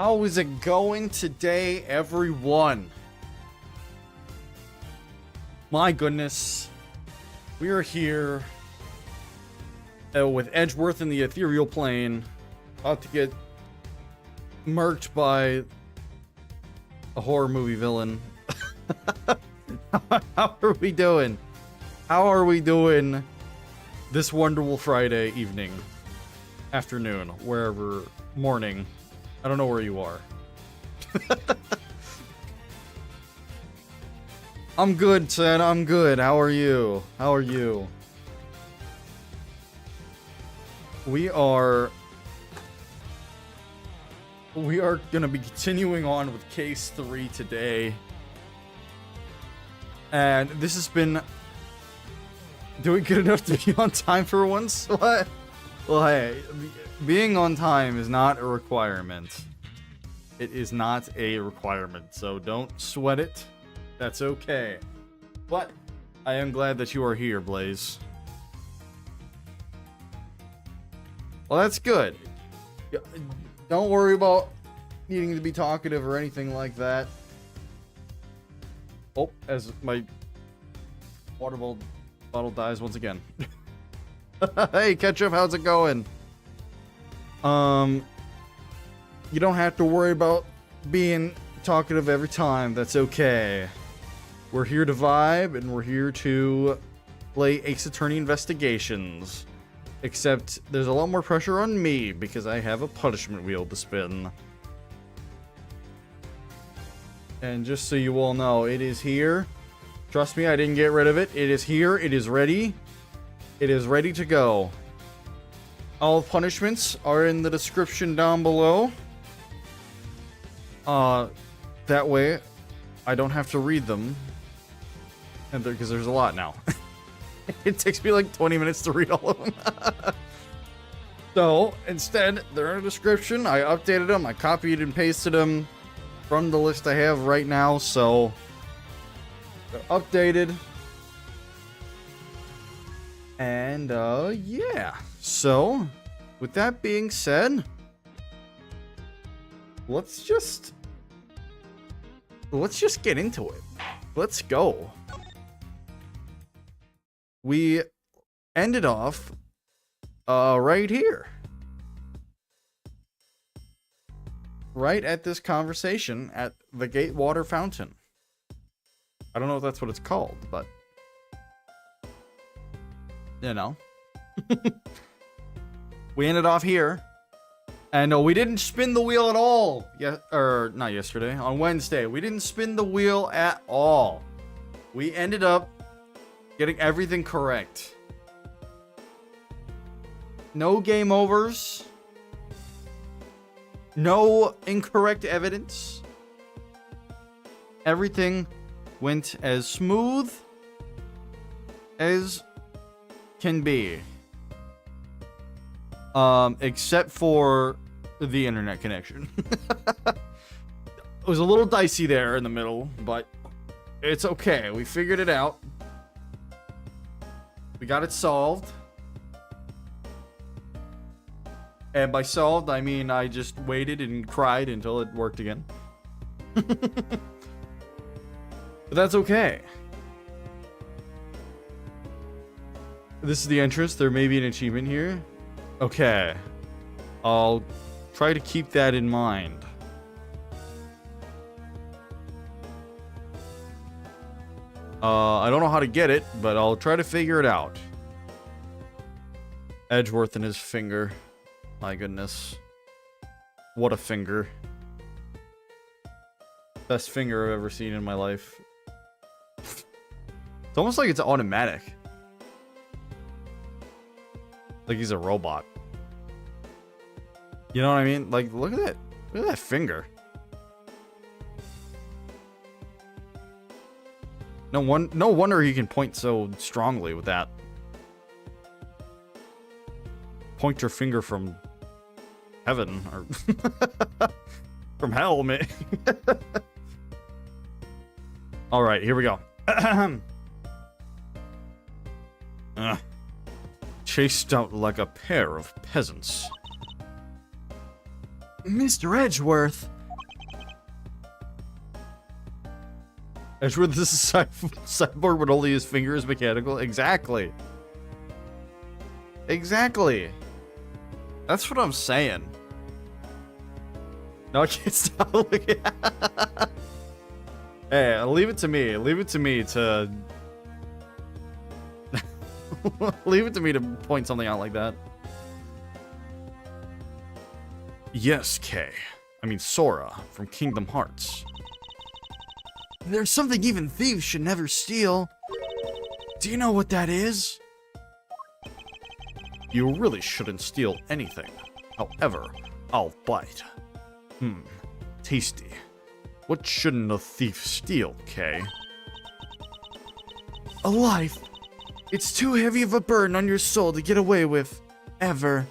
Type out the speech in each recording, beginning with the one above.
How is it going today, everyone? My goodness. We are here with Edgeworth in the ethereal plane, about to get murked by a horror movie villain. How are we doing? How are we doing this wonderful Friday evening, afternoon, wherever, morning? I don't know where you are. I'm good, Ted. I'm good. How are you? How are you? We are gonna be continuing on with case 3 today. And this has been doing good enough to be on time for once. What? Well, hey, being on time is not a requirement. It is not a requirement, so don't sweat it. That's okay. But I am glad that you are here, Blaze. Well, that's good. Don't worry about needing to be talkative or anything like that. Oh, as my water bottle dies once again. Hey, Ketchup, how's it going? You don't have to worry about being talkative every time. That's okay. We're here to vibe, and we're here to play Ace Attorney Investigations. Except there's a lot more pressure on me because I have a punishment wheel to spin. And just so you all know, it is here. Trust me, I didn't get rid of it. It is here. It is ready. It is ready to go. All punishments are in the description down below. That way, I don't have to read them. And because there's a lot now. It takes me like 20 minutes to read all of them. So, instead, they're in the description. I updated them. I copied and pasted them from the list I have right now. So, they're updated. And, yeah. So, with that being said, let's just get into it. Let's go. We ended off right here. Right at this conversation at the Gatewater Fountain. I don't know if that's what it's called, but you know. We ended off here. And no, we didn't spin the wheel at all. Yeah, or not yesterday, on Wednesday. We didn't spin the wheel at all. We ended up getting everything correct. No game overs. No incorrect evidence. Everything went as smooth as can be. Except for the internet connection. It was a little dicey there in the middle, but it's okay. We figured it out. We got it solved. And by solved, I mean I just waited and cried until it worked again. But that's okay. This is the entrance. There may be an achievement here. Okay. I'll try to keep that in mind. I don't know how to get it, but I'll try to figure it out. Edgeworth and his finger. My goodness. What a finger. Best finger I've ever seen in my life. It's almost like it's automatic. Like he's a robot. You know what I mean? Like, look at that. Look at that finger. No wonder he can point so strongly with that. Point your finger from heaven or from hell, man. All right, here we go. Chased out like a pair of peasants. Mr. Edgeworth, Edgeworth, this is cyborg, but only his finger is mechanical. Exactly. Exactly. That's what I'm saying. No, I can't stop looking. Hey, leave it to me. Leave it to me to... leave it to me to point something out like that. Yes, Kay. I mean, Sora from Kingdom Hearts. There's something even thieves should never steal. Do you know what that is? You really shouldn't steal anything. However, I'll bite. Tasty. What shouldn't a thief steal, Kay? A life. It's too heavy of a burden on your soul to get away with. Ever.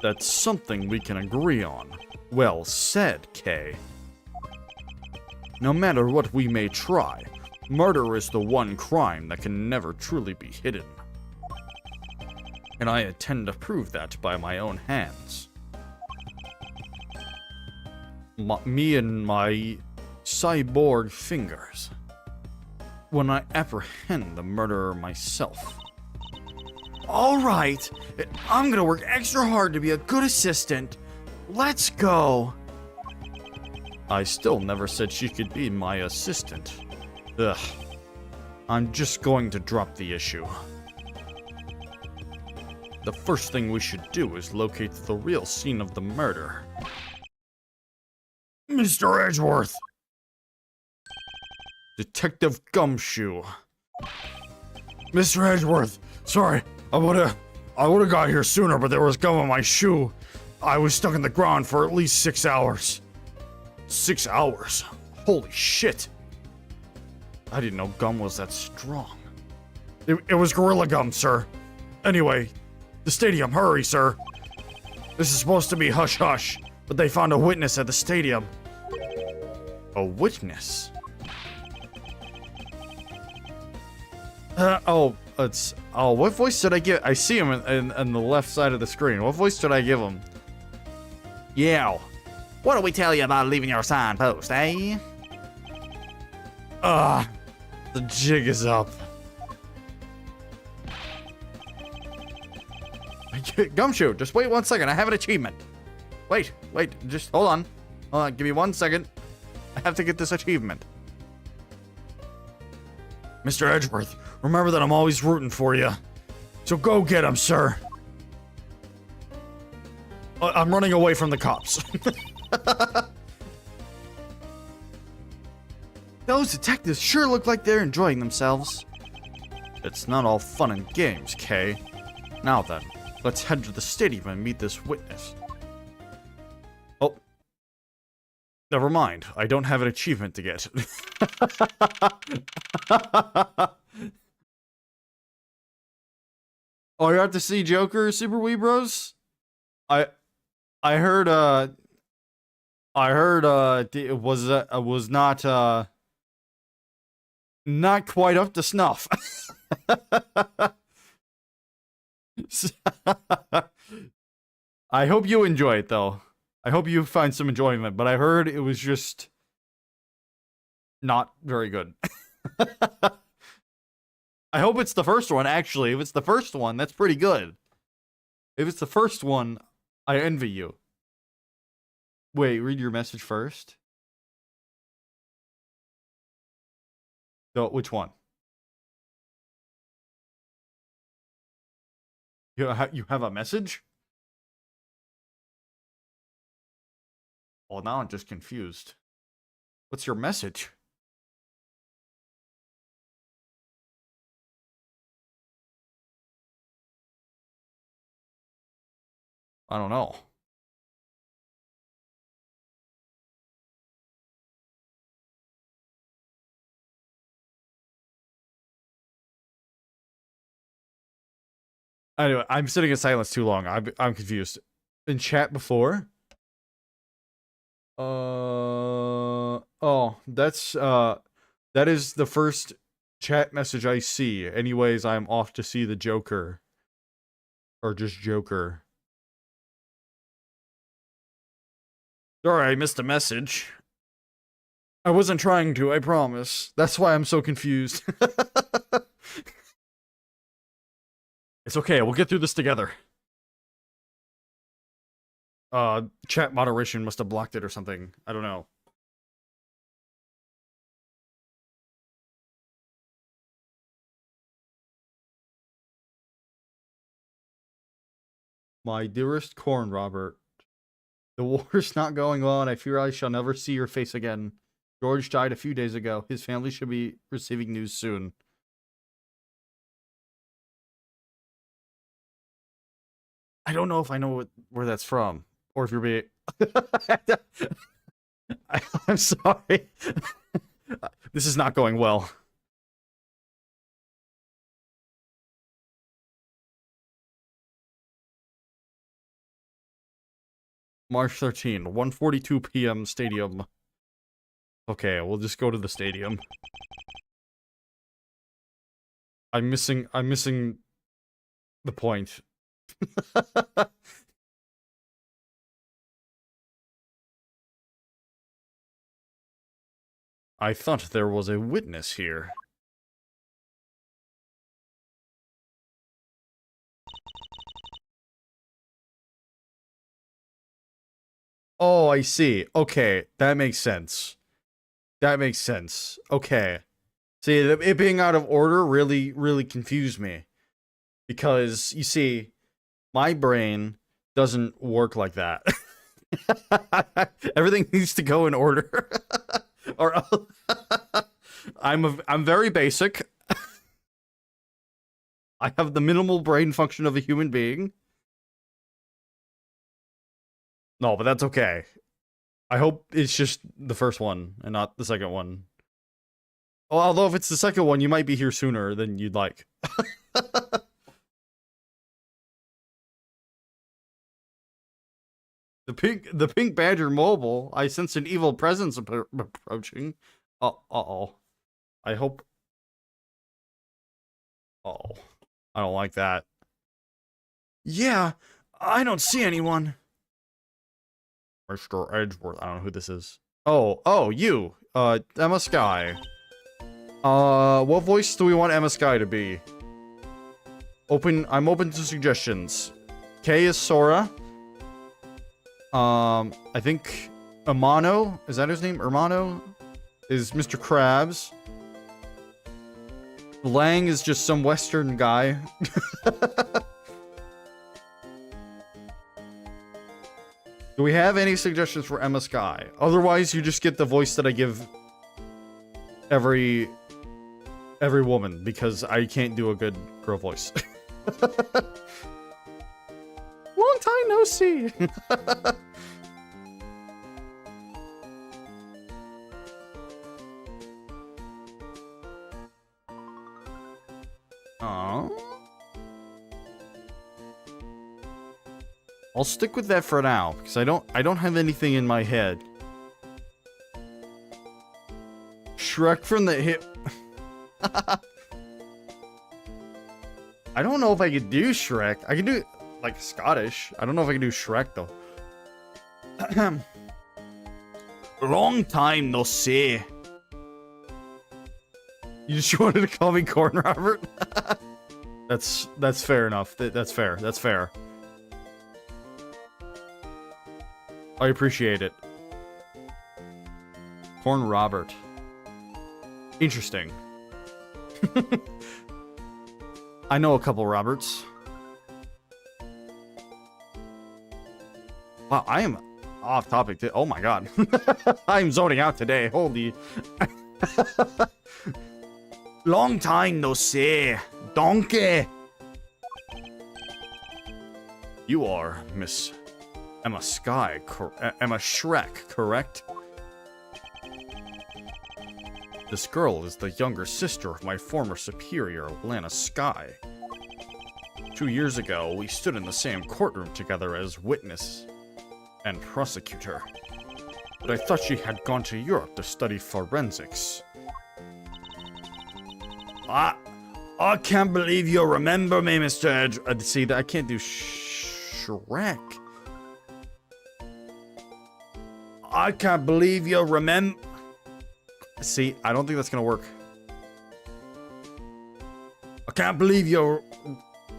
That's something we can agree on. Well said, Kay. No matter what we may try, murder is the one crime that can never truly be hidden. And I intend to prove that by my own hands. Me and my cyborg fingers. When I apprehend the murderer myself. Alright, I'm gonna work extra hard to be a good assistant. Let's go. I still never said she could be my assistant. Ugh. I'm just going to drop the issue. The first thing we should do is locate the real scene of the murder. Mr. Edgeworth! Detective Gumshoe. Mr. Edgeworth, sorry, I would've got here sooner, but there was gum on my shoe. I was stuck in the ground for at least 6 hours. 6 hours? Holy shit. I didn't know gum was that strong. It was Gorilla Gum, sir. Anyway, the stadium, hurry, sir. This is supposed to be hush-hush, but they found a witness at the stadium. A witness? What voice did I give? I see him in the left side of the screen. What voice did I give him? Yeah. What do we tell you about leaving your signpost, eh? The jig is up. Gumshoe, just wait 1 second. I have an achievement. Wait, just hold on. Hold on, give me 1 second. I have to get this achievement. Mr. Edgeworth, remember that I'm always rooting for you. So go get him, sir. I'm running away from the cops. Those detectives sure look like they're enjoying themselves. It's not all fun and games, Kay. Now then, let's head to the stadium and meet this witness. Oh. Never mind, I don't have an achievement to get. Oh, you have to see Joker, Super Wii Bros? I heard, it was not quite up to snuff. I hope you enjoy it, though. I hope you find some enjoyment, but I heard it was just not very good. I hope it's the first one, actually. If it's the first one, that's pretty good. If it's the first one, I envy you. Wait, read your message first. So, which one? You have a message? Well, now I'm just confused. What's your message? I don't know. Anyway, I'm sitting in silence too long. I'm confused. In chat before? Oh, that is the first chat message I see. Anyways, I'm off to see the Joker. Or just Joker. Sorry, I missed a message. I wasn't trying to, I promise. That's why I'm so confused. It's okay, we'll get through this together. Chat moderation must have blocked it or something. I don't know. My dearest Corn, Robert. The war's not going on. I fear I shall never see your face again. George died a few days ago. His family should be receiving news soon. I don't know if I know where that's from. Or if you're being... I'm sorry. This is not going well. March 13, 1:42 p.m. Stadium. Okay, we'll just go to the stadium. I'm missing the point. I thought there was a witness here. Oh, I see. Okay, that makes sense. That makes sense. Okay. See, it being out of order really confused me. Because, you see, my brain doesn't work like that. Everything needs to go in order. Or I'm very basic. I have the minimal brain function of a human being. No, but that's okay. I hope it's just the first one and not the second one. Oh, although if it's the second one, you might be here sooner than you'd like. The pink badger mobile. I sense an evil presence approaching. Uh-oh. I hope. Oh, I don't like that. Yeah, I don't see anyone. Mr. Edgeworth. I don't know who this is. Oh, you. Emma Sky. What voice do we want Emma Sky to be? I'm open to suggestions. K is Sora. I think Amano, is that his name? Hermano is Mr. Krabs. Lang is just some Western guy. Do we have any suggestions for Emma Sky? Otherwise, you just get the voice that I give every woman, because I can't do a good girl voice. Long time no see. I'll stick with that for now, because I don't have anything in my head. Shrek from the hip. I don't know if I could do Shrek. I can do like Scottish. I don't know if I can do Shrek though. Long time no see. You just wanted to call me Corn Robert? That's fair enough. That's fair. That's fair. I appreciate it. Corn Robert. Interesting. I know a couple Roberts. Wow, I am off topic. Oh my god. I'm zoning out today. Holy. Long time no see. Donkey. You are Miss Emma Sky, Emma Shrek, correct? This girl is the younger sister of my former superior, Lana Sky. 2 years ago, we stood in the same courtroom together as witness and prosecutor. But I thought she had gone to Europe to study forensics. I can't believe you remember me, Mr. Edge. See, I can't do Shrek. I can't believe you remember... See, I don't think that's gonna work. I can't believe you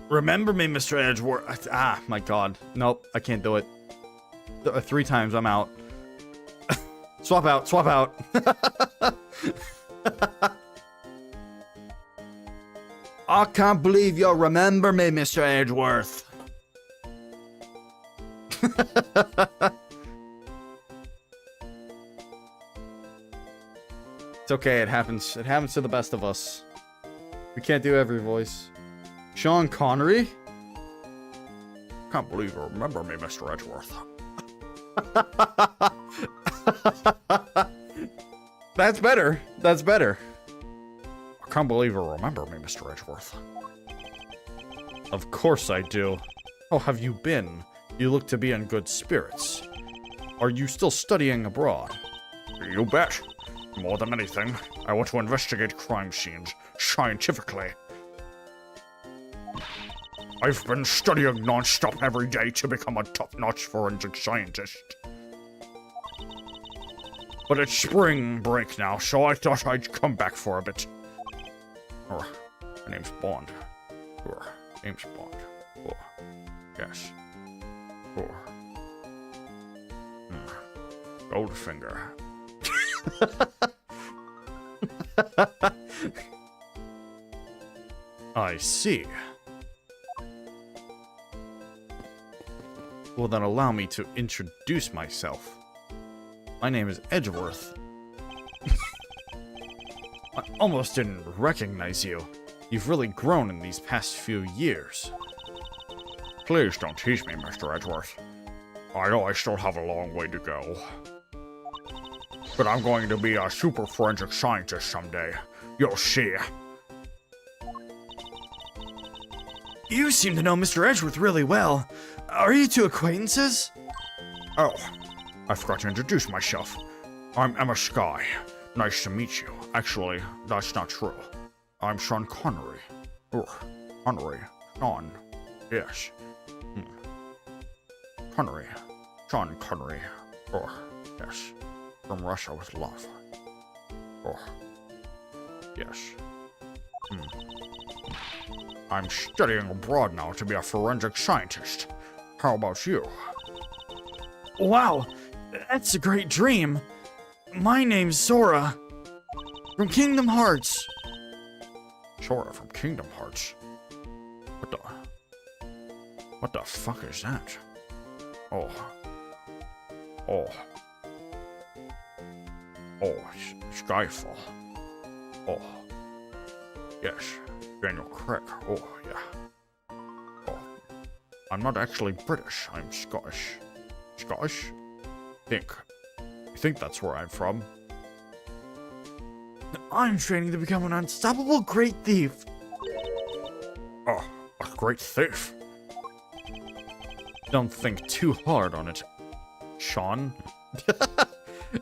remember me, Mr. Edgeworth. Ah, my God. Nope, I can't do it. 3 times, I'm out. Swap out, swap out. I can't believe you remember me, Mr. Edgeworth. It's okay, it happens. It happens to the best of us. We can't do every voice. Sean Connery? Can't believe you remember me, Mr. Edgeworth. That's better. That's better. I can't believe you remember me, Mr. Edgeworth. Of course I do. How have you been? You look to be in good spirits. Are you still studying abroad? You bet. More than anything, I want to investigate crime scenes scientifically. I've been studying non-stop every day to become a top-notch forensic scientist. But it's spring break now, so I thought I'd come back for a bit. My name's Bond. Name's Bond. Yes. Goldfinger. I see. Well, then allow me to introduce myself. My name is Edgeworth. I almost didn't recognize you. You've really grown in these past few years. Please don't tease me, Mr. Edgeworth. I know I still have a long way to go. But I'm going to be a super forensic scientist someday. You'll see. You seem to know Mr. Edgeworth really well. Are you two acquaintances? Oh, I forgot to introduce myself. I'm Emma Skye. Nice to meet you. Actually, that's not true. I'm Sean Connery. Connery. Sean. Yes. Connery. Sean Connery. Yes. From Russia with love. Yes. I'm studying abroad now to be a forensic scientist. How about you? Wow, that's a great dream. My name's Sora. From Kingdom Hearts. Sora from Kingdom Hearts? What the fuck is that? Oh, Skyfall. Oh, yes, Daniel Craig. Oh, yeah. Oh, I'm not actually British. I'm Scottish. Scottish? I think that's where I'm from. I'm training to become an unstoppable great thief. Oh, a great thief? Don't think too hard on it, Sean.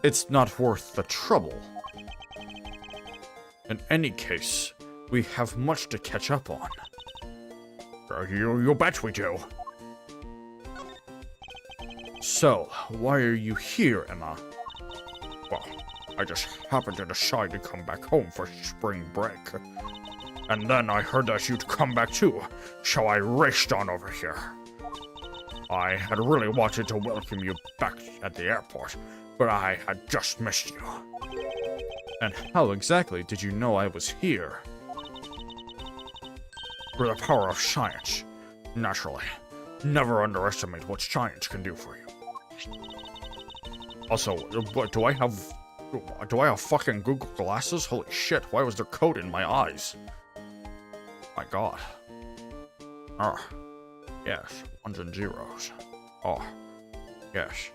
It's not worth the trouble. In any case, we have much to catch up on. You bet we do. So, why are you here, Emma? Well, I just happened to decide to come back home for spring break. And then I heard that you'd come back too, so I raced on over here. I had really wanted to welcome you back at the airport, but I had just missed you. And how exactly did you know I was here? Through the power of science. Naturally. Never underestimate what science can do for you. Also, do I have fucking Google glasses? Holy shit, why was there code in my eyes? My god. Yes, ones and zeros. Oh, yes.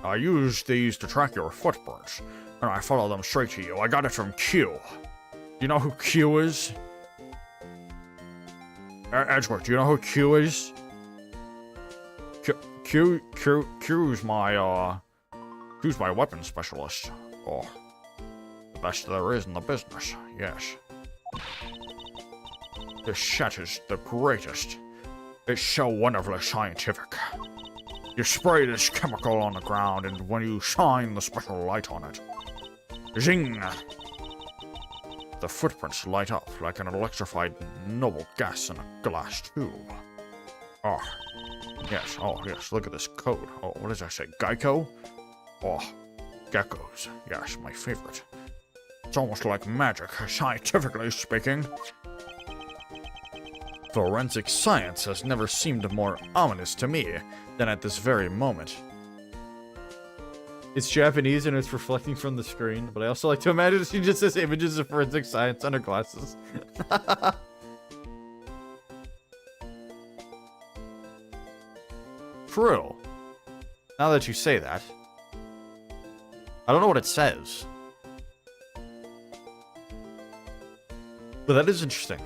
I used these to track your footprints, and I followed them straight to you. I got it from Q. You know who Q is? Edgeworth, do you know who Q is? Q's my weapons specialist. Oh, the best there is in the business, yes. This set is the greatest. It's so wonderfully scientific. You spray this chemical on the ground, and when you shine the special light on it, Zing! The footprints light up like an electrified noble gas in a glass tube. Oh, yes, look at this code. Oh, what does that say? Geico? Oh, geckos. Yes, my favorite. It's almost like magic, scientifically speaking. Forensic science has never seemed more ominous to me than at this very moment. It's Japanese and it's reflecting from the screen, but I also like to imagine she just says images of forensic science under glasses. True. Now that you say that. I don't know what it says. But that is interesting.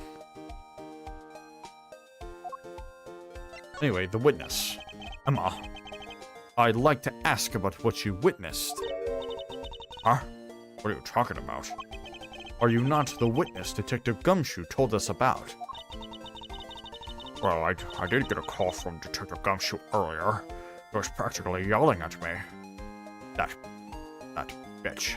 Anyway, the witness. Emma. I'd like to ask about what you witnessed. Huh? What are you talking about? Are you not the witness Detective Gumshoe told us about? Well, I did get a call from Detective Gumshoe earlier. He was practically yelling at me. That bitch.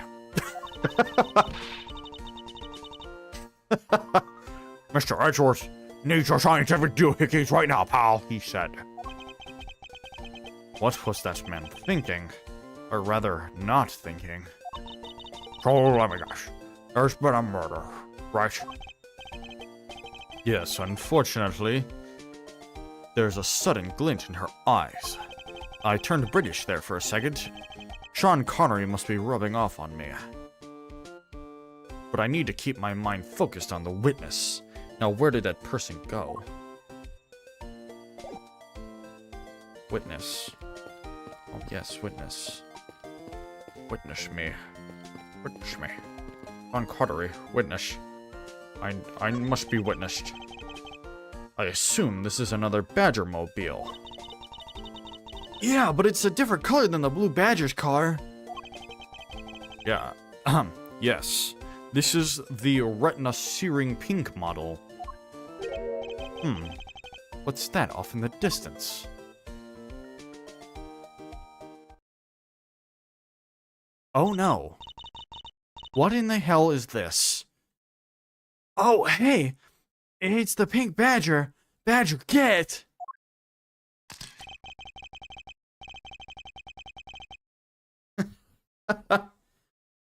Mr. Edgeworth needs your scientific doohickeys right now, pal, he said. What was that man thinking? Or rather, not thinking? So let me guess. There's been a murder, right? Yes, unfortunately. There's a sudden glint in her eyes. I turned British there for a second. Sean Connery must be rubbing off on me. But I need to keep my mind focused on the witness. Now, where did that person go? Witness. Oh, yes, witness. Witness me. Witness me. Sean Connery, witness. I must be witnessed. I assume this is another Badger mobile. Yeah, but it's a different color than the Blue Badger's car. Yeah, yes. This is the retina searing pink model. What's that off in the distance? Oh no. What in the hell is this? Oh, hey! It's the pink Badger! Badger, get!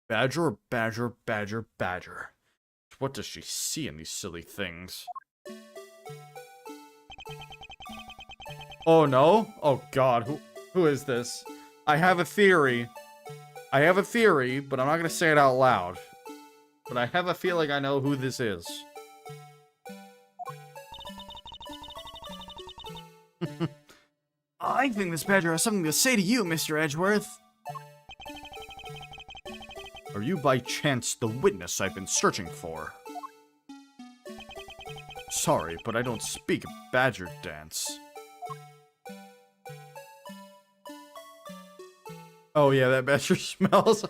Badger, Badger, Badger, Badger. What does she see in these silly things? Oh no? Oh god, who is this? I have a theory. I have a theory, but I'm not gonna say it out loud. But I have a feeling I know who this is. I think this Badger has something to say to you, Mr. Edgeworth. Are you by chance the witness I've been searching for? Sorry, but I don't speak Badger dance. Oh yeah, that Badger smells.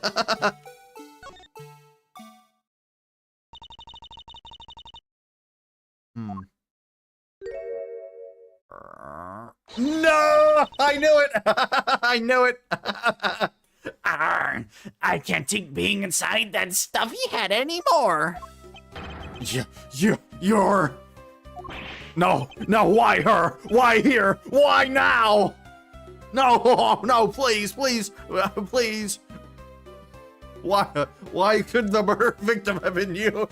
No! I knew it! I knew it! I can't take being inside that stuffy head anymore. You're... No, why her? Why here? Why now? No, no, please. Why could the murder victim have been you?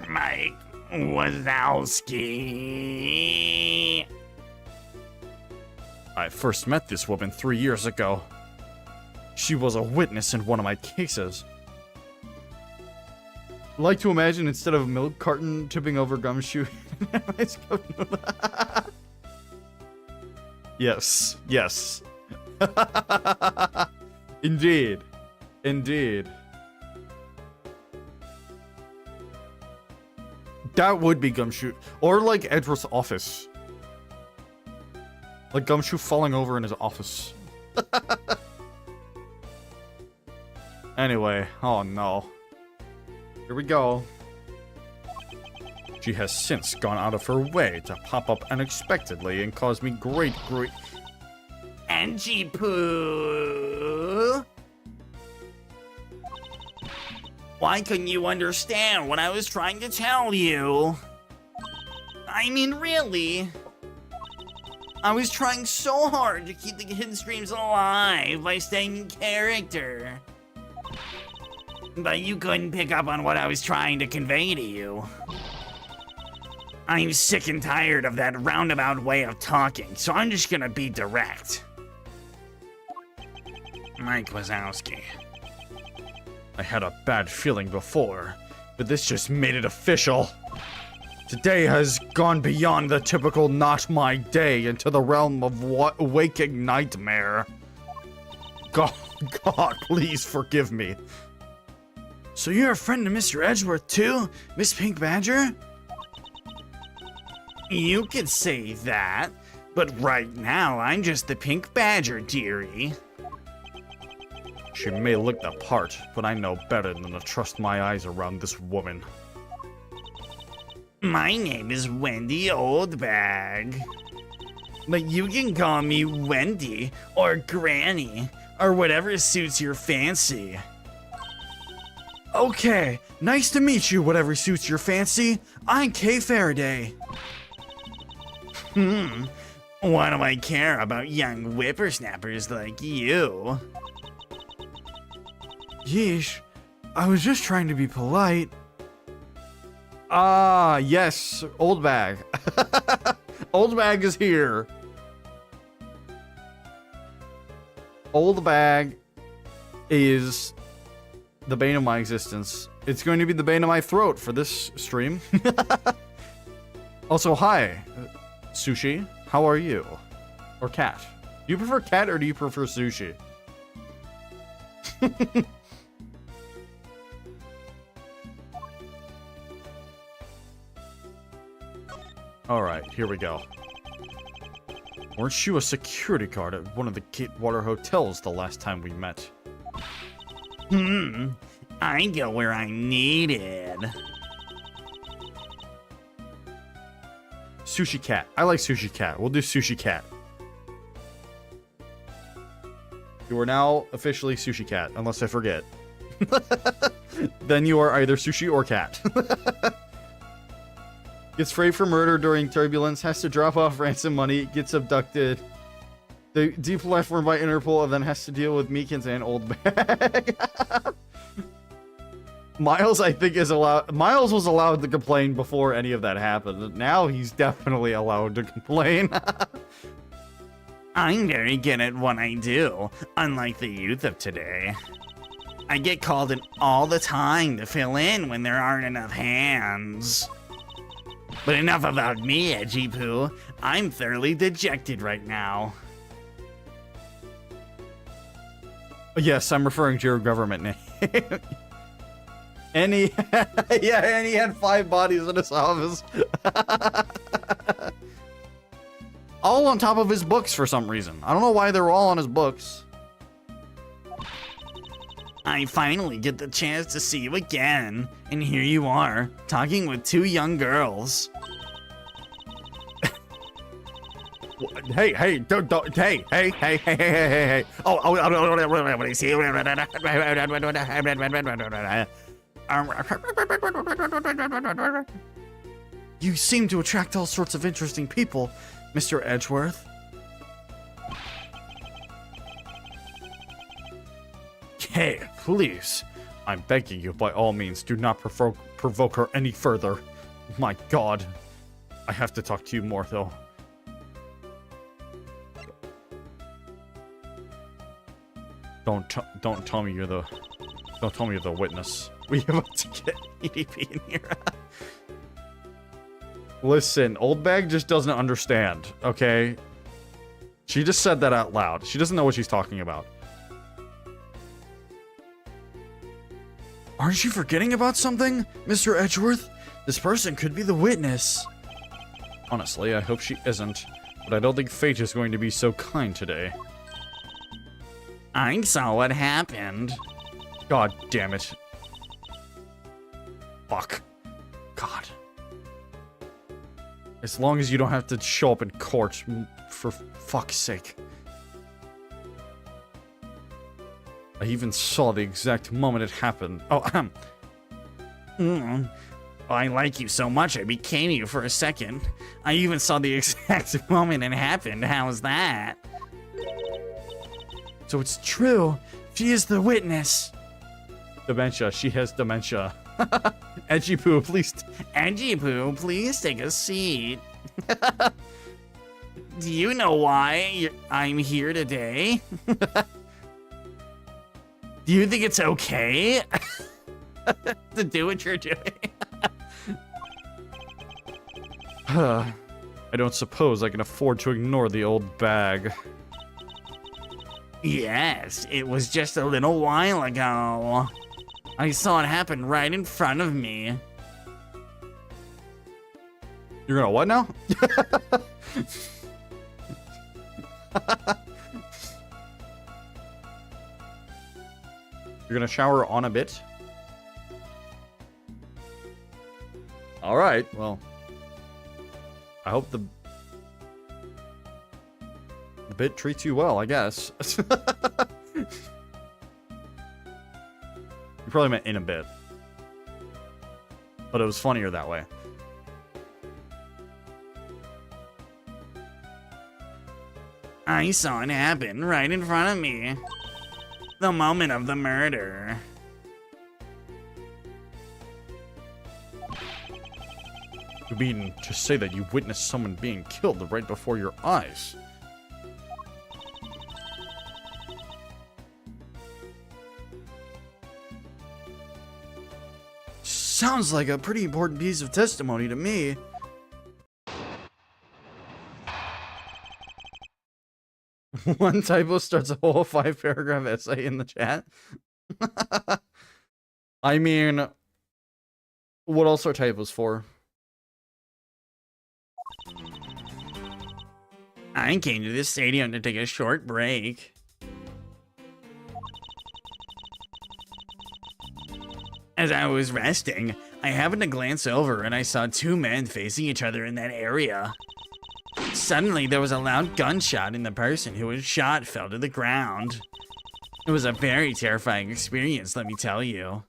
Mike Wazowski. I first met this woman 3 years ago. She was a witness in one of my cases. I like to imagine instead of a milk carton tipping over Gumshoe. Yes. Indeed. That would be Gumshoe. Or like Edgeworth's office. Like Gumshoe falling over in his office. Anyway, oh no. Here we go. She has since gone out of her way to pop up unexpectedly and cause me great grief. Edgeyboy. Why couldn't you understand what I was trying to tell you? I mean, really? I was trying so hard to keep the hidden streams alive by staying in character. But you couldn't pick up on what I was trying to convey to you. I'm sick and tired of that roundabout way of talking, so I'm just gonna be direct. Mike Wazowski. I had a bad feeling before, but this just made it official. Today has gone beyond the typical not my day into the realm of waking nightmare. God, please forgive me. So you're a friend of Mr. Edgeworth too, Miss Pink Badger? You could say that, but right now I'm just the Pink Badger, dearie. She may look the part, but I know better than to trust my eyes around this woman. My name is Wendy Oldbag. But you can call me Wendy or Granny or whatever suits your fancy. Okay, nice to meet you, whatever suits your fancy. I'm Kay Faraday. What do I care about young whippersnappers like you? Yeesh, I was just trying to be polite. Ah, yes, Old Bag. Old Bag is here. Old Bag is the bane of my existence. It's going to be the bane of my throat for this stream. Also, hi, Sushi. How are you? Or Cat? Do you prefer Cat or do you prefer Sushi? Alright, here we go. Weren't you a security guard at one of the Gatewater hotels the last time we met? I go where I'm needed. Sushi Cat. I like Sushi Cat. We'll do Sushi Cat. You are now officially Sushi Cat, unless I forget. Then you are either Sushi or Cat. Gets framed for murder during turbulence, has to drop off ransom money, gets abducted, the deplatformed by Interpol, and then has to deal with Meekins and Old Bag. Miles, I think, is allowed. Miles was allowed to complain before any of that happened. Now he's definitely allowed to complain. I'm very good at what I do, unlike the youth of today. I get called in all the time to fill in when there aren't enough hands. But enough about me, Edgeyboy. I'm thoroughly dejected right now. Yes, I'm referring to your government name. And he, yeah, and he had 5 bodies in his office. All on top of his books for some reason. I don't know why they're all on his books. I finally get the chance to see you again, and here you are, talking with 2 young girls. Hey, don't, hey. Oh, what do you see? You seem to attract all sorts of interesting people, Mr. Edgeworth. Hey, please. I'm begging you, by all means, do not provoke her any further. My God. I have to talk to you more, though. Don't tell me you're the witness. We have to get EDP in here. Listen, Old Bag just doesn't understand, okay? She just said that out loud. She doesn't know what she's talking about. Aren't you forgetting about something, Mr. Edgeworth? This person could be the witness. Honestly, I hope she isn't, but I don't think fate is going to be so kind today. I saw what happened. God damn it. Fuck. God. As long as you don't have to show up in court, for fuck's sake. I even saw the exact moment it happened. Oh, I like you so much I became you for a second. I even saw the exact moment it happened. How's that? So it's true. She is the witness. Dementia. She has dementia. Edgeyboy, please. Edgeyboy, please take a seat. Do you know why I'm here today? Do you think it's okay to do what you're doing? I don't suppose I can afford to ignore the old bag. Yes, it was just a little while ago. I saw it happen right in front of me. You're gonna what now? You're gonna shower on a bit? Alright, well. I hope the bit treats you well, I guess. You probably meant in a bit. But it was funnier that way. I saw it happen right in front of me. The moment of the murder. You mean to say that you witnessed someone being killed right before your eyes? Sounds like a pretty important piece of testimony to me. One typo starts a whole 5-paragraph essay in the chat. I mean, what else are typos for? I came to this stadium to take a short break. As I was resting, I happened to glance over and I saw two men facing each other in that area. Suddenly, there was a loud gunshot and the person who was shot fell to the ground. It was a very terrifying experience, let me tell you.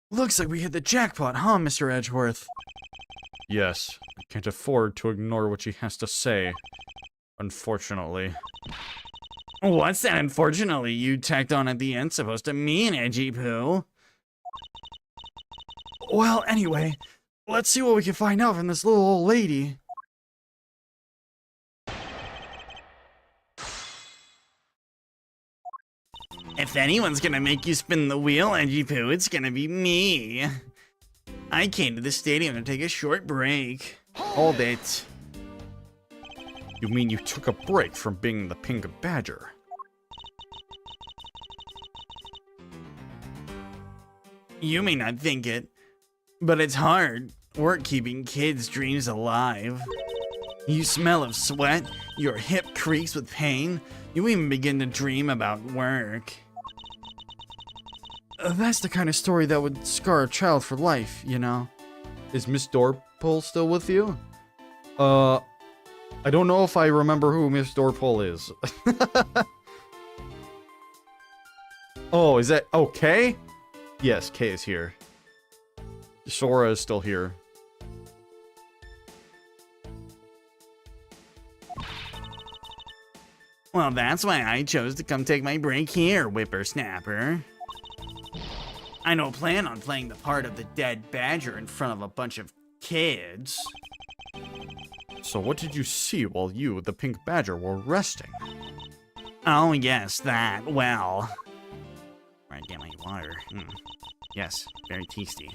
Looks like we hit the jackpot, huh, Mr. Edgeworth? Yes, I can't afford to ignore what she has to say. Unfortunately. What's that unfortunately you tacked on at the end supposed to mean, Edgeyboy? Well, anyway, let's see what we can find out from this little old lady. If anyone's gonna make you spin the wheel, Edgeyboy, it's gonna be me. I came to the stadium to take a short break. Hold it. You mean you took a break from being the Pink Badger? You may not think it, but it's hard work keeping kids' dreams alive. You smell of sweat, your hip creaks with pain, you even begin to dream about work. That's the kind of story that would scar a child for life, you know? Is Miss Dorpole still with you? I don't know if I remember who Miss Dorpole is. Oh, is that... Oh, Kay? Yes, Kay is here. Sora is still here. Well, that's why I chose to come take my break here, whippersnapper. I don't plan on playing the part of the dead badger in front of a bunch of kids. So what did you see while you, the Pink Badger, were resting? Oh, yes, that. Well... Where I get my water. Yes, very tasty.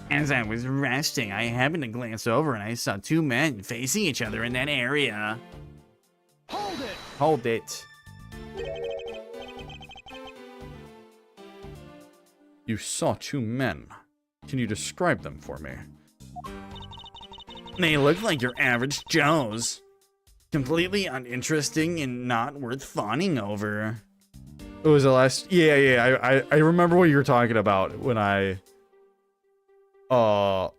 As I was resting, I happened to glance over and I saw two men facing each other in that area. Hold it! Hold it. You saw two men. Can you describe them for me? They look like your average Joes. Completely uninteresting and not worth fawning over. It was the last... Yeah, I remember what you were talking about when I... What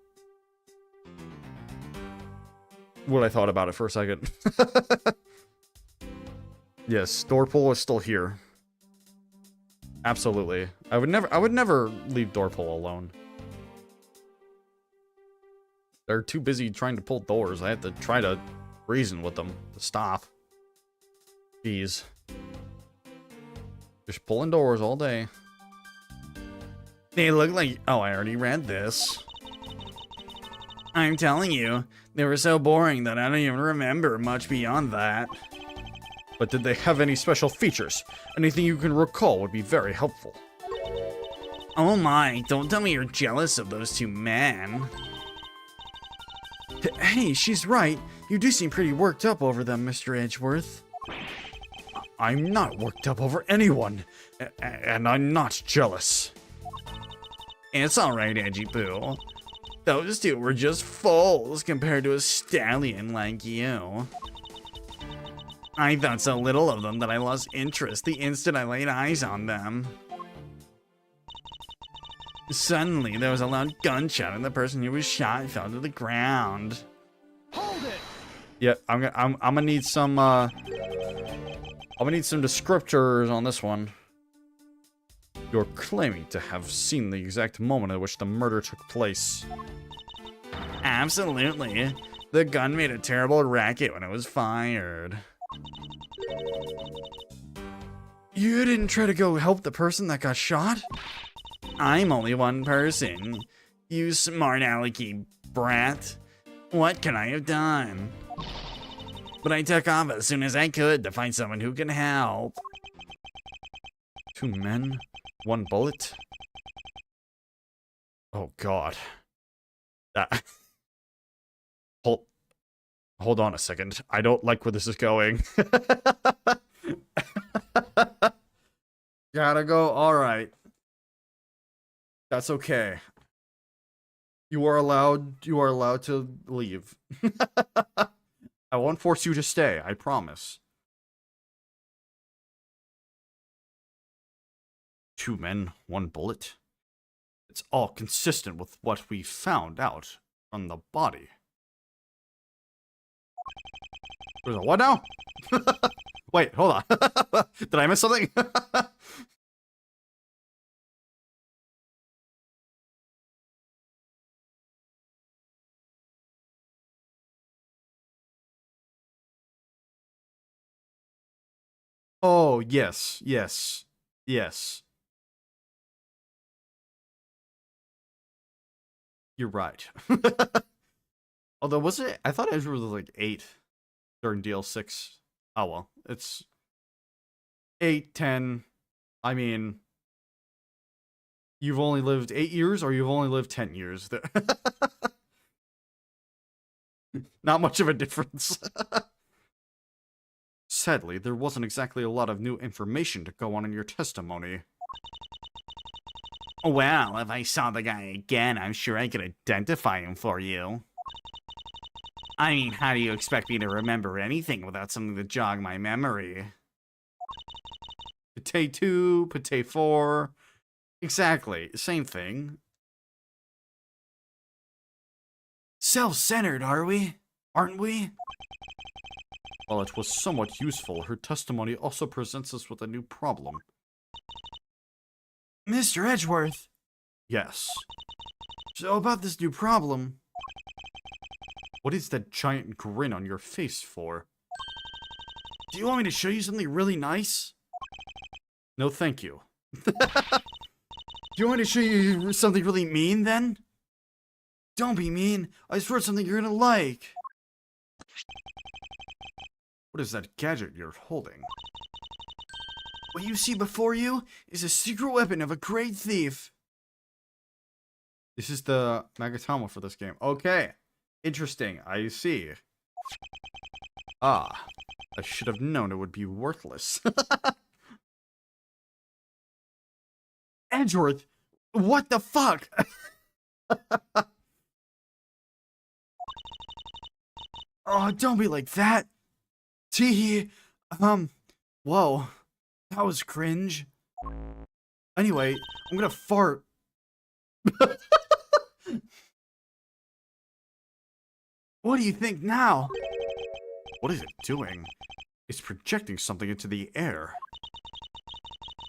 I thought about it for a second. Yes, Dorpole is still here. Absolutely. I would never leave Dorpole alone. They're too busy trying to pull doors. I have to try to reason with them to stop. Jeez. Just pulling doors all day. They look like... Oh, I already read this. I'm telling you, they were so boring that I don't even remember much beyond that. But did they have any special features? Anything you can recall would be very helpful. Oh my, don't tell me you're jealous of those two men. Hey, she's right. You do seem pretty worked up over them, Mr. Edgeworth. I'm not worked up over anyone, and I'm not jealous. It's alright, Edgeyboy. Those two were just foals compared to a stallion like you. I thought so little of them that I lost interest the instant I laid eyes on them. Suddenly, there was a loud gunshot and the person who was shot fell to the ground. Hold it! Yeah, I'm gonna need some descriptors on this one. You're claiming to have seen the exact moment at which the murder took place. Absolutely. The gun made a terrible racket when it was fired. You didn't try to go help the person that got shot? I'm only one person. You smart alecky brat. What can I have done? But I took off as soon as I could to find someone who can help. 2 men, 1 bullet. Oh God. Hold on a second. I don't like where this is going. Gotta go. All right. That's okay. You are allowed to leave. I won't force you to stay, I promise. 2 men, 1 bullet. It's all consistent with what we found out from the body. There's a what now? Wait, hold on. Did I miss something? Oh, yes, yes, yes. You're right. Although, was it? I thought Ezra was like 8 during DL6. Oh, well. It's 8, 10. I mean, you've only lived 8 years or you've only lived 10 years. Not much of a difference. Sadly, there wasn't exactly a lot of new information to go on in your testimony. Well, if I saw the guy again, I'm sure I could identify him for you. I mean, how do you expect me to remember anything without something to jog my memory? Pate 2, Pate 4. Exactly, same thing. Self-centered, are we? Aren't we? While it was somewhat useful, her testimony also presents us with a new problem. Mr. Edgeworth. Yes. So about this new problem. What is that giant grin on your face for? Do you want me to show you something really nice? No, thank you. Do you want me to show you something really mean, then? Don't be mean. I swear it's something you're gonna like. What is that gadget you're holding? What you see before you is a secret weapon of a great thief. This is the Magatama for this game. Okay. Interesting. I see. Ah. I should have known it would be worthless. Edgeworth, what the fuck? Oh, don't be like that. Teehee. Whoa. That was cringe. Anyway, I'm gonna fart. What do you think now? What is it doing? It's projecting something into the air.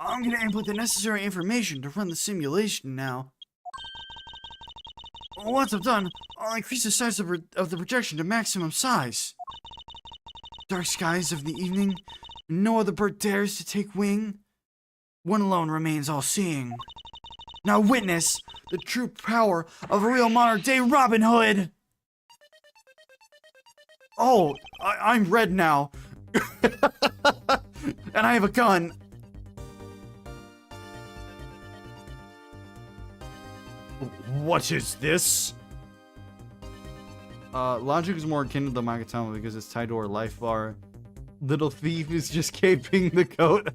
I'm gonna input the necessary information to run the simulation now. Once I'm done, I'll increase the size of the projection to maximum size. Dark skies of the evening, no other bird dares to take wing. One alone remains all-seeing. Now witness the true power of a real modern-day Robin Hood! Oh, I'm red now. And I have a gun. What is this? Logic is more akin to the Magatama because it's tied to our life bar. Little thief is just caping the goat.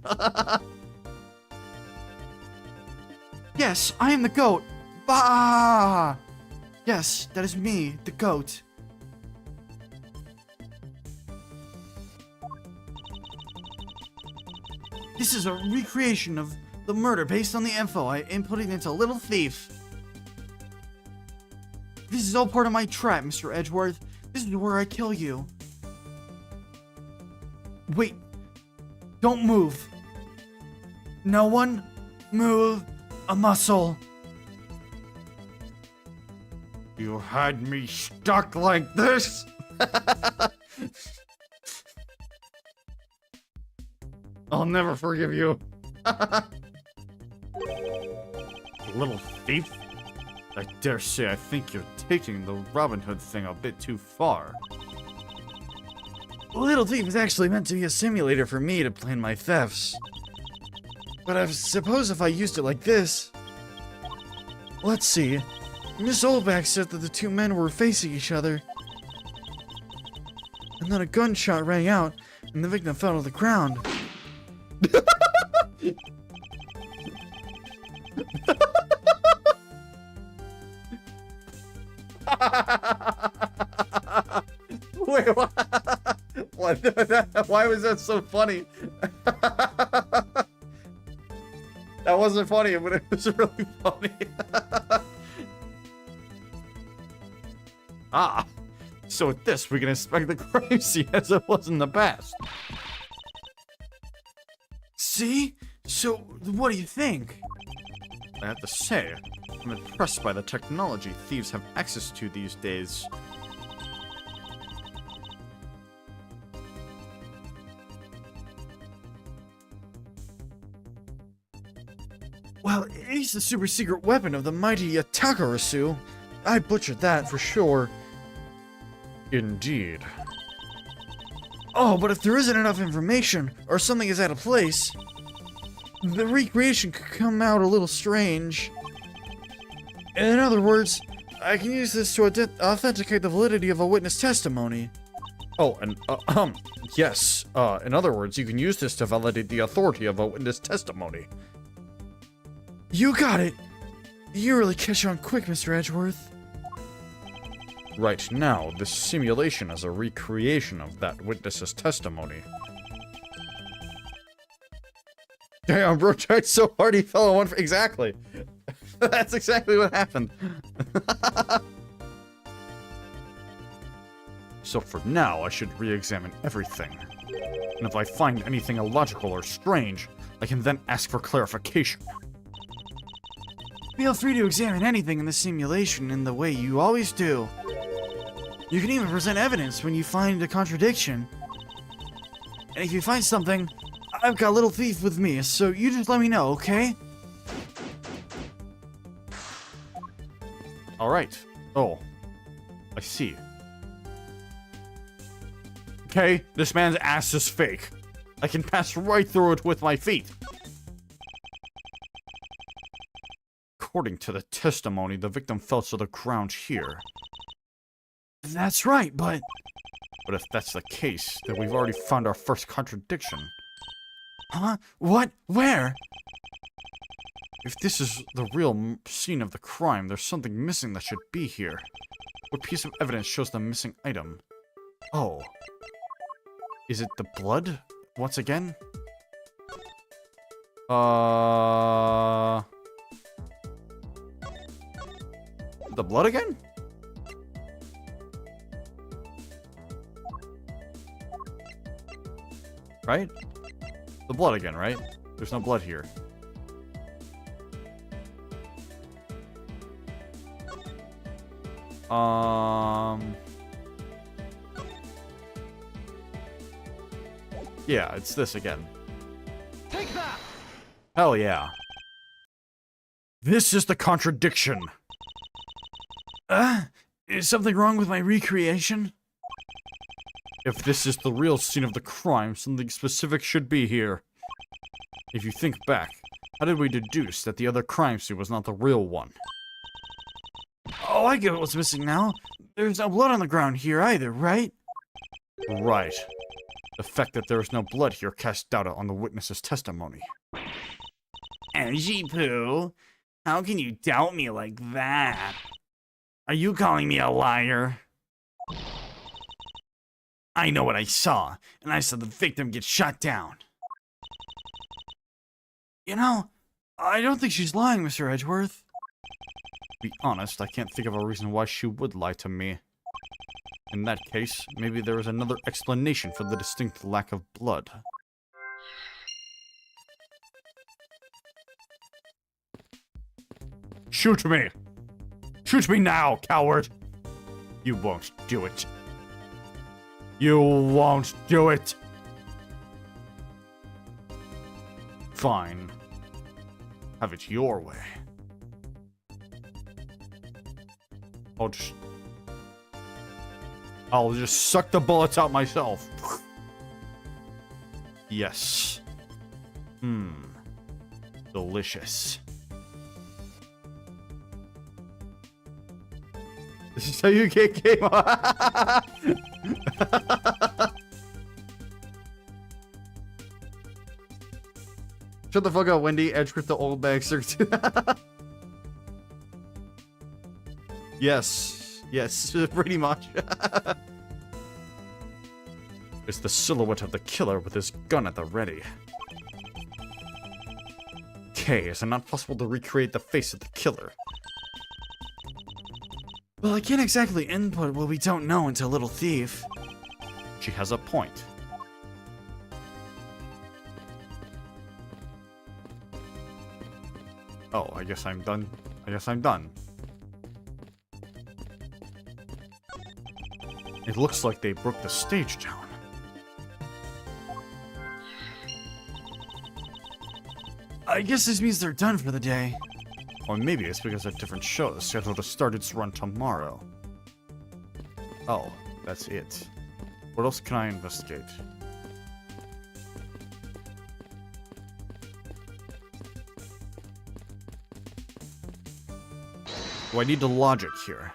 Yes, I am the goat. Bah! Yes, that is me, the goat. This is a recreation of the murder based on the info I inputted into Little Thief. This is all part of my trap, Mr. Edgeworth. This is where I kill you. Wait. Don't move. No one move a muscle. You had me stuck like this? I'll never forgive you. Little thief? I dare say I think you're taking the Robin Hood thing a bit too far. Little Thief is actually meant to be a simulator for me to plan my thefts. But I suppose if I used it like this... Let's see. Miss Oldback said that the two men were facing each other. And then a gunshot rang out, and the victim fell to the ground. Wait, what? What? Why was that so funny? That wasn't funny, but it was really funny. Ah, so with this we can inspect the crime scene as it was in the past. See? So, what do you think? I have to say, I'm impressed by the technology thieves have access to these days. Well, it's the super secret weapon of the mighty Takarasu. I butchered that for sure. Indeed. Oh, but if there isn't enough information, or something is out of place, the recreation could come out a little strange. In other words, I can use this to authenticate the validity of a witness testimony. Oh, and, yes. In other words, you can use this to validate the authority of a witness testimony. You got it! You really catch on quick, Mr. Edgeworth. Right now, this simulation is a recreation of that witness's testimony. Damn, bro tried so hard he fell on one. Exactly. That's exactly what happened. So for now, I should re-examine everything. And if I find anything illogical or strange, I can then ask for clarification. Feel free to examine anything in the simulation in the way you always do. You can even present evidence when you find a contradiction. And if you find something, I've got Little Thief with me, so you just let me know, okay? Alright. Oh. I see. Okay, this man's ass is fake. I can pass right through it with my feet. According to the testimony, the victim fell to the ground here. That's right, but... But if that's the case, then we've already found our first contradiction. Huh? What? Where? If this is the real scene of the crime, there's something missing that should be here. What piece of evidence shows the missing item? Oh. Is it the blood? Once again? The blood again? Right? The blood again, right? There's no blood here. Yeah, it's this again. Take that! Hell yeah. This is the contradiction. Is something wrong with my recreation? If this is the real scene of the crime, something specific should be here. If you think back, how did we deduce that the other crime scene was not the real one? Oh, I get what's missing now. There's no blood on the ground here either, right? Right. The fact that there is no blood here casts doubt on the witness's testimony. Edgeypoo, how can you doubt me like that? Are you calling me a liar? I know what I saw, and I saw the victim get shot down. You know, I don't think she's lying, Mr. Edgeworth. To be honest, I can't think of a reason why she would lie to me. In that case, maybe there is another explanation for the distinct lack of blood. Shoot me! Shoot me now, coward! You won't do it. You won't do it! Fine. Have it your way. I'll just suck the bullets out myself. Yes. Delicious. This is how you get game on. Shut the fuck up, Wendy. Edgeworth the old bag search. Yes. Yes, pretty much. It's the silhouette of the killer with his gun at the ready. Okay, is it not possible to recreate the face of the killer? Well, I can't exactly input what we don't know into Little Thief. She has a point. Oh, I guess I'm done. It looks like they broke the stage down. I guess this means they're done for the day. Or maybe it's because a different show is scheduled to start its run tomorrow. Oh, that's it. What else can I investigate? Do I need the logic here?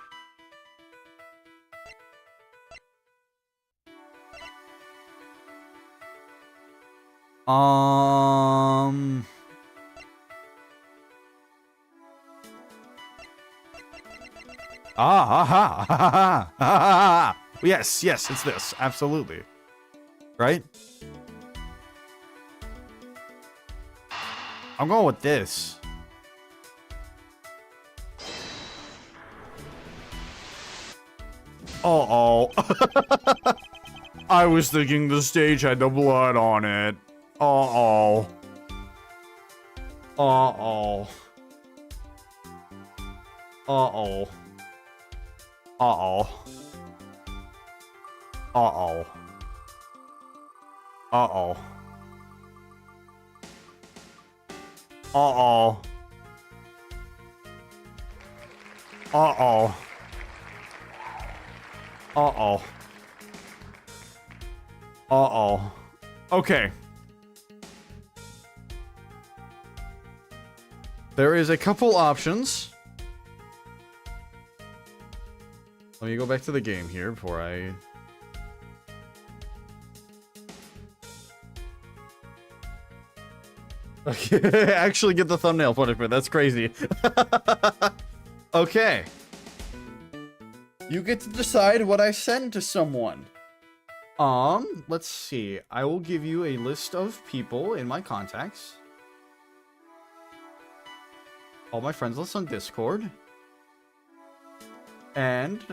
Yes, yes, it's this. Absolutely. Right? I'm going with this. Uh-oh. I was thinking the stage had the blood on it. Uh-oh. Uh-oh. Uh-oh. Uh-oh. Uh-oh. Uh-oh. Uh-oh. Uh-oh. Uh-oh. Uh-oh. Okay. There is a couple options. Let me go back to the game here before I... Okay, actually get the thumbnail punishment. That's crazy. Okay. You get to decide what I send to someone. Let's see. I will give you a list of people in my contacts. All my friends list on Discord. And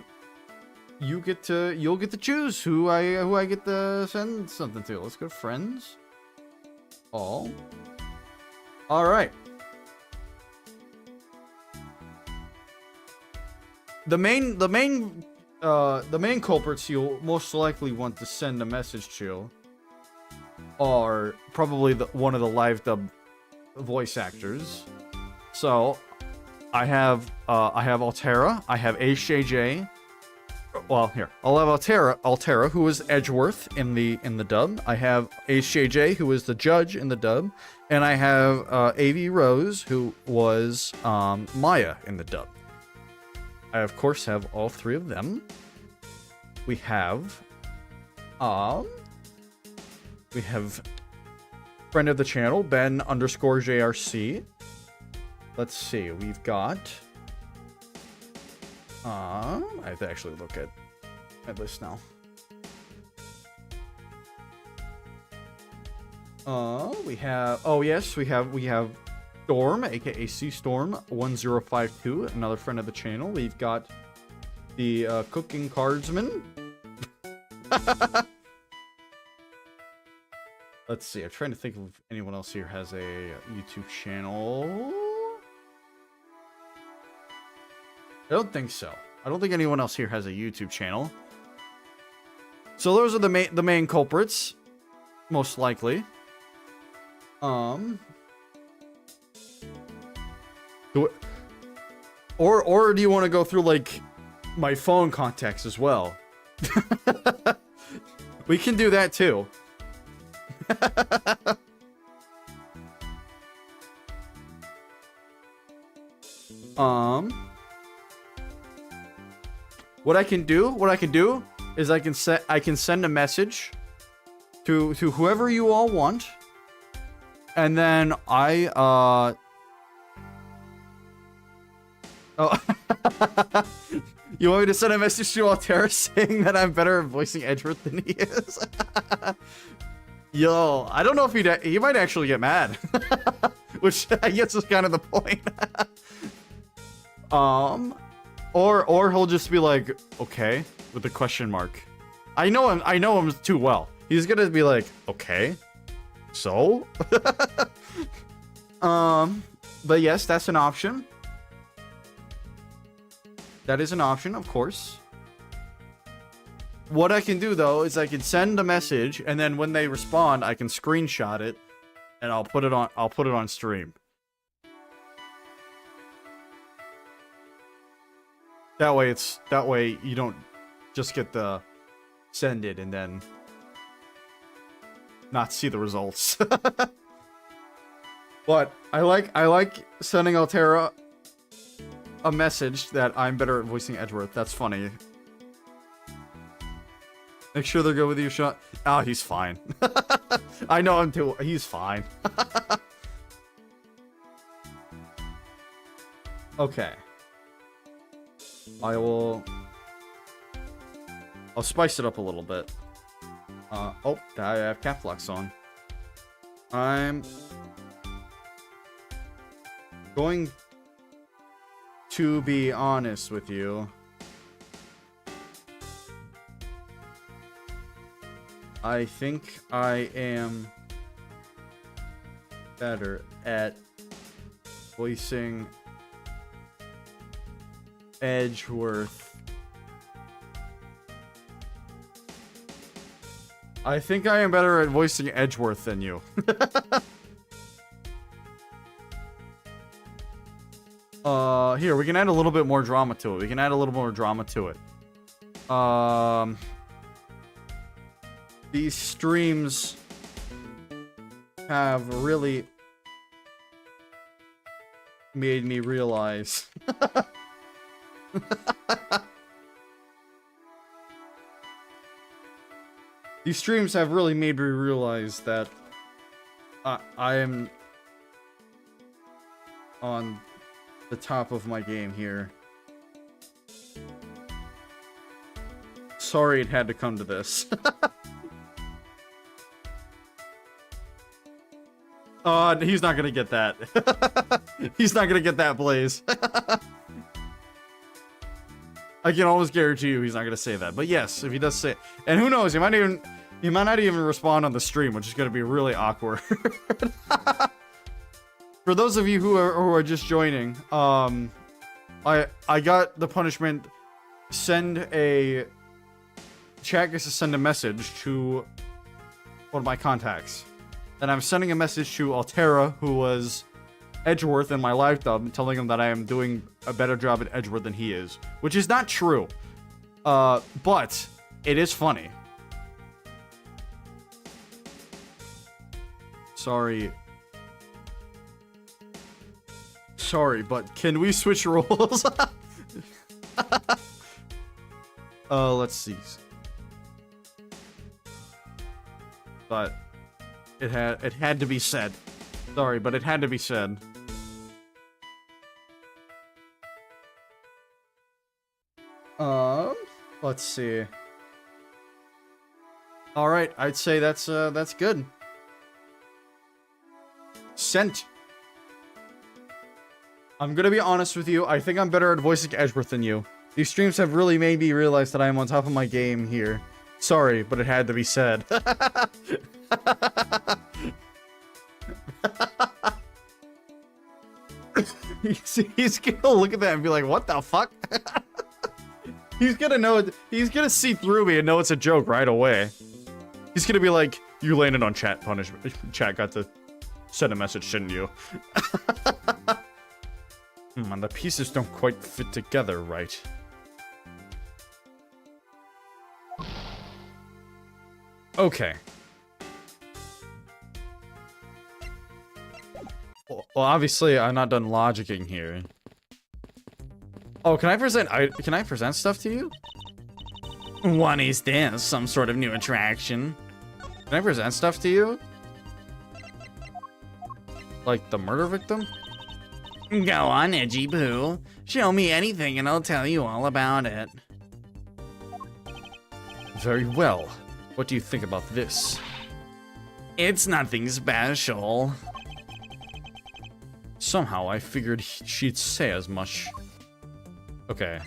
you'll get to choose who I get to send something to. Let's go friends. All right. The main culprits you'll most likely want to send a message to are probably one of the live dub voice actors. So I have Altera, I have HJJ. Well, here I'll have Altera, who is Edgeworth in the dub. I have HJJ, who is the judge in the dub, and I have AV Rose, who was Maya in the dub. I of course have all three of them. We have friend of the channel, Ben_JRC. Let's see, we've got I have to actually look at my list now. We have we have Storm, aka C Storm 1052, another friend of the channel. We've got the Cooking Cardsman. Let's see, I'm trying to think if anyone else here has a YouTube channel. I don't think so. I don't think anyone else here has a YouTube channel. So those are the main culprits, most likely. Or do you want to go through like my phone contacts as well? We can do that too. What I can do is I can send a message to whoever you all want, and then you want me to send a message to Altera saying that I'm better at voicing Edgeworth than he is? Yo, I don't know if he might actually get mad. Which I guess is kind of the point. Or he'll just be like, okay, with a question mark. I know him too well. He's gonna be like, okay, so? But yes, that's an option. That is an option, of course. What I can do though is I can send a message, and then when they respond, I can screenshot it, and I'll put it on stream. That way you don't just get the send it and then not see the results. But I like sending Altera a message that I'm better at voicing Edgeworth. That's funny. Make sure they're good with you, Sean. Oh, he's fine. I know him too. He's fine. Okay. I'll spice it up a little bit. Oh, I have cap locks on. I'm going to be honest with you. I think I am better at voicing Edgeworth. I think I am better at voicing Edgeworth than you. Here, we can add a little bit more drama to it. These streams have really made me realize these streams have really made me realize that I am on the top of my game here. Sorry it had to come to this. He's not gonna get that. He's not gonna get that, Blaze. I can almost guarantee you he's not gonna say that. But yes, if he does say it, and who knows, he might not even respond on the stream, which is gonna be really awkward. For those of you who are just joining, I got the punishment. Chat gets to send a message to one of my contacts. And I'm sending a message to Altera, who was Edgeworth in my live dub, telling him that I am doing a better job at Edgeworth than he is. Which is not true. But it is funny. Sorry, but can we switch roles? Let's see. But it had to be said. Sorry, but it had to be said. Let's see. All right, I'd say that's good. Sent. I'm gonna be honest with you. I think I'm better at voicing Edgeworth than you. These streams have really made me realize that I am on top of my game here. Sorry, but it had to be said. He's gonna look at that and be like, what the fuck? He's gonna know it. He's gonna see through me and know it's a joke right away. He's gonna be like, you landed on chat punishment. Chat got to send a message, shouldn't you? And the pieces don't quite fit together right. Okay. Well, obviously, I'm not done logicking here. Oh, can I present stuff to you? What is this? Some sort of new attraction? Can I present stuff to you? Like the murder victim? Go on, Edgy Boo. Show me anything and I'll tell you all about it. Very well. What do you think about this? It's nothing special. Somehow I figured she'd say as much. Okay.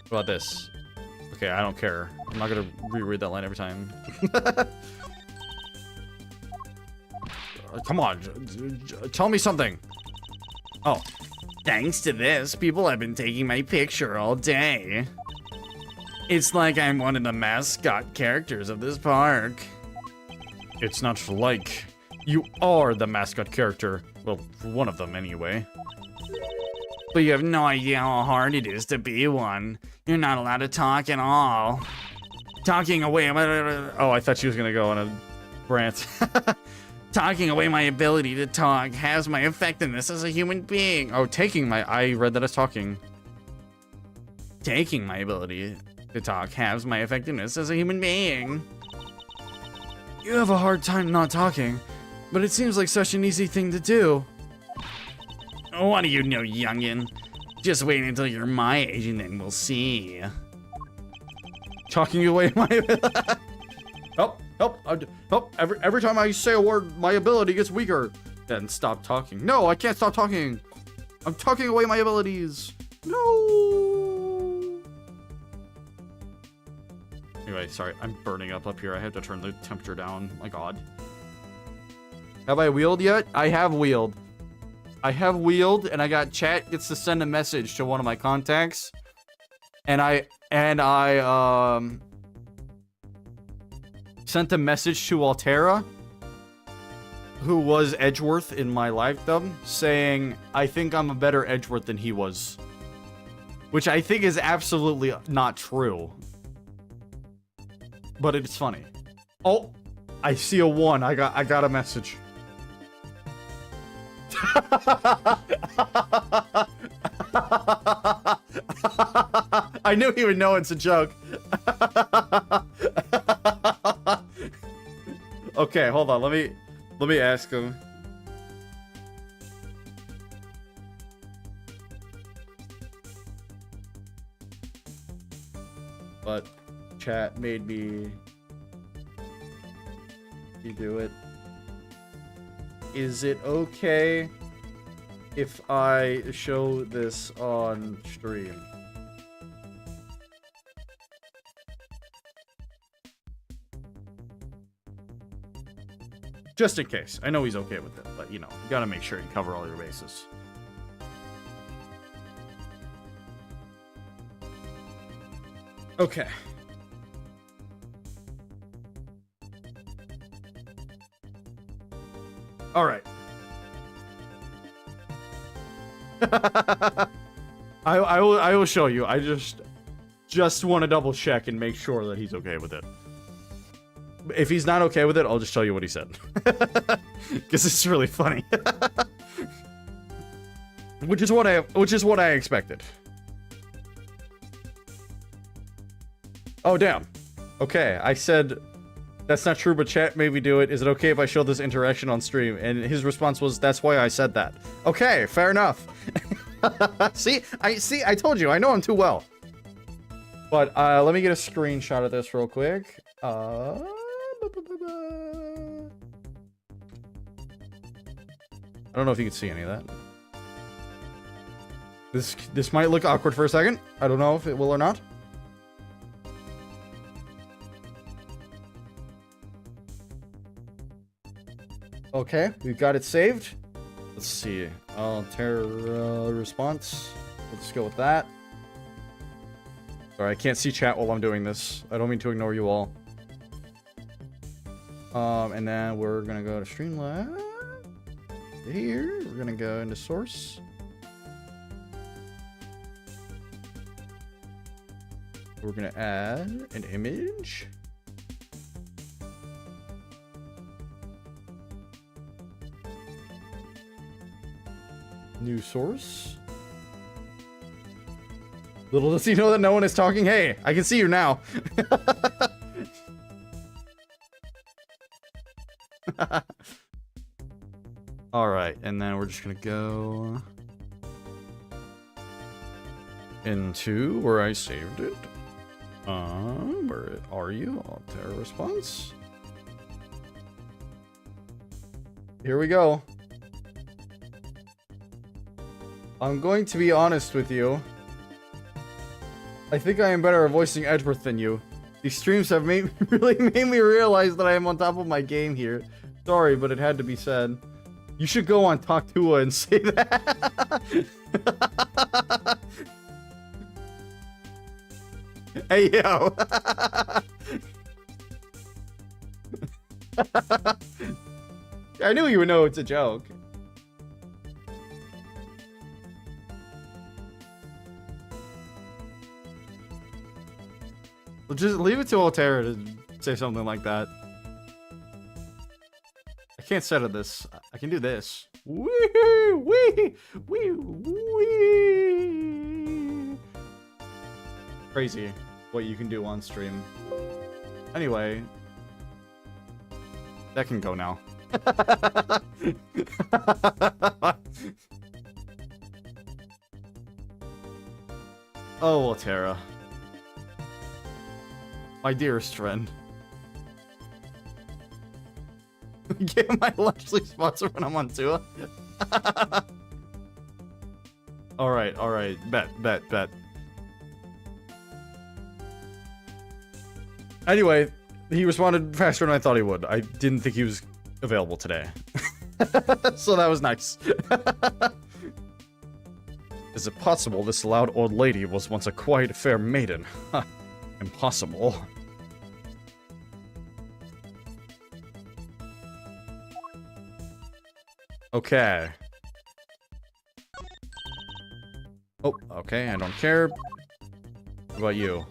What about this? Okay, I don't care. I'm not gonna reread that line every time. Come on. Tell me something. Oh. Thanks to this, people have been taking my picture all day. It's like I'm one of the mascot characters of this park. It's not like you are the mascot character. Well, one of them anyway. But you have no idea how hard it is to be one. You're not allowed to talk at all. Talking away. Oh, I thought she was gonna go on a rant. Talking away my ability to talk has my effectiveness as a human being. Oh, I read that as talking. Taking my ability to talk halves my effectiveness as a human being. You have a hard time not talking, but it seems like such an easy thing to do. What do you know, youngin'? Just wait until you're my age and then we'll see. Talking away my... Help. Every time I say a word, my ability gets weaker. Then stop talking. No, I can't stop talking. I'm talking away my abilities. No. Anyway, sorry. I'm burning up here. I have to turn the temperature down. My God. Have I wheeled yet? I have wheeled. And I got chat gets to send a message to one of my contacts. And I sent a message to Altera, who was Edgeworth in my live dub, saying, I think I'm a better Edgeworth than he was. Which I think is absolutely not true. But it's funny. Oh, I see a 1. I got a message. I knew he would know it's a joke. Okay, hold on. Let me ask him. But chat made me do it. Is it okay if I show this on stream? Just in case. I know he's okay with it, but, you know, you gotta make sure you cover all your bases. Okay. All right. I will show you. I just want to double check and make sure that he's okay with it. If he's not okay with it, I'll just tell you what he said. Because it's really funny. which is what I expected. Oh damn. Okay, I said that's not true, but chat made me do it. Is it okay if I show this interaction on stream? And his response was, that's why I said that. Okay, fair enough. See, I told you, I know him too well. But let me get a screenshot of this real quick. I don't know if you can see any of that. This might look awkward for a second. I don't know if it will or not. Okay, we've got it saved. Let's see. Terror response. Let's go with that. Sorry, I can't see chat while I'm doing this. I don't mean to ignore you all. And then we're gonna go to Streamlabs. Here, we're gonna go into source. We're gonna add an image. New source. Little does he know that no one is talking. Hey, I can see you now. All right, and then we're just gonna go into where I saved it. Where are you? Terror response. Here we go. I'm going to be honest with you. I think I am better at voicing Edgeworth than you. These streams have really made me realize that I am on top of my game here. Sorry, but it had to be said. You should go on Talktua and say that. Hey, yo. I knew you would know it's a joke. Well, just leave it to Altera to say something like that. I can't set it this. I can do this. Wee wee wee wee. Crazy what you can do on stream. Anyway, that can go now. Oh, Altera. My dearest friend. Get my Lashley sponsor when I'm on Tua. Alright. Bet. Anyway, he responded faster than I thought he would. I didn't think he was available today. So that was nice. Is it possible this loud old lady was once a quiet, fair maiden? Huh. Impossible. Okay. Oh, okay, I don't care. What about you?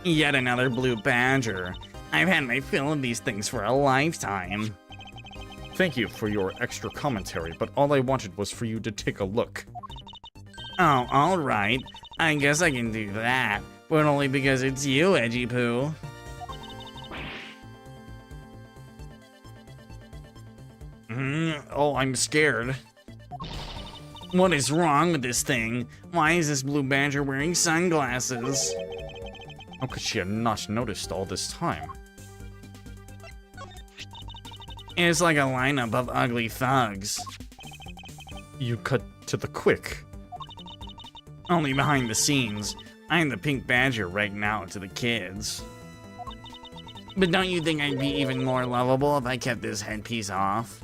Yet another blue badger. I've had my fill of these things for a lifetime. Thank you for your extra commentary, but all I wanted was for you to take a look. Oh, alright. I guess I can do that. But only because it's you, Edgy Poo. Oh, I'm scared. What is wrong with this thing? Why is this blue badger wearing sunglasses? How could she have not noticed all this time? It's like a lineup of ugly thugs. You cut to the quick. Only behind the scenes. I'm the pink badger right now to the kids. But don't you think I'd be even more lovable if I kept this headpiece off?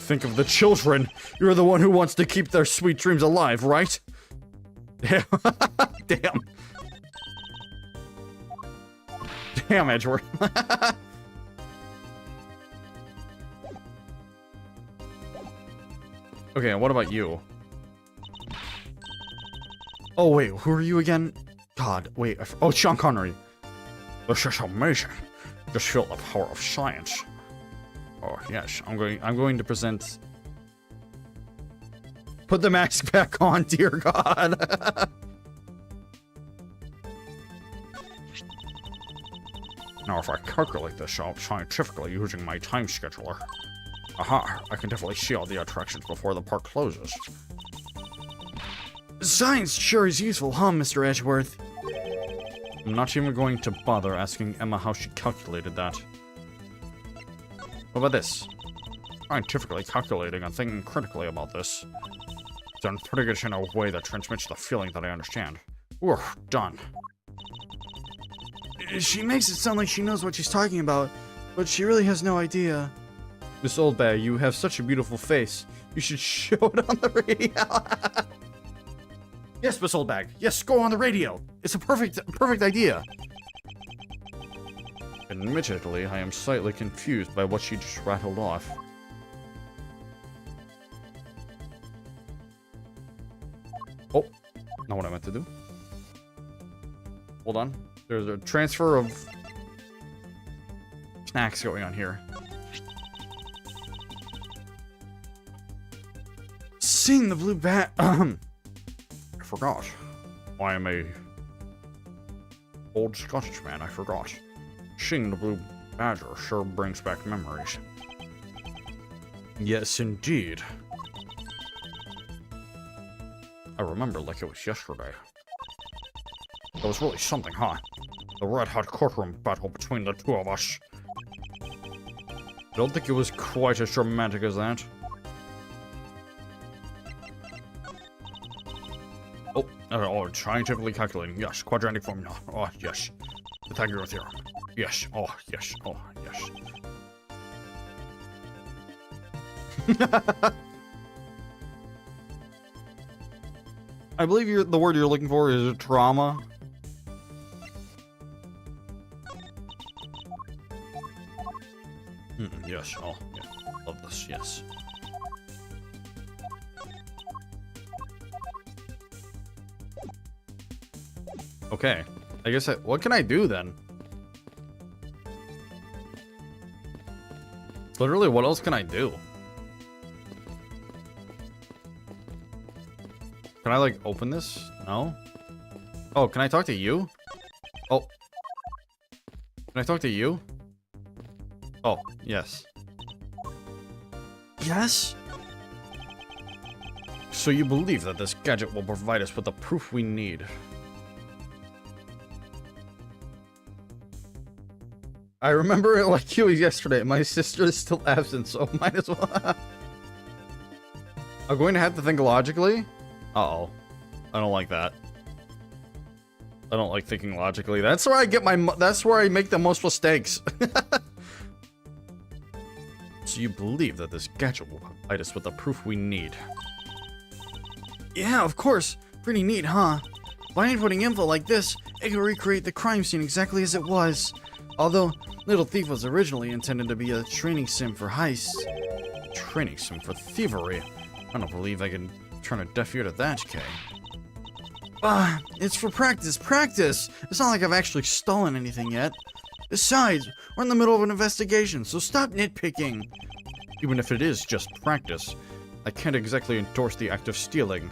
Think of the children. You're the one who wants to keep their sweet dreams alive, right? Damn. Damn. Damn, Edgeworth. Okay, and what about you? Oh, wait, who are you again? God, wait. Oh, Sean Connery. This is amazing. Just feel the power of science. Oh, yes, I'm going to present... Put the mask back on, dear God. Now, if I calculate this out scientifically using my time scheduler, aha, I can definitely see all the attractions before the park closes. Science sure is useful, huh, Mr. Edgeworth? I'm not even going to bother asking Emma how she calculated that. What about this? Scientifically calculating and thinking critically about this, then putting it in a way that transmits the feeling that I understand. Oof, done. She makes it sound like she knows what she's talking about, but she really has no idea. Miss Oldbag, you have such a beautiful face. You should show it on the radio. Yes, Miss Oldbag. Yes, go on the radio. It's a perfect idea. Admittedly, I am slightly confused by what she just rattled off. Oh, not what I meant to do. Hold on. There's a transfer of snacks going on here. Seeing the blue bat. I forgot. I am a old Scottish man. I forgot. Seeing the blue badger sure brings back memories. Yes, indeed. I remember like it was yesterday. It was really something, huh? The red-hot courtroom battle between the two of us. I don't think it was quite as dramatic as that. Oh, scientifically calculating. Yes, quadratic formula. Oh, yes. Pythagorean theorem. Yes. Oh, yes. Oh, yes. I believe the word you're looking for is trauma. Yes. Oh, yeah. Love this. Yes. Okay. I guess what can I do then? Literally, what else can I do? Can I, like, open this? No? Oh, can I talk to you? Oh. Can I talk to you? Oh, yes. Yes? So you believe that this gadget will provide us with the proof we need? I remember it like it was yesterday. My sister is still absent, so might as well. I'm going to have to think logically. Uh-oh. I don't like that. I don't like thinking logically. That's where I get that's where I make the most mistakes. So you believe that this gadget will provide us with the proof we need? Yeah, of course. Pretty neat, huh? By inputting info like this, it can recreate the crime scene exactly as it was. Although, Little Thief was originally intended to be a training sim for heists. Training sim for thievery? I don't believe I can turn a deaf ear to that, Kay. It's for practice. It's not like I've actually stolen anything yet. Besides, we're in the middle of an investigation, so stop nitpicking. Even if it is just practice, I can't exactly endorse the act of stealing.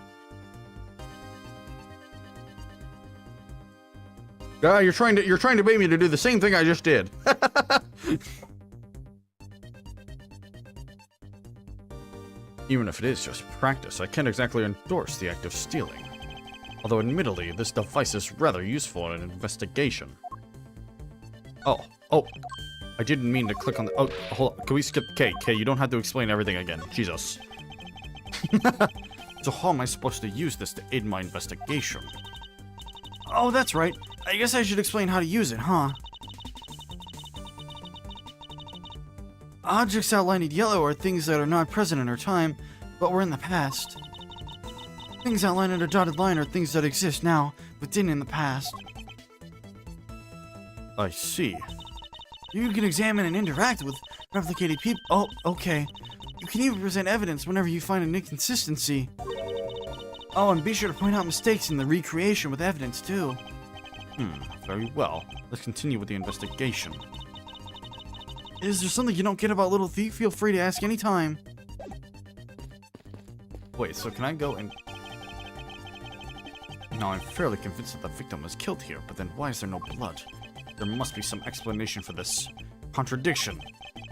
You're trying to bait me to do the same thing I just did. Even if it is just practice, I can't exactly endorse the act of stealing. Although admittedly, this device is rather useful in an investigation. Oh, I didn't mean to click on the, oh, hold on, can we skip K, you don't have to explain everything again, Jesus. So how am I supposed to use this to aid my investigation? Oh, that's right. I guess I should explain how to use it, huh? Objects outlined in yellow are things that are not present in our time, but were in the past. Things outlined in a dotted line are things that exist now, but didn't in the past. I see. You can examine and interact with replicated people. Oh, okay. You can even present evidence whenever you find an inconsistency. Oh, and be sure to point out mistakes in the recreation with evidence, too. Very well. Let's continue with the investigation. Is there something you don't get about Little Thief? Feel free to ask anytime. Wait, so can I go and... Now, I'm fairly convinced that the victim was killed here, but then why is there no blood? There must be some explanation for this contradiction.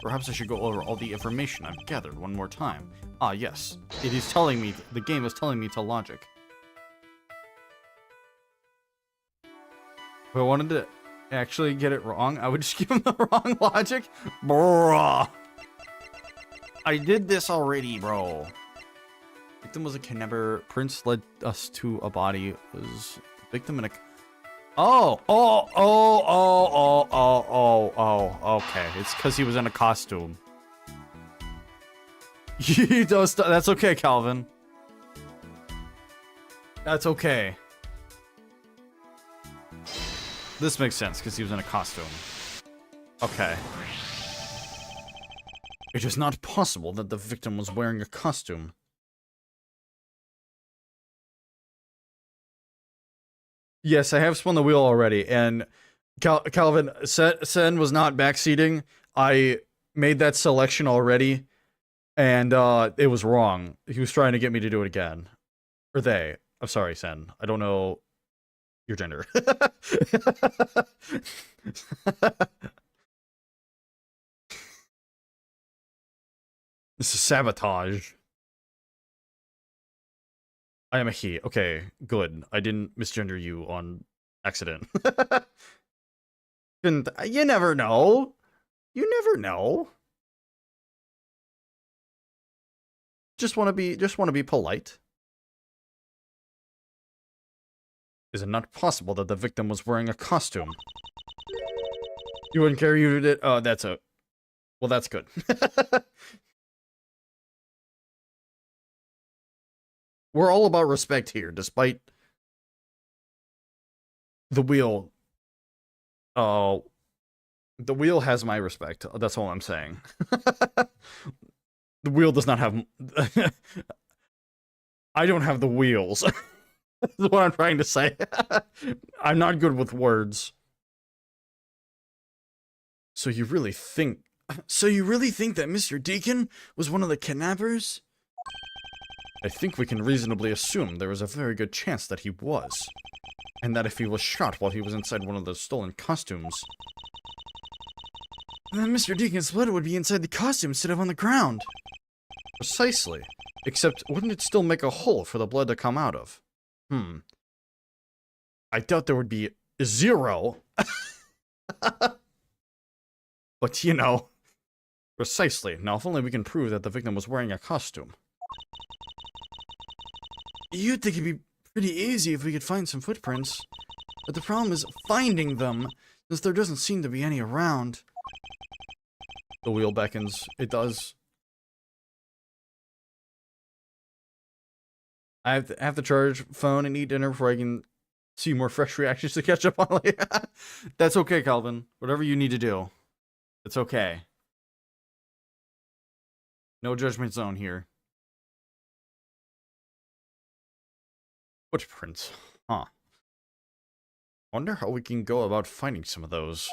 Perhaps I should go over all the information I've gathered one more time. Ah, yes. It is telling me, the game is telling me to logic. If I wanted to actually get it wrong, I would just give him the wrong logic. Bruh. I did this already, bro. Victim was a kidnapper. Prince led us to a body. Was the victim in a... Oh, okay. It's because he was in a costume. He does. That's okay, Calvin. That's okay. This makes sense because he was in a costume. Okay. It is not possible that the victim was wearing a costume. Yes, I have spun the wheel already, and Calvin, Sen was not backseating. I made that selection already, and it was wrong. He was trying to get me to do it again. Or they. I'm sorry, Sen. I don't know your gender. This is sabotage. I am a he. Okay, good. I didn't misgender you on accident. And you never know. You never know. Just want to be polite. Is it not possible that the victim was wearing a costume? You wouldn't care you did. Oh, that's a. Well, that's good. We're all about respect here, despite the wheel. Oh, the wheel has my respect. That's all I'm saying. The wheel does not have... I don't have the wheels. That's what I'm trying to say. I'm not good with words. So you really think that Mr. Deacon was one of the kidnappers? I think we can reasonably assume there is a very good chance that he was. And that if he was shot while he was inside one of the stolen costumes, then Mr. Deacon's blood would be inside the costume instead of on the ground. Precisely. Except, wouldn't it still make a hole for the blood to come out of? I doubt there would be 0. But, you know. Precisely. Now, if only we can prove that the victim was wearing a costume. You'd think it'd be pretty easy if we could find some footprints. But the problem is finding them, since there doesn't seem to be any around. The wheel beckons. It does. I have to charge phone and eat dinner before I can see more fresh reactions to catch up on later. That's okay, Calvin. Whatever you need to do. It's okay. No judgment zone here. Footprints. Huh. Wonder how we can go about finding some of those.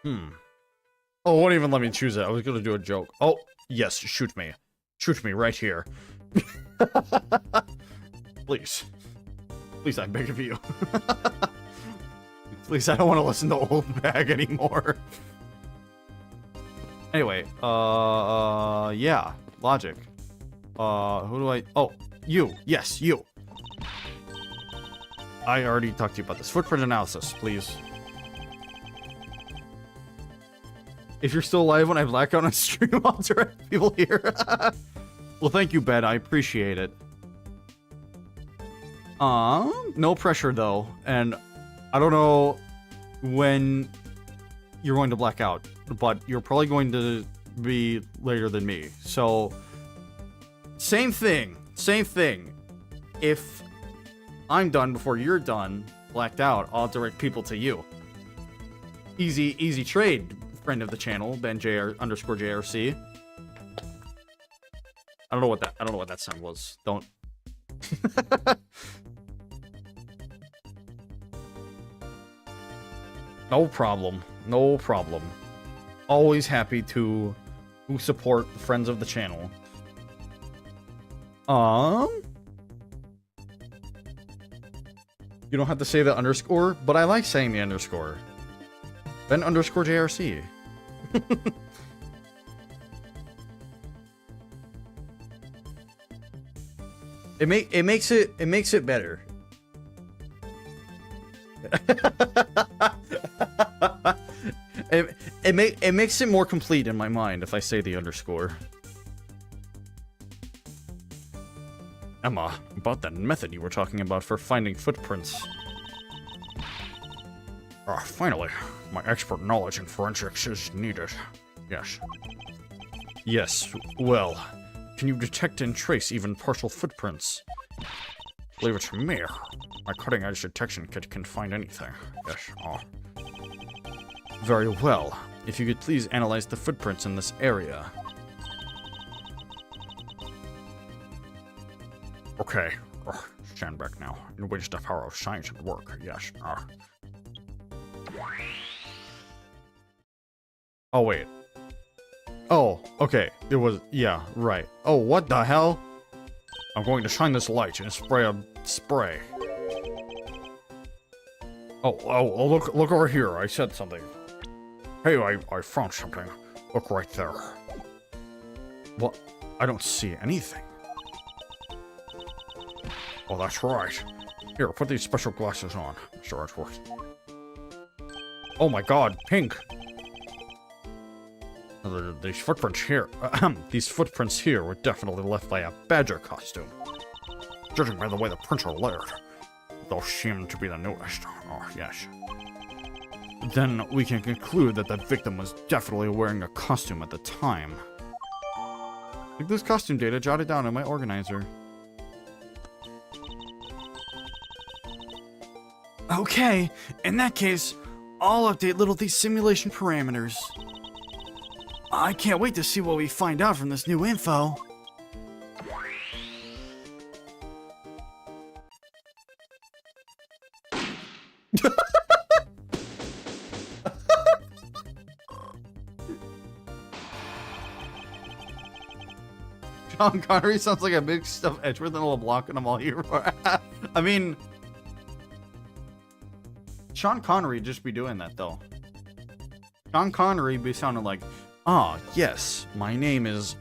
Oh, won't even let me choose it. I was gonna do a joke. Oh, yes, shoot me. Shoot me right here. Please. Please, I beg of you. Please, I don't want to listen to Old Bag anymore. Anyway, yeah. Logic. Who do I... Oh, you. Yes, you. I already talked to you about this. Footprint analysis, please. If you're still alive when I black out on stream, I'll direct people here. Well, thank you, Ben. I appreciate it. No pressure, though. And I don't know when you're going to black out, but you're probably going to be later than me. So, same thing. If I'm done before you're done, blacked out, I'll direct people to you. Easy trade, friend of the channel, Ben_JRC. I don't know what that sound was. Don't. No problem. Always happy to support the friends of the channel. You don't have to say the underscore, but I like saying the underscore. Ben_JRC. It makes it better. It makes it more complete in my mind if I say the underscore. Emma, about that method you were talking about for finding footprints. Finally, my expert knowledge in forensics is needed. Yes. Yes, well, can you detect and trace even partial footprints? Leave it to me. My cutting-edge detection kit can find anything. Yes. Very well. If you could please analyze the footprints in this area. Okay. Stand back now, in which the power of science at work. Yes. Oh, wait. Oh, okay. It was... Yeah, right. Oh, what the hell? I'm going to shine this light and spray a spray. Oh, look over here. I said something. Hey, I found something. Look right there. What? I don't see anything. Oh, that's right. Here, put these special glasses on, Mr. Edgeworth. Oh my god, pink! These footprints here... These footprints here were definitely left by a badger costume. Judging by the way the prints are layered, those seem to be the newest. Oh, yes. Then we can conclude that the victim was definitely wearing a costume at the time. Like this costume data jotted down in my organizer. Okay, in that case, I'll update these simulation parameters. I can't wait to see what we find out from this new info. Sean Connery sounds like a big stuffed Edgeworth and a LeBlanc and I'm all here for. I mean, Sean Connery just be doing that though. Sean Connery be sounding like, ah, yes, my name is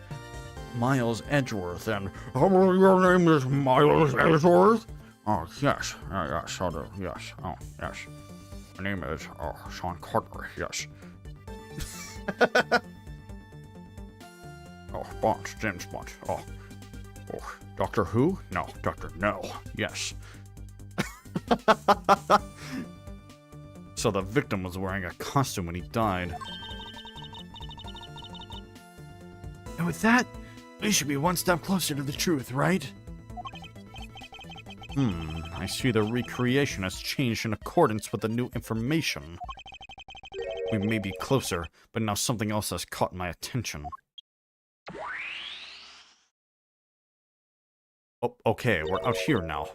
Miles Edgeworth, and your name is Miles Edgeworth? Oh, yes, yes, I do, yes, oh, yes. My name is, Sean Connery, yes. Oh, Bond, James Bond, oh, Doctor Who? No, Doctor No, yes. So the victim was wearing a costume when he died. And with that, we should be one step closer to the truth, right? I see the recreation has changed in accordance with the new information. We may be closer, but now something else has caught my attention. Oh, okay, we're out here now.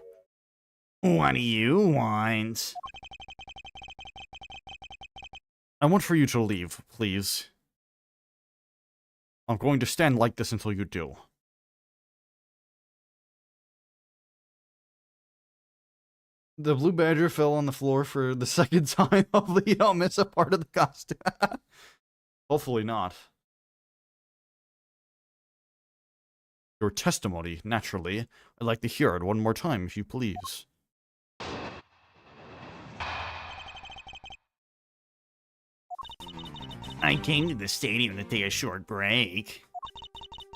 What do you want? I want for you to leave, please. I'm going to stand like this until you do. The blue badger fell on the floor for the second time. Hopefully you don't miss a part of the costume. Hopefully not. Your testimony, naturally. I'd like to hear it one more time, if you please. I came to the stadium to take a short break.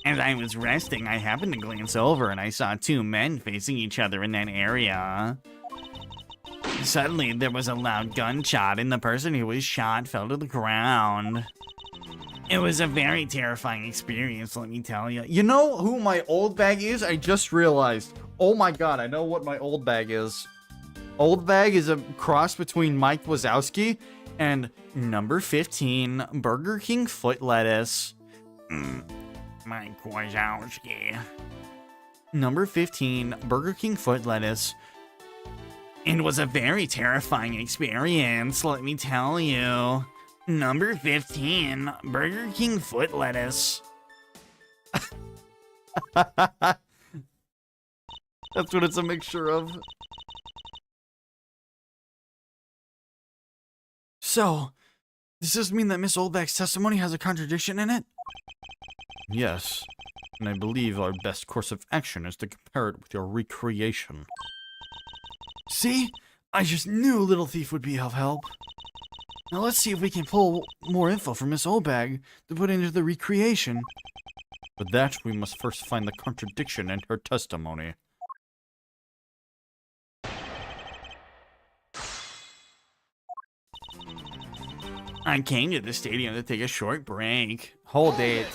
As I was resting, I happened to glance over and I saw two men facing each other in that area. Suddenly, there was a loud gunshot, and the person who was shot fell to the ground. It was a very terrifying experience, let me tell you. You know who my old bag is? I just realized. Oh my god, I know what my old bag is. Old bag is a cross between Mike Wazowski and number 15, Burger King foot lettuce. Mike Wazowski. Number 15, Burger King foot lettuce. It was a very terrifying experience, let me tell you. Number 15, Burger King foot lettuce. That's what it's a mixture of. So, does this mean that Miss Oldback's testimony has a contradiction in it? Yes, and I believe our best course of action is to compare it with your recreation. See? I just knew Little Thief would be of help. Now let's see if we can pull more info from Miss Oldbag to put into the recreation. For that, we must first find the contradiction in her testimony. I came to the stadium to take a short break. Hold it.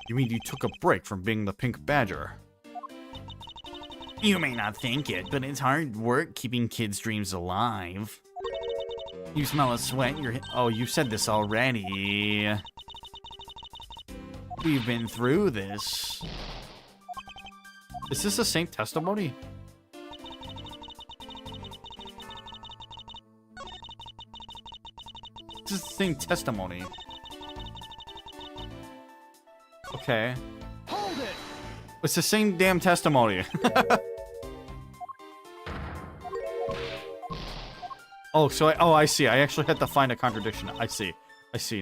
You mean you took a break from being the Pink Badger? You may not think it, but it's hard work keeping kids' dreams alive. You smell a sweat in your oh, you said this already. We've been through this. Is this the same testimony? This is the same testimony. Okay. Hold it! It's the same damn testimony. Oh, so I see. I actually had to find a contradiction. I see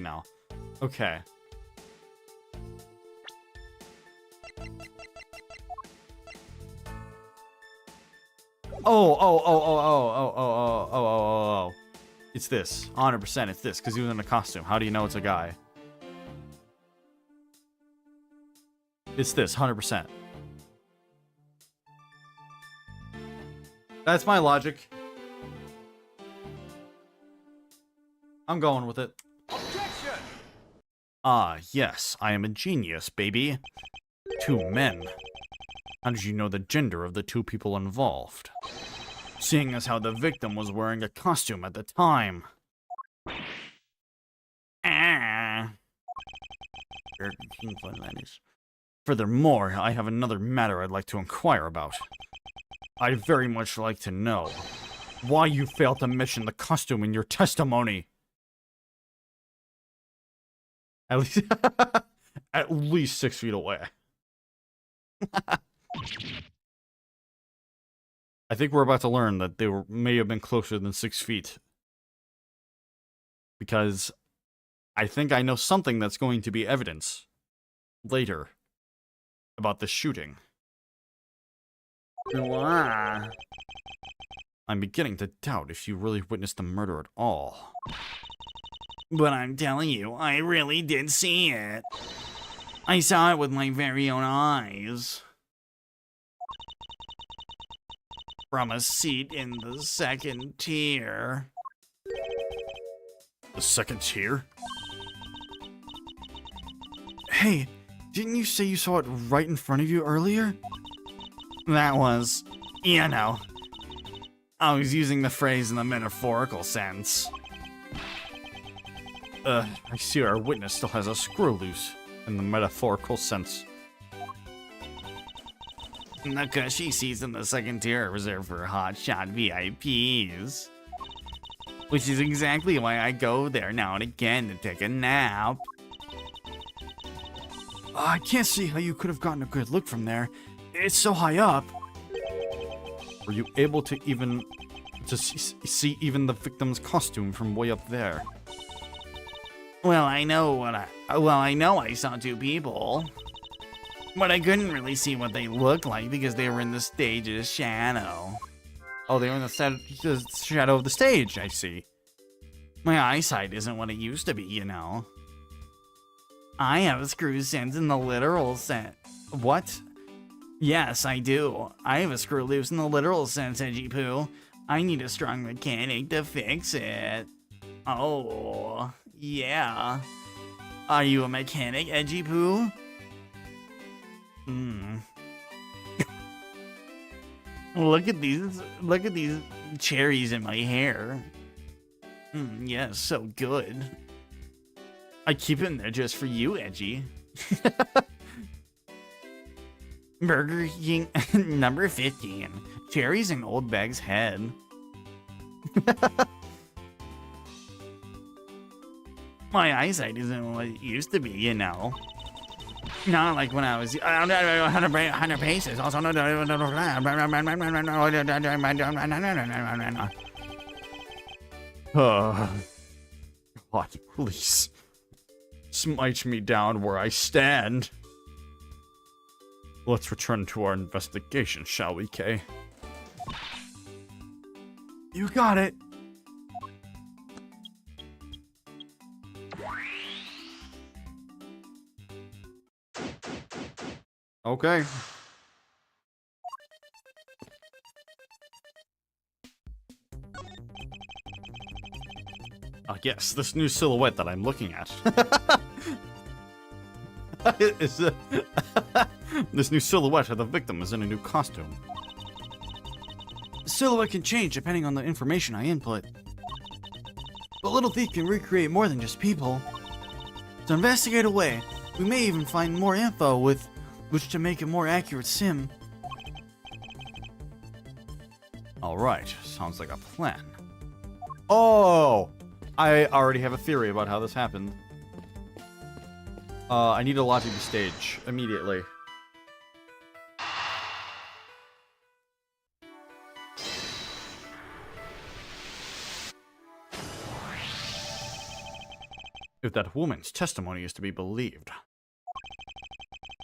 now. Okay. Oh. It's this. 100% it's this, because he was in a costume. How do you know it's a guy? It's this, 100%. That's my logic. I'm going with it. Objection! Ah, yes, I am a genius, baby. 2 men. How did you know the gender of the 2 people involved? Seeing as how the victim was wearing a costume at the time. Furthermore, I have another matter I'd like to inquire about. I'd very much like to know why you failed to mention the costume in your testimony. At least 6 feet away. I think we're about to learn that they may have been closer than 6 feet. Because I think I know something that's going to be evidence later about the shooting. I'm beginning to doubt if you really witnessed the murder at all. But I'm telling you, I really did see it. I saw it with my very own eyes. From a seat in the 2nd tier. The 2nd tier? Hey, didn't you say you saw it right in front of you earlier? That was, you know, I was using the phrase in the metaphorical sense. I see our witness still has a screw loose in the metaphorical sense. The cushy seats in the 2nd tier are reserved for hotshot VIPs. Which is exactly why I go there now and again to take a nap. I can't see how you could have gotten a good look from there. It's so high up. Were you able to even see even the victim's costume from way up there? Well, I know I saw 2 people. But I couldn't really see what they looked like because they were in the stage's shadow. Oh, they were in the shadow of the stage, I see. My eyesight isn't what it used to be, you know. I have a screw sense in the literal sense. What? Yes, I do. I have a screw loose in the literal sense, Edgy Poo. I need a strong mechanic to fix it. Oh, yeah. Are you a mechanic, Edgy Poo? Look at these cherries in my hair. Yes, so good. I keep it in there just for you, Edgy. Burger King number 15. Cherries in old bag's head. My eyesight isn't what it used to be, you know. Not like when I was 100 paces. Also, God, please. Smite me down where I stand. Let's return to our investigation, shall we, Kay? You got it. Okay. Yes, this new silhouette that I'm looking at. This new silhouette of the victim is in a new costume. The silhouette can change depending on the information I input. But Little Thief can recreate more than just people. To investigate away, we may even find more info with which to make a more accurate sim. Alright, sounds like a plan. Oh! I already have a theory about how this happened. I need to lobby the stage immediately. If that woman's testimony is to be believed,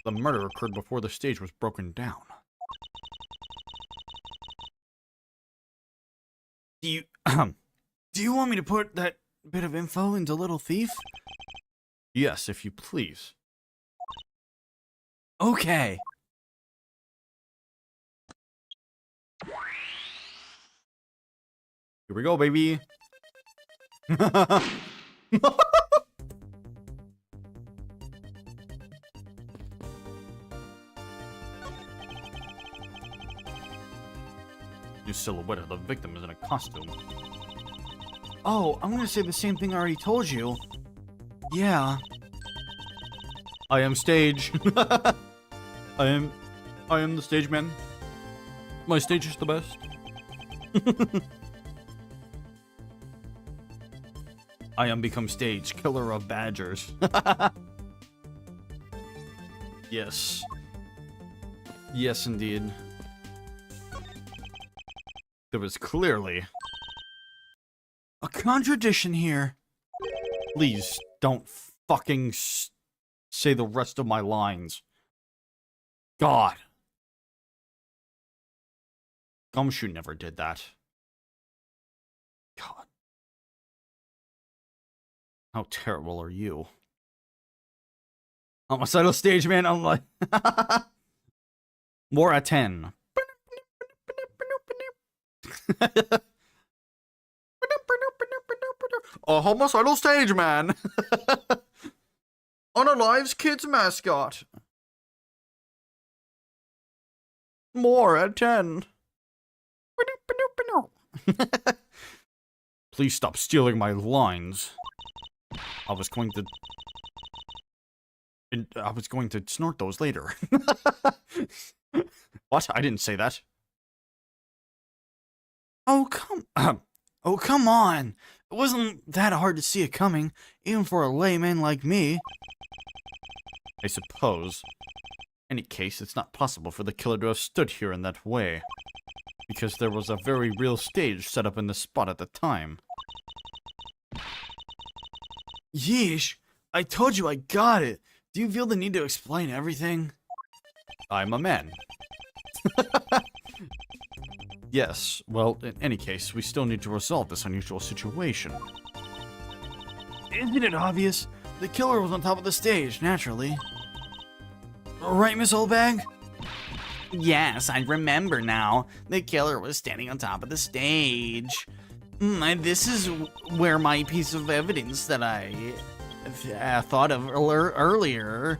the murder occurred before the stage was broken down. Do you want me to put that bit of info into Little Thief? Yes, if you please. Okay. Here we go, baby. New silhouette of the victim is in a costume. Oh, I'm gonna say the same thing I already told you. Yeah. I am stage. I am the stage man. My stage is the best. I am become stage, killer of badgers. Yes. Yes, indeed. There was clearly a contradiction here. Please don't fucking say the rest of my lines. God. Gumshoe never did that. God. How terrible are you? Homicidal stage man, I'm like... More at 10. A homicidal stage man. Unalive's kids mascot. More at 10. Please stop stealing my lines. I was going to snort those later. What? I didn't say that. Oh, come on. It wasn't that hard to see it coming, even for a layman like me. I suppose. In any case, it's not possible for the killer to have stood here in that way, because there was a very real stage set up in this spot at the time. Yeesh, I told you I got it. Do you feel the need to explain everything? I'm a man. Yes, well, in any case, we still need to resolve this unusual situation. Isn't it obvious? The killer was on top of the stage, naturally. Right, Miss Oldbag? Yes, I remember now. The killer was standing on top of the stage. This is where my piece of evidence that I thought of earlier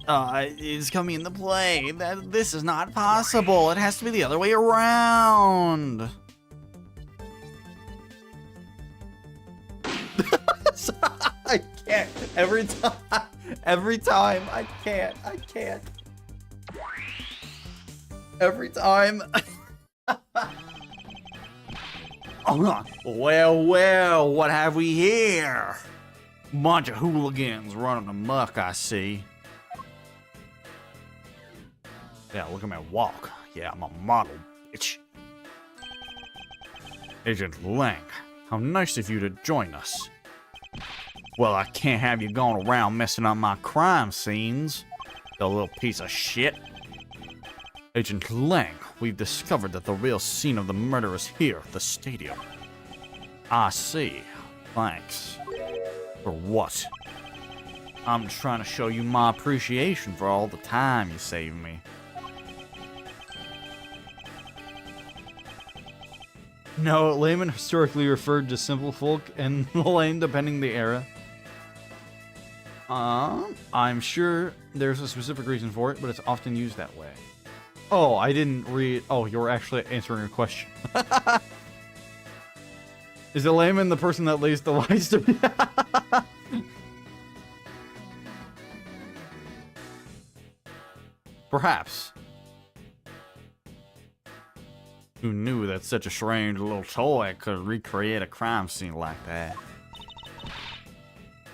is coming into play. That this is not possible. It has to be the other way around. I can't. Every time, I can't. Every time. Well, what have we here? Bunch of hooligans running amok, I see. Yeah, look at me walk. Yeah, I'm a model, bitch. Agent Lang, how nice of you to join us. Well, I can't have you going around messing up my crime scenes, you little piece of shit. Agent Lang, we've discovered that the real scene of the murder is here at the stadium. I see. Thanks. For what? I'm trying to show you my appreciation for all the time you saved me. No, laymen historically referred to simple folk and the lane depending the era. I'm sure there's a specific reason for it, but it's often used that way. Oh, I didn't read. Oh, you were actually answering a question. Is the layman the person that lays the lies to me? Perhaps. Who knew that such a strange little toy could recreate a crime scene like that?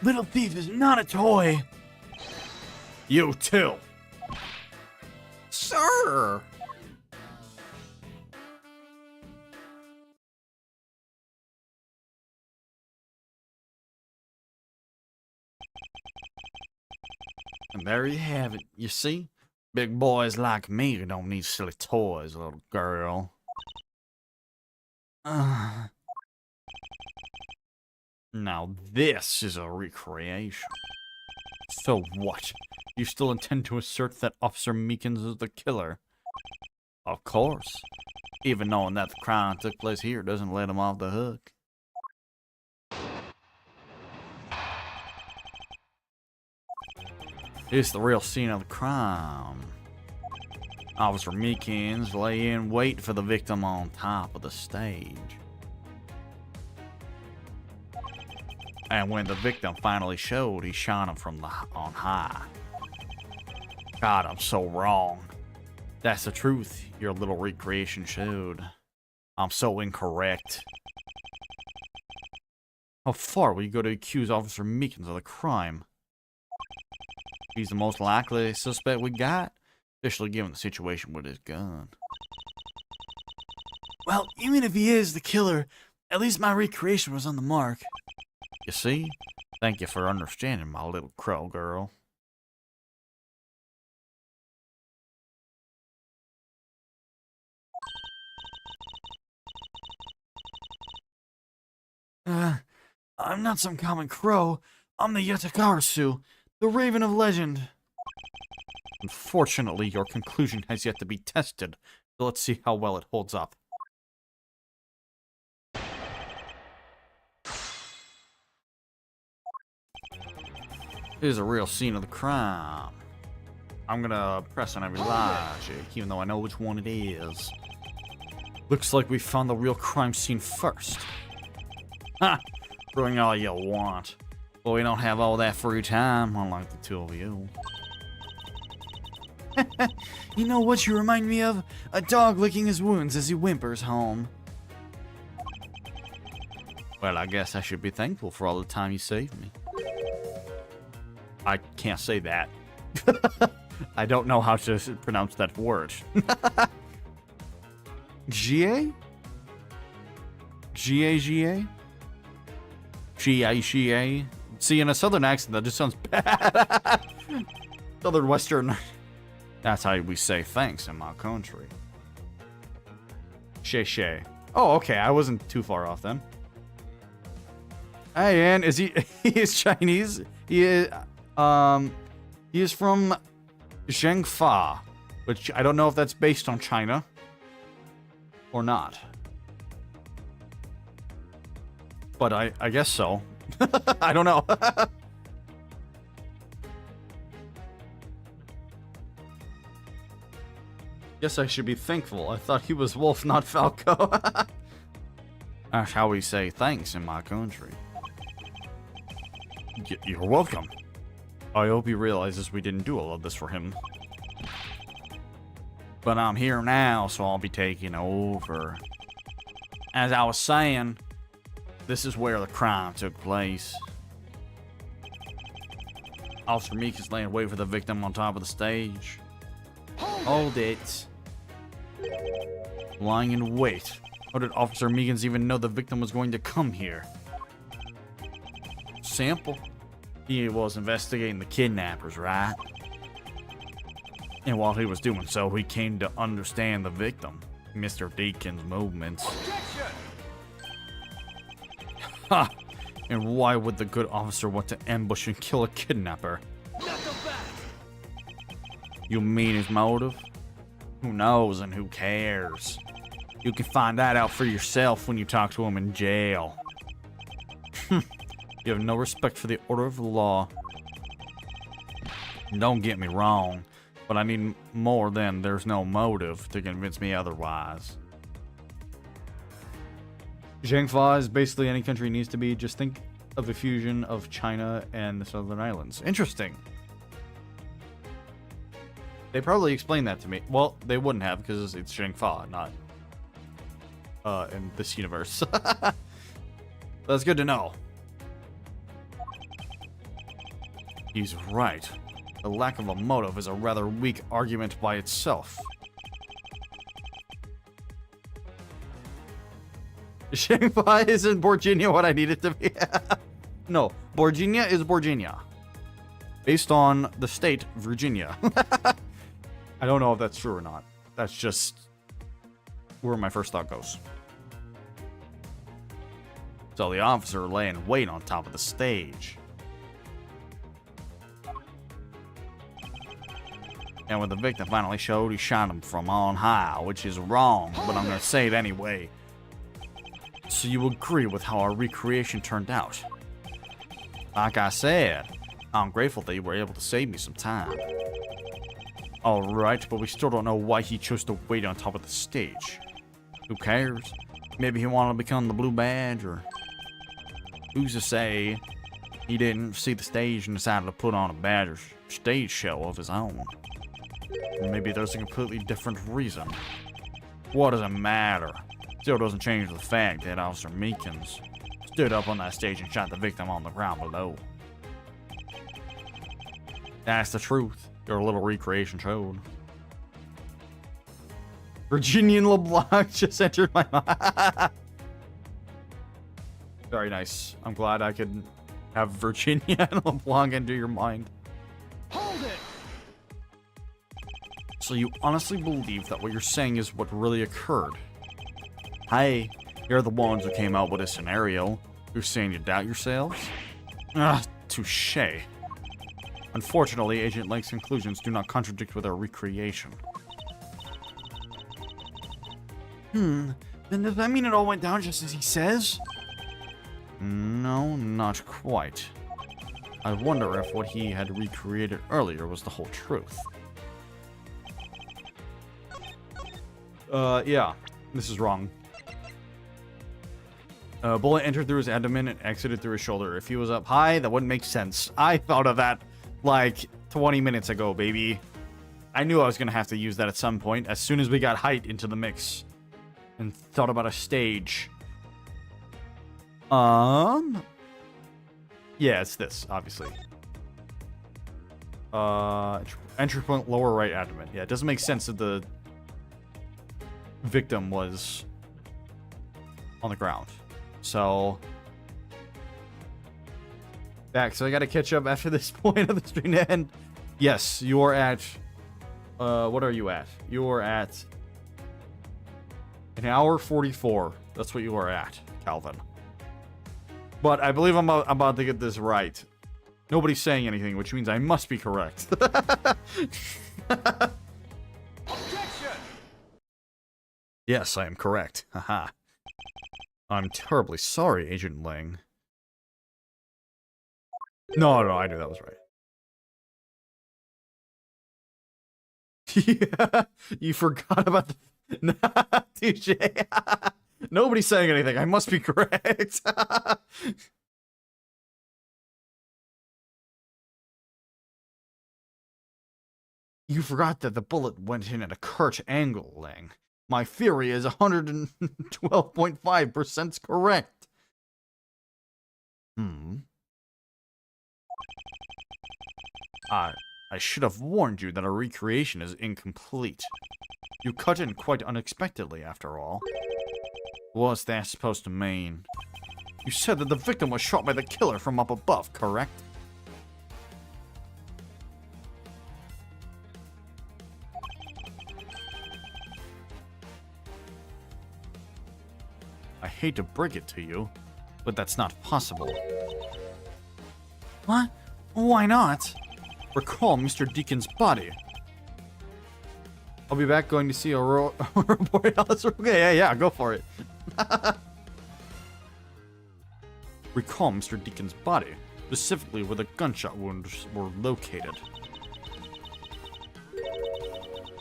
Little Thief is not a toy. You too. Sir. And there you have it. You see? Big boys like me don't need silly toys, little girl. Now this is a recreation. So what? You still intend to assert that Officer Meekins is the killer? Of course. Even knowing that the crime took place here doesn't let him off the hook. It's the real scene of the crime. Officer Meekins lay in wait for the victim on top of the stage. And when the victim finally showed, he shot him from on high. God, I'm so wrong. That's the truth your little recreation showed. I'm so incorrect. How far will you go to accuse Officer Meekins of the crime? He's the most likely suspect we got, especially given the situation with his gun. Well, even if he is the killer, at least my recreation was on the mark. You see? Thank you for understanding, my little crow girl. I'm not some common crow. I'm the Yatakarsu, the Raven of Legend. Unfortunately, your conclusion has yet to be tested, so let's see how well it holds up. Here's a real scene of the crime. I'm gonna press on every logic, even though I know which one it is. Looks like we found the real crime scene first. Ha! Bring all you want. But we don't have all that free time, unlike the two of you. You know what you remind me of? A dog licking his wounds as he whimpers home. Well, I guess I should be thankful for all the time you saved me. I can't say that. I don't know how to pronounce that word. G-A? G-A-G-A? G-A-G-A? See, in a southern accent, that just sounds bad. Southern Western. That's how we say thanks in my country. Shay. Oh, okay. I wasn't too far off then. Hey, and is he is Chinese? He is from Zhengfa, Which I don't know if that's based on China or not. But I guess so. I don't know. Guess I should be thankful. I thought he was Wolf, not Falco. That's how we say thanks in my country. You're welcome. I hope he realizes we didn't do all of this for him. But I'm here now, so I'll be taking over. As I was saying, this is where the crime took place. Officer Meek is laying wait for the victim on top of the stage. Hold it. Lying in wait. How did Officer Meekins even know the victim was going to come here? Simple. He was investigating the kidnappers, right? And while he was doing so, he came to understand the victim, Mr. Deacon's movements. Objection! Ha! And why would the good officer want to ambush and kill a kidnapper? Knuckle back! You mean his motive? Who knows and who cares? You can find that out for yourself when you talk to him in jail. You have no respect for the order of the law. Don't get me wrong, but I need more than there's no motive to convince me otherwise. Zhangfa is basically any country needs to be. Just think of a fusion of China and the Southern Islands. Interesting. They probably explained that to me. Well, they wouldn't have because it's Zhangfa, not in this universe. That's good to know. He's right. The lack of a motive is a rather weak argument by itself. Shanghai isn't Borginia what I need it to be. No, Borginia is Borginia. Based on the state, Virginia. I don't know if that's true or not. That's just where my first thought goes. So the officer lay in wait on top of the stage. And when the victim finally showed, he shot him from on high, which is wrong, but I'm gonna say it anyway. So you agree with how our recreation turned out? Like I said, I'm grateful that you were able to save me some time. Alright, but we still don't know why he chose to wait on top of the stage. Who cares? Maybe he wanted to become the blue badge, or who's to say he didn't see the stage and decided to put on a badge or stage show of his own. Or maybe there's a completely different reason. What does it matter? Still doesn't change the fact that Officer Meekins stood up on that stage and shot the victim on the ground below. That's the truth. Your little recreation showed. Virginian LeBlanc just entered my mind. Very nice. I'm glad I could have Virginia and LeBlanc enter your mind. Hold it! So you honestly believe that what you're saying is what really occurred? Hey, you're the ones who came out with a scenario. You're saying you doubt yourselves? Ah, touche. Unfortunately, Agent Lake's conclusions do not contradict with our recreation. Then does that mean it all went down just as he says? No, not quite. I wonder if what he had recreated earlier was the whole truth. Yeah, this is wrong. Bullet entered through his abdomen and exited through his shoulder. If he was up high, that wouldn't make sense. I thought of that like 20 minutes ago, baby. I knew I was going to have to use that at some point as soon as we got height into the mix. And thought about a stage. Yeah, it's this, obviously. Entry point, lower right abdomen. Yeah, it doesn't make sense that the victim was on the ground. So back. So I gotta catch up after this point of the stream to end. Yes, you're at what are you at? You're at an hour 44. That's what you are at, Calvin. But I believe I'm about to get this right. Nobody's saying anything, which means I must be correct. Yes, I am correct. Haha. I'm terribly sorry, Agent Ling. No, I knew that was right. Yeah, you forgot about the... TJ. Nobody's saying anything. I must be correct. You forgot that the bullet went in at a curt angle, Ling. My theory is 112.5% correct. I should have warned you that our recreation is incomplete. You cut in quite unexpectedly, after all. What's that supposed to mean? You said that the victim was shot by the killer from up above, correct? I hate to break it to you, but that's not possible. What? Why not? Recall Mr. Deacon's body. I'll be back going to see Aurora Borealis. Okay, yeah, go for it. Recall Mr. Deacon's body, specifically where the gunshot wounds were located.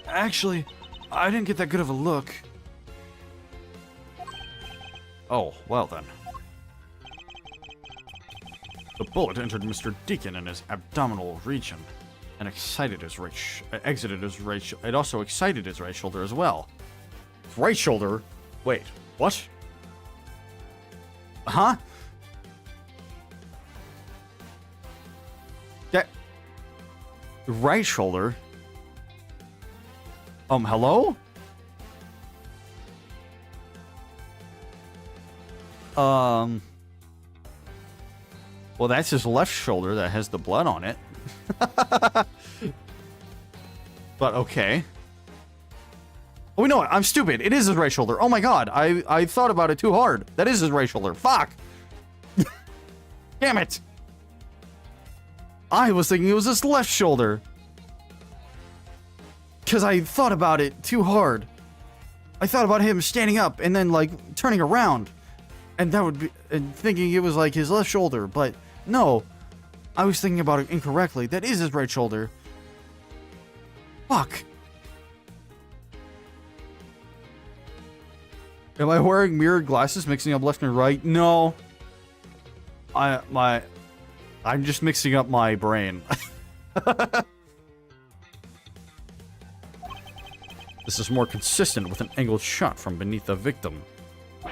Actually, I didn't get that good of a look. Oh, well then. The bullet entered Mr. Deacon in his abdominal region and exited his right it also excited his right shoulder as well. Right shoulder? Wait, what? Huh? That... Right shoulder? Hello? Well, that's his left shoulder that has the blood on it. But okay. Oh, no, I'm stupid. It is his right shoulder. Oh my god, I thought about it too hard. That is his right shoulder. Fuck! Damn it! I was thinking it was his left shoulder. Because I thought about it too hard. I thought about him standing up and then, like, turning around. And that would be... And thinking it was, like, his left shoulder. But, no. I was thinking about it incorrectly. That is his right shoulder. Fuck. Am I wearing mirrored glasses, mixing up left and right? No. I'm just mixing up my brain. This is more consistent with an angled shot from beneath the victim. I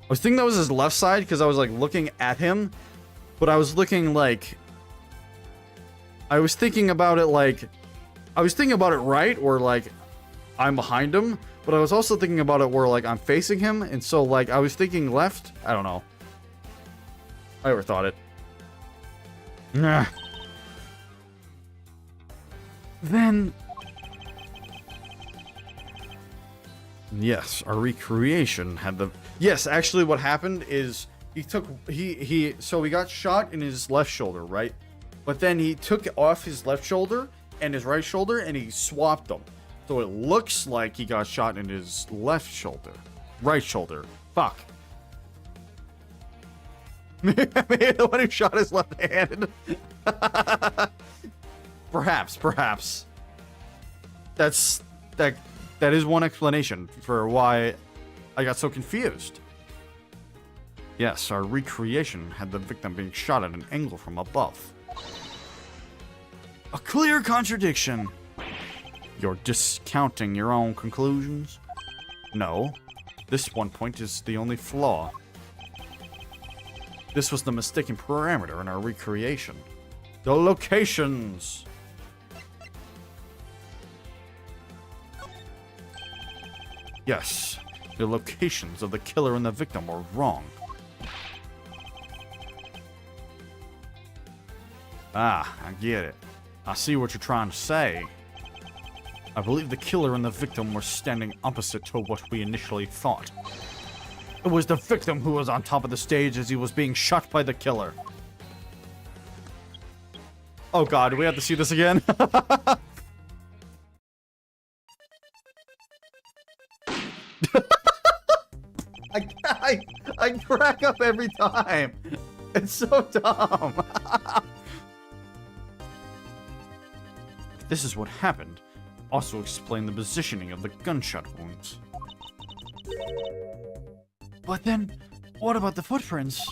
was thinking that was his left side because I was like looking at him, but I was looking like... I was thinking about it like... I was thinking about it right, or like I'm behind him, but I was also thinking about it where like I'm facing him, and so like I was thinking left. I don't know. I overthought it. Nah. Then... Yes, our recreation had the... Yes, actually what happened is so he got shot in his left shoulder, right? But then he took off his left shoulder and his right shoulder and he swapped them. So it looks like he got shot in his left shoulder. Right shoulder. Fuck. Maybe the one who shot his left-handed. Perhaps. That is one explanation for why I got so confused. Yes, our recreation had the victim being shot at an angle from above. A clear contradiction. You're discounting your own conclusions? No. This one point is the only flaw. This was the mistaken parameter in our recreation. The locations! Yes, the locations of the killer and the victim were wrong. Ah, I get it. I see what you're trying to say. I believe the killer and the victim were standing opposite to what we initially thought. It was the victim who was on top of the stage as he was being shot by the killer. Oh god, do we have to see this again? I crack up every time. It's so dumb. This is what happened. Also explain the positioning of the gunshot wounds. But then, what about the footprints?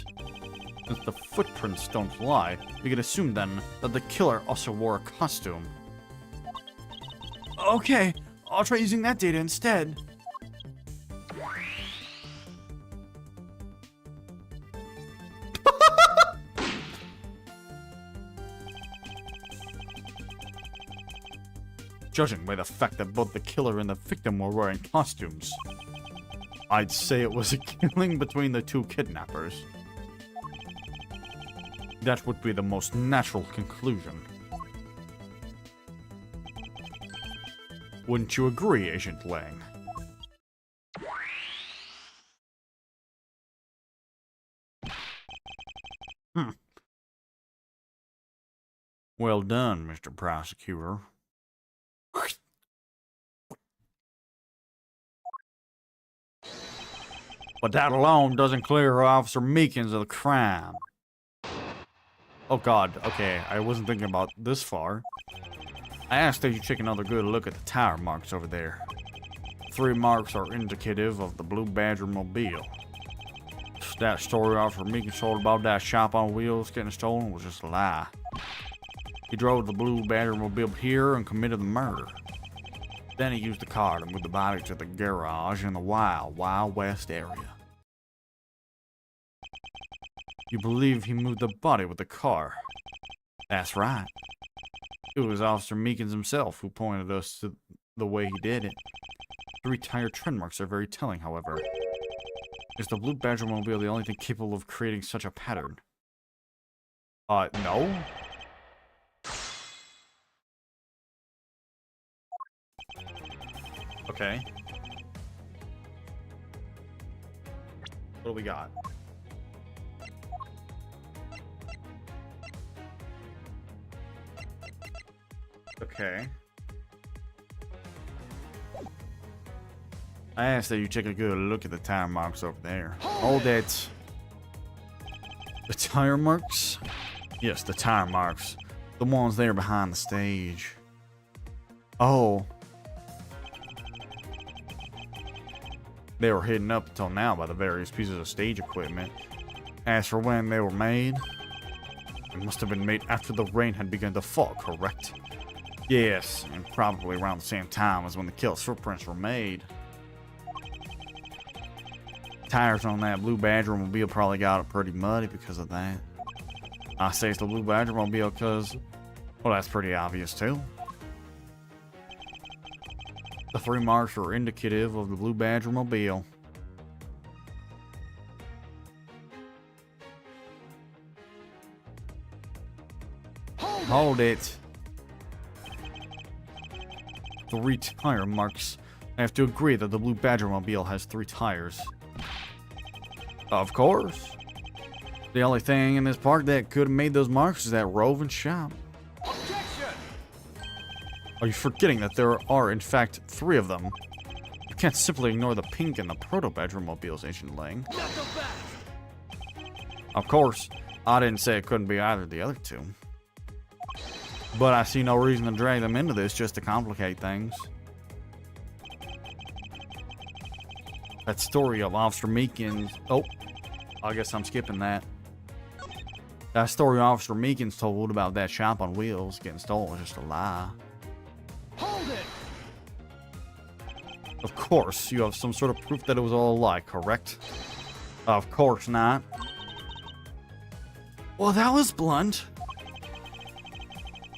If the footprints don't lie, we can assume then that the killer also wore a costume. Okay, I'll try using that data instead. Judging by the fact that both the killer and the victim were wearing costumes, I'd say it was a killing between the two kidnappers. That would be the most natural conclusion. Wouldn't you agree, Agent Lang? Well done, Mr. Prosecutor. But that alone doesn't clear Officer Meekins of the crime. Oh god, okay, I wasn't thinking about this far. I asked that you take another good look at the tire marks over there. 3 marks are indicative of the Blue Badger mobile. That story Officer Meekins told about that shop on wheels getting stolen was just a lie. He drove the Blue Badger mobile here and committed the murder. Then he used the car to move the body to the garage in the Wild West area. You believe he moved the body with the car? That's right. It was Officer Meekins himself who pointed us to the way he did it. 3 tire tread marks are very telling, however. Is the Blue Badger mobile the only thing capable of creating such a pattern? No. Okay. What do we got? Okay. I asked that you take a good look at the tire marks over there. Hold it. The tire marks? Yes, the tire marks. The ones there behind the stage. Oh. They were hidden up until now by the various pieces of stage equipment. As for when they were made, it must have been made after the rain had begun to fall, correct? Yes, and probably around the same time as when the killer's footprints were made. Tires on that Blue Badger mobile probably got pretty muddy because of that. I say it's the Blue Badger mobile because, well, that's pretty obvious too. The 3 marks are indicative of the Blue Badger mobile. Hold it. 3 tire marks. I have to agree that the Blue Badger mobile has 3 tires. Of course. The only thing in this park that could have made those marks is that roving shop. Objection! Are you forgetting that there are, in fact, 3 of them? You can't simply ignore the pink and the proto-Badger mobiles, Agent Lang. Not the back! Of course, I didn't say it couldn't be either of the other 2. But I see no reason to drag them into this just to complicate things. That story of Officer Meekins... Oh, I guess I'm skipping that. That story Officer Meekins told about that shop on wheels getting stolen was just a lie. Hold it! Of course, you have some sort of proof that it was all a lie, correct? Of course not. Well, that was blunt.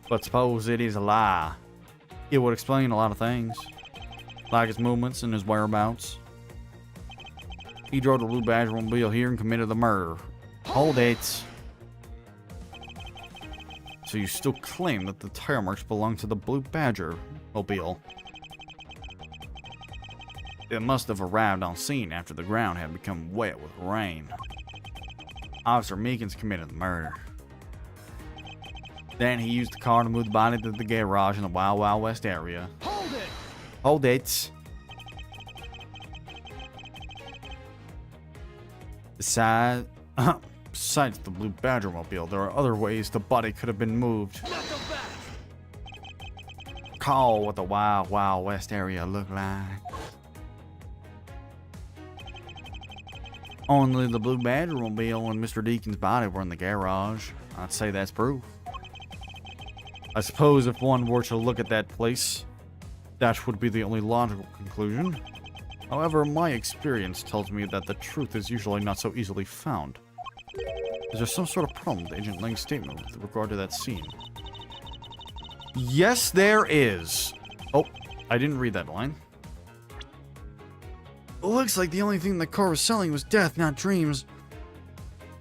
But suppose it is a lie. It would explain a lot of things. Like his movements and his whereabouts. He drove the Blue Badger mobile here and committed the murder. Hold it. So you still claim that the tire marks belong to the Blue Badger mobile? It must have arrived on scene after the ground had become wet with rain. Officer Meekins committed the murder. Then he used the car to move the body to the garage in the Wild West area. Hold it! Hold it. Besides the Blue Badger Mobile, there are other ways the body could have been moved. Not so fast. Call what the Wild Wild West area looked like. Only the Blue Badger Mobile and Mr. Deacon's body were in the garage. I'd say that's proof. I suppose if one were to look at that place, that would be the only logical conclusion. However, my experience tells me that the truth is usually not so easily found. Is there some sort of problem with Agent Lang's statement with regard to that scene? Yes, there is. Oh, I didn't read that line. It looks like the only thing the car was selling was death, not dreams.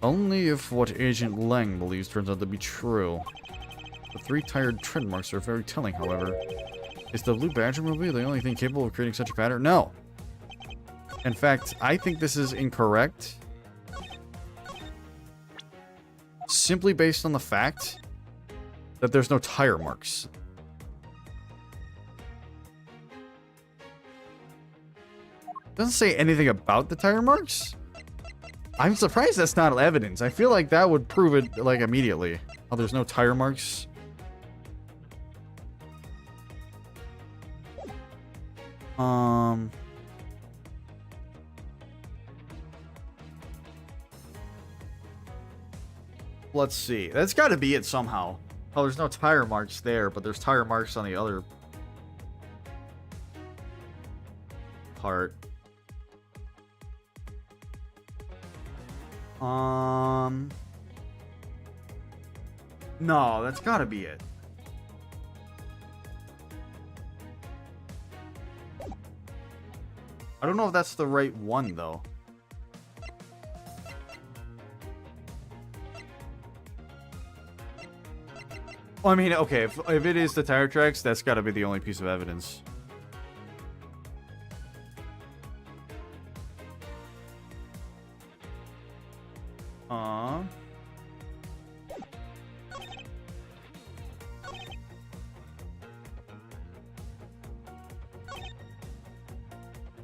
Only if what Agent Lang believes turns out to be true. The 3 tired tread marks are very telling, however. Is the Blue Badger movie the only thing capable of creating such a pattern? No. In fact, I think this is incorrect. Simply based on the fact that there's no tire marks. Doesn't say anything about the tire marks. I'm surprised that's not evidence. I feel like that would prove it, like, immediately. Oh, there's no tire marks. Let's see. That's got to be it somehow. Oh, there's no tire marks there, but there's tire marks on the other part. No, that's got to be it. I don't know if that's the right one, though. Well, I mean, okay, if it is the tire tracks, that's got to be the only piece of evidence.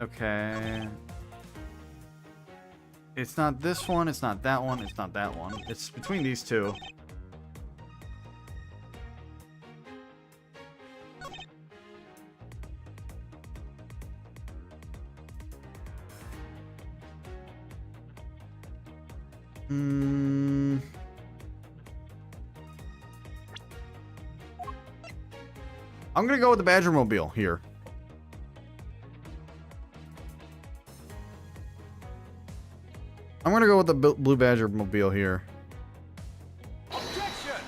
Okay. It's not this one, it's not that one, it's not that one. It's between these two. I'm gonna go with the Badger Mobile here. I'm gonna go with the Blue Badger Mobile here. Objection!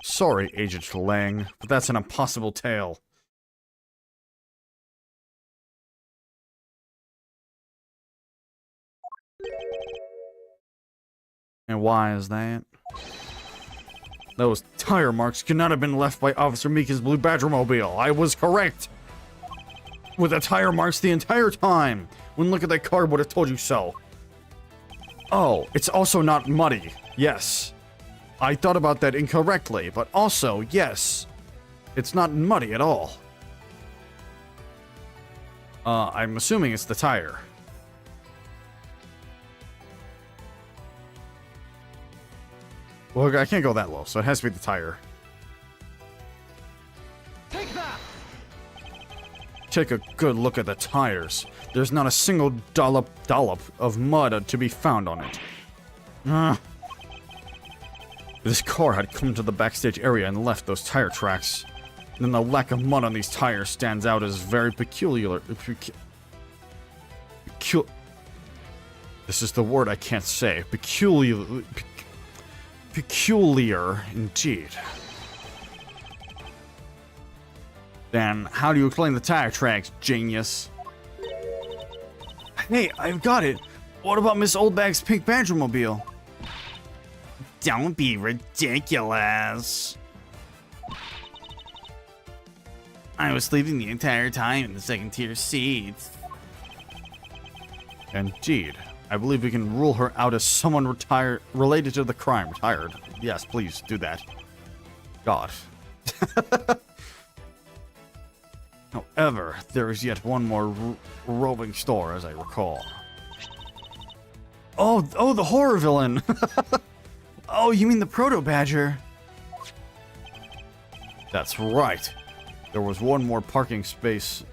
Sorry, Agent Lang, but that's an impossible tale. And why is that? Those tire marks could not have been left by Officer Mika's Blue Badger Mobile. I was correct. With the tire marks the entire time. One look at that card would have told you so. Oh, it's also not muddy. Yes. I thought about that incorrectly, but also, yes. It's not muddy at all. I'm assuming it's the tire. Well, I can't go that low, so it has to be the tire. Take that! Take a good look at the tires. There's not a single dollop of mud to be found on it. This car had come to the backstage area and left those tire tracks. And then the lack of mud on these tires stands out as very peculiar. This is the word I can't say. Peculiar indeed. Then, how do you explain the tire tracks, genius? Hey, I've got it. What about Miss Oldbag's pink Badger Mobile? Don't be ridiculous. I was sleeping the entire time in the second tier seat. Indeed. I believe we can rule her out as someone related to the crime. Retired. Yes, please, do that. God. However, there is yet one more roving store, as I recall. Oh, the horror villain! Oh, you mean the Proto-Badger? That's right. There was one more parking space.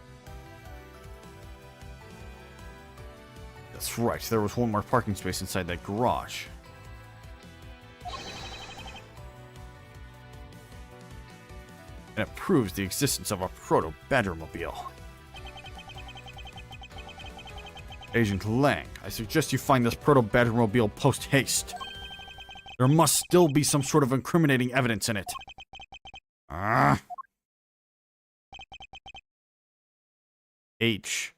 That's right, there was one more parking space inside that garage. And it proves the existence of a Proto-Badgermobile. Agent Lang, I suggest you find this Proto-Badgermobile post-haste. There must still be some sort of incriminating evidence in it. H.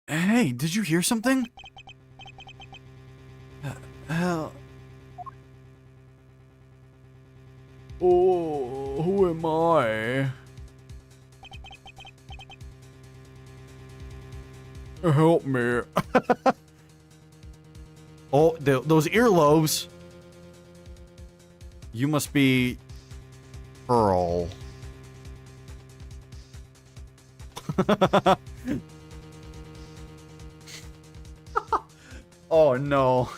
Hey, did you hear something? Hell. Oh, who am I? Help me. Oh, those earlobes. You must be Earl. Oh no.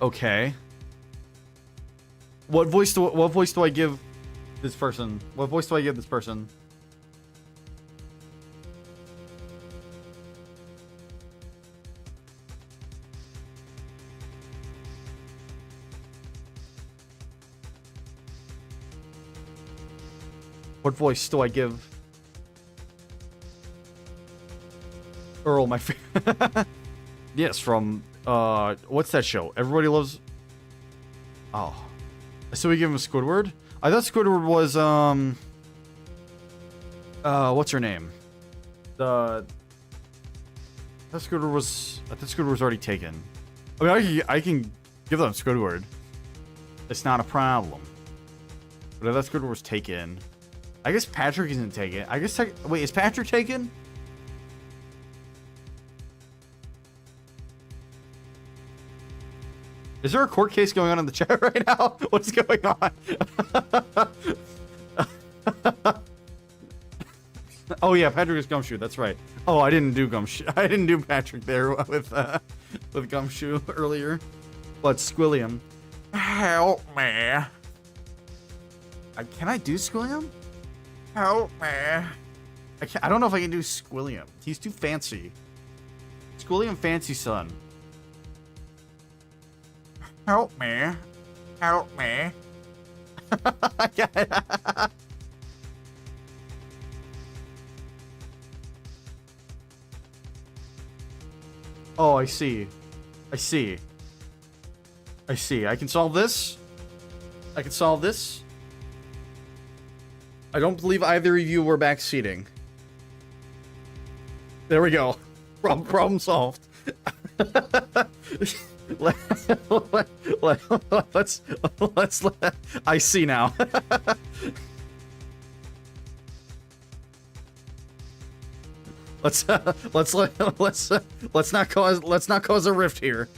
Okay. What voice do I give this person? What voice do I give this person? What voice do I give Earl, my yes, from what's that show? Everybody Loves. Oh, so we give him Squidward. I thought Squidward was what's her name? I thought Squidward was already taken. I mean, I can give them Squidward. It's not a problem. But I thought Squidward was taken. I guess Patrick isn't taken. I guess wait, is Patrick taken? Is there a court case going on in the chat right now? What's going on? Oh yeah, Patrick is Gumshoe. That's right. Oh, I didn't do Gumshoe. I didn't do Patrick there with Gumshoe earlier. But Squilliam, help me. Can I do Squilliam? Help me. I don't know if I can do Squilliam. He's too fancy. Squilliam Fancy Son. Help me. Help me. Oh, I see. I see. I see. I can solve this. I can solve this. I don't believe either of you were backseating. There we go. Problem solved. let's I see now. let's not cause a rift here.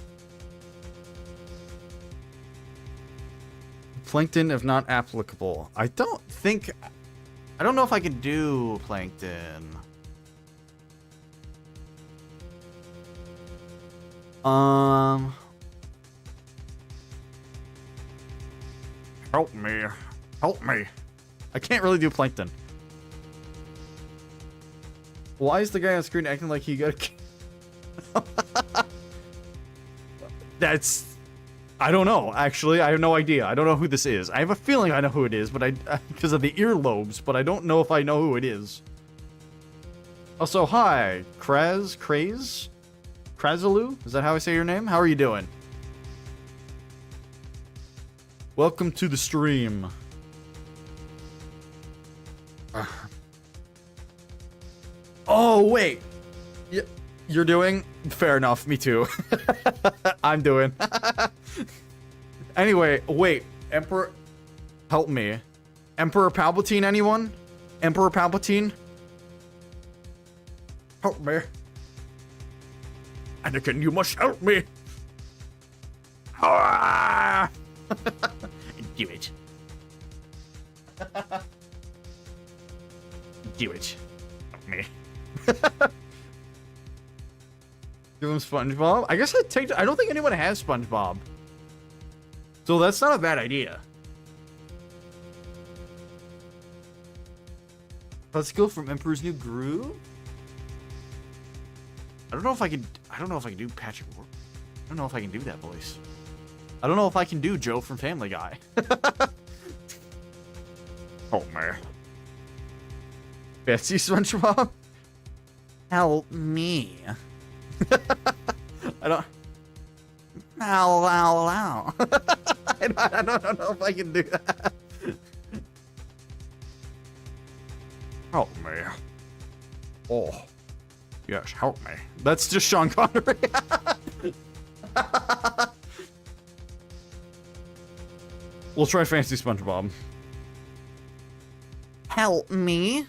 Plankton if not applicable. I don't know if I can do Plankton. Help me. Help me. I can't really do Plankton. Why is the guy on screen acting like he got That's... I don't know, actually. I have no idea. I don't know who this is. I have a feeling I know who it is, but because of the earlobes, but I don't know if I know who it is. Also, hi, Kraz? Krazalu? Is that how I say your name? How are you doing? Welcome to the stream. Oh, wait. You're doing? Fair enough. Me too. I'm doing. Anyway, wait. Emperor... Help me. Emperor Palpatine, anyone? Emperor Palpatine? Help me. Anakin, you must help me. Ah! Do it. Do it. Me. Give him SpongeBob. I guess I don't think anyone has SpongeBob. So that's not a bad idea. Let's go from Emperor's New Groove. I don't know if I can do Patrick. I don't know if I can do that voice. I don't know if I can do Joe from Family Guy. Oh, man. Fancy SpongeBob? Help me. I don't. Ow, ow, ow. I don't know if I can do that. Help me. Oh. Yes, help me. That's just Sean Connery. We'll try Fancy SpongeBob. Help me.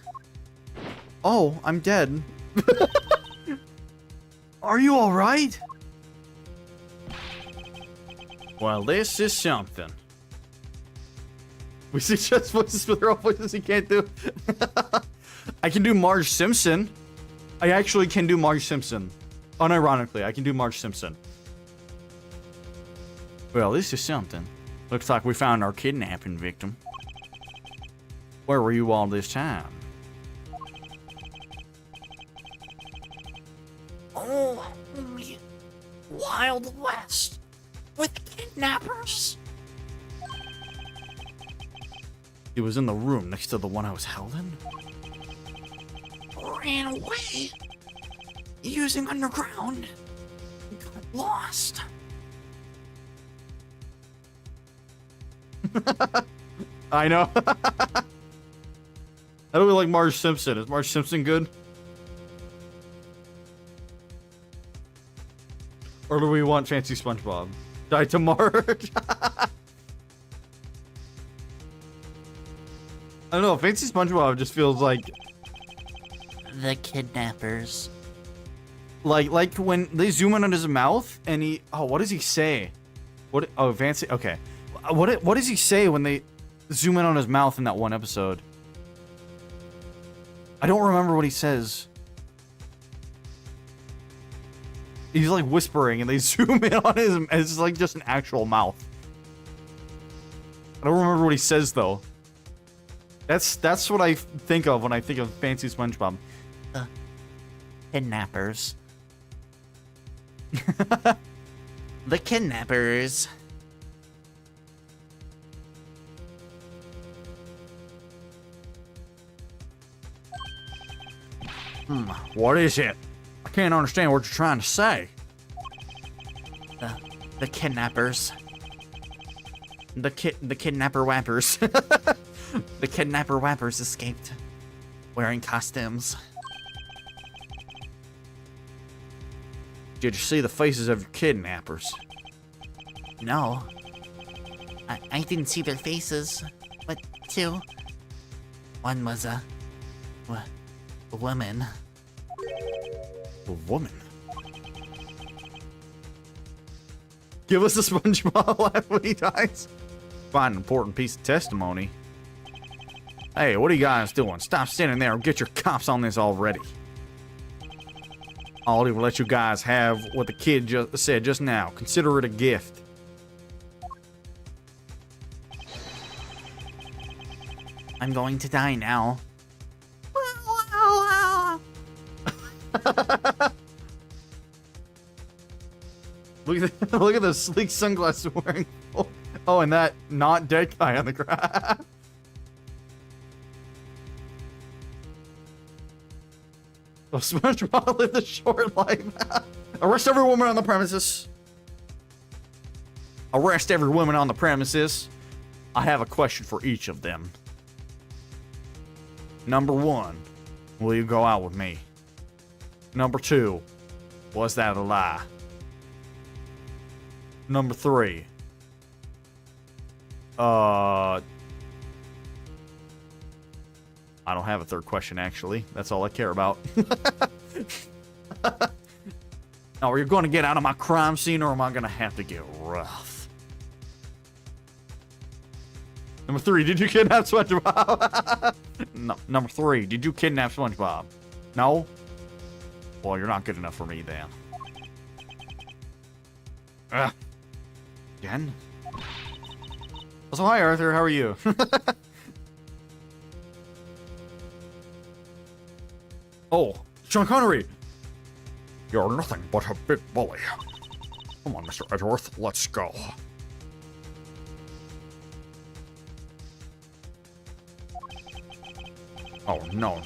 Oh, I'm dead. Are you alright? Well, this is something. We suggest voices for their own voices he can't do. I can do Marge Simpson. I actually can do Marge Simpson. Unironically, I can do Marge Simpson. Well, this is something. Looks like we found our kidnapping victim. Where were you all this time? Oh, me. Wild West. With kidnappers. He was in the room next to the one I was held in? Ran away. Using underground. Got lost. I know. How do we like Marge Simpson? Is Marge Simpson good? Or do we want Fancy SpongeBob? Die to Marge? I don't know. Fancy SpongeBob just feels like The kidnappers. like when they zoom in on his mouth and he. Oh, what does he say? What? Oh, Fancy. Okay. What does he say when they zoom in on his mouth in that one episode? I don't remember what he says. He's like whispering and they zoom in on his. It's like just an actual mouth. I don't remember what he says though. That's what I think of when I think of Fancy SpongeBob. The kidnappers. The kidnappers. What is it? I can't understand what you're trying to say. The kidnappers. The kidnapper wappers. The kidnapper wappers escaped. Wearing costumes. Did you see the faces of your kidnappers? No. I didn't see their faces. But two. One was a woman. A woman. Give us a SpongeBob laugh when he dies. Find an important piece of testimony. Hey, what are you guys doing? Stop standing there and get your cops on this already. I'll even let you guys have what the kid just said just now. Consider it a gift. I'm going to die now. Look at the sleek sunglasses wearing. Oh, and that not dead guy on the ground. Oh, SpongeBob lived a short life. Arrest every woman on the premises. Arrest every woman on the premises. I have a question for each of them. Number 1, will you go out with me? Number 2, was that a lie? Number 3, I don't have a third question, actually. That's all I care about. Now, are you going to get out of my crime scene, or am I going to have to get rough? Number 3, did you kidnap SpongeBob? No, number 3, did you kidnap SpongeBob? No? Well, you're not good enough for me then. Again? Also, hi Arthur, how are you? Oh, Sean Connery! You're nothing but a big bully. Come on, Mr. Edgeworth, let's go. Oh, no.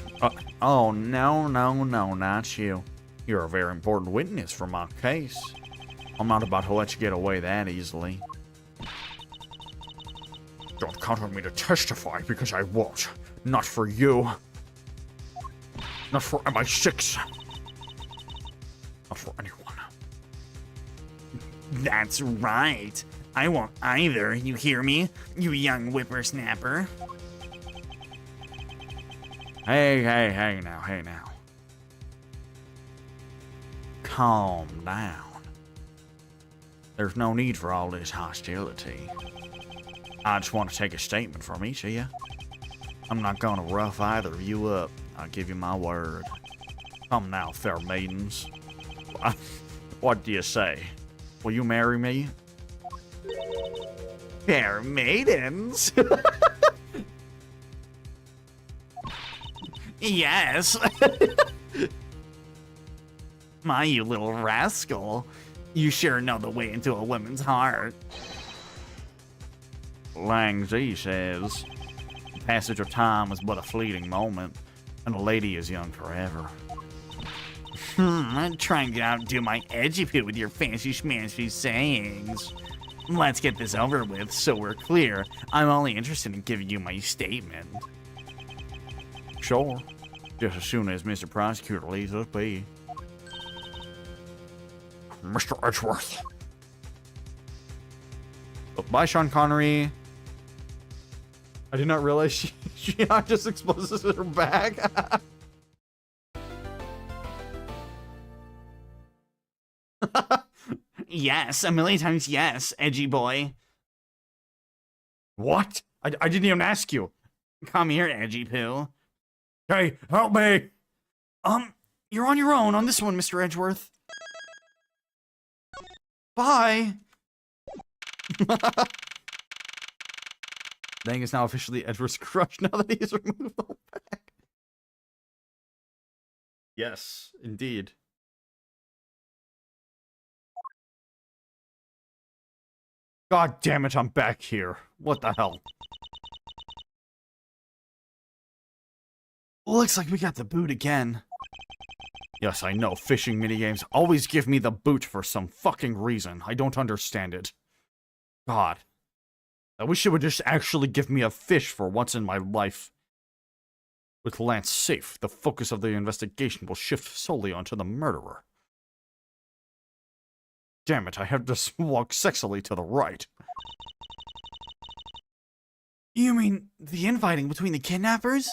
Oh, no, not you. You're a very important witness for my case. I'm not about to let you get away that easily. Don't count on me to testify, because I won't. Not for you. Not for MI6. Not for anyone. That's right. I won't either, you hear me? You young whippersnapper. Hey now. Calm down. There's no need for all this hostility. I just want to take a statement from each of you. I'm not gonna rough either of you up. I'll give you my word. Come now, fair maidens. What do you say? Will you marry me? Fair maidens? Yes. My, you little rascal. You sure know the way into a woman's heart. Lang Zi says, the passage of time is but a fleeting moment, and a lady is young forever. I'm trying to outdo my Edgeyboy with your fancy schmancy sayings. Let's get this over with so we're clear. I'm only interested in giving you my statement. Sure. Just as soon as Mr. Prosecutor leaves us be. Mr. Edgeworth. Bye, Sean Connery. I did not realize she not just exposes her bag. Yes, a million times yes, Edgeyboy. What? I didn't even ask you. Come here, Edgeypoo. Hey, help me! You're on your own on this one, Mr. Edgeworth. Bye! Dang is now officially Edgeworth's crush now that he's removed the bag. Yes, indeed. God damn it, I'm back here. What the hell? Looks like we got the boot again. Yes, I know, fishing minigames always give me the boot for some fucking reason. I don't understand it. God. I wish it would just actually give me a fish for once in my life. With Lance safe, the focus of the investigation will shift solely onto the murderer. Damn it, I have to walk sexily to the right. You mean the infighting between the kidnappers?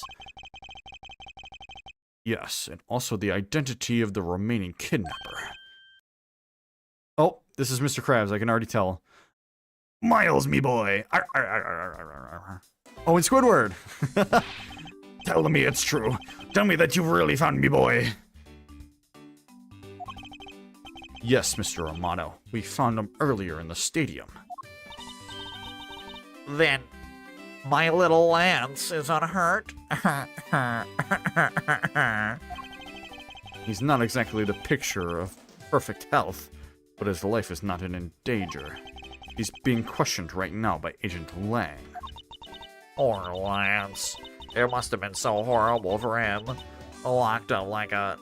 Yes, and also the identity of the remaining kidnapper. Oh, this is Mr. Krabs, I can already tell. Miles, me boy. Oh, and Squidward. Tell me it's true. Tell me that you've really found me boy. Yes, Mr. Amato. We found him earlier in the stadium. Then my little Lance is unhurt. He's not exactly the picture of perfect health, but his life is not in danger. He's being questioned right now by Agent Lang. Poor Lance. It must have been so horrible for him. Locked up like a...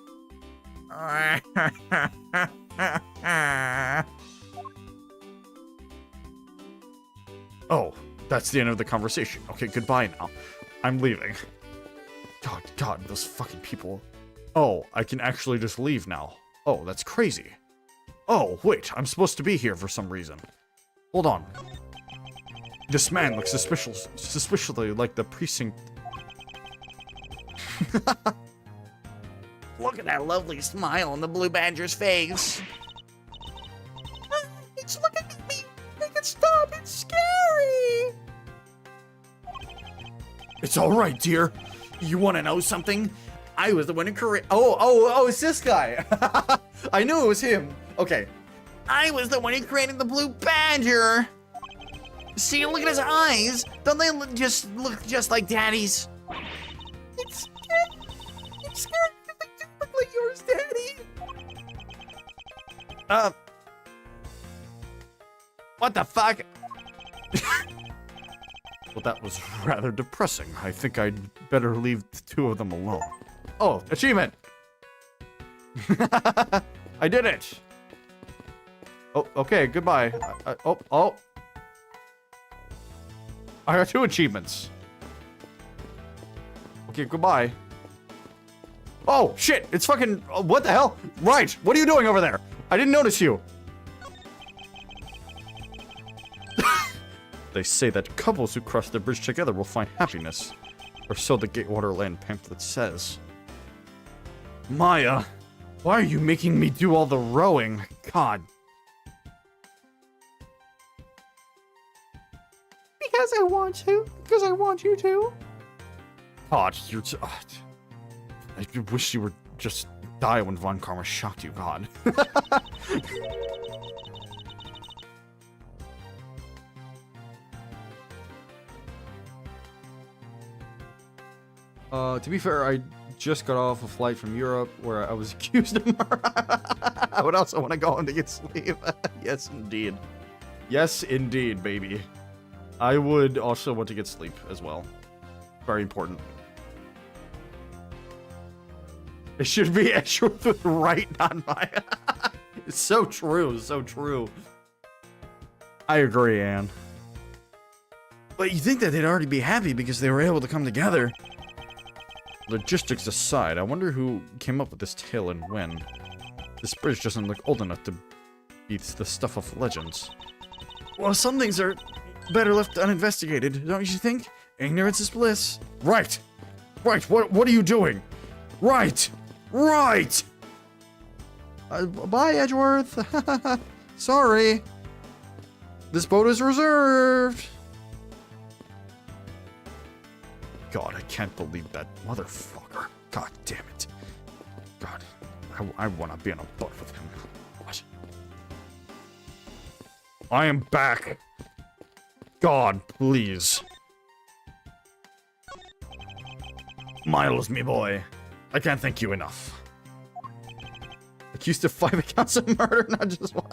Oh, that's the end of the conversation. Okay, goodbye now. I'm leaving. God, those fucking people. Oh, I can actually just leave now. Oh, that's crazy. Oh, wait, I'm supposed to be here for some reason. Hold on. This man looks suspiciously like the precinct. Look at that lovely smile on the blue badger's face. It's looking at me. Make it stop. It's scary. It's all right, dear. You want to know something? I was the one who created. Oh, it's this guy. I knew it was him. Okay. I was the one who created the blue badger. See, look at his eyes. Don't they look just like Daddy's? It's scared. They just look like yours, Daddy. What the fuck? Well, that was rather depressing. I think I'd better leave the two of them alone. Oh, achievement! I did it! Oh, okay, goodbye. Oh. I got 2 achievements. Okay, goodbye. Oh, shit! It's fucking... what the hell? Right! What are you doing over there? I didn't notice you! They say that couples who cross the bridge together will find happiness. Or so the Gatewater Land pamphlet says. Maya, why are you making me do all the rowing? God. Because I want to. Because I want you to. God, you're I wish you would just die when Von Karma shot you, God. To be fair, I just got off a flight from Europe where I was accused of murder. I would also want to go home to get sleep. Yes, indeed. Yes, indeed, baby. I would also want to get sleep as well. Very important. It should be Edgeworth with right, not my. It's so true, so true. I agree, Anne. But you think that they'd already be happy because they were able to come together. Logistics aside, I wonder who came up with this tale and when. This bridge doesn't look old enough to be the stuff of legends. Well, some things are better left uninvestigated, don't you think? Ignorance is bliss. Right! Right, what are you doing? Right! Right! Bye, Edgeworth. Sorry. This boat is reserved. God, I can't believe that motherfucker. God damn it. God, I want to be on a boat with him. What? I am back. God, please. Miles, me boy. I can't thank you enough. Accused of 5 accounts of murder, not just 1.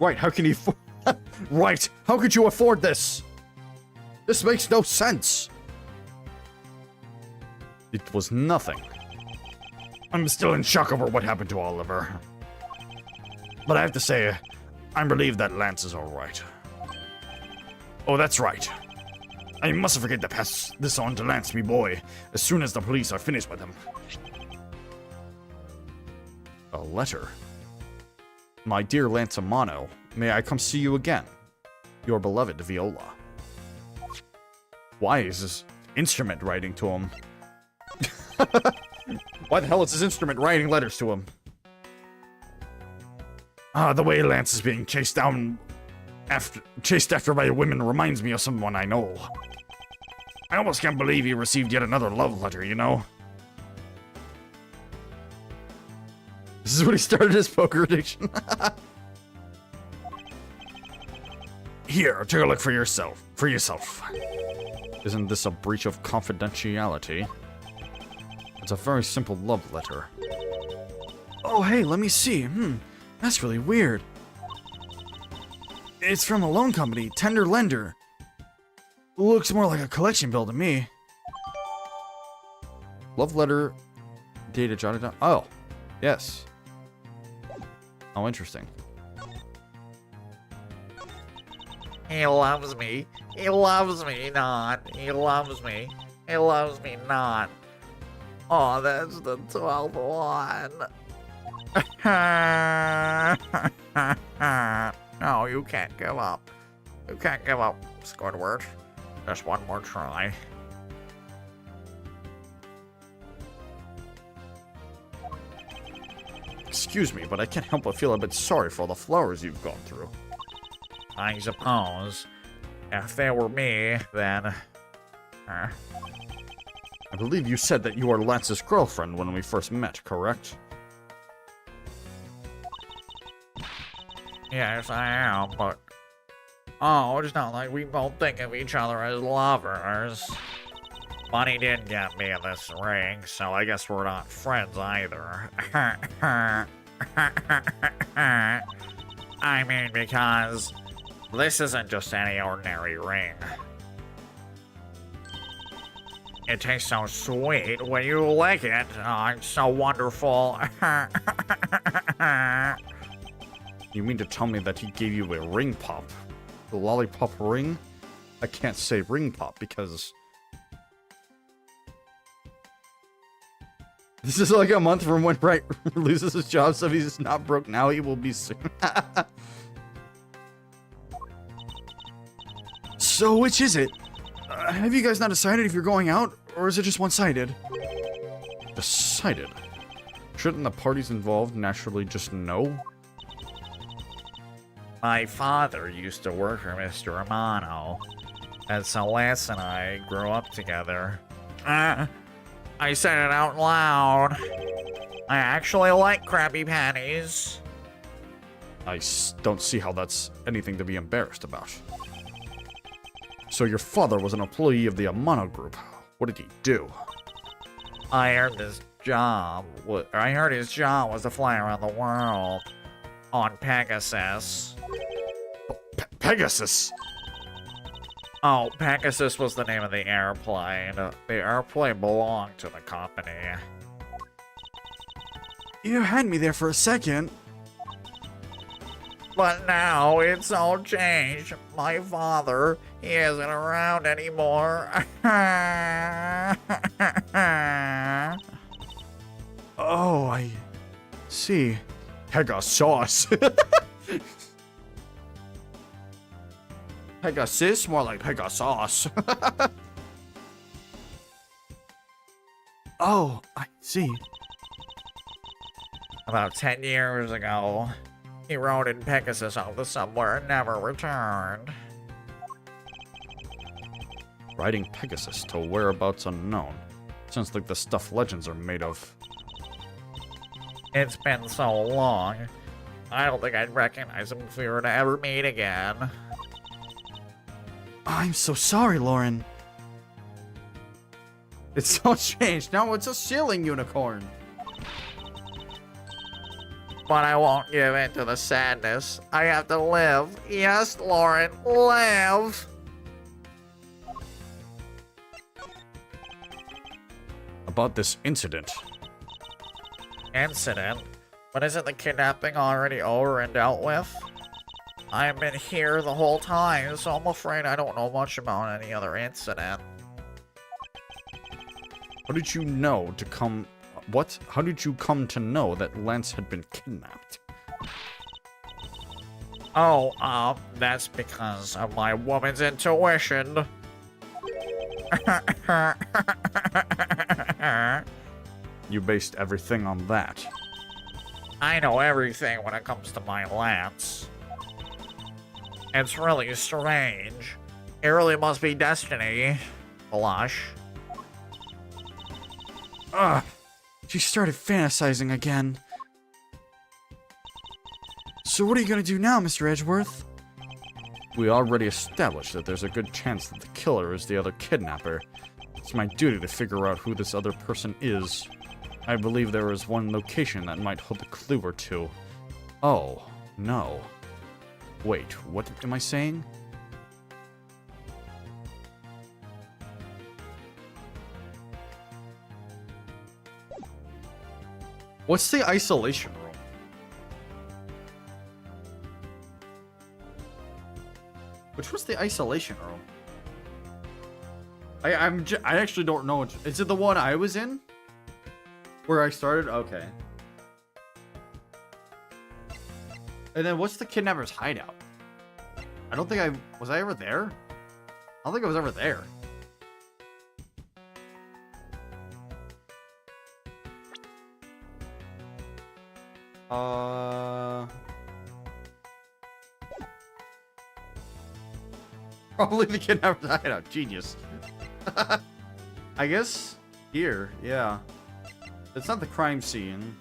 Right, how can you right, how could you afford this? This makes no sense. It was nothing. I'm still in shock over what happened to Oliver. But I have to say, I'm relieved that Lance is alright. Oh, that's right. I mustn't forget to pass this on to Lance, me boy, as soon as the police are finished with him. A letter? My dear Lance Amano, may I come see you again? Your beloved Viola. Why is this instrument writing to him? Why the hell is this instrument writing letters to him? The way Lance is being chased after by women reminds me of someone I know. I almost can't believe he received yet another love letter, you know? This is when he started his poker addiction. Here, take a look for yourself. Isn't this a breach of confidentiality? It's a very simple love letter. Oh, hey, let me see. That's really weird. It's from a loan company, Tender Lender. Looks more like a collection bill to me. Love letter, data jotted down. Oh, yes. Oh, interesting. He loves me. He loves me not. He loves me. He loves me not. Oh, that's the 12th one. No, you can't give up. You can't give up, Squidward. Just one more try. Excuse me, but I can't help but feel a bit sorry for all the flowers you've gone through. I suppose. If they were me, then... believe you said that you are Lance's girlfriend when we first met, correct? Yes, I am, but... Oh, it's not like we both think of each other as lovers. Money didn't get me in this ring, so I guess we're not friends either. I mean, because this isn't just any ordinary ring. It tastes so sweet when you lick it. Oh, it's so wonderful. You mean to tell me that he gave you a ring pop? A lollipop ring? I can't say ring pop because... This is like a month from when Bright loses his job, so if he's not broke now, he will be soon. So, which is it? Have you guys not decided if you're going out, or is it just one-sided? Decided. Shouldn't the parties involved naturally just know? My father used to work for Mr. Romano, and so Lance and I grew up together. I said it out loud. I actually like Krabby Patties. Don't see how that's anything to be embarrassed about. So your father was an employee of the Amano Group. What did he do? I heard his job was to fly around the world on Pegasus. Pegasus! Oh, Pegasus was the name of the airplane. The airplane belonged to the company. You had me there for a second. But now it's all changed. My father, he isn't around anymore. Oh, I see. Pegasus! Pegasus? More like Pegasus. Oh, I see. About 10 years ago, he rode in Pegasus off the subway and never returned. Riding Pegasus to whereabouts unknown. Sounds like the stuff legends are made of. It's been so long. I don't think I'd recognize him if we were to ever meet again. I'm so sorry, Lauren. It's all changed. Now it's a ceiling unicorn. But I won't give in to the sadness. I have to live. Yes, Lauren, live! About this incident. Incident? But isn't the kidnapping already over and dealt with? I've been here the whole time, so I'm afraid I don't know much about any other incident. How did you know to come... What? How did you come to know that Lance had been kidnapped? Oh, that's because of my woman's intuition. You based everything on that. I know everything when it comes to my Lance. It's really strange. It really must be destiny, Blush. Ugh. She started fantasizing again. So what are you gonna do now, Mr. Edgeworth? We already established that there's a good chance that the killer is the other kidnapper. It's my duty to figure out who this other person is. I believe there is one location that might hold a clue or two. Oh, no. Wait, what am I saying? What's the isolation room? Which was the isolation room? I actually don't know. Is it the one I was in? Where I started? Okay. And then what's the kidnapper's hideout? I don't think was I ever there? I don't think I was ever there. Probably the kidnapper's hideout. Genius. I guess Here, yeah. It's not the crime scene.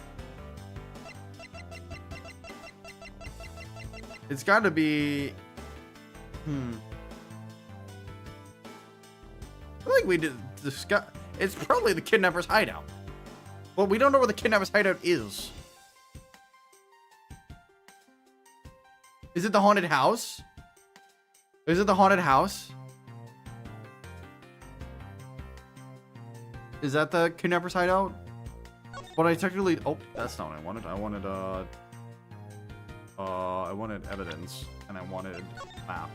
It's got to be... I feel like we did discuss... It's probably the kidnapper's hideout. Well, we don't know where the kidnapper's hideout is. Is it the haunted house? Is it the haunted house? Is that the kidnapper's hideout? But I technically... Oh, that's not what I wanted. I wanted evidence, and I wanted map.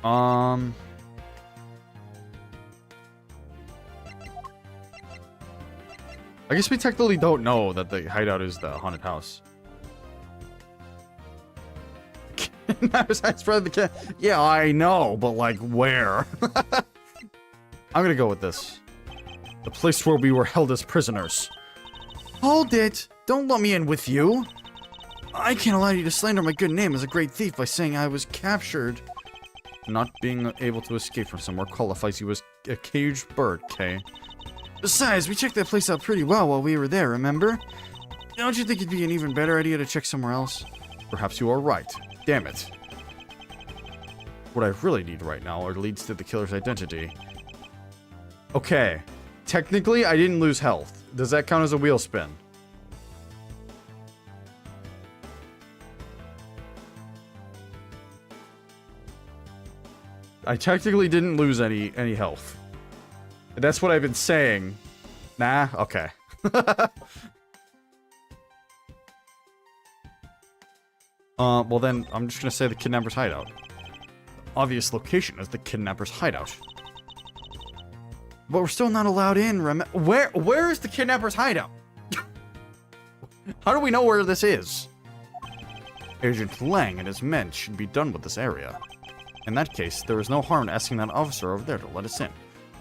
I guess we technically don't know that the hideout is the haunted house. Yeah, I know, but like where? I'm gonna go with this. The place where we were held as prisoners. Hold it! Don't let me in with you! I can't allow you to slander my good name as a great thief by saying I was captured. Not being able to escape from somewhere qualifies you as a caged bird, Kay. Besides, we checked that place out pretty well while we were there, remember? Don't you think it'd be an even better idea to check somewhere else? Perhaps you are right. Damn it. What I really need right now are leads to the killer's identity. Okay. Technically, I didn't lose health. Does that count as a wheel spin? I technically didn't lose any health. That's what I've been saying. Nah? Okay. Well then, I'm just gonna say the kidnapper's hideout. The obvious location is the kidnapper's hideout. But we're still not allowed in, where is the kidnapper's hideout? How do we know where this is? Agent Lang and his men should be done with this area. In that case, there is no harm in asking that officer over there to let us in.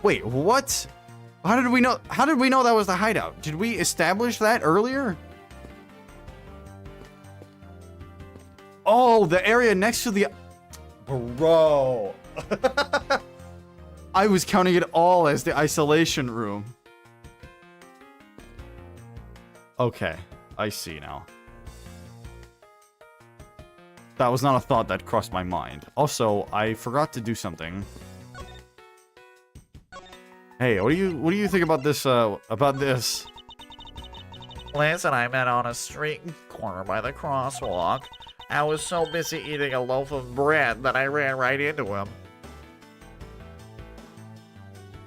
Wait, what? How did we know that was the hideout? Did we establish that earlier? Oh, the area next to the... Bro. I was counting it all as the isolation room. Okay, I see now. That was not a thought that crossed my mind. Also, I forgot to do something. Hey, what do you think about this, Lance and I met on a street corner by the crosswalk. I was so busy eating a loaf of bread that I ran right into him.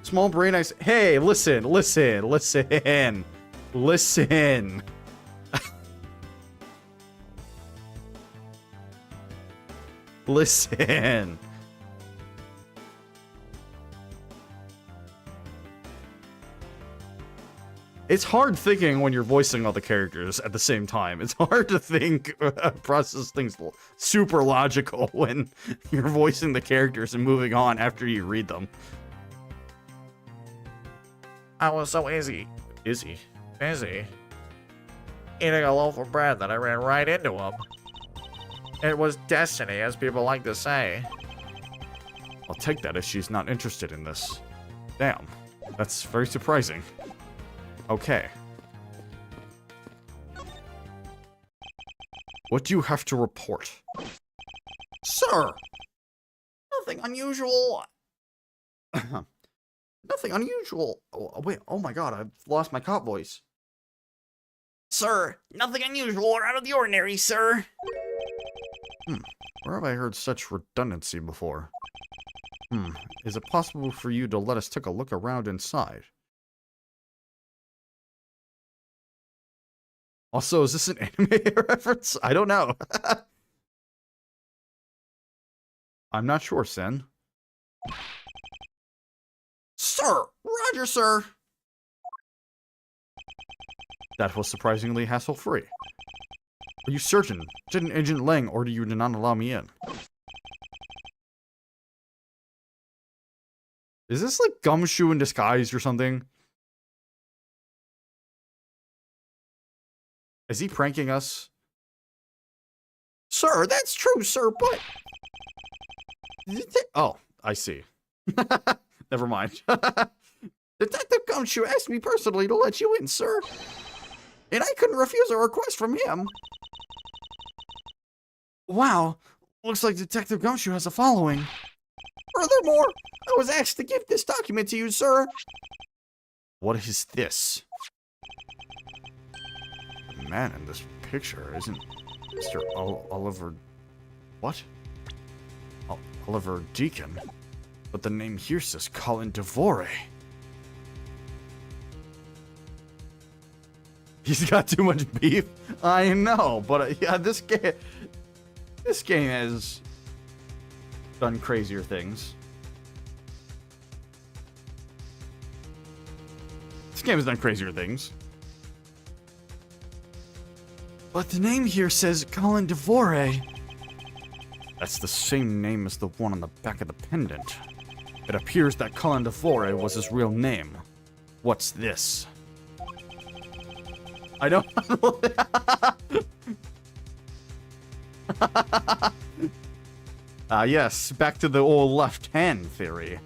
Small brain ice. Hey, listen. Listen. Listen. It's hard thinking when you're voicing all the characters at the same time. It's hard to think, process things super logical when you're voicing the characters and moving on after you read them. I was so busy eating a loaf of bread that I ran right into him. It was destiny, as people like to say. I'll take that if she's not interested in this. Damn, that's very surprising. Okay. What do you have to report? Sir! Nothing unusual. Nothing unusual. Oh, wait, oh my god, I've lost my cop voice. Sir, nothing unusual or out of the ordinary, sir. Where have I heard such redundancy before? Is it possible for you to let us take a look around inside? Also, is this an anime reference? I don't know. I'm not sure, Sen. Sir! Roger, sir! That was surprisingly hassle-free. Are you certain? Didn't Agent Lang order you to not allow me in? Is this like Gumshoe in disguise or something? Is he pranking us? Sir, that's true, sir, but... Oh, I see. Never mind. Detective Gumshoe asked me personally to let you in, sir. And I couldn't refuse a request from him. Wow, looks like Detective Gumshoe has a following. Furthermore, I was asked to give this document to you, sir. What is this? The man in this picture isn't Mr. Oliver... What? Oliver Deacon? But the name here says Colin Devore. He's got too much beef. I know, but yeah, this game has done crazier things. This game has done crazier things. But the name here says Colin Devore. That's the same name as the one on the back of the pendant. It appears that Colin Devore was his real name. What's this? I don't... yes, back to the old left hand theory.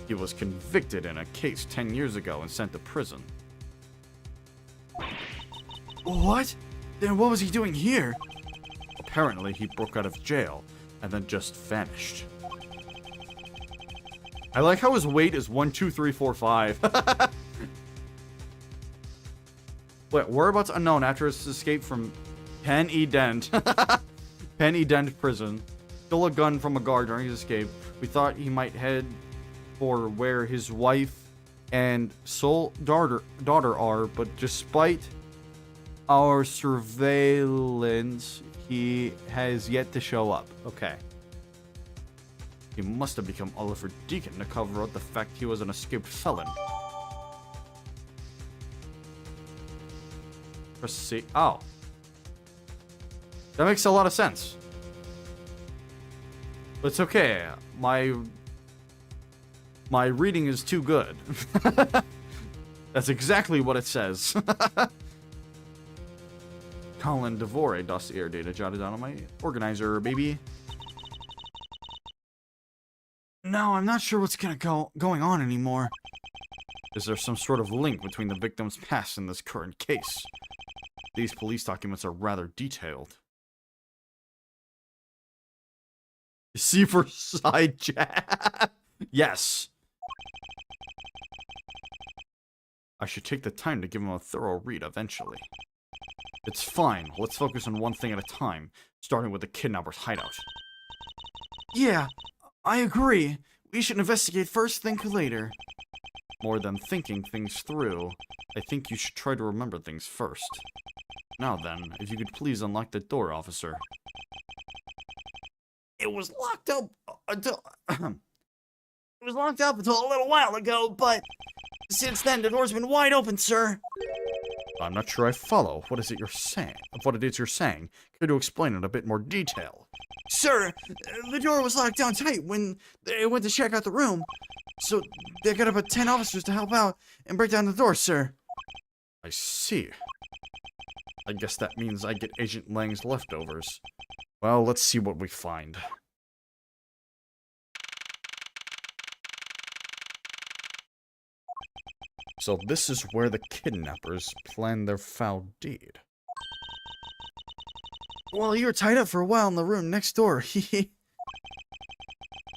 He was convicted in a case 10 years ago and sent to prison. What? Then what was he doing here? Apparently, he broke out of jail and then just vanished. I like how his weight is 1, 2, 3, 4, 5. Wait, whereabouts unknown after his escape from Pen E Dent. Pen E Dent prison. Stole a gun from a guard during his escape. We thought he might head for where his wife and sole daughter are, but despite our surveillance, he has yet to show up. Okay. He must have become Oliver Deacon to cover up the fact he was an escaped felon. Press C. Oh. That makes a lot of sense. But it's okay. My reading is too good. That's exactly what it says. Colin Devore dossier data jotted down on my organizer, baby. No, I'm not sure what's going on anymore. Is there some sort of link between the victim's past and this current case? These police documents are rather detailed. See for side chat. Yes. I should take the time to give him a thorough read eventually. It's fine. Let's focus on one thing at a time, starting with the kidnapper's hideout. Yeah, I agree. We should investigate first, think later. More than thinking things through, I think you should try to remember things first. Now then, if you could please unlock the door, officer. It was locked up until... It was locked up until a little while ago, but since then the door's been wide open, sir. I'm not sure I follow. What is it you're saying? What it is you're saying? Could you explain in a bit more detail? Sir, the door was locked down tight when they went to check out the room. So they got about 10 officers to help out and break down the door, sir. I see. I guess that means I get Agent Lang's leftovers. Well, let's see what we find. So this is where the kidnappers planned their foul deed. Well, you were tied up for a while in the room next door.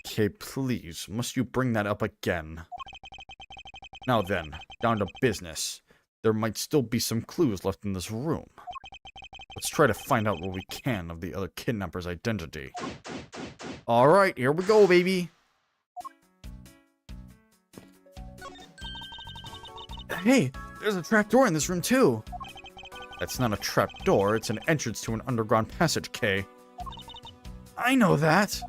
Okay, please, must you bring that up again? Now then, down to business. There might still be some clues left in this room. Let's try to find out what we can of the other kidnapper's identity. Alright, here we go, baby. Hey, there's a trapdoor in this room too. That's not a trap door, it's an entrance to an underground passage, Kay. I know that.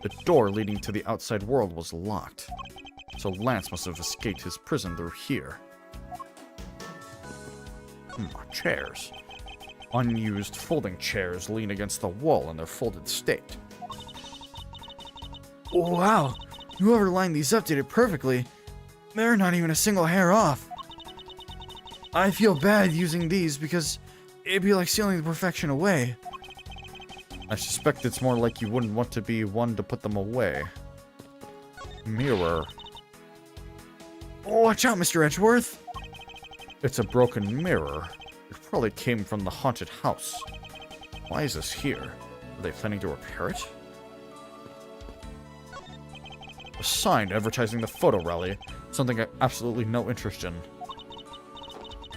The door leading to the outside world was locked, so Lance must have escaped his prison through here. Chairs. Unused folding chairs lean against the wall in their folded state. Wow, whoever lined these up did it perfectly. They're not even a single hair off. I feel bad using these because It'd be like stealing the perfection away. I suspect it's more like you wouldn't want to be one to put them away. Mirror. Oh, watch out, Mr. Edgeworth. It's a broken mirror. It probably came from the haunted house. Why is this here? Are they planning to repair it? A sign advertising the photo rally. Something I have absolutely no interest in.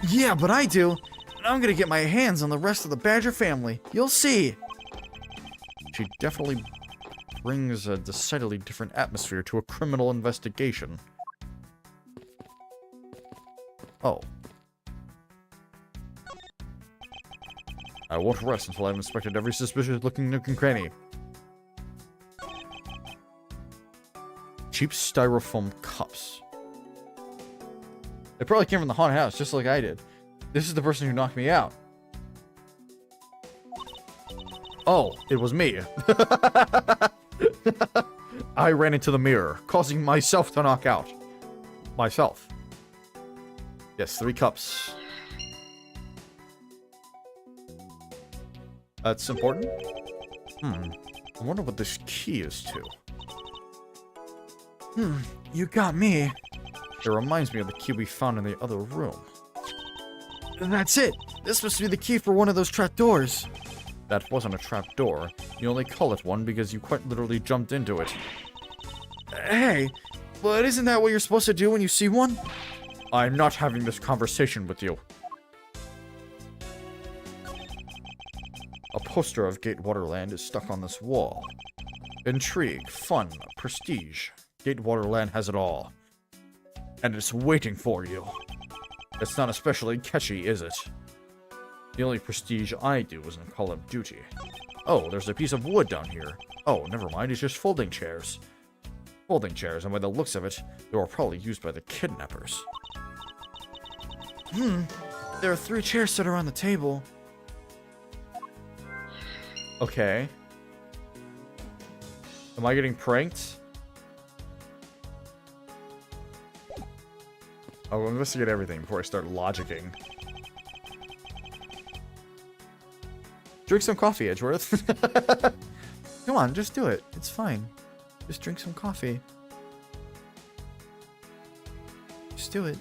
Yeah, but I do. And I'm gonna get my hands on the rest of the Badger family. You'll see. She definitely brings a decidedly different atmosphere to a criminal investigation. Oh. I won't rest until I've inspected every suspicious-looking nook and cranny. Cheap styrofoam cups. They probably came from the haunted house, just like I did. This is the person who knocked me out. Oh, it was me. I ran into the mirror, causing myself to knock out. Myself. Yes, 3 cups. That's important? I wonder what this key is to. You got me. It reminds me of the key we found in the other room. That's it! This must be the key for one of those trapdoors. That wasn't a trapdoor. You only call it one because you quite literally jumped into it. Hey, but isn't that what you're supposed to do when you see one? I'm not having this conversation with you. A poster of Gate Waterland is stuck on this wall. Intrigue, fun, prestige. Gate Waterland has it all. And it's waiting for you. It's not especially catchy, is it? The only prestige I do is in Call of Duty. Oh, there's a piece of wood down here. Oh, never mind, it's just folding chairs. Folding chairs, and by the looks of it, they were probably used by the kidnappers. There are 3 chairs set around the table. Okay. Am I getting pranked? I'll investigate everything before I start logicking. Drink some coffee, Edgeworth. Come on, just do it. It's fine. Just drink some coffee. Just do it.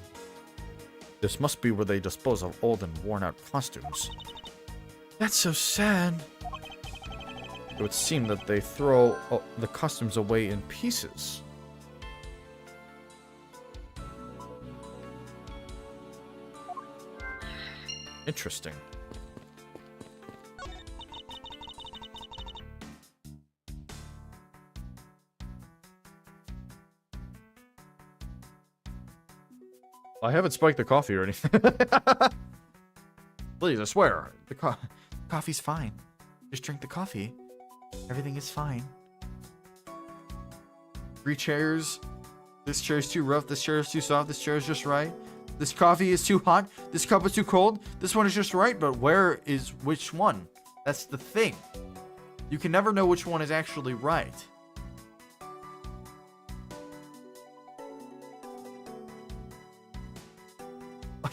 This must be where they dispose of old and worn-out costumes. That's so sad. It would seem that they throw the costumes away in pieces. Interesting. I haven't spiked the coffee or anything. Please, I swear. The coffee's fine. Just drink the coffee. Everything is fine. 3 chairs. This chair is too rough. This chair is too soft. This chair is just right. This coffee is too hot. This cup is too cold. This one is just right, but where is which one? That's the thing. You can never know which one is actually right.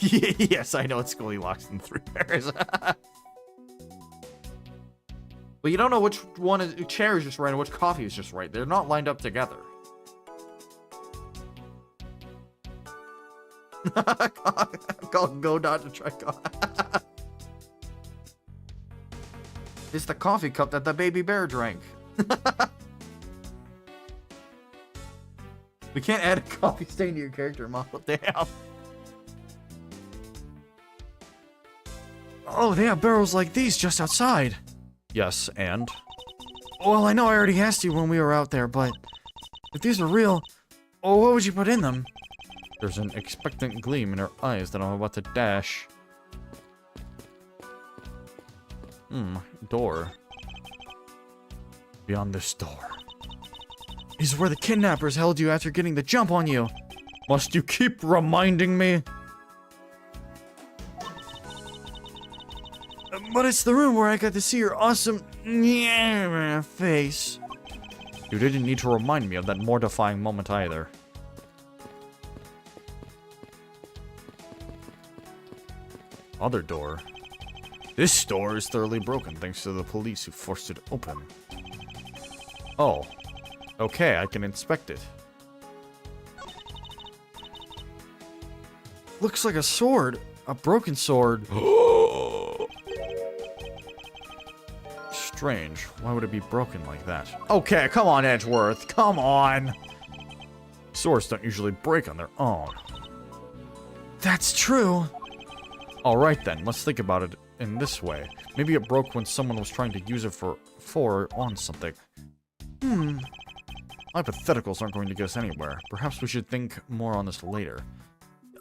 Yes, I know it's Goldilocks in 3 pairs. But you don't know which one is chair is just right and which coffee is just right. They're not lined up together. Go not to try coffee. It's the coffee cup that the baby bear drank. We can't add a coffee stain to your character model. Damn. Oh, they have barrels like these just outside. Yes, and? Well, I know I already asked you when we were out there, but if these are real, oh, what would you put in them? There's an expectant gleam in her eyes that I'm about to dash. Door. Beyond this door is where the kidnappers held you after getting the jump on you. Must you keep reminding me? But it's the room where I got to see your awesome face. You didn't need to remind me of that mortifying moment either. Other door. This door is thoroughly broken thanks to the police who forced it open. Oh. Okay, I can inspect it. Looks like a sword. A broken sword. Strange. Why would it be broken like that? Okay, come on, Edgeworth. Come on. Swords don't usually break on their own. That's true. Alright then, let's think about it in this way. Maybe it broke when someone was trying to use it for or on something. Hypotheticals aren't going to get us anywhere. Perhaps we should think more on this later.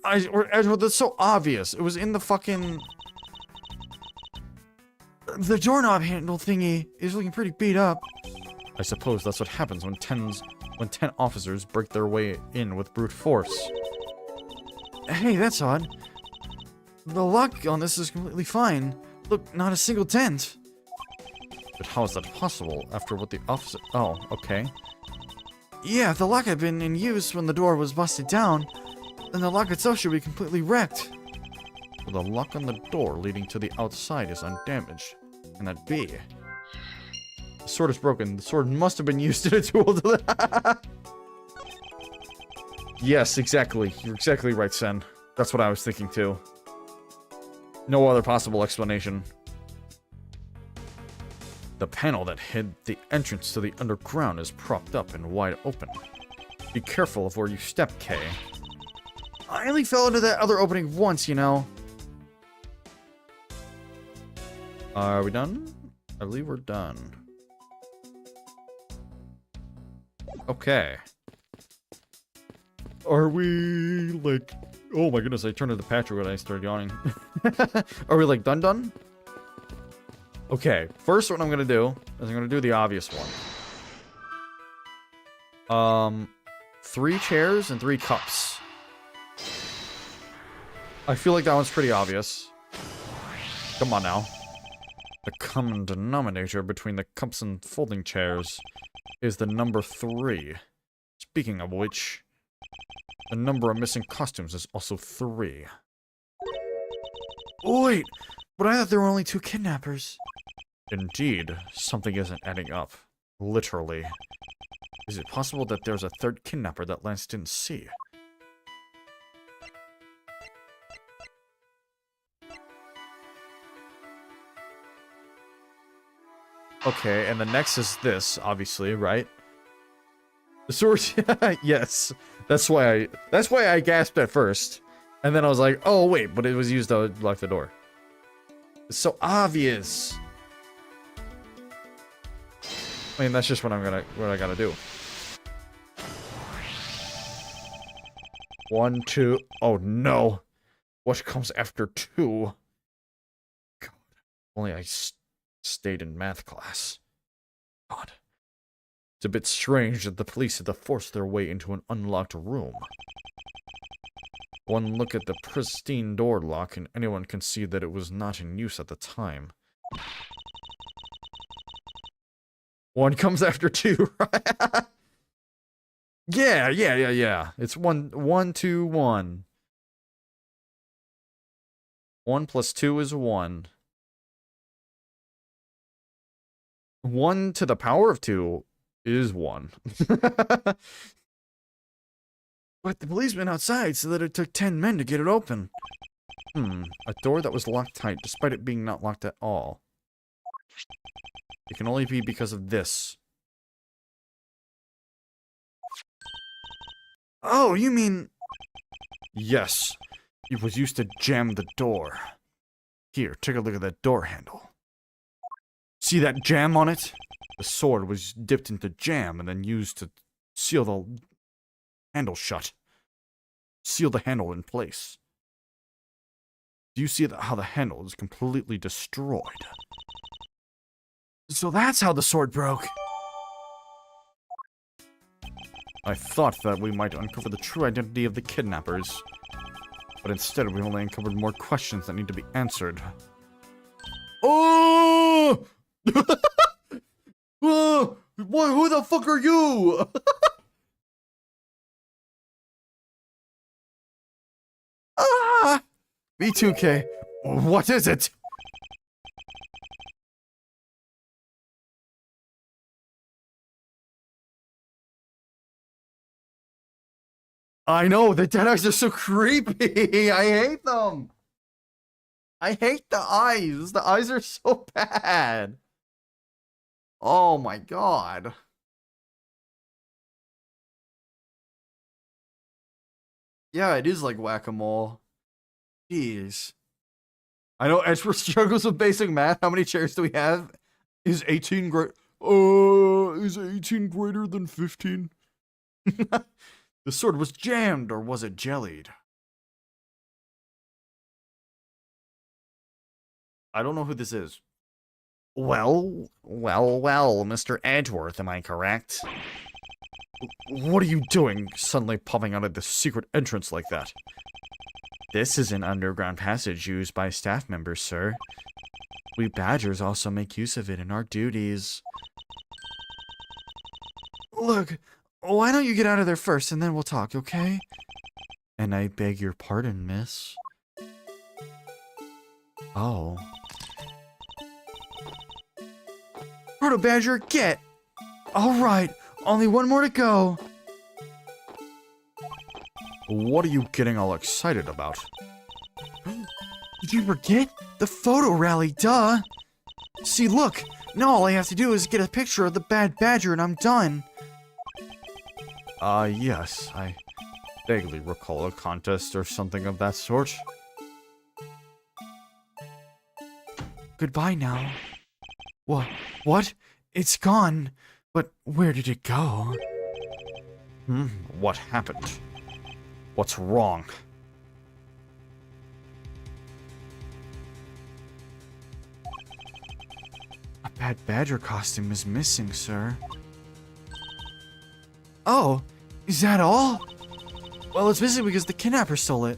Edgewood, that's so obvious. It was in the fucking... The doorknob handle thingy is looking pretty beat up. I suppose that's what happens when 10 officers break their way in with brute force. Hey, that's odd. The lock on this is completely fine. Look, not a single dent. But how is that possible after what the officer... Oh, okay. Yeah, if the lock had been in use when the door was busted down, then the lock itself should be completely wrecked. So the lock on the door leading to the outside is undamaged. Can that be? The sword is broken. The sword must have been used in a duel to the... Yes, exactly. You're exactly right, Sen. That's what I was thinking too. No other possible explanation. The panel that hid the entrance to the underground is propped up and wide open. Be careful of where you step, Kay. I only fell into that other opening once, you know. Are we done? I believe we're done. Okay. Are we, like... Oh my goodness, I turned to the Patrick when I started yawning. Are we like done? Okay, first what I'm gonna do is I'm gonna do the obvious one. 3 chairs and 3 cups. I feel like that one's pretty obvious. Come on now. The common denominator between the cups and folding chairs is the number 3. Speaking of which, the number of missing costumes is also 3. Oh, wait, but I thought there were only 2 kidnappers. Indeed, something isn't adding up. Literally. Is it possible that there's a 3rd kidnapper that Lance didn't see? Okay, and the next is this, obviously, right? The sword, yes. That's why I gasped at first. And then I was like, oh wait, but it was used to lock the door. It's so obvious. I mean, that's just what I gotta do. 1, 2. Oh no! What comes after 2? God, only I stayed in math class. God, it's a bit strange that the police had to force their way into an unlocked room. One look at the pristine door lock, and anyone can see that it was not in use at the time. 1 comes after 2, right? Yeah. It's 1, 2, 1. 1 plus 2 is 1. 1 to the power of 2 is 1. But the policeman outside said that it took 10 men to get it open. A door that was locked tight, despite it being not locked at all. It can only be because of this. Oh, you mean... Yes. It was used to jam the door. Here, take a look at that door handle. See that jam on it? The sword was dipped into jam and then used to seal the handle shut. Seal the handle in place. Do you see how the handle is completely destroyed? So that's how the sword broke. I thought that we might uncover the true identity of the kidnappers. But instead, we only uncovered more questions that need to be answered. Oh! Oh! What? Who the fuck are you? Ah! B2K. What is it? I know, the dead eyes are so creepy. I hate them. I hate the eyes. The eyes are so bad. Oh my god. Yeah, it is like whack-a-mole. Jeez. I know Edgeworth struggles with basic math. How many chairs do we have? Is 18 great? Is 18 greater than 15? The sword was jammed, or was it jellied? I don't know who this is. Well, Mr. Edgeworth, am I correct? What are you doing, suddenly popping out of the secret entrance like that? This is an underground passage used by staff members, sir. We badgers also make use of it in our duties. Look, why don't you get out of there first, and then we'll talk, okay? And I beg your pardon, miss. Oh. Proto Badger, get! Alright, only one more to go. What are you getting all excited about? Did you forget? The photo rally, duh! See, look, now all I have to do is get a picture of the bad badger and I'm done. Yes, I vaguely recall a contest or something of that sort. Goodbye now. What? It's gone. But where did it go? What happened? What's wrong? A bad badger costume is missing, sir. Oh, is that all? Well, it's missing because the kidnapper stole it.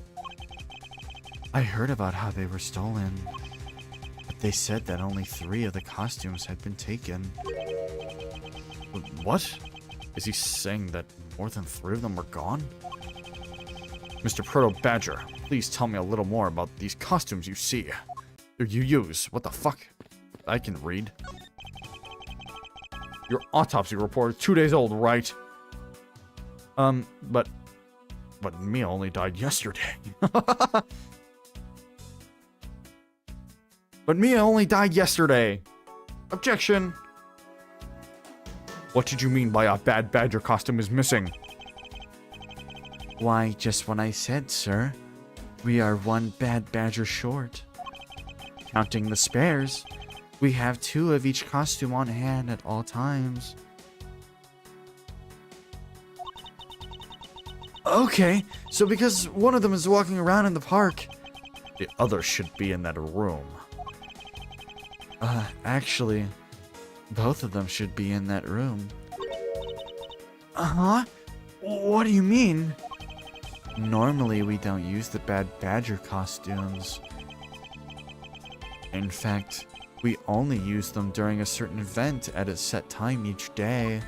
I heard about how they were stolen. But they said that only 3 of the costumes had been taken. What? Is he saying that more than 3 of them were gone? Mr. Proto Badger, please tell me a little more about these costumes you see. Or you use. What the fuck? I can read. Your autopsy report is 2 days old, right? But Mia only died yesterday. But Mia only died yesterday. Objection. What did you mean by a bad badger costume is missing? Why, just what I said, sir. We are 1 bad badger short. Counting the spares, we have 2 of each costume on hand at all times. Okay, so because one of them is walking around in the park. The other should be in that room. Actually, both of them should be in that room. Uh-huh? What do you mean? Normally, we don't use the bad badger costumes. In fact, we only use them during a certain event at a set time each day.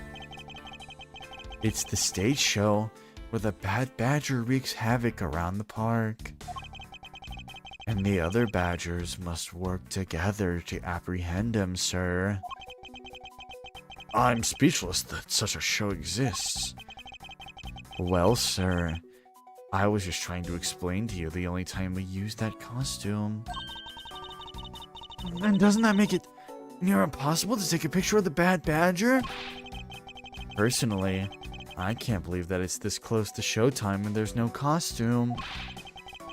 It's the stage show where the bad badger wreaks havoc around the park. And the other badgers must work together to apprehend him, sir. I'm speechless that such a show exists. Well, sir, I was just trying to explain to you the only time we use that costume. Then doesn't that make it near impossible to take a picture of the bad badger? Personally, I can't believe that it's this close to showtime and there's no costume.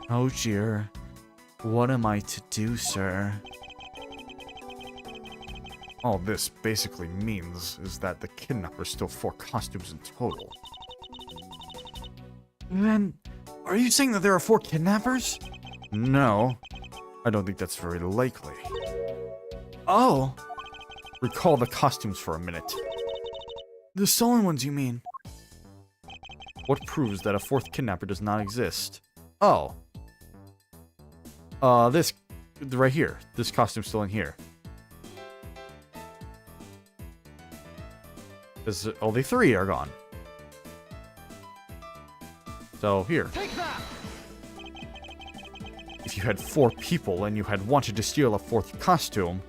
Oh dear. What am I to do, sir? All this basically means is that the kidnapper stole 4 costumes in total. Then, are you saying that there are 4 kidnappers? No, I don't think that's very likely. Oh, Recall the costumes for a minute. the stolen ones, you mean? What proves that a 4th kidnapper does not exist? Oh. This right here. This costume's still in here. There's only 3 are gone. So here. Take that! If you had 4 people and you had wanted to steal a 4th costume,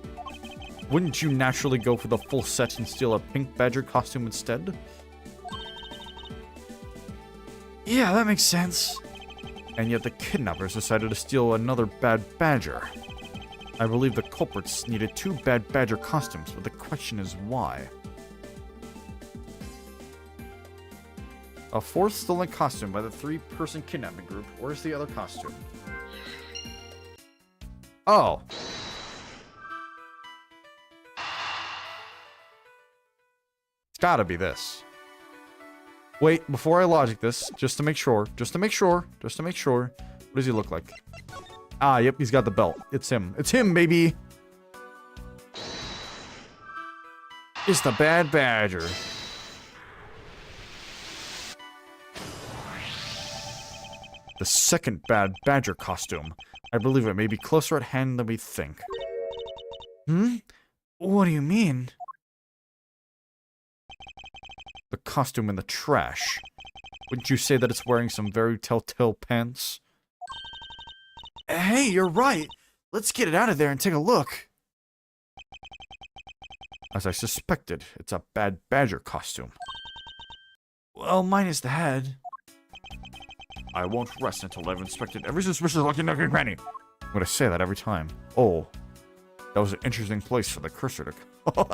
wouldn't you naturally go for the full set and steal a pink badger costume instead? Yeah, that makes sense. And yet the kidnappers decided to steal another bad badger. I believe the culprits needed 2 bad badger costumes, but the question is why? A 4th stolen costume by the 3-person kidnapping group. Where's the other costume? Oh. It's gotta be this. Wait, before I logic this, just to make sure. What does he look like? Ah, yep, he's got the belt. It's him. It's him, baby! It's the Bad Badger. The second Bad Badger costume. I believe it may be closer at hand than we think. Hmm? What do you mean? The costume in the trash. Wouldn't you say that it's wearing some very telltale pants? Hey, you're right. Let's get it out of there and take a look. As I suspected, it's a Bad Badger costume. Well, minus the head. I won't rest until I've inspected every suspicious lucky nook and cranny. I'm gonna say that every time. Oh, that was an interesting place for the cursor to go.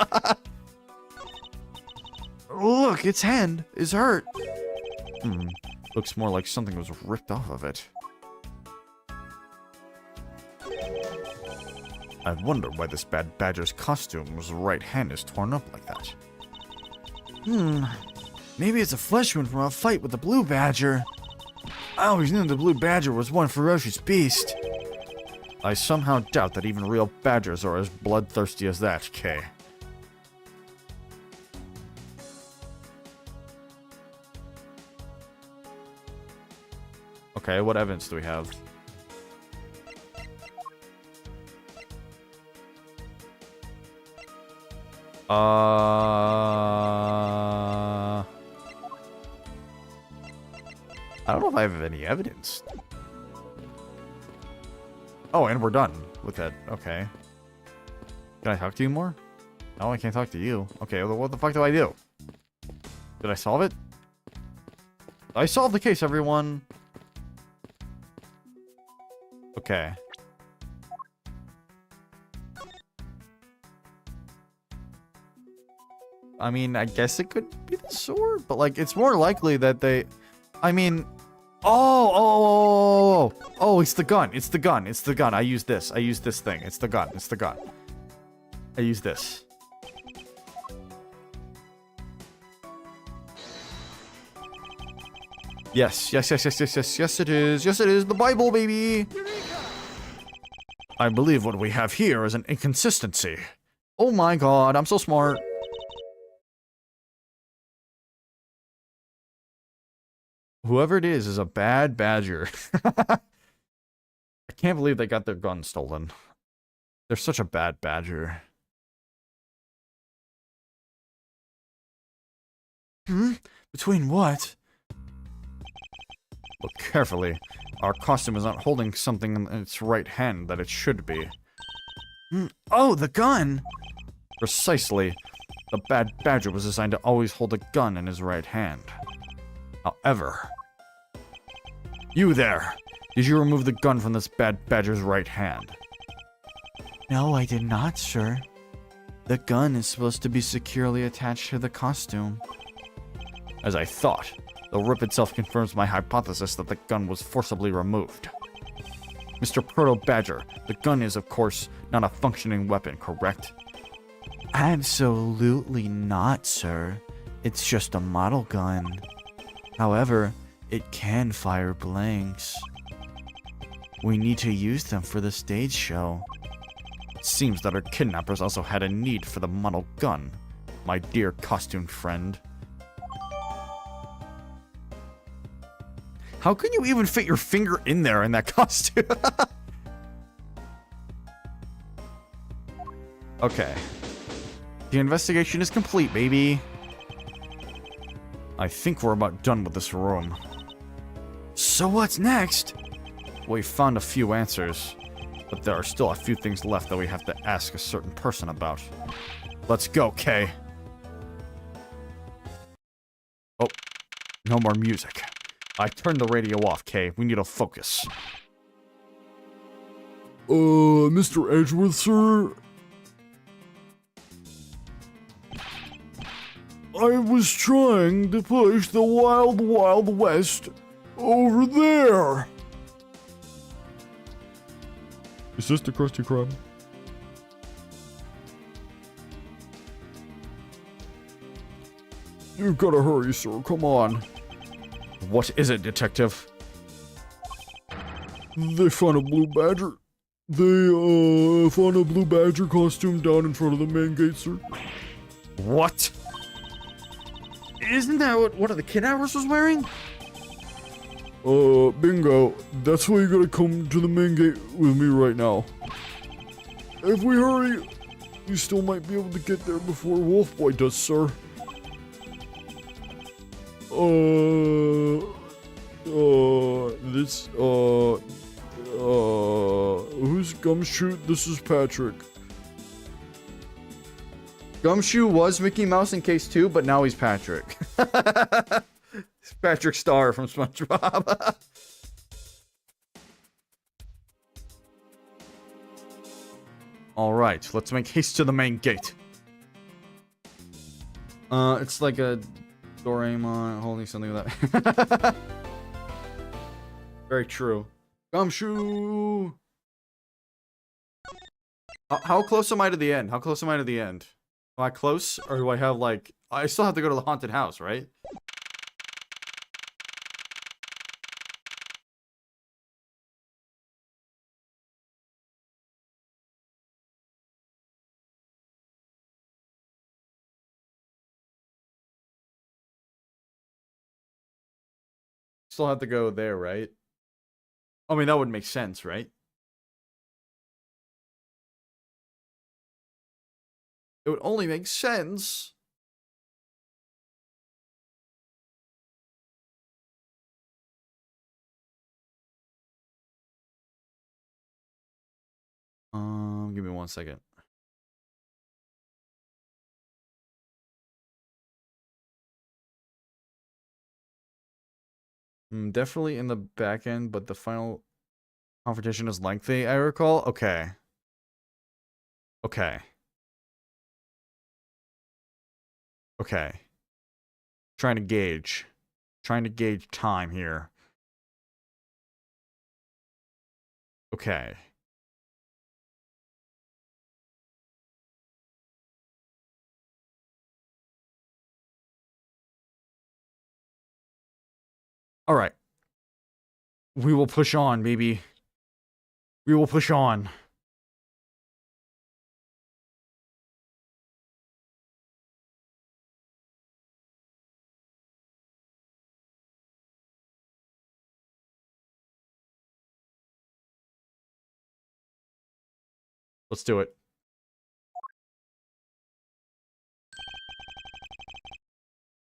Look, its hand is hurt. Looks more like something was ripped off of it. I wonder why this Bad Badger's costume's right hand is torn up like that. Maybe it's a flesh wound from a fight with the blue badger. I always knew the blue badger was one ferocious beast. I somehow doubt that even real badgers are as bloodthirsty as that, Kay. Okay, what evidence do we have? I don't know if I have any evidence. Oh, and we're done with that. Okay. Can I talk to you more? No, I can't talk to you. Okay, well, what the fuck do I do? Did I solve it? I solved the case, everyone. Okay. I mean, I guess it could be the sword, but like, it's more likely that they... I mean... Oh, it's the gun. It's the gun. It's the gun. I use this. I use this thing. It's the gun. It's the gun. I use this. Yes, it is. Yes, it is. The Bible, baby. I believe what we have here is an inconsistency. Oh my god, I'm so smart. Whoever it is a bad badger. I can't believe they got their gun stolen. They're such a bad badger. Between what? Look carefully. Our costume is not holding something in its right hand that it should be. Oh, the gun! Precisely. The bad badger was designed to always hold a gun in his right hand. However... You there! Did you remove the gun from this bad badger's right hand? No, I did not, sir. The gun is supposed to be securely attached to the costume. As I thought, the rip itself confirms my hypothesis that the gun was forcibly removed. Mr. Proto-Badger, the gun is, of course, not a functioning weapon, correct? Absolutely not, sir. It's just a model gun. However, it can fire blanks. We need to use them for the stage show. It seems that our kidnappers also had a need for the model gun, my dear costume friend. How can you even fit your finger in there in that costume? Okay. The investigation is complete, baby. I think we're about done with this room. So what's next? We found a few answers, but there are still a few things left that we have to ask a certain person about. Let's go, Kay. Oh, no more music. I turned the radio off, Kay. We need to focus. Mr. Edgeworth, sir? I was trying to push the Wild Wild West over there. Is this the Krusty Krab? You've got to hurry, sir. Come on. What is it, detective? They found a blue badger. They, found a blue badger costume down in front of the main gate, sir. What? Isn't that what one of the kidnappers was wearing? Bingo. That's why you gotta come to the main gate with me right now. If we hurry, you still might be able to get there before Wolfboy does, sir. Who's Gumshoe? This is Patrick. Gumshoe was Mickey Mouse in case 2, but now he's Patrick. It's Patrick Star from SpongeBob. Alright, let's make haste to the main gate. It's like a Doraemon holding something like that. Very true. Gumshoe! How close am I to the end? How close am I to the end? Am I close? Or do I have, like... I still have to go to the haunted house, right? Still have to go there, right? I mean, that would make sense, right? It would only make sense. Give me 1 second. Definitely in the back end, but the final confrontation is lengthy, I recall. Okay. Okay. Okay. Trying to gauge time here. Okay. All right. We will push on, baby. We will push on. Let's do it.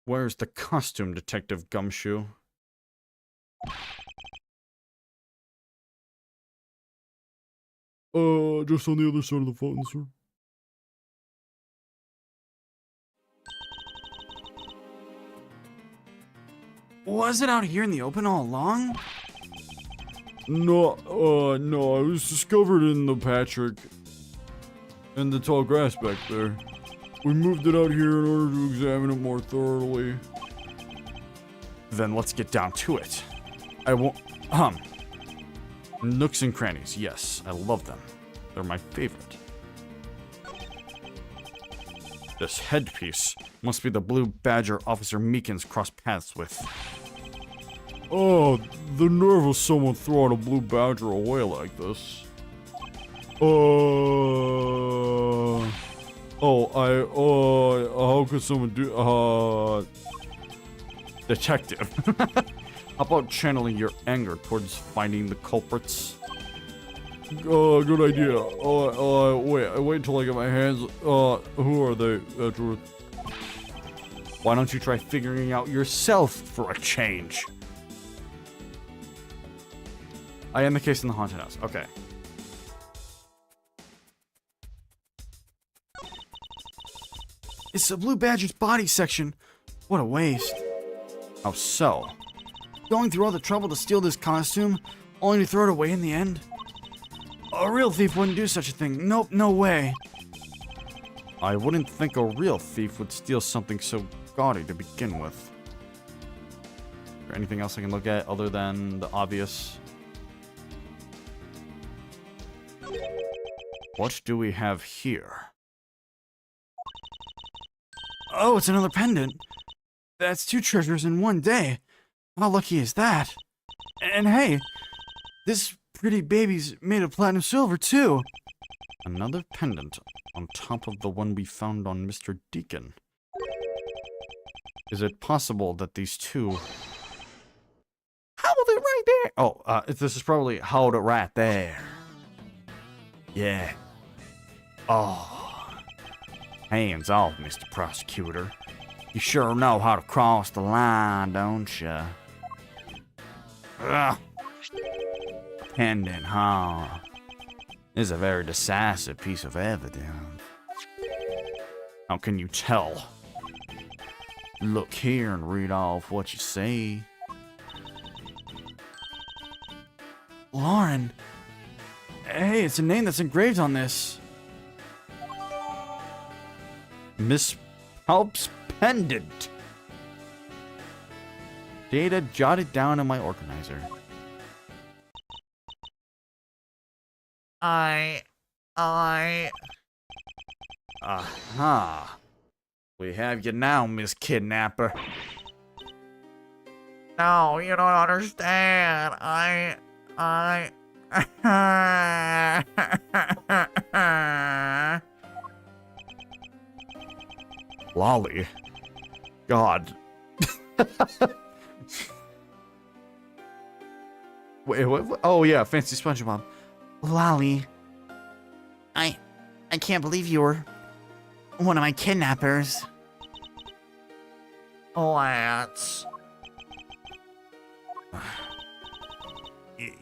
Where's the costume, Detective Gumshoe? Just on the other side of the fountain, sir. Was it out here in the open all along? No, no, it was discovered in the Patrick and the tall grass back there. We moved it out here in order to examine it more thoroughly. Then let's get down to it. I won't... Nooks and crannies, yes, I love them. They're my favorite. This headpiece must be the blue badger Officer Meekins crossed paths with. Oh, the nerve of someone throwing a blue badger away like this. How could someone do, Detective. How about channeling your anger towards finding the culprits? Good idea. Wait until I get my hands, who are they, Edgeworth? Why don't you try figuring out yourself for a change? I am the case in the haunted house. Okay. It's the blue badger's body section. What a waste. How so? Going through all the trouble to steal this costume, only to throw it away in the end? A real thief wouldn't do such a thing. Nope, no way. I wouldn't think a real thief would steal something so gaudy to begin with. Is there anything else I can look at other than the obvious? What do we have here? Oh, it's another pendant. That's 2 treasures in one day. How lucky is that? And hey, this pretty baby's made of platinum silver too. Another pendant on top of the one we found on Mr. Deacon. Is it possible that these two... Hold it right there! Oh, this is probably hold it right there. Yeah. Oh. Hands off, Mr. Prosecutor. You sure know how to cross the line, don't you? Ugh. Pendant, huh? This is a very decisive piece of evidence. How can you tell? Look here and read off what you see. Lauren. Hey, it's a name that's engraved on this. Miss Pulp's pendant. Data jotted down in my organizer. Aha. We have you now, Miss Kidnapper. No, you don't understand. Lolly. God. Wait, what? Oh, yeah, Fancy SpongeBob. Lolly. I can't believe you were one of my kidnappers. Lance.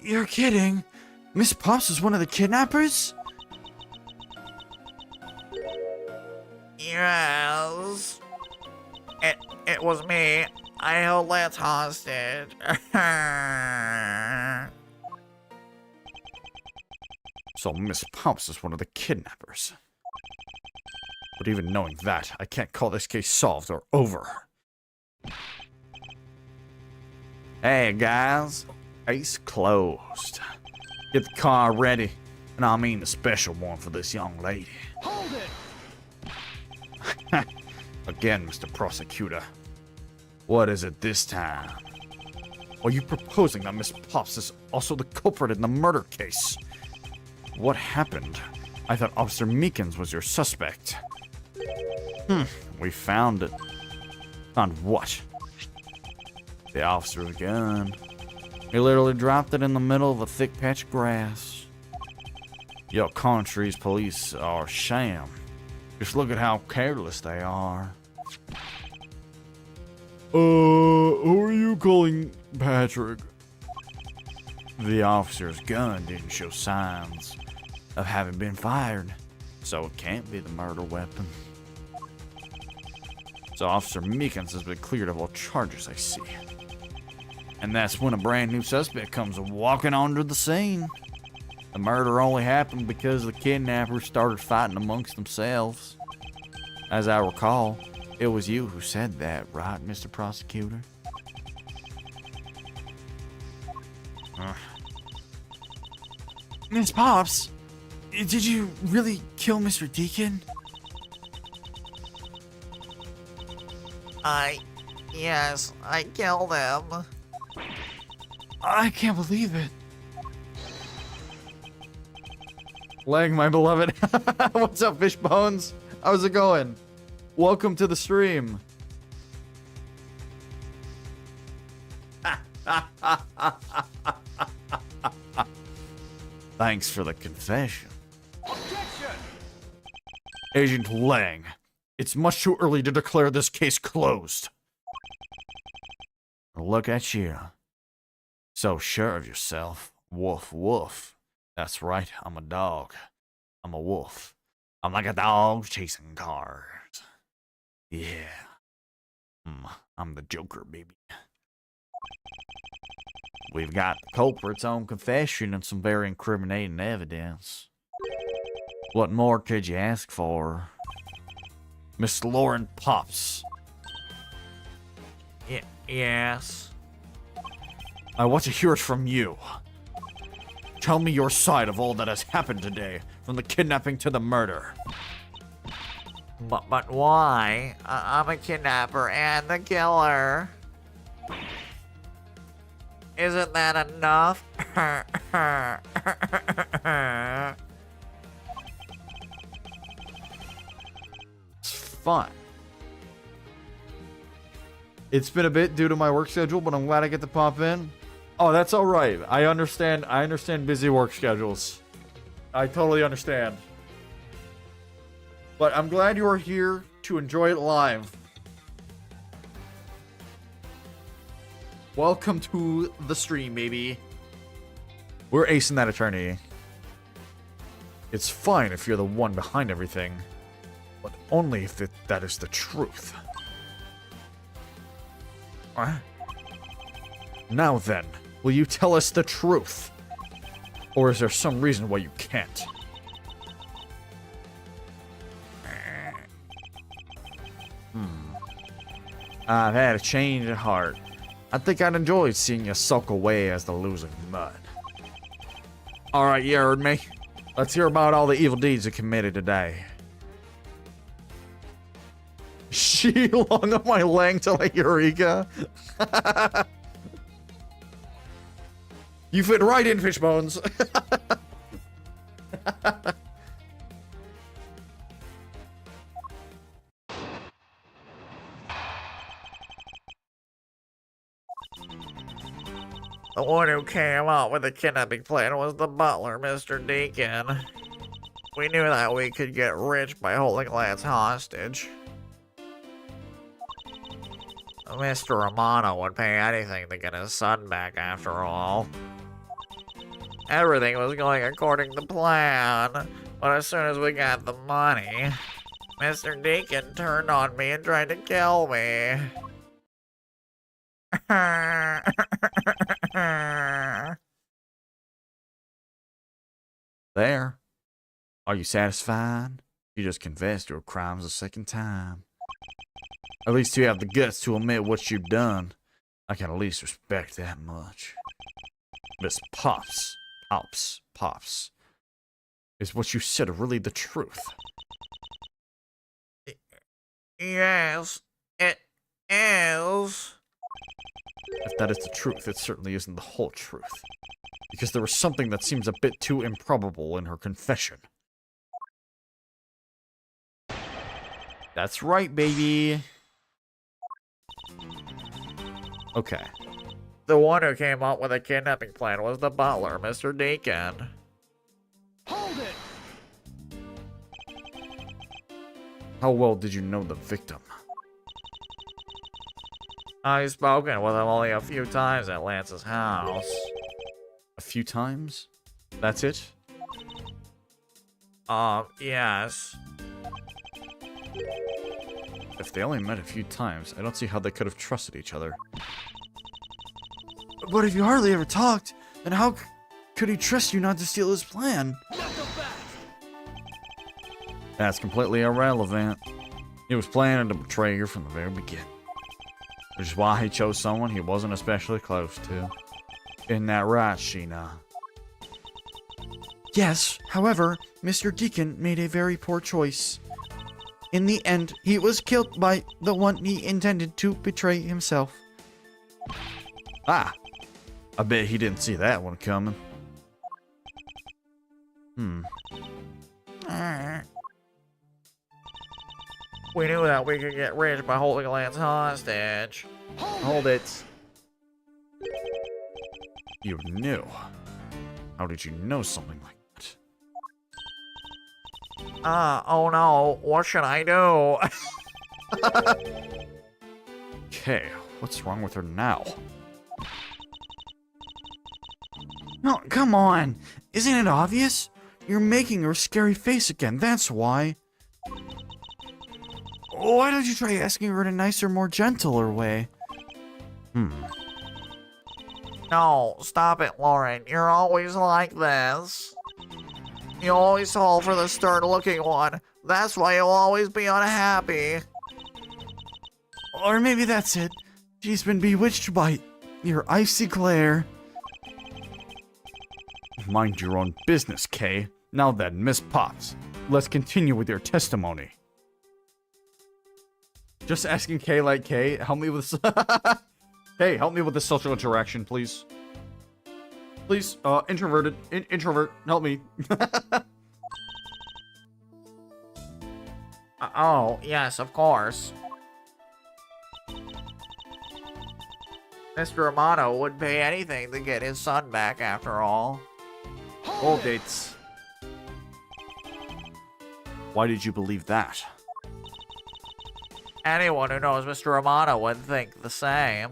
You're kidding. Miss Pops is one of the kidnappers? Yes. It was me. I held Lance hostage. So Miss Pops is one of the kidnappers. But even knowing that, I can't call this case solved or over. Hey guys, case closed. Get the car ready, and I mean the special one for this young lady. Hold it! Again, Mr. Prosecutor. What is it this time? Are you proposing that Miss Pops is also the culprit in the murder case? What happened? I thought Officer Meekins was your suspect. We found it. Found what? The officer's gun. He literally dropped it in the middle of a thick patch of grass. Your country's police are a sham. Just look at how careless they are. Who are you calling Patrick? The officer's gun didn't show signs of having been fired, so it can't be the murder weapon. So Officer Meekins has been cleared of all charges, I see. And that's when a brand new suspect comes walking onto the scene. The murder only happened because the kidnappers started fighting amongst themselves. As I recall, it was you who said that, right, Mr. Prosecutor? Miss Pops, did you really kill Mr. Deacon? Yes, I killed him. I can't believe it. Lang, my beloved. What's up, Fishbones? How's it going? Welcome to the stream. Thanks for the confession. Objection! Agent Lang, it's much too early to declare this case closed. Look at you. So sure of yourself. Woof, woof. That's right, I'm a dog. I'm a wolf. I'm like a dog chasing cars. Yeah. I'm the Joker, baby. We've got the culprit's own confession and some very incriminating evidence. What more could you ask for? Miss Lauren Pops. Yes. I want to hear it from you. Tell me your side of all that has happened today, from the kidnapping to the murder. But why? I'm a kidnapper and the killer. Isn't that enough? It's fun. It's been a bit due to my work schedule, but I'm glad I get to pop in. Oh, that's all right. I understand busy work schedules. I totally understand. But I'm glad you are here to enjoy it live. Welcome to the stream, baby. We're acing that attorney. It's fine if you're the one behind everything, but only if that is the truth. Now then, will you tell us the truth? Or is there some reason why you can't? I've had a change of heart. I think I'd enjoy seeing you sulk away as the losing mud. Alright, you heard me. Let's hear about all the evil deeds you committed today. She long on my leg till like Eureka. You fit right in, Fishbones. The one who came up with the kidnapping plan was the butler, Mr. Deacon. We knew that we could get rich by holding Lance hostage. Mr. Romano would pay anything to get his son back after all. Everything was going according to plan, but as soon as we got the money, Mr. Deacon turned on me and tried to kill me. There. Are you satisfied? You just confessed your crimes a second time. At least you have the guts to admit what you've done. I can at least respect that much. Miss Pops. Is what you said really the truth? Yes, it is. If that is the truth, it certainly isn't the whole truth. Because there was something that seems a bit too improbable in her confession. That's right, baby. Okay. The one who came up with a kidnapping plan was the butler, Mr. Deacon. Hold it! How well did you know the victim? I've spoken with him only a few times at Lance's house. A few times? That's it? Yes. If they only met a few times, I don't see how they could have trusted each other. But if you hardly ever talked, then how could he trust you not to steal his plan? That's completely irrelevant. He was planning to betray her from the very beginning. Which is why he chose someone he wasn't especially close to. Isn't that right, Sheena? Yes, however, Mr. Deacon made a very poor choice. In the end, he was killed by the one he intended to betray himself. Ah! I bet he didn't see that one coming. We knew that we could get rich by holding Lance hostage. Hold it. You knew. How did you know something like that? Oh no, what should I do? Okay, what's wrong with her now? No, come on. Isn't it obvious? You're making her scary face again, that's why. Why don't you try asking her in a nicer, more gentler way? No, stop it, Lauren. You're always like this. You always fall for the stern-looking one. That's why you'll always be unhappy. Or maybe that's it. She's been bewitched by your icy glare. Mind your own business, Kay. Now then, Miss Pops, let's continue with your testimony. Just asking Kay like, Kay, help me with Hey, help me with this social interaction, please. Please, introverted. Introvert, help me. Oh, yes, of course. Mr. Amato would pay anything to get his son back after all. Hold dates. Why did you believe that? Anyone who knows Mr. Amato would think the same.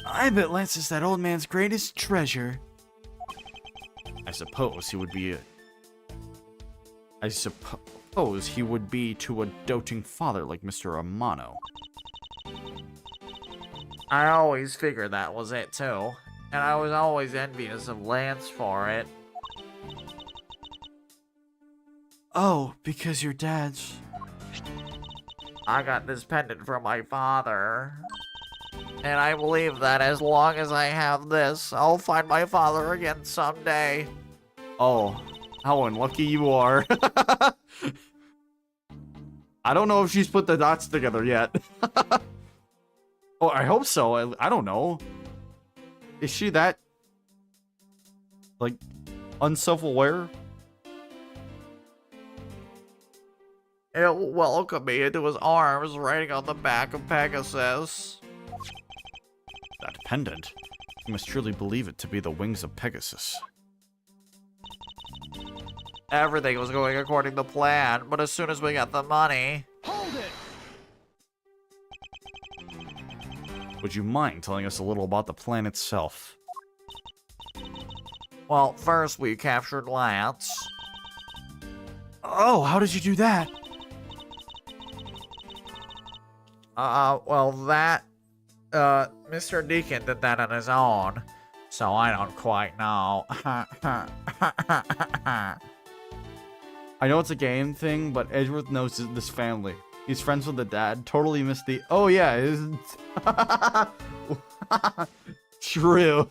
I bet Lance is that old man's greatest treasure. I suppose he would be to a doting father like Mr. Amano. I always figured that was it too, and I was always envious of Lance for it. Oh, because your dad's... I got this pendant from my father, and I believe that as long as I have this, I'll find my father again someday. Oh, how unlucky you are. I don't know if she's put the dots together yet. Oh, I hope so. I don't know. Is she that, like, unself-aware? He'll welcome me into his arms, riding on the back of Pegasus. That pendant. You must truly believe it to be the wings of Pegasus. Everything was going according to plan, but as soon as we got the money... Hold it! Would you mind telling us a little about the plan itself? Well, first we captured Lance. Oh, how did you do that? Mr. Deacon did that on his own, so I don't quite know. I know it's a game thing, but Edgeworth knows this family. He's friends with the dad. Totally missed the... Oh, yeah. True.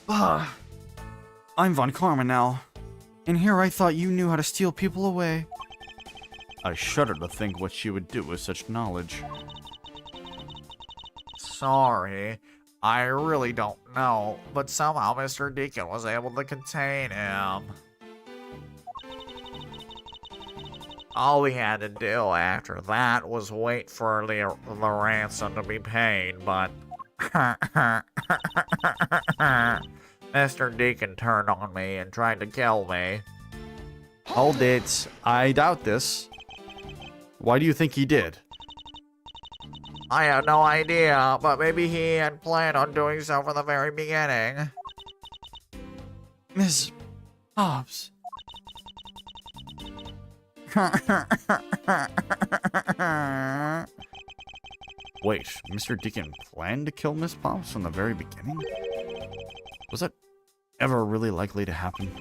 I'm Von Karma now. And here I thought you knew how to steal people away. I shudder to think what you would do with such knowledge. Sorry, I really don't know, but somehow Mr. Deacon was able to contain him. All we had to do after that was wait for the ransom to be paid, but... Mr. Deacon turned on me and tried to kill me. Hold it. I doubt this. Why do you think he did? I have no idea, but maybe he had planned on doing so from the very beginning. Miss Hobbs. Wait, Mr. Deacon planned to kill Miss Pops from the very beginning? Was that ever really likely to happen?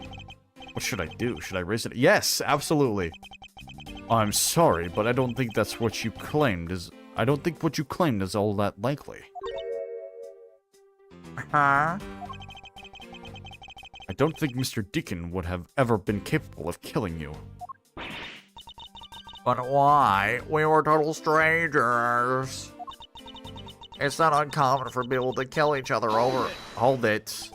What should I do? Should I raise it? Yes, absolutely. I'm sorry, but I don't think that's what you claimed is... I don't think what you claimed is all that likely. Huh? I don't think Mr. Deacon would have ever been capable of killing you. But why? We were total strangers. It's not uncommon for people to kill each other over... Hold it.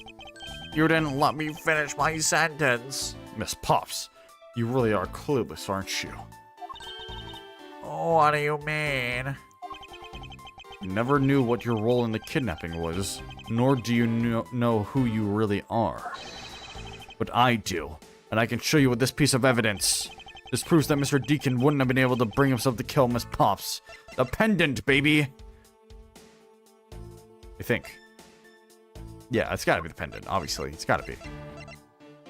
You didn't let me finish my sentence. Miss Pops, you really are clueless, aren't you? What do you mean? You never knew what your role in the kidnapping was, nor do you know who you really are. But I do, and I can show you with this piece of evidence. This proves that Mr. Deacon wouldn't have been able to bring himself to kill Miss Pops. The pendant, baby! I think. Yeah, it's gotta be the pendant, obviously. It's gotta be.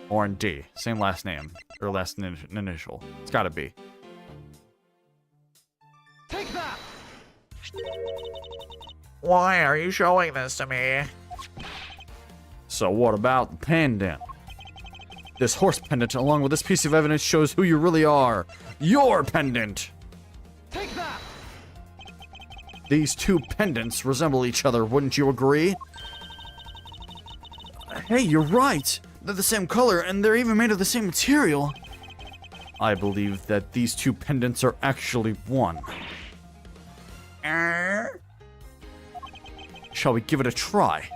Or in D. Same last name. Or last initial. It's gotta be. Take that! Why are you showing this to me? So what about the pendant? This horse pendant, along with this piece of evidence, shows who you really are. Your pendant! Take that! These two pendants resemble each other, wouldn't you agree? Hey, you're right! They're the same color, and they're even made of the same material. I believe that these two pendants are actually one. Shall we give it a try?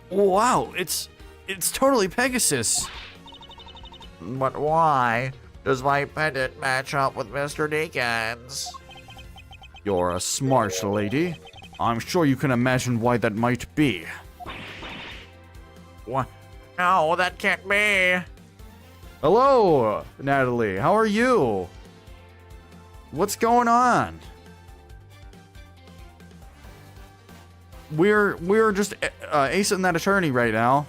Wow, it's totally Pegasus. But why does my pendant match up with Mr. Deacon's? You're a smart lady. I'm sure you can imagine why that might be. What? No, that can't be. Hello, Natalie. How are you? What's going on? We're just acing that attorney right now.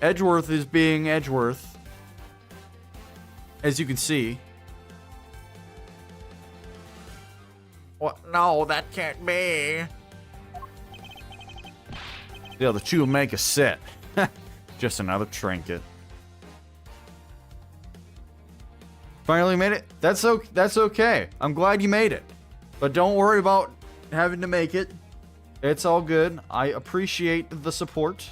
Edgeworth is being Edgeworth, as you can see. What? No, that can't be. Yeah, the two make a set. Just another trinket. Finally made it. That's okay. I'm glad you made it. But don't worry about having to make it. It's all good. I appreciate the support.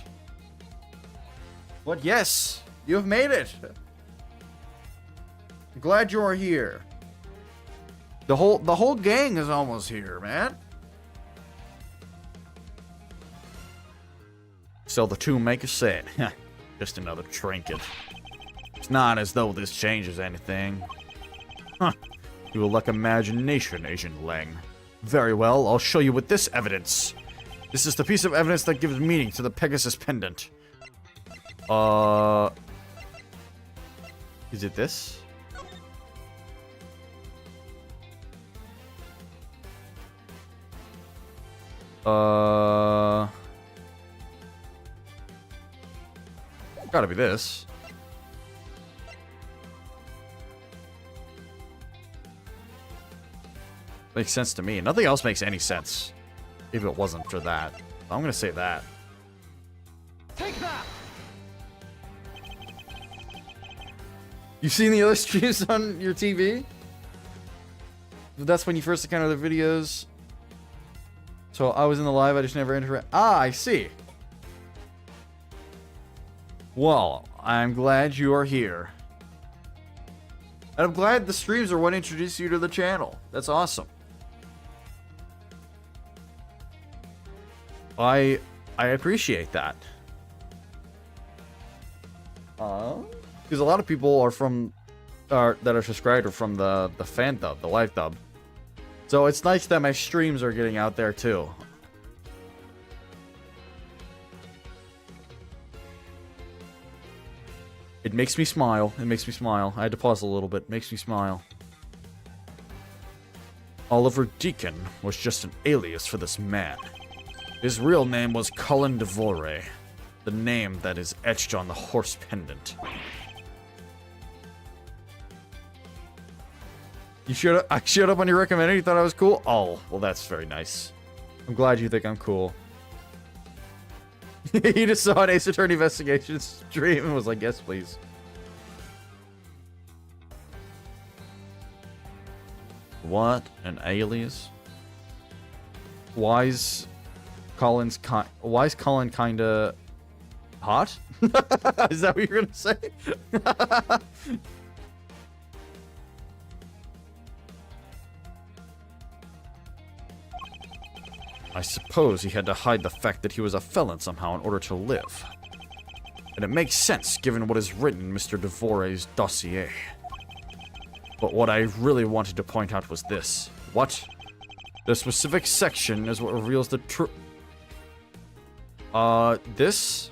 But yes, you have made it. Glad you are here. The whole gang is almost here, man. So the two make a set. Just another trinket. It's not as though this changes anything. Huh. You will lack imagination, Agent Lang. Very well, I'll show you with this evidence. This is the piece of evidence that gives meaning to the Pegasus pendant. Is it this? Gotta be this. Makes sense to me. Nothing else makes any sense if it wasn't for that. I'm gonna say that. Take that! You've seen the other streams on your TV? That's when you first encountered the videos. So I was in the live, I just never entered. Ah, I see. Well, I'm glad you are here. And I'm glad the streams are what introduced you to the channel. That's awesome. I appreciate that. Because a lot of people are from, that are subscribed are from the fan dub, the live dub. So it's nice that my streams are getting out there too. It makes me smile. It makes me smile. I had to pause a little bit. It makes me smile. Oliver Deacon was just an alias for this man. His real name was Colin Devore, the name that is etched on the horse pendant. I showed up on your recommended. You thought I was cool? Oh, well, that's very nice. I'm glad you think I'm cool. He just saw an Ace Attorney Investigation stream and was like, yes, please. What? An alias? Why's Colin kinda hot? Is that what you're gonna say? I suppose he had to hide the fact that he was a felon somehow in order to live. And it makes sense given what is written in Mr. Devore's dossier. But what I really wanted to point out was this. What? The specific section is what reveals the truth. This?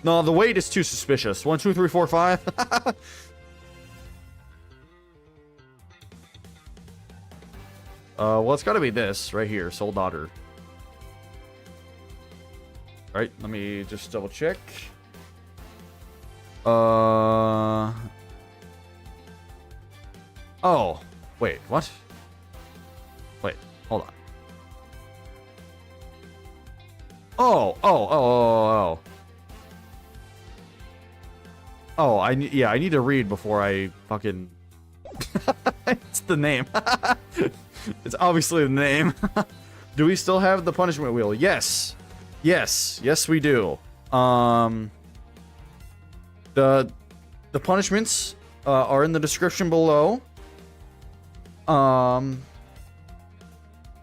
No, the weight is too suspicious. 1, 2, 3, 4, 5. Well, it's gotta be this right here, Soul Daughter. Alright, let me just double check. Oh, wait, what? Wait, hold on. Oh. Oh, I need to read before I fucking... It's the name. It's obviously the name. Do we still have the punishment wheel? Yes. Yes, we do. The punishments are in the description below. All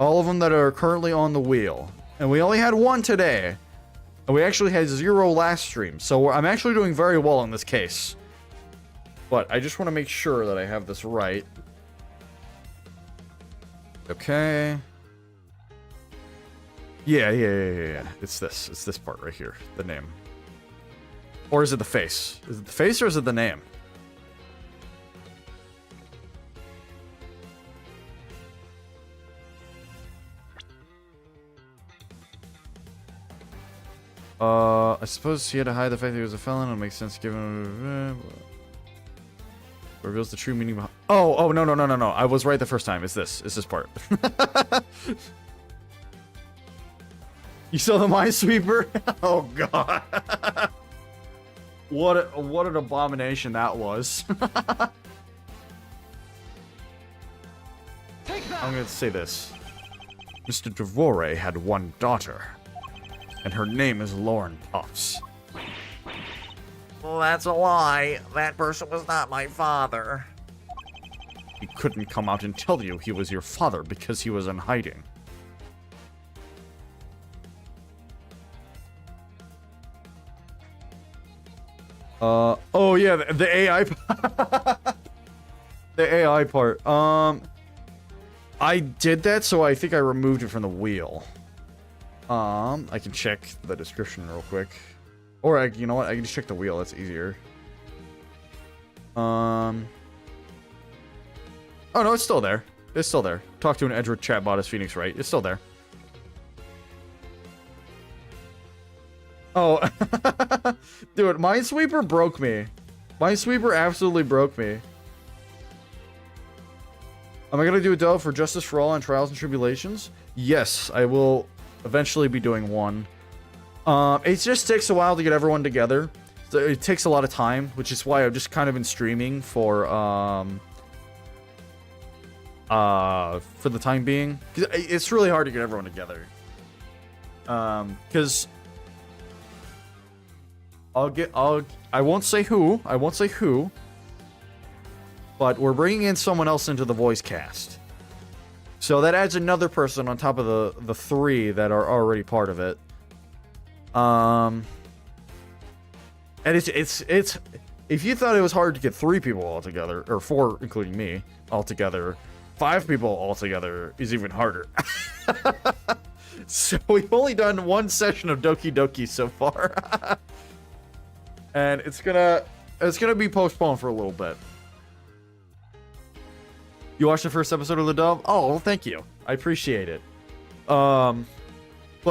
of them that are currently on the wheel. And we only had one today. And we actually had 0 last stream. So I'm actually doing very well in this case. But I just want to make sure that I have this right. Okay. Yeah. It's this part right here. The name. Or is it the face? Is it the face or is it the name? I suppose he had to hide the fact that he was a felon. It makes sense given... reveals the true meaning behind... Oh, no. I was right the first time. It's this part. You saw the minesweeper? Oh, God. What an abomination that was. I'm going to say this. Mr. Devore had one daughter. And her name is Lauren Puffs. Well, that's a lie. That person was not my father. He couldn't come out and tell you he was your father because he was in hiding. Oh yeah, the AI the AI part. I did that, so I think I removed it from the wheel. I can check the description real quick. Or, you know what? I can just check the wheel. That's easier. Oh, no, it's still there. It's still there. Talk to an Edgeworth chatbot as Phoenix, right? It's still there. Oh. Dude, Minesweeper broke me. Minesweeper absolutely broke me. Am I going to do a dub for Justice for All on Trials and Tribulations? Yes, I will eventually be doing one. It just takes a while to get everyone together. So it takes a lot of time, which is why I've just kind of been streaming for the time being. 'Cause it's really hard to get everyone together. Because I won't say who, but we're bringing in someone else into the voice cast. So that adds another person on top of the 3 that are already part of it. And it's if you thought it was hard to get 3 people all together, or 4 including me all together, 5 people all together is even harder. So we've only done 1 session of Doki Doki so far. And it's gonna be postponed for a little bit. You watched the first episode of the dub? Oh, well, thank you. I appreciate it. But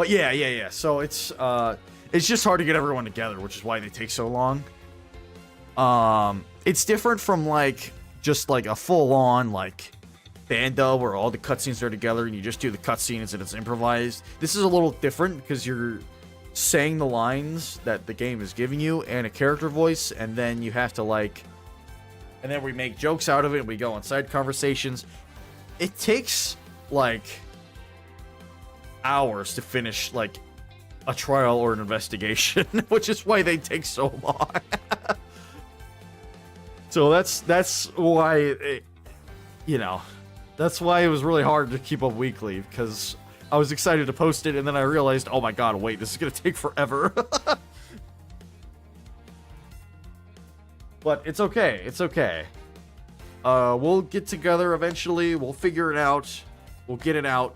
yeah. So it's just hard to get everyone together, which is why they take so long. It's different from just a full-on band dub where all the cutscenes are together and you just do the cutscenes and it's improvised. This is a little different because you're saying the lines that the game is giving you and a character voice, and then you have to and then we make jokes out of it and we go on side conversations. It takes hours to finish a trial or an investigation, which is why they take so long. So that's why that's why it was really hard to keep up weekly, because I was excited to post it and then I realized, oh my god, wait, this is gonna take forever. But it's okay. It's okay. We'll get together eventually. We'll figure it out. We'll get it out.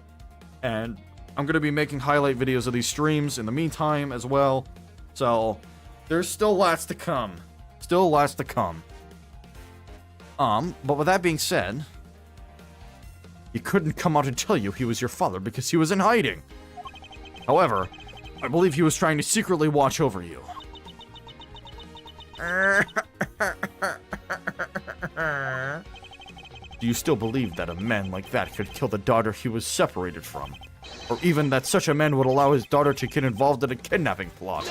And I'm going to be making highlight videos of these streams in the meantime as well. So there's still lots to come. Still lots to come. But with that being said, he couldn't come out and tell you he was your father because he was in hiding. However, I believe he was trying to secretly watch over you. Do you still believe that a man like that could kill the daughter he was separated from? Or even that such a man would allow his daughter to get involved in a kidnapping plot?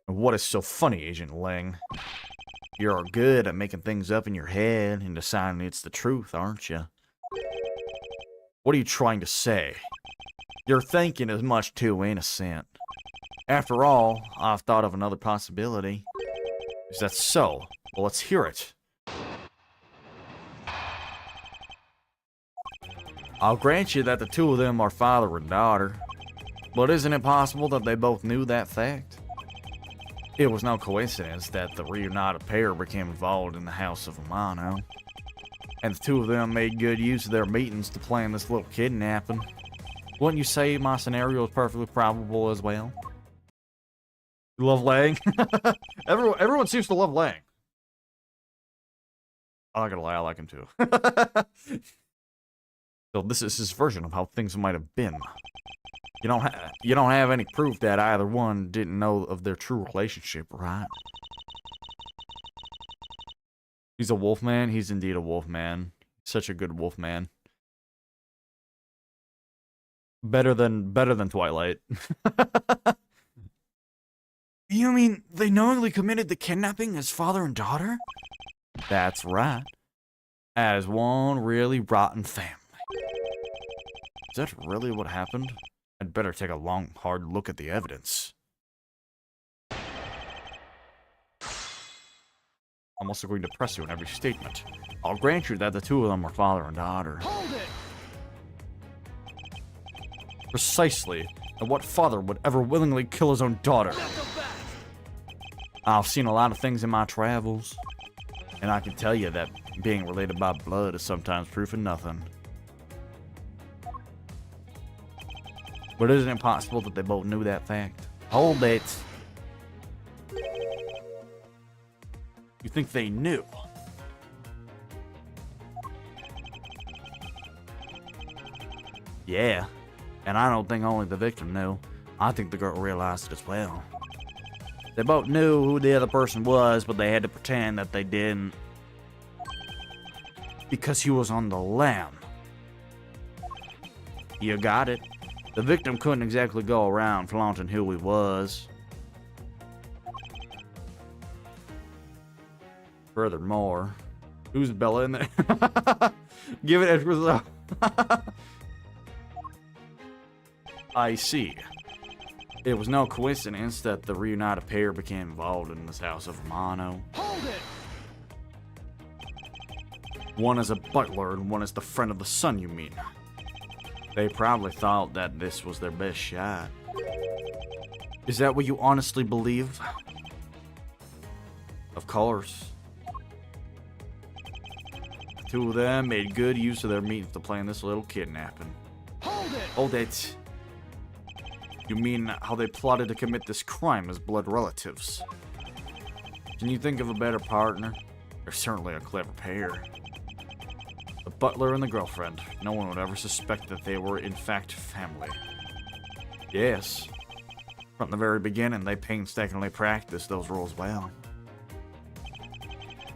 What is so funny, Agent Lang? You're good at making things up in your head and deciding it's the truth, aren't you? What are you trying to say? Your thinking is much too innocent. After all, I've thought of another possibility. Is that so? Well, let's hear it. I'll grant you that the two of them are father and daughter. But isn't it possible that they both knew that fact? It was no coincidence that the reunited pair became involved in the House of Amano. And the two of them made good use of their meetings to plan this little kidnapping. Wouldn't you say my scenario is perfectly probable as well? You love Lang? Everyone seems to love Lang. I'm not gonna lie, I like him too. So this is his version of how things might have been. You don't have any proof that either one didn't know of their true relationship, right? He's a wolfman. He's indeed a wolfman. Such a good wolfman. Better than Twilight. You mean they knowingly committed the kidnapping as father and daughter? That's right. As one really rotten family. Is that really what happened? I'd better take a long, hard look at the evidence. I'm also going to press you in every statement. I'll grant you that the two of them are father and daughter. Hold it! Precisely. And what father would ever willingly kill his own daughter? I've seen a lot of things in my travels. And I can tell you that being related by blood is sometimes proof of nothing. But isn't it possible that they both knew that fact? Hold it. You think they knew? Yeah. And I don't think only the victim knew. I think the girl realized it as well. They both knew who the other person was, but they had to pretend that they didn't. Because he was on the lam. You got it. The victim couldn't exactly go around flaunting who he was. Furthermore, who's Bella in there? Give it Edgeworth. I see. It was no coincidence that the reunited pair became involved in this House of Amano. Hold it! One is a butler and one is the friend of the son, you mean? They probably thought that this was their best shot. Is that what you honestly believe? Of course. The two of them made good use of their meetings to plan this little kidnapping. Hold it! Hold it. You mean how they plotted to commit this crime as blood relatives? Can you think of a better partner? They're certainly a clever pair. The butler and the girlfriend. No one would ever suspect that they were in fact family. Yes. From the very beginning, they painstakingly practiced those roles well.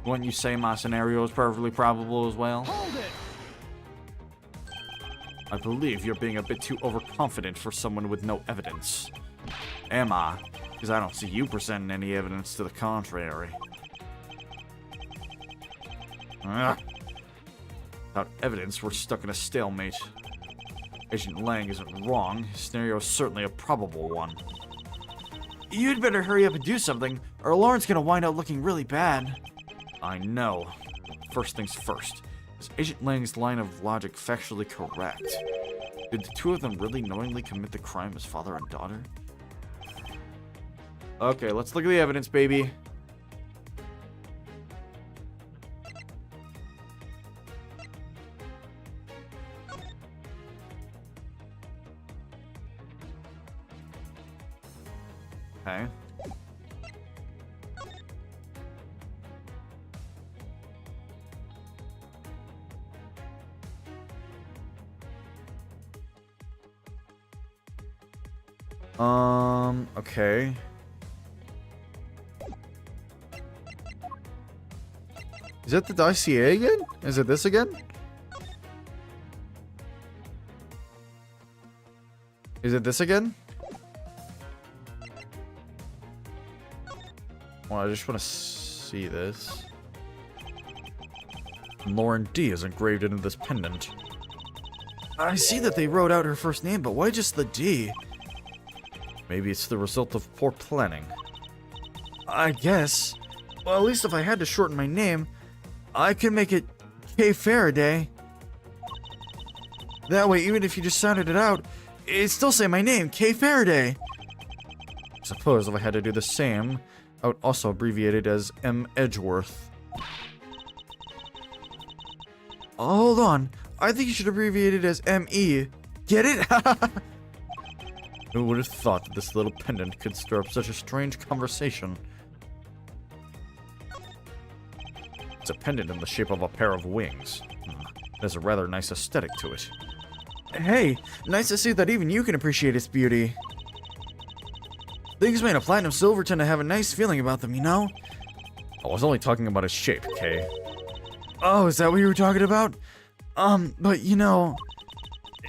Wouldn't you say my scenario is perfectly probable as well? Hold it! I believe you're being a bit too overconfident for someone with no evidence. Am I? Because I don't see you presenting any evidence to the contrary. Without evidence, we're stuck in a stalemate. Agent Lang isn't wrong. His scenario is certainly a probable one. You'd better hurry up and do something, or Lauren's gonna wind up looking really bad. I know. First things first. Is Agent Lang's line of logic factually correct? Did the two of them really knowingly commit the crime as father and daughter? Okay, let's look at the evidence, baby. Okay. Okay. it the ICA again? Is it this again? Is it this again? Well, I just want to see this. Lauren D is engraved into this pendant. I see that they wrote out her first name, but why just the D? Maybe it's the result of poor planning. I guess. Well, at least if I had to shorten my name, I could make it K. Faraday. That way, even if you just sounded it out, it'd still say my name, K. Faraday. Suppose if I had to do the same, I would also abbreviate it as M. Edgeworth. Oh, hold on. I think you should abbreviate it as M.E. Get it? Who would have thought that this little pendant could stir up such a strange conversation? It's a pendant in the shape of a pair of wings. It has a rather nice aesthetic to it. Hey, nice to see that even you can appreciate its beauty. Things made of platinum silver tend to have a nice feeling about them, you know? I was only talking about its shape, Kay. Oh, is that what you were talking about? But you know,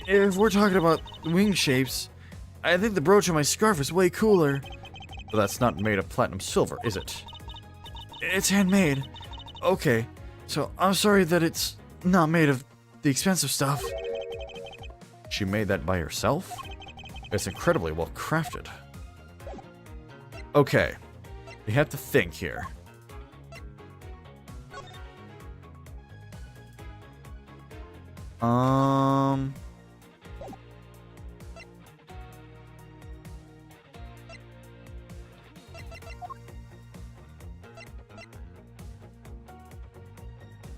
if we're talking about wing shapes, I think the brooch on my scarf is way cooler. But that's not made of platinum silver, is it? It's handmade. Okay, so I'm sorry that it's not made of the expensive stuff. She made that by herself? It's incredibly well crafted. Okay, we have to think here.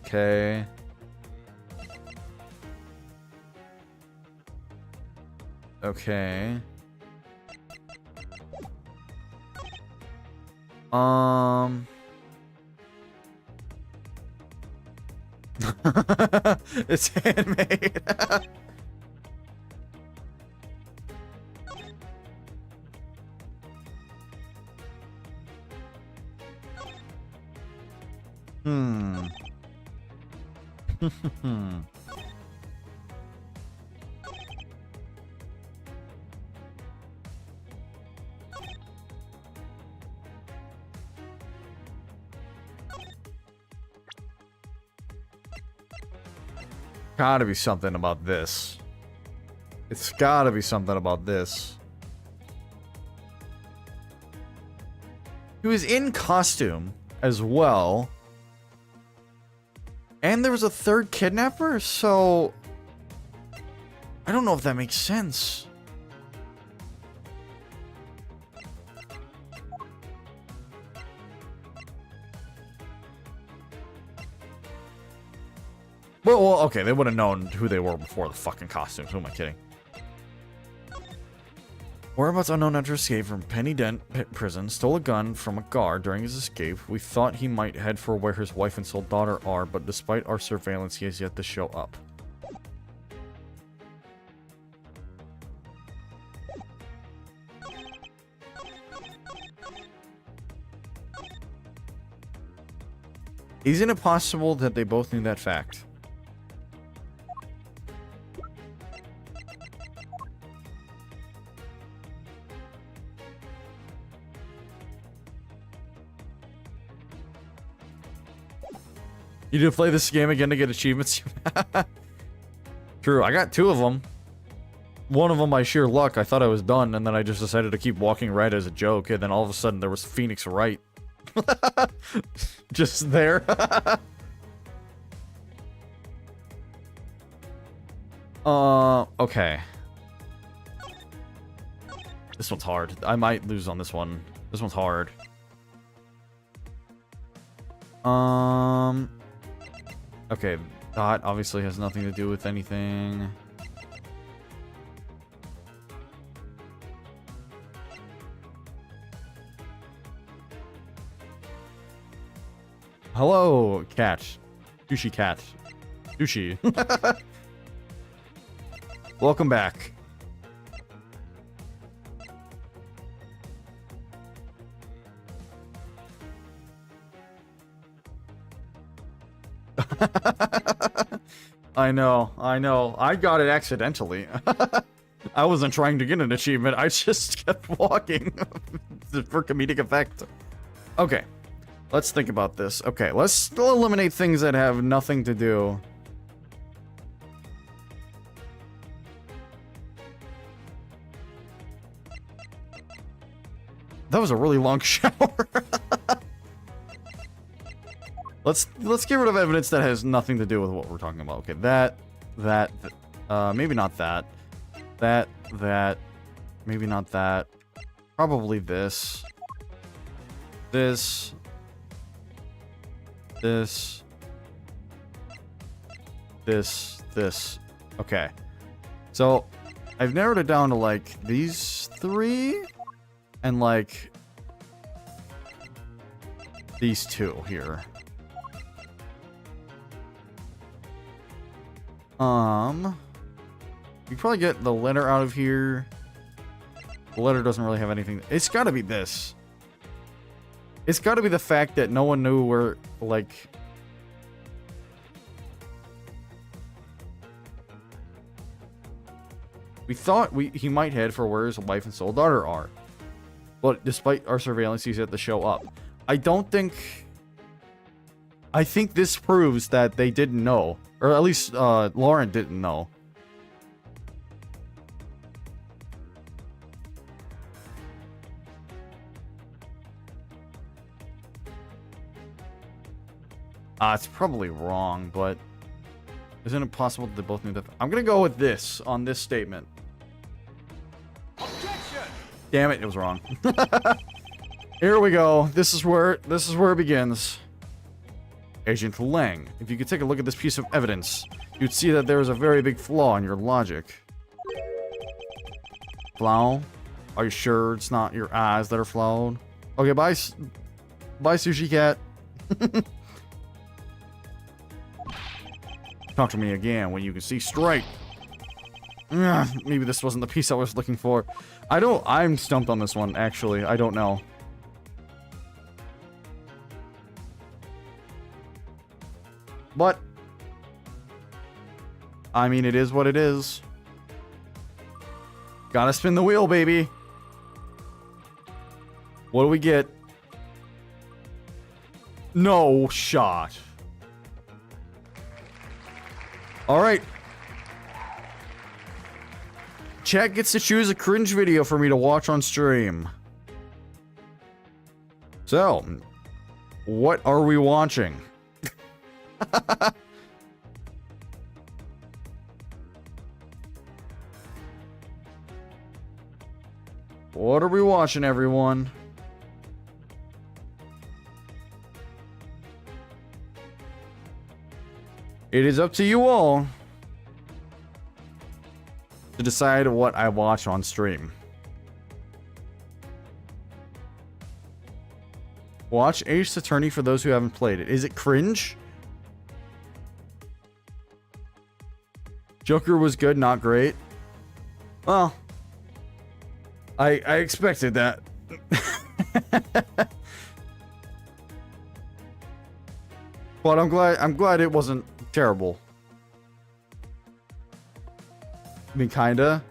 Okay. Okay. It's handmade. Gotta be something about this. It's gotta be something about this. He was in costume as well. And there was a third kidnapper, so I don't know if that makes sense. Well, okay, they would have known who they were before the fucking costumes. Who am I kidding? Whereabouts unknown after escape from Penny Dent prison, stole a gun from a guard during his escape. We thought he might head for where his wife and sole daughter are, but despite our surveillance, he has yet to show up. Isn't it possible that they both knew that fact? You did play this game again to get achievements? True, I got 2 of them. One of them, by sheer luck, I thought I was done, and then I just decided to keep walking right as a joke, and then all of a sudden there was Phoenix Wright. Just there. Okay. This one's hard. I might lose on this one. This one's hard. Okay, that obviously has nothing to do with anything. Hello, cat. Douchey cat. Douchey. Welcome back. I know. I got it accidentally. I wasn't trying to get an achievement. I just kept walking for comedic effect. Okay. Let's think about this. Okay, let's still eliminate things that have nothing to do. That was a really long shower. Let's get rid of evidence that has nothing to do with what we're talking about. Okay, maybe not that. That, maybe not that. Probably this. This. Okay. So, I've narrowed it down to, like, these three, and, like, these two here. You probably get the letter out of here. The letter doesn't really have anything. It's gotta be this. It's gotta be the fact that no one knew where, like... We thought he might head for where his wife and soul daughter are. But despite our surveillance, he's yet to show up. I think this proves that they didn't know. Or at least, Lauren didn't know. It's probably wrong, but... Isn't it possible that they both knew that? I'm gonna go with this, on this statement. Objection! Damn it, it was wrong. Here we go. This is where it begins. Agent Lang, if you could take a look at this piece of evidence, you'd see that there is a very big flaw in your logic. Flaw? Are you sure it's not your eyes that are flawed? Okay, bye Sushi Cat. Talk to me again when you can see straight. Maybe this wasn't the piece I was looking for. I'm stumped on this one, actually. I don't know. But, I mean, it is what it is. Gotta spin the wheel, baby. What do we get? No shot. Alright. Chat gets to choose a cringe video for me to watch on stream. So, what are we watching? What are we watching, everyone? It is up to you all to decide what I watch on stream. Watch Ace Attorney for those who haven't played it. Is it cringe? Joker was good, not great. Well, I expected that. But I'm glad it wasn't terrible. I mean, kinda.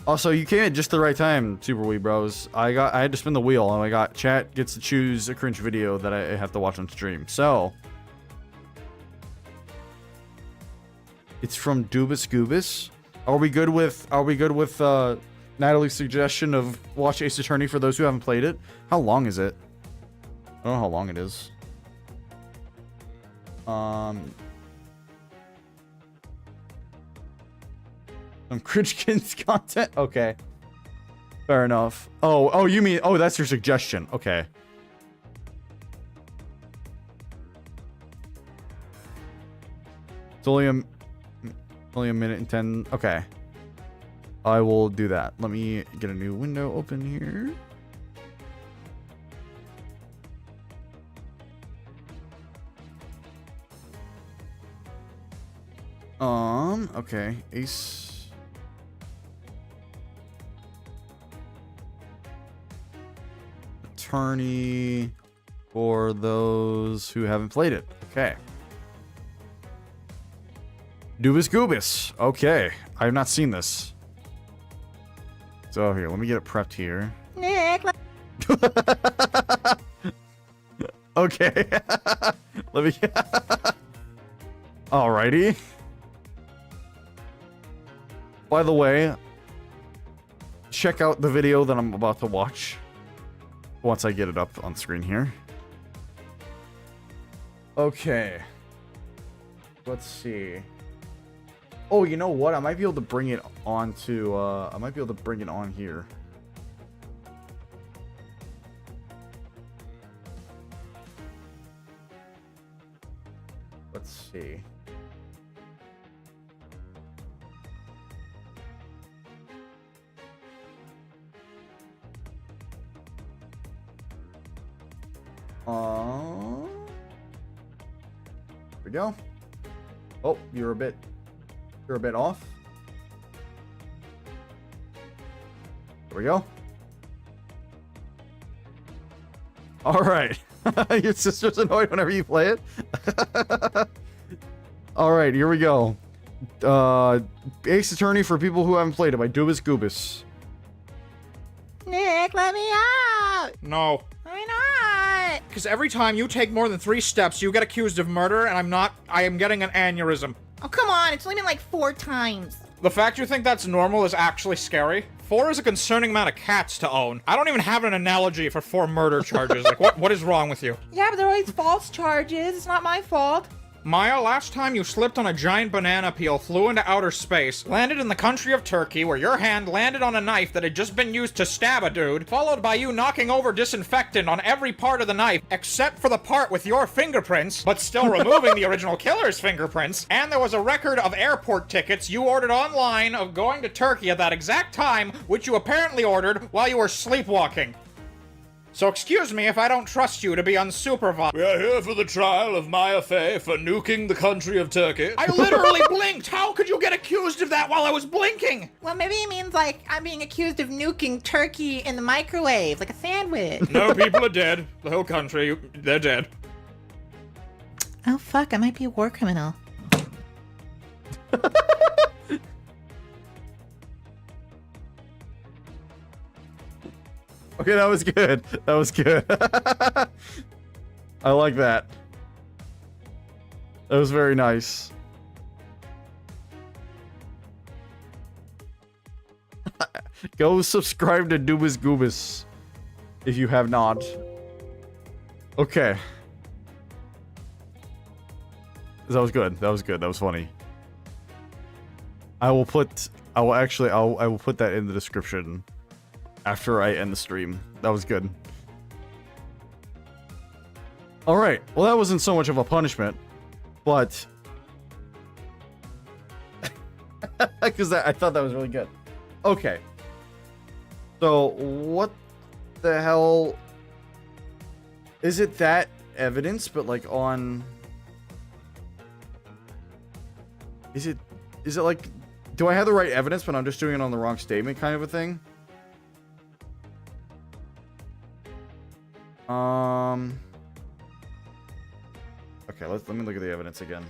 Also, you came at just the right time, Super Wee Bros. I had to spin the wheel, and chat gets to choose a cringe video that I have to watch on stream. So, it's from Dubus Goobus. Are we good with Natalie's suggestion of watch Ace Attorney for those who haven't played it? How long is it? I don't know how long it is. Some Cringe Kids content? Okay. Fair enough. Oh, you mean... Oh, that's your suggestion. Okay. It's only a minute and 10... Okay. I will do that. Let me get a new window open here. Okay. Ace... Attorney for those who haven't played it. Okay. Dubus Goobus. Okay. I have not seen this. So here, let me get it prepped here. Nick, Okay. Let me. Alrighty. By the way, check out the video that I'm about to watch once I get it up on screen here. Okay. Let's see. Oh, you know what? I might be able to bring it onto, I might be able to bring it on here. Let's see. Here we go. Oh, you're a bit off. There we go. All right. Your sister's annoyed whenever you play it. All right, here we go. Ace Attorney for people who haven't played it by Dubus Goobus. Nick, let me out. No. Why not? Because every time you take more than 3 steps, you get accused of murder, and I am getting an aneurysm. Oh, come on. It's only been like 4 times. The fact you think that's normal is actually scary. 4 is a concerning amount of cats to own. I don't even have an analogy for 4 murder charges. Like, what is wrong with you? Yeah, but they're always false charges. It's not my fault. Maya, last time you slipped on a giant banana peel, flew into outer space, landed in the country of Turkey, where your hand landed on a knife that had just been used to stab a dude, followed by you knocking over disinfectant on every part of the knife, except for the part with your fingerprints, but still removing the original killer's fingerprints, and there was a record of airport tickets you ordered online of going to Turkey at that exact time, which you apparently ordered while you were sleepwalking. So excuse me if I don't trust you to be unsupervised. We are here for the trial of Maya Fey for nuking the country of Turkey. I literally blinked! How could you get accused of that while I was blinking? Well, maybe it means like I'm being accused of nuking turkey in the microwave, like a sandwich. No, people are dead. The whole country, they're dead. Oh, fuck. I might be a war criminal. Okay, that was good. That was good. I like that. That was very nice. Go subscribe to Dubus Goobus if you have not. Okay. That was good. That was good. That was funny. I will put that in the description after I end the stream. That was good. Alright, well that wasn't so much of a punishment, but... because I thought that was really good. Okay. So, what the hell... Is it that evidence, but like on... Is it like... Do I have the right evidence, but I'm just doing it on the wrong statement kind of a thing? Okay, let me look at the evidence again.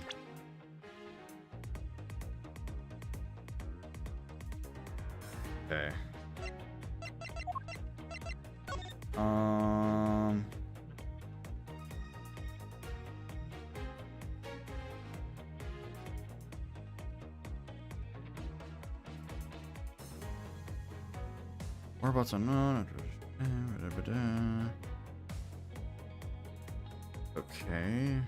Okay. Whereabouts unknown. Okay.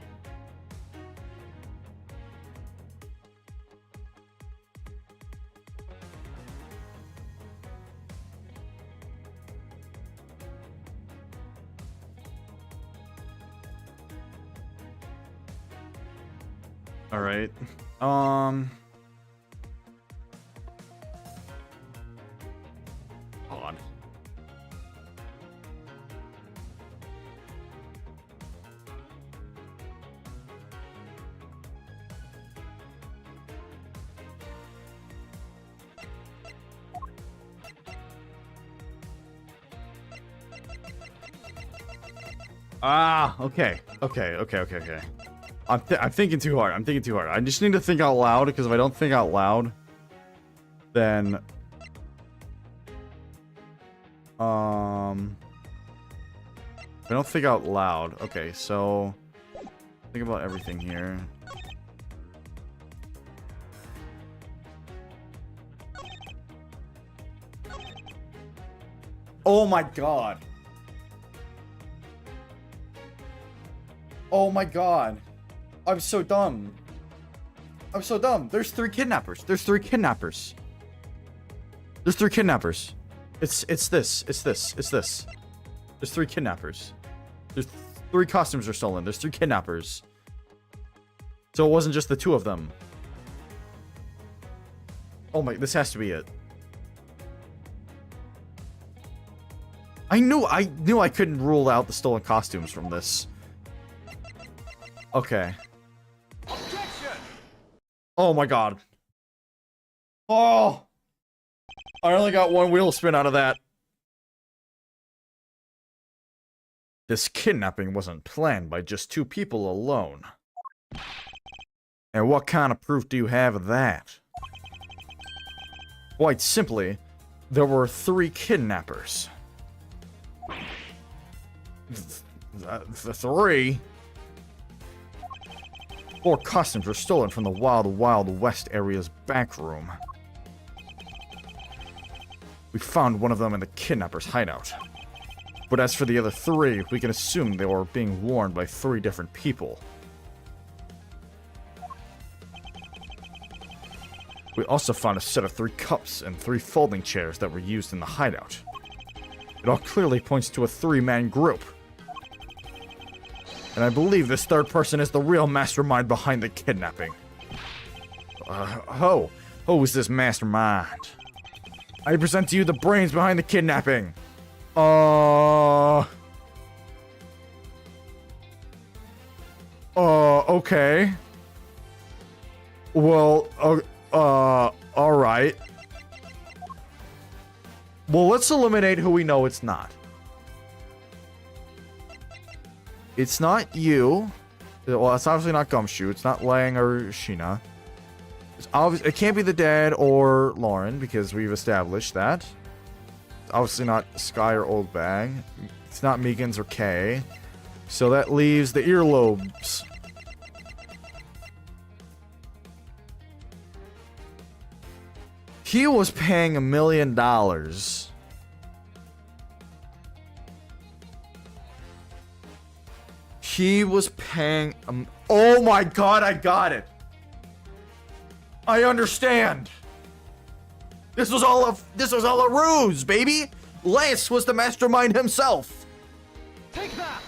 All right. Hold on. Ah, okay. Okay. I'm thinking too hard. I'm thinking too hard. I just need to think out loud, because if I don't think out loud, then... If I don't think out loud... Okay, so... Think about everything here. Oh my god. Oh my god. I'm so dumb. I'm so dumb. There's 3 kidnappers. There's 3 kidnappers. There's 3 kidnappers. It's this. It's this. It's this. There's 3 kidnappers. There's 3 costumes are stolen. There's 3 kidnappers. So it wasn't just the 2 of them. Oh my, this has to be it. I knew I couldn't rule out the stolen costumes from this. Okay. Objection! Oh my god. Oh! I only got 1 wheel spin out of that. This kidnapping wasn't planned by just 2 people alone. And what kind of proof do you have of that? Quite simply, there were 3 kidnappers. The 3? 4 costumes were stolen from the Wild Wild West area's back room. We found one of them in the kidnapper's hideout. But as for the other 3, we can assume they were being worn by 3 different people. We also found a set of 3 cups and 3 folding chairs that were used in the hideout. It all clearly points to a 3-man group. And I believe this 3rd person is the real mastermind behind the kidnapping. Who is this mastermind? I present to you the brains behind the kidnapping. Okay. Well, alright. Well, let's eliminate who we know it's not. It's not you. Well, it's obviously not Gumshoe. It's not Lang or Sheena. It's obvious. It can't be the dad or Lauren, because we've established that. It's obviously not Sky or Old Bag. It's not Megan's or Kay. So that leaves the earlobes. He was paying $1 million. He was paying oh my god, I got it. I understand. This was all a ruse, baby. Lance was the mastermind himself. Take that!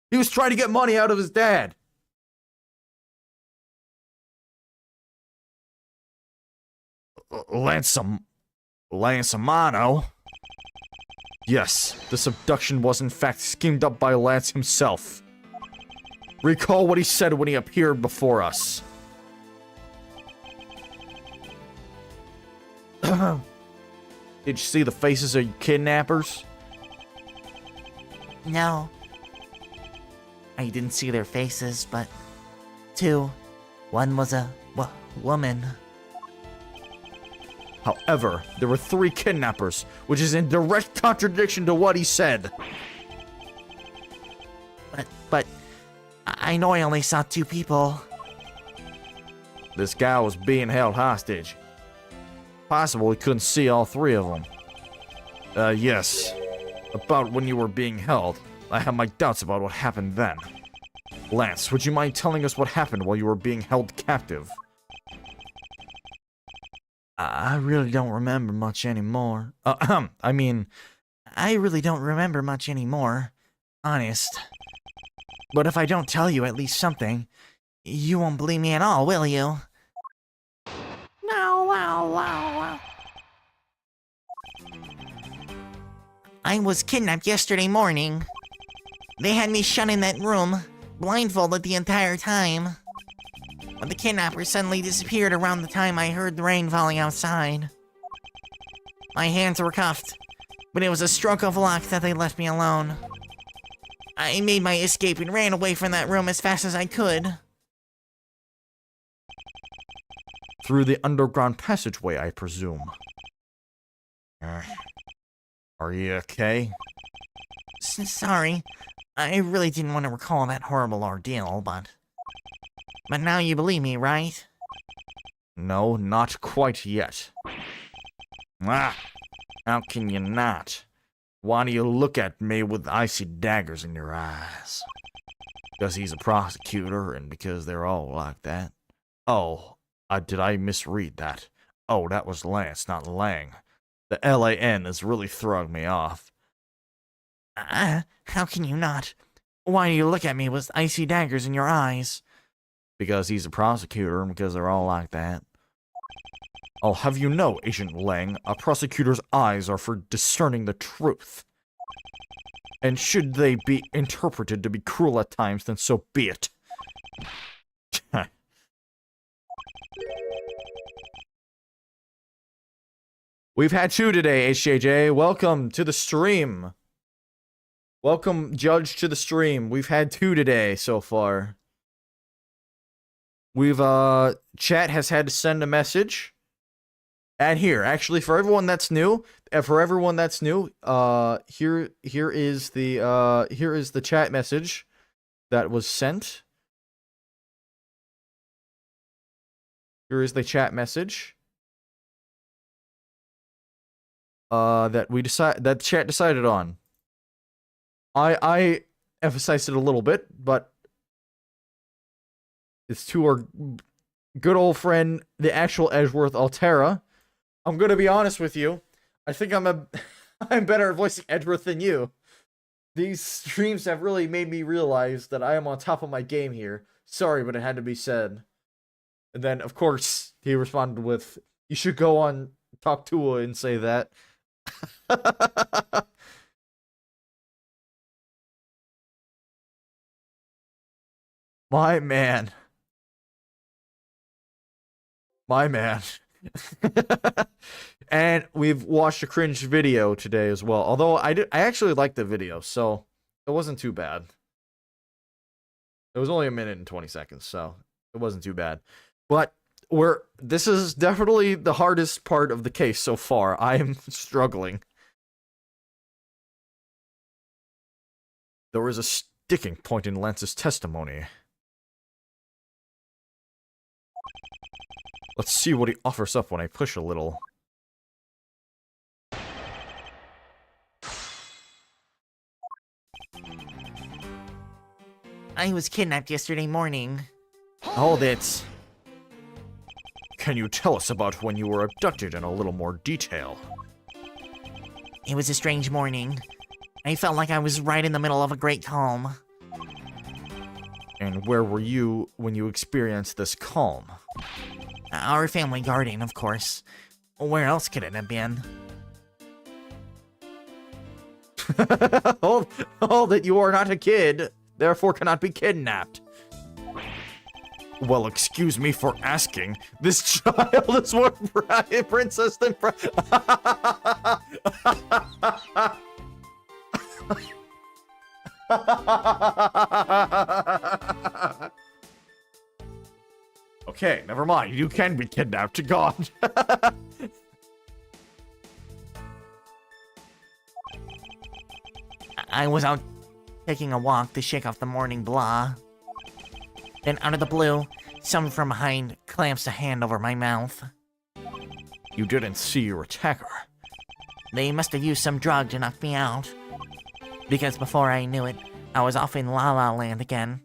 He was trying to get money out of his dad. Lance Amano? Yes, this abduction was in fact schemed up by Lance himself. Recall what he said when he appeared before us. Did you see the faces of kidnappers? No. I didn't see their faces, but 2. One was a woman. However, there were 3 kidnappers, which is in direct contradiction to what he said. But I know I only saw 2 people. This guy was being held hostage. Possible he couldn't see all 3 of them. Yes. About when you were being held, I have my doubts about what happened then. Lance, would you mind telling us what happened while you were being held captive? I really don't remember much anymore. I mean, I really don't remember much anymore. Honest. But if I don't tell you at least something, you won't believe me at all, will you? No, wow. I was kidnapped yesterday morning. They had me shut in that room, blindfolded the entire time. But the kidnappers suddenly disappeared around the time I heard the rain falling outside. My hands were cuffed, but it was a stroke of luck that they left me alone. I made my escape and ran away from that room as fast as I could. Through the underground passageway, I presume. Are you okay? Sorry. I really didn't want to recall that horrible ordeal, but now you believe me, right? No, not quite yet. Ah, how can you not? Why do you look at me with icy daggers in your eyes? Because he's a prosecutor and because they're all like that? Oh, did I misread that? Oh, that was Lance, not Lang. The LAN is really throwing me off. How can you not? Why do you look at me with icy daggers in your eyes? Because he's a prosecutor and because they're all like that. I'll have you know, Agent Lang, a prosecutor's eyes are for discerning the truth. And should they be interpreted to be cruel at times, then so be it. We've had 2 today, HJJ. Welcome to the stream. Welcome, Judge, to the stream. We've had 2 today so far. We've, chat has had to send a message. And here, actually, for everyone that's new, here is the chat message that was sent. Here is the chat message. That chat decided on. I emphasized it a little bit, but it's to our good old friend, the actual Edgeworth Altera. I'm gonna be honest with you. I think I'm better at voicing Edgeworth than you. These streams have really made me realize that I am on top of my game here. Sorry, but it had to be said. And then, of course, he responded with, "You should go on Talk Tua and say that." My man. And we've watched a cringe video today as well. Although I actually liked the video, so it wasn't too bad. It was only 1 minute and 20 seconds, so it wasn't too bad. But this is definitely the hardest part of the case so far. I am struggling. There was a sticking point in Lance's testimony. Let's see what he offers up when I push a little. I was kidnapped yesterday morning. Hold it. Can you tell us about when you were abducted in a little more detail? It was a strange morning. I felt like I was right in the middle of a great calm. And where were you when you experienced this calm? Our family garden, of course. Where else could it have been? Hold it, you are not a kid, therefore cannot be kidnapped. Well, excuse me for asking. This child is more princess than Okay, never mind. You can be kidnapped. God. I was out taking a walk to shake off the morning blah. Then out of the blue, someone from behind clamps a hand over my mouth. You didn't see your attacker. They must have used some drug to knock me out. Because before I knew it, I was off in La La Land again.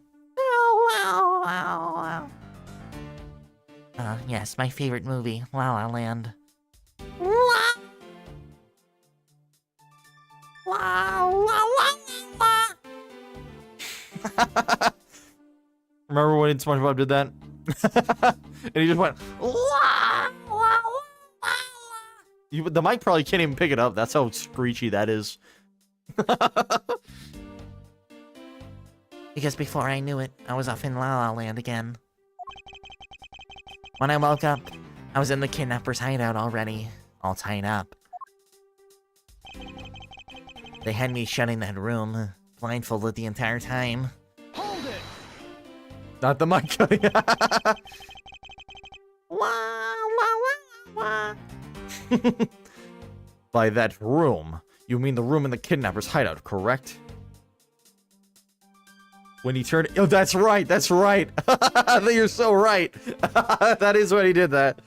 Yes, my favorite movie, La La Land. Remember when SpongeBob did that? And he just went. The mic probably can't even pick it up. That's how screechy that is. Because before I knew it, I was off in La La Land again. When I woke up, I was in the kidnapper's hideout already, all tied up. They had me shut in that room, blindfolded the entire time. Hold it! Not the mic. Wah, wah, wah, wah. By that room, you mean the room in the kidnapper's hideout, correct? When he turned... Oh, that's right, that's right. I think you're so right. That is when he did that.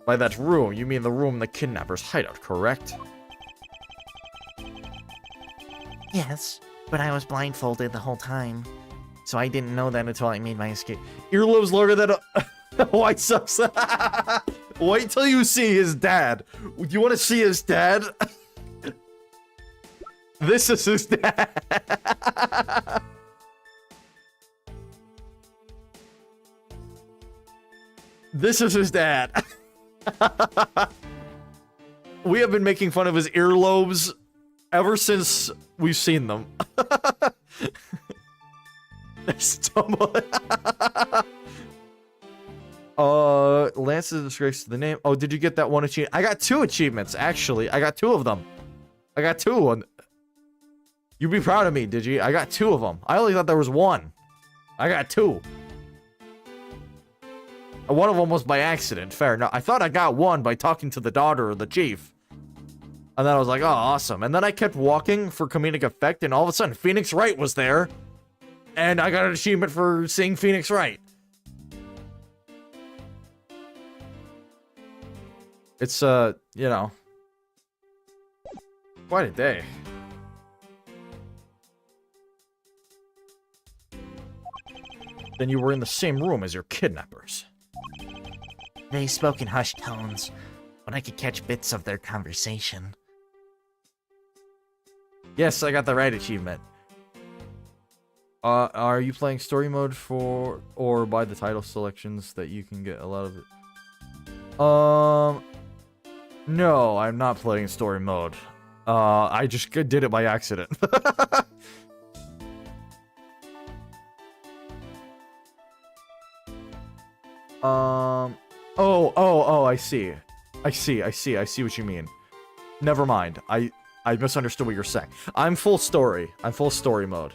By that room, you mean the room in the kidnapper's hideout, correct? Yes, but I was blindfolded the whole time. So I didn't know that until I made my escape. Earlobes longer than a white sauce. Wait till you see his dad. Do you want to see his dad? This is his dad. This is his dad. We have been making fun of his earlobes ever since we've seen them. Lance is a disgrace to the name. Oh, did you get that one achievement? I got 2 achievements, actually. I got 2 of them. I got 2. You'd be proud of me, did you? I got 2 of them. I only thought there was 1. I got 2. One of them was by accident. Fair enough. I thought I got 1 by talking to the daughter of the chief. And then I was like, oh, awesome. And then I kept walking for comedic effect, and all of a sudden, Phoenix Wright was there. And I got an achievement for seeing Phoenix Wright. It's, you know, quite a day. Then you were in the same room as your kidnappers. They spoke in hushed tones, but I could catch bits of their conversation. Yes, I got the right achievement. Are you playing story mode for, or by the title selections that you can get a lot of it? No, I'm not playing story mode. I just did it by accident. Oh, I see. I see what you mean. Never mind. I misunderstood what you're saying. I'm full story. I'm full story mode.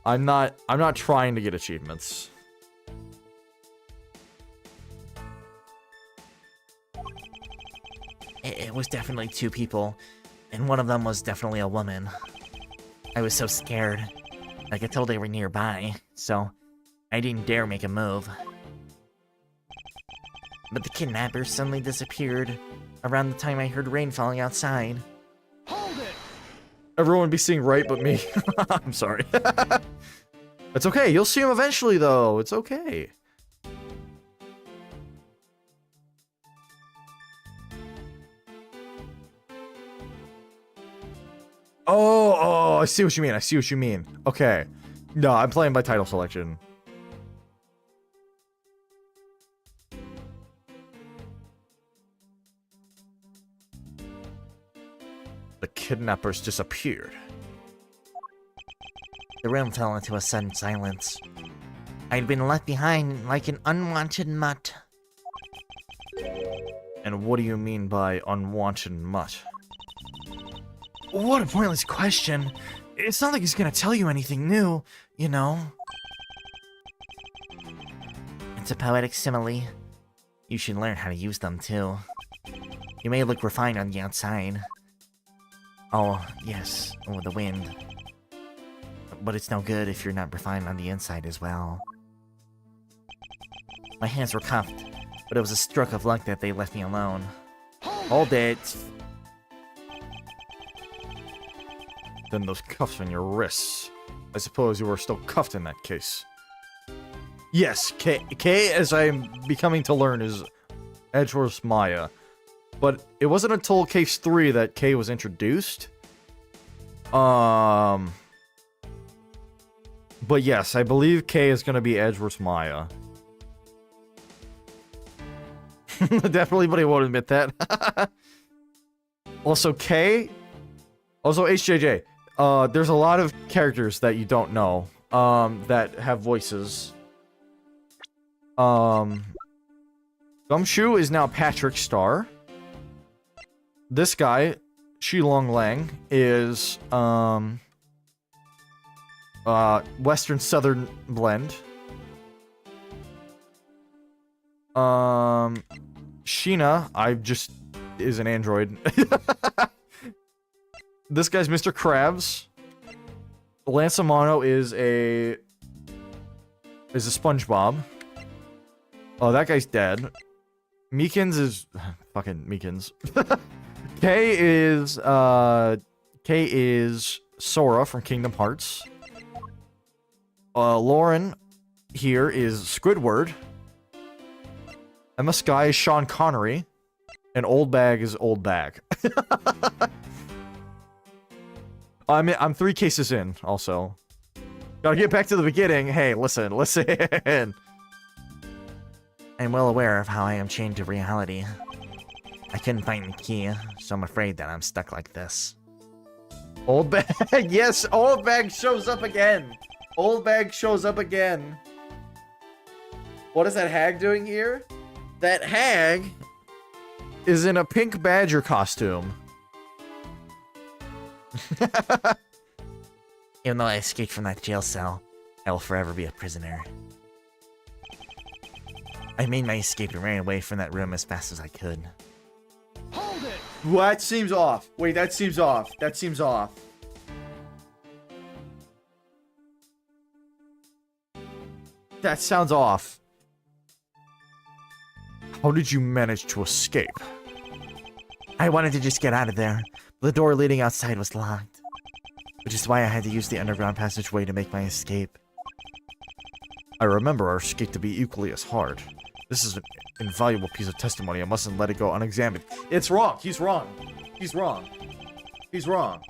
I'm not trying to get achievements. It was definitely 2 people, and one of them was definitely a woman. I was so scared. I could tell they were nearby, so I didn't dare make a move. But the kidnappers suddenly disappeared around the time I heard rain falling outside. Hold it! Everyone be seeing right but me. I'm sorry. It's okay. You'll see him eventually, though. It's okay. Oh, I see what you mean. I see what you mean. Okay. No, I'm playing by title selection. The kidnappers disappeared. The room fell into a sudden silence. I'd been left behind like an unwanted mutt. And what do you mean by unwanted mutt? What a pointless question. It's not like he's gonna tell you anything new, you know. It's a poetic simile. You should learn how to use them, too. You may look refined on the outside. Oh, yes, with the wind. But it's no good if you're not refined on the inside as well. My hands were cuffed, but it was a stroke of luck that they left me alone. Hold it! Then those cuffs on your wrists. I suppose you were still cuffed in that case. Yes, K, as I'm becoming to learn, is Edgeworth's Maya. But it wasn't until case 3 that K was introduced. But yes, I believe K is gonna be Edgeworth's Maya. Definitely, but he won't admit that. Also, K. Also, HJJ. There's a lot of characters that you don't know. That have voices. Gumshoe is now Patrick Star. This guy, Shilong Lang, is Western Southern blend. Sheena, is an android. This guy's Mr. Krabs. Lansamano is a SpongeBob. Oh, that guy's dead. Meekins is fucking Meekins. K is Sora from Kingdom Hearts. Lauren here is Squidward. Emma Sky is Sean Connery. And Old Bag is Old Bag. I'm 3 cases in, also. Gotta get back to the beginning. Hey, listen. I'm well aware of how I am chained to reality. I couldn't find the key, so I'm afraid that I'm stuck like this. Old Bag, yes, Old Bag shows up again. Old Bag shows up again. What is that hag doing here? That hag is in a pink badger costume. Even though I escaped from that jail cell, I will forever be a prisoner. I made my escape and ran away from that room as fast as I could. Hold it! Well, that seems off. Wait, that seems off. That seems off. That sounds off. How did you manage to escape? I wanted to just get out of there. The door leading outside was locked, which is why I had to use the underground passageway to make my escape. I remember our escape to be equally as hard. This is an invaluable piece of testimony. I mustn't let it go unexamined. It's wrong. He's wrong. He's wrong. He's wrong.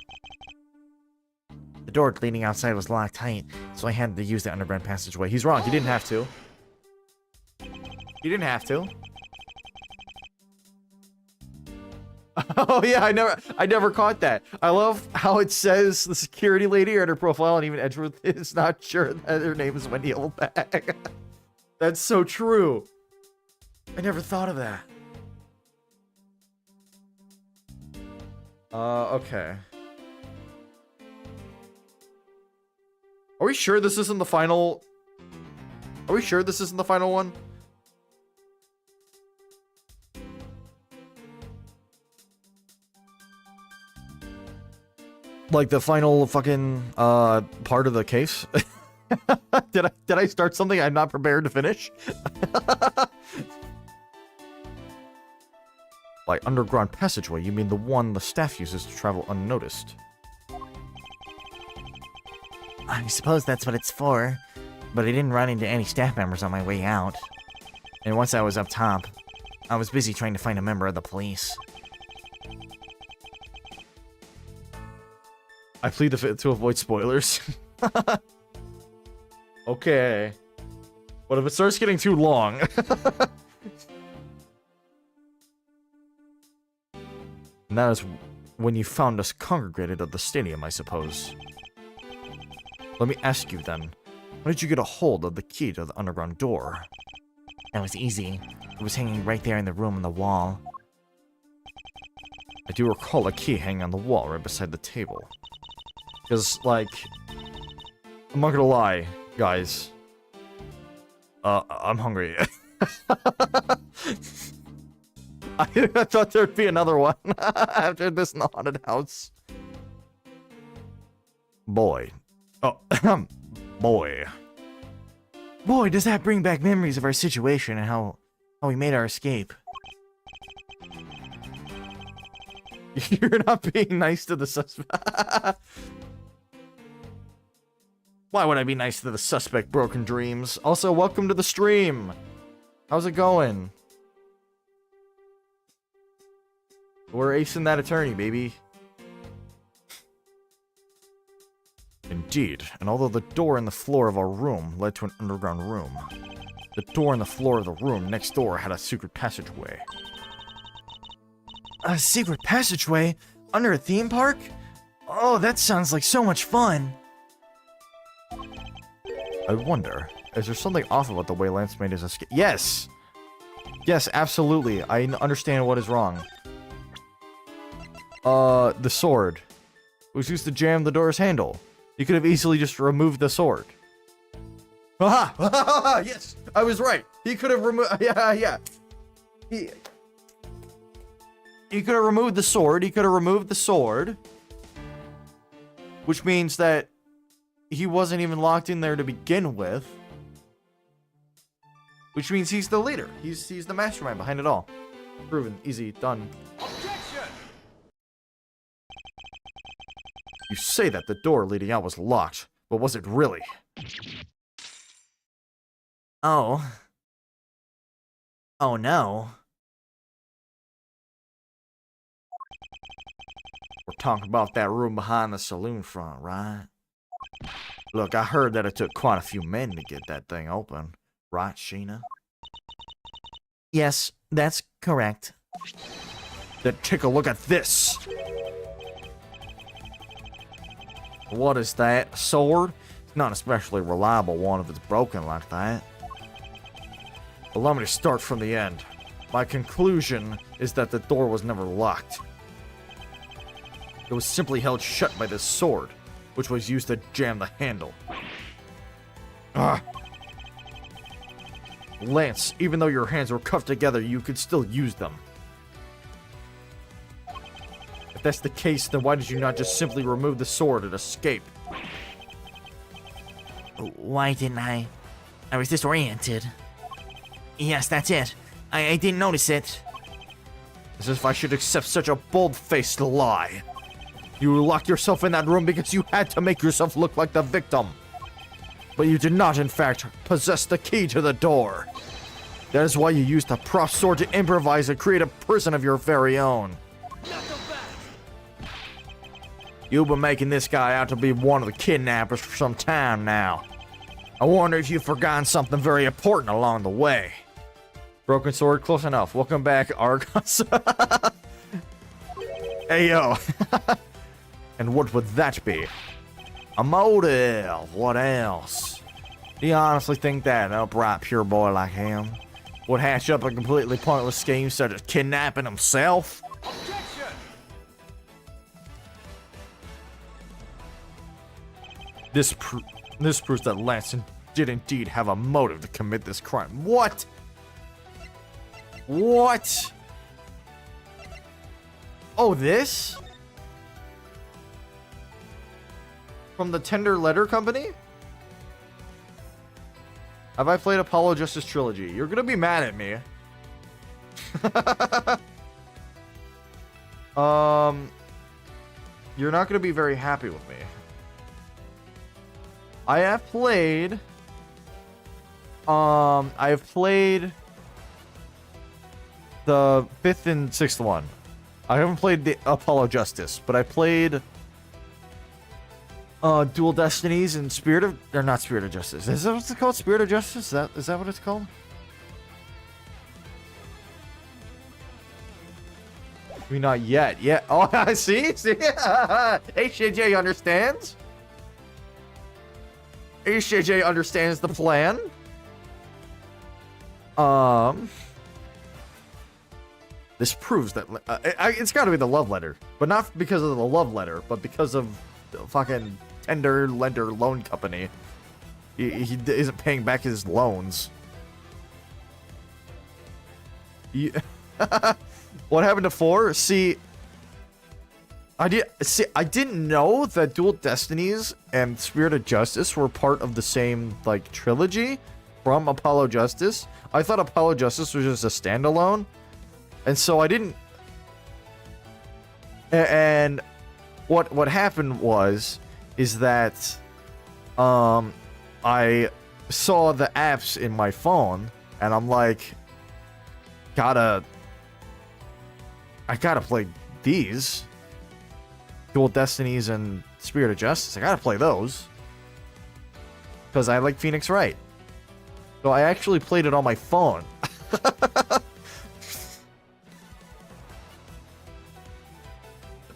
The door leading outside was locked tight, so I had to use the underground passageway. He's wrong. He didn't have to. He didn't have to. Oh yeah, I never caught that. I love how it says the security lady at her profile, and even Edgeworth is not sure that her name is Wendy Oldbag. That's so true. I never thought of that. Okay. Are we sure this isn't the final? Are we sure this isn't the final one? Like the final fucking part of the case? Did I start something I'm not prepared to finish? By underground passageway, you mean the one the staff uses to travel unnoticed? I suppose that's what it's for, but I didn't run into any staff members on my way out. And once I was up top, I was busy trying to find a member of the police. I plead the fifth to avoid spoilers. Okay. But if it starts getting too long... And that is when you found us congregated at the stadium, I suppose. Let me ask you then, how did you get a hold of the key to the underground door? That was easy. It was hanging right there in the room on the wall. I do recall a key hanging on the wall right beside the table. Because, like, I'm not gonna lie, guys. I'm hungry. I thought there'd be another one after this in the haunted house. Boy. Oh, boy. Boy, does that bring back memories of our situation and how we made our escape. You're not being nice to the suspect. Why would I be nice to the suspect, Broken Dreams? Also, welcome to the stream. How's it going? We're acing that attorney, baby. Indeed, and although the door in the floor of our room led to an underground room, the door in the floor of the room next door had a secret passageway. A secret passageway? Under a theme park? Oh, that sounds like so much fun. I wonder, is there something off about the way Lance made his escape? Yes! Yes, absolutely. I understand what is wrong. the sword. It was used to jam the door's handle. You could have easily just removed the sword. Haha! Yes, I was right. He could have removed. Yeah. He could have removed the sword. He could have removed the sword, which means that he wasn't even locked in there to begin with. Which means he's the leader. He's the mastermind behind it all. Proven, easy, done. Objection! You say that the door leading out was locked, but was it really? Oh. Oh no. We're talking about that room behind the saloon front, right? Look, I heard that it took quite a few men to get that thing open. Right, Sheena? Yes, that's correct. Then take a look at this! What is that? A sword? It's not an especially reliable one if it's broken like that. Allow me to start from the end. My conclusion is that the door was never locked. It was simply held shut by this sword, which was used to jam the handle. Ah! Lance, even though your hands were cuffed together, you could still use them. If that's the case, then why did you not just simply remove the sword and escape? Why didn't I? I was disoriented. Yes, that's it. I didn't notice it. As if I should accept such a bold-faced lie. You locked yourself in that room because you had to make yourself look like the victim. But you did not, in fact, possess the key to the door. That is why you used the prop sword to improvise and create a prison of your very own. You've been making this guy out to be one of the kidnappers for some time now. I wonder if you've forgotten something very important along the way. Broken sword, close enough. Welcome back, Argos. Hey, yo. And what would that be? A motive. What else? Do you honestly think that an upright, pure boy like him would hatch up a completely pointless scheme such as kidnapping himself? Objection! This proves that Lanson did indeed have a motive to commit this crime. What? What? Oh, this? From the Tender Letter Company? Have I played Apollo Justice Trilogy? You're gonna be mad at me. You're not gonna be very happy with me. I have played the 5th and 6th one. I haven't played the Apollo Justice, but I played Dual Destinies and Spirit of... Or not Spirit of Justice. Is that what it's called? Spirit of Justice? Is that what it's called? I mean, not yet. Yeah. Oh, I see? See? HJJ understands. HJJ understands the plan. This proves that... it's gotta be the love letter. But not because of the love letter, but because of the fucking Tender Lender Loan Company. He isn't paying back his loans. What happened to 4? See... I didn't know that Dual Destinies and Spirit of Justice were part of the same, like, trilogy from Apollo Justice. I thought Apollo Justice was just a standalone. And so I didn't... And what happened is that I saw the apps in my phone, and I'm like, I gotta play these. Dual Destinies and Spirit of Justice. I gotta play those. Because I like Phoenix Wright. So I actually played it on my phone.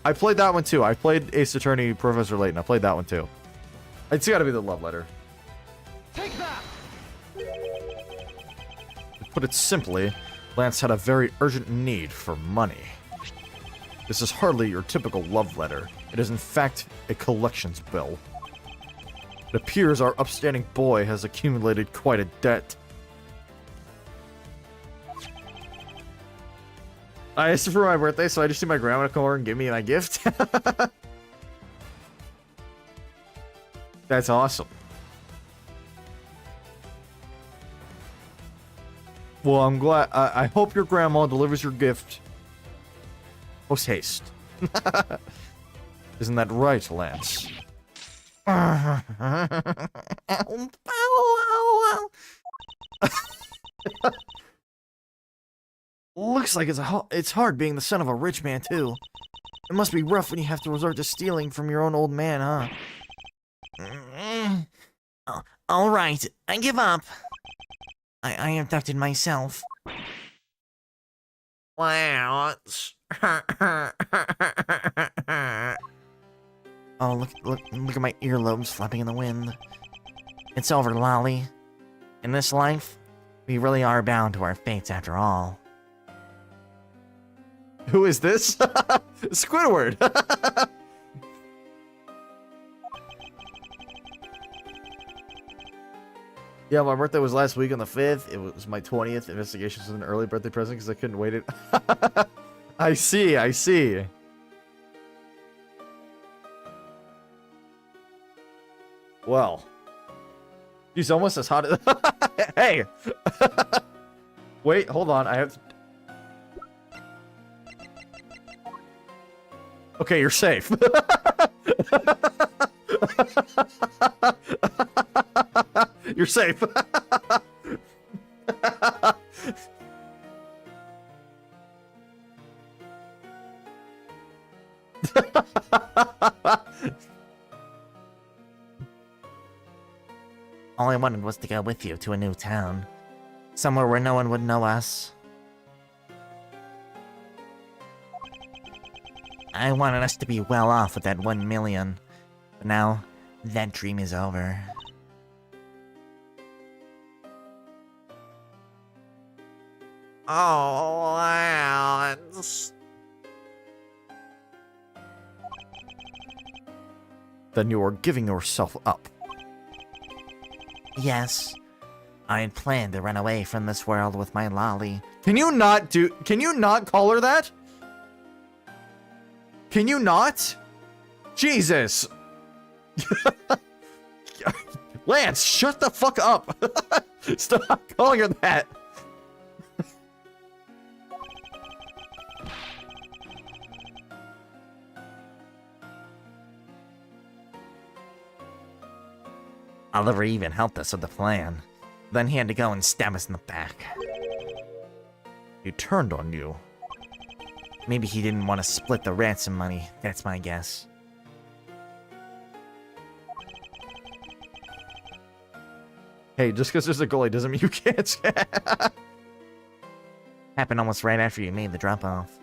I played that one too. I played Ace Attorney Professor Layton. I played that one too. It's gotta be the love letter. Take that! To put it simply, Lance had a very urgent need for money. This is hardly your typical love letter. It is in fact a collections bill. It appears our upstanding boy has accumulated quite a debt. I asked her for my birthday, so I just see my grandma come over and give me my gift. That's awesome. Well, I'm glad. I hope your grandma delivers your gift post haste. Isn't that right, Lance? Looks like it's hard being the son of a rich man, too. It must be rough when you have to resort to stealing from your own old man, huh? All right, I give up. I abducted myself. Lance. Oh, look at my earlobes flapping in the wind. It's over, Lolly. In this life, we really are bound to our fates after all. Who is this? Squidward! Yeah, my birthday was last week on the 5th. It was my 20th. Investigations was an early birthday present because I couldn't wait it. I see, I see. Well. She's almost as hot as... Hey! Wait, hold on. I have to... Okay, you're safe. You're safe. All I wanted was to go with you to a new town. Somewhere where no one would know us. I wanted us to be well off with that 1 million. But now, that dream is over. Oh, Lance. Then you are giving yourself up. Yes. I had planned to run away from this world with my lolly. Can you not call her that? Can you not? Jesus. Lance, shut the fuck up. Stop calling her that. Oliver even helped us with the plan. Then he had to go and stab us in the back. He turned on you. Maybe he didn't want to split the ransom money, that's my guess. Hey, just because there's a goalie doesn't mean you can't. Happened almost right after you made the drop-off.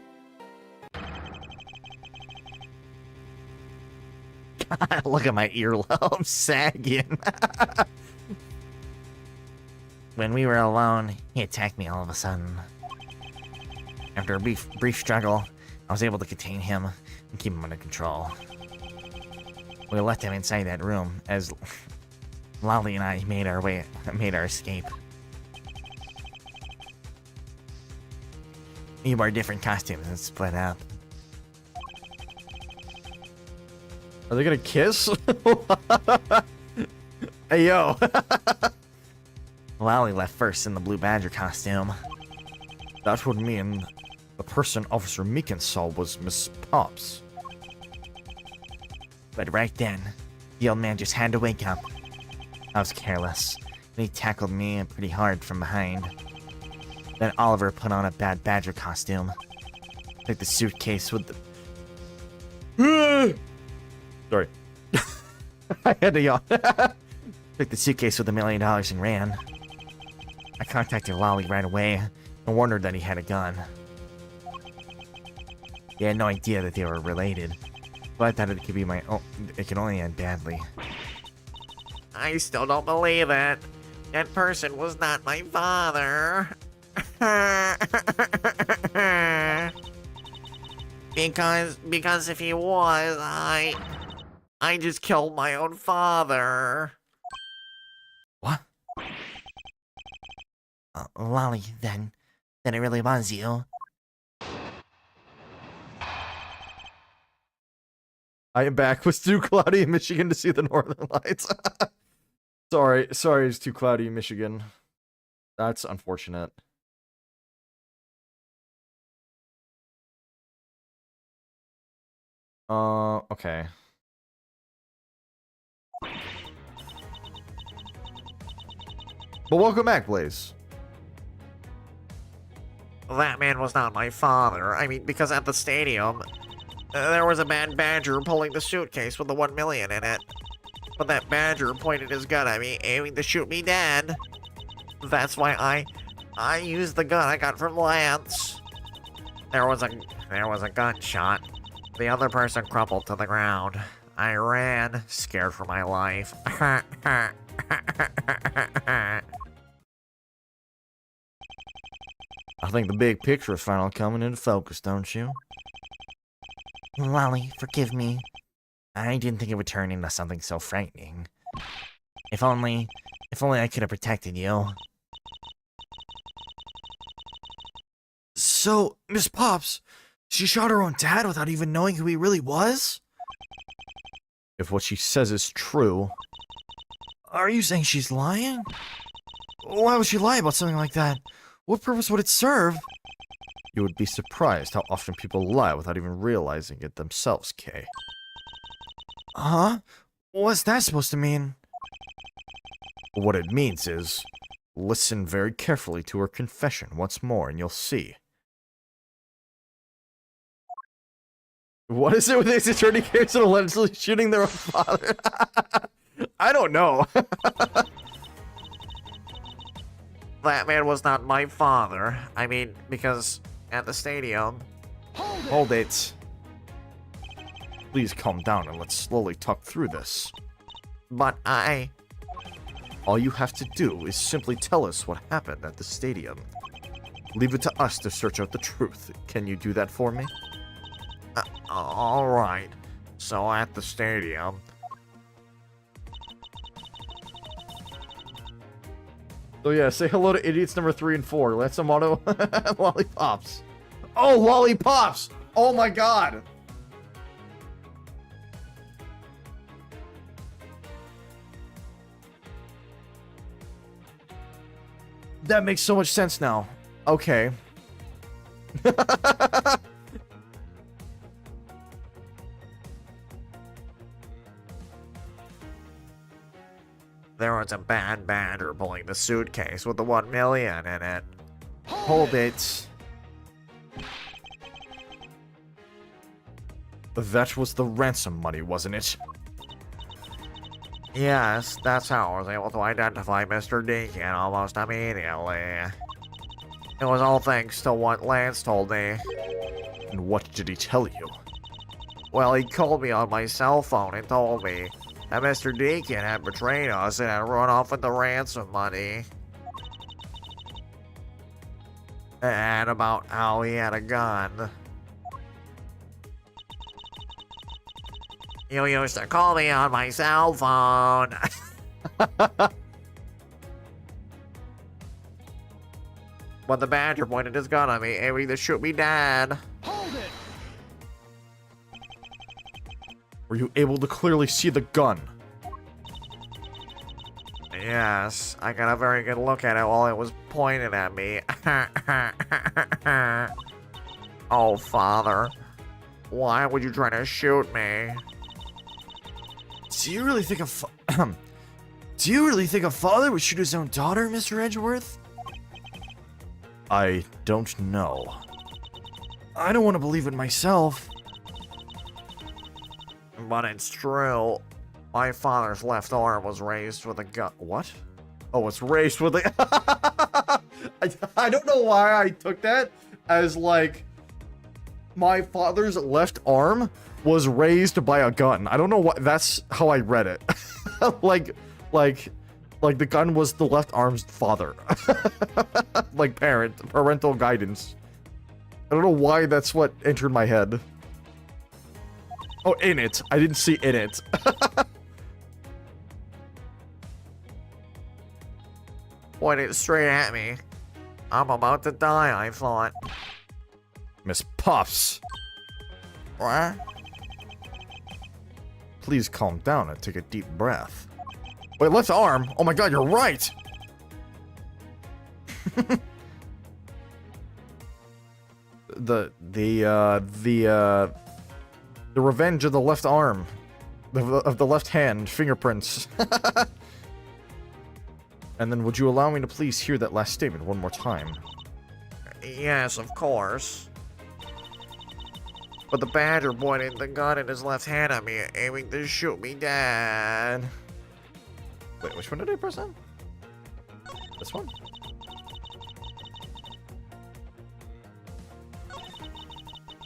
Look at my earlobe sagging. When we were alone, he attacked me all of a sudden. After a brief struggle, I was able to contain him and keep him under control. We left him inside that room as Lolly and I made our escape. We wore different costumes and split up. Are they gonna kiss? Hey, yo. Lolly left first in the Blue Badger costume. That would mean the person Officer Meekin saw was Miss Pops. But right then, the old man just had to wake up. I was careless, and he tackled me pretty hard from behind. Then Oliver put on a Bad Badger costume. Took the suitcase with the... Sorry. I had to yawn. Took the suitcase with $1 million and ran. I contacted Lolly right away and warned her that he had a gun. He had no idea that they were related, but I thought it could be my own. It could only end badly. I still don't believe it. That person was not my father. Because if he was, I just killed my own father. What? Lolly, then it really was you. I am back. Was too cloudy in Michigan to see the northern lights. sorry, it's too cloudy in Michigan. That's unfortunate. Okay. But welcome back, Blaze. That man was not my father. I mean, because at the stadium, there was a bad badger pulling the suitcase with the 1 million in it. But that badger pointed his gun at me, aiming to shoot me dead. That's why I used the gun I got from Lance. There was a gunshot. The other person crumpled to the ground. I ran, scared for my life. I think the big picture is finally coming into focus, don't you? Lolly, forgive me. I didn't think it would turn into something so frightening. If only I could have protected you. So, Miss Pops, she shot her own dad without even knowing who he really was? If what she says is true... Are you saying she's lying? Why would she lie about something like that? What purpose would it serve? You would be surprised how often people lie without even realizing it themselves, Kay. Huh? What's that supposed to mean? What it means is, listen very carefully to her confession once more and you'll see. What is it with these attorney case and allegedly shooting their own father? I don't know. That man was not my father. I mean, because at the stadium... Hold it. Please calm down and let's slowly talk through this. But All you have to do is simply tell us what happened at the stadium. Leave it to us to search out the truth. Can you do that for me? Alright. So at the stadium... So yeah, say hello to idiots number 3 and 4. That's a motto. Lollipops. Oh, lollipops! Oh my god! That makes so much sense now. Okay. There was a bad badger pulling the suitcase with the 1 million in it. Hold it. That was the ransom money, wasn't it? Yes, that's how I was able to identify Mr. Deacon almost immediately. It was all thanks to what Lance told me. And what did he tell you? Well, he called me on my cell phone and told me that Mr. Deacon had betrayed us and had run off with the ransom money. And about how he had a gun. You used to call me on my cell phone. But the badger pointed his gun at me, aiming to shoot me dead. Hold it! Were you able to clearly see the gun? Yes, I got a very good look at it while it was pointed at me. Oh, Father. Why would you try to shoot me? Do you really think a father would shoot his own daughter, Mr. Edgeworth? I don't know. I don't want to believe it myself. But it's true. My father's left arm was raised with a gun. What? Oh, it's raised with a... I don't know why I took that as, like, my father's left arm was raised by a gun. I don't know what... That's how I read it. like the gun was the left arm's father. Like parental guidance. I don't know why that's what entered my head. Oh, in it. I didn't see in it. Pointed straight at me. I'm about to die, I thought. Miss Pops, What? please calm down and take a deep breath. Wait, left arm? Oh my god, you're right! The revenge of the left arm. Of the left hand, fingerprints. And then would you allow me to please hear that last statement one more time? Yes, of course. But the badger pointed the gun in his left hand at me, aiming to shoot me dead. Wait, which one did I press on? This one?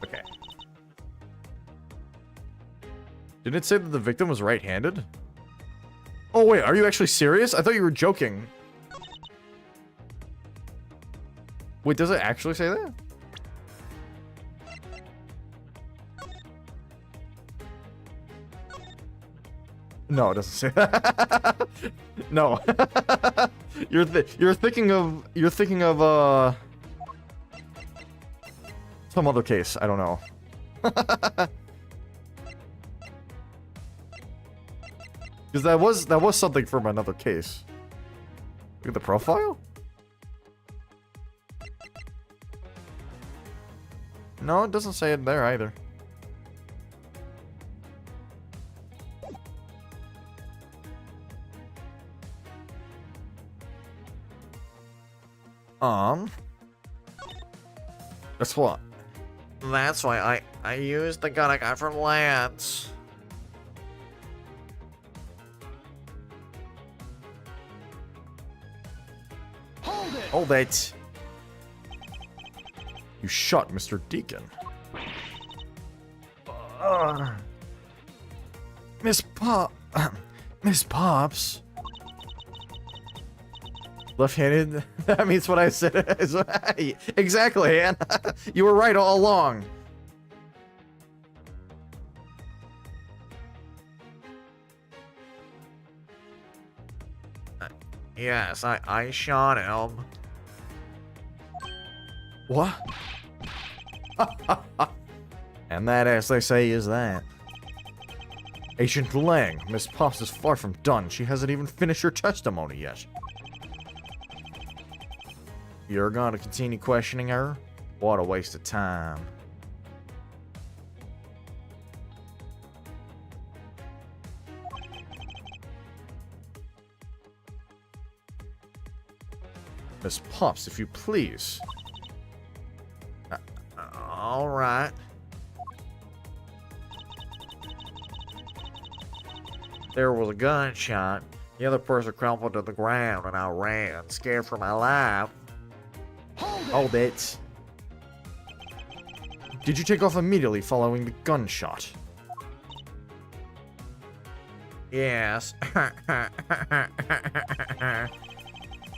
Okay. Did it say that the victim was right-handed? Oh wait, are you actually serious? I thought you were joking. Wait, does it actually say that? No, it doesn't say that. No. You're thinking of some other case. I don't know. Because that was something from another case. Look at the profile? No, it doesn't say it there either. That's what? That's why I used the gun I got from Lance. Hold it! Hold it. You shot Mr. Deacon. Miss Pops. Left-handed? That means what I said. Exactly, Ann. You were right all along. Yes, I shot him. What? And that, as they say, is that. Agent Lang, Miss Pops is far from done. She hasn't even finished her testimony yet. You're gonna continue questioning her? What a waste of time. Miss Pops, if you please. All right. There was a gunshot. The other person crumpled to the ground and I ran, scared for my life. Hold it. Did you take off immediately following the gunshot? Yes.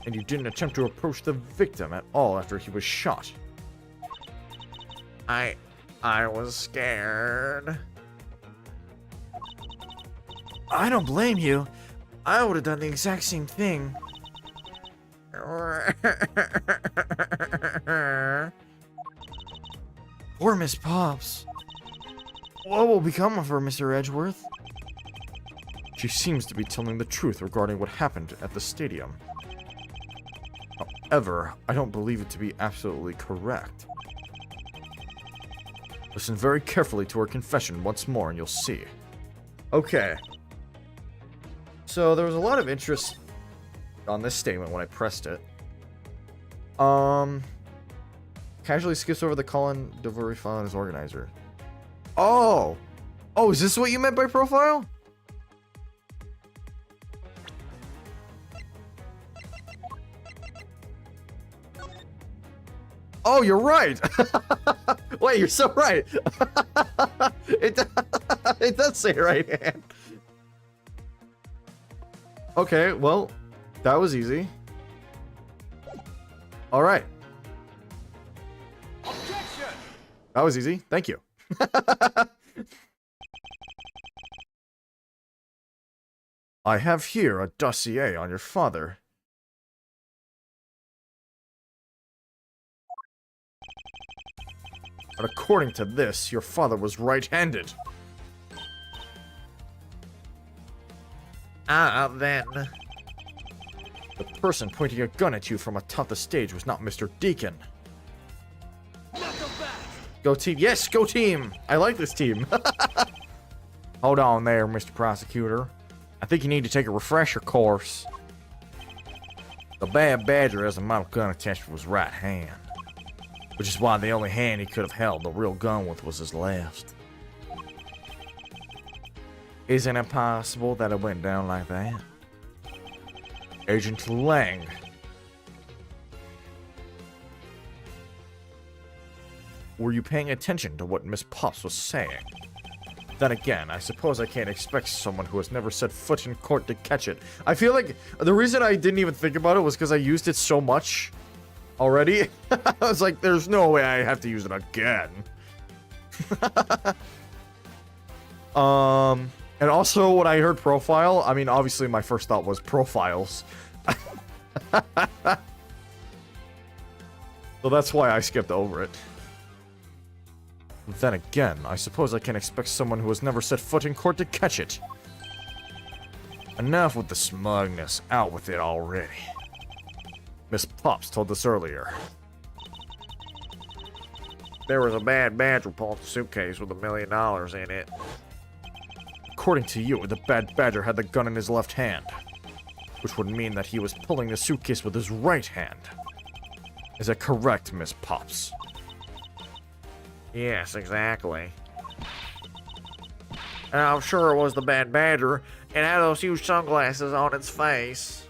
And you didn't attempt to approach the victim at all after he was shot? I was scared. I don't blame you. I would have done the exact same thing. Poor Miss Pops. What will become of her, Mr. Edgeworth? She seems to be telling the truth regarding what happened at the stadium. However, I don't believe it to be absolutely correct. Listen very carefully to her confession once more and you'll see. Okay. So there was a lot of interest on this statement when I pressed it. Casually skips over the Colin Devory file as organizer. Oh! Oh, is this what you meant by profile? Oh, you're right! Wait, you're so right! It does say right hand. Okay, well, that was easy. Alright. Objection! That was easy. Thank you. I have here a dossier on your father. But according to this, your father was right-handed. Then. The person pointing a gun at you from atop the stage was not Mr. Deacon. Go team. Yes, go team. I like this team. Hold on there, Mr. Prosecutor. I think you need to take a refresher course. The Bad Badger has a model gun attached to his right hand, which is why the only hand he could have held the real gun with was his left. Isn't it possible that it went down like that? Agent Lang. Were you paying attention to what Miss Pops was saying? Then again, I suppose I can't expect someone who has never set foot in court to catch it. I feel like the reason I didn't even think about it was because I used it so much already. I was like, there's no way I have to use it again. And also when I heard profile, I mean, obviously my first thought was profiles. So that's why I skipped over it. Then again, I suppose I can expect someone who has never set foot in court to catch it. Enough with the smugness. Out with it already. Miss Pops told us earlier. There was a Bad Badger pulled the suitcase with $1 million in it. According to you, the Bad Badger had the gun in his left hand, which would mean that he was pulling the suitcase with his right hand. Is that correct, Miss Pops? Yes, exactly. And I'm sure it was the Bad Badger. It had those huge sunglasses on its face.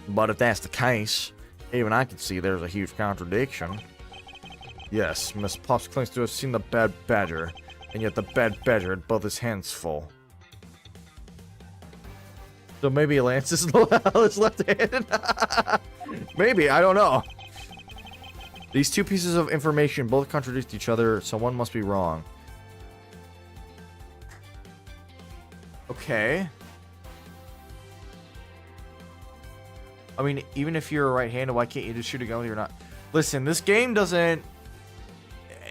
But if that's the case, even I can see there's a huge contradiction. Yes, Miss Pops claims to have seen the Bad Badger, and yet the Bad Badger had both his hands full. So maybe Lance is left-handed? Maybe, I don't know. These two pieces of information both contradict each other, so one must be wrong. Okay. I mean, even if you're right-handed, why can't you just shoot a gun with your not? Listen, this game doesn't...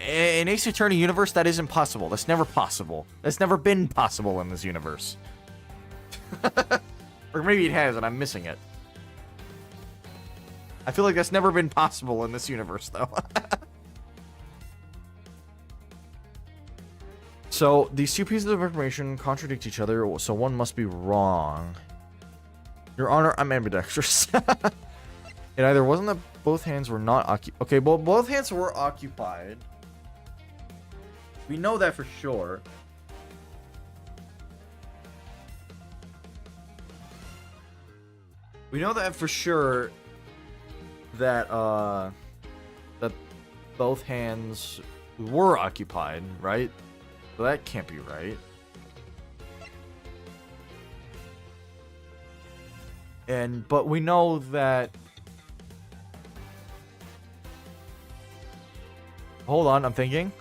In Ace Attorney universe, that isn't possible. That's never possible. That's never been possible in this universe. Or maybe it has, and I'm missing it. I feel like that's never been possible in this universe, though. So, these two pieces of information contradict each other, so one must be wrong. Your Honor, I'm ambidextrous. It either wasn't that both hands were not occupied. Okay, well, both hands were occupied. We know that for sure. We know that for sure. That that both hands were occupied, right? So that can't be right. But we know that. Hold on, I'm thinking.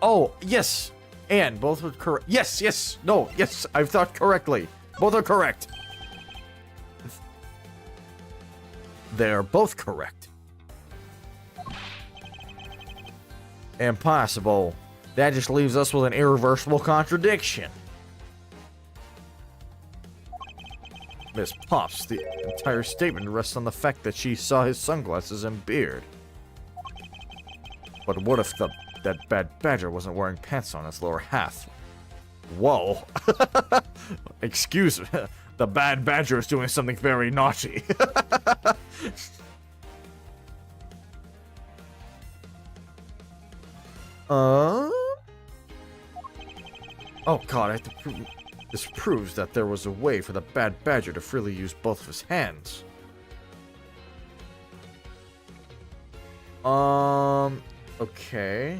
Oh, yes. And both were correct. Yes. No, yes. I've thought correctly. Both are correct. They're both correct. Impossible. That just leaves us with an irreversible contradiction. Miss Pops, the entire statement rests on the fact that she saw his sunglasses and beard. But what if that Bad Badger wasn't wearing pants on his lower half? Whoa. Excuse me. The Bad Badger is doing something very naughty. Oh god, I have to prove... This proves that there was a way for the Bad Badger to freely use both of his hands. Okay.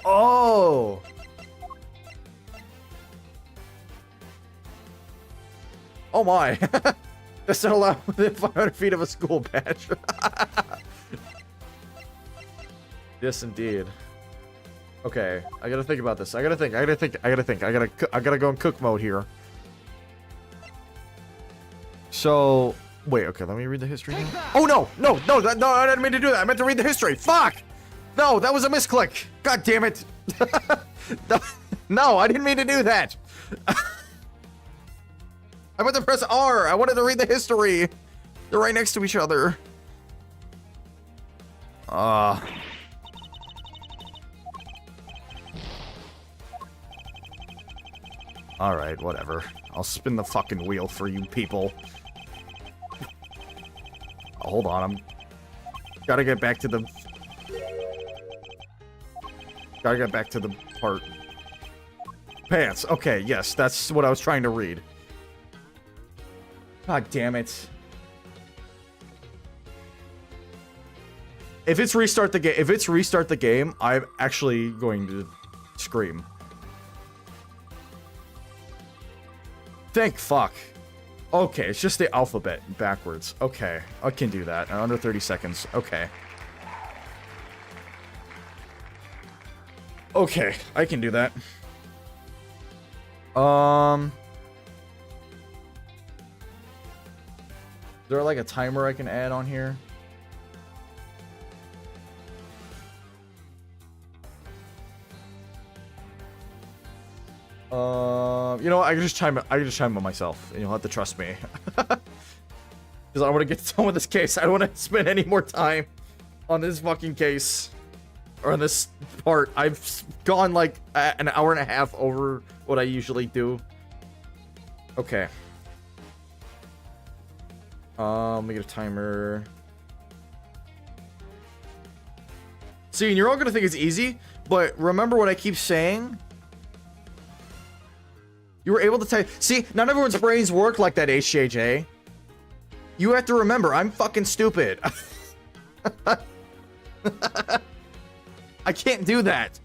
Oh! Oh my! That's not allowed within 500 feet of a school badge. Yes, indeed. Okay, I gotta think about this. I gotta think. I gotta go in cook mode here. So, wait. Okay, let me read the history now. Oh no, no! I didn't mean to do that. I meant to read the history. Fuck! No, that was a misclick. God damn it! No, I didn't mean to do that. I meant to press R. I wanted to read the history. They're right next to each other. Alright, whatever. I'll spin the fucking wheel for you people. Oh, hold on, gotta get back to the... Gotta get back to the part. Pants. Okay, yes, that's what I was trying to read. God damn it. If it's restart the game, I'm actually going to scream. Thank fuck. Okay, it's just the alphabet backwards. Okay, I can do that in under 30 seconds. Okay. Okay, I can do that. Is there like a timer I can add on here? You know what? I can just chime on myself, and you'll have to trust me. Because I want to get done with this case. I don't want to spend any more time on this fucking case. Or on this part. I've gone like an hour and a half over what I usually do. Okay. Let me get a timer. See, and you're all gonna think it's easy, but remember what I keep saying? You were able to type. See, not everyone's brains work like that, HJJ. You have to remember, I'm fucking stupid. I can't do that.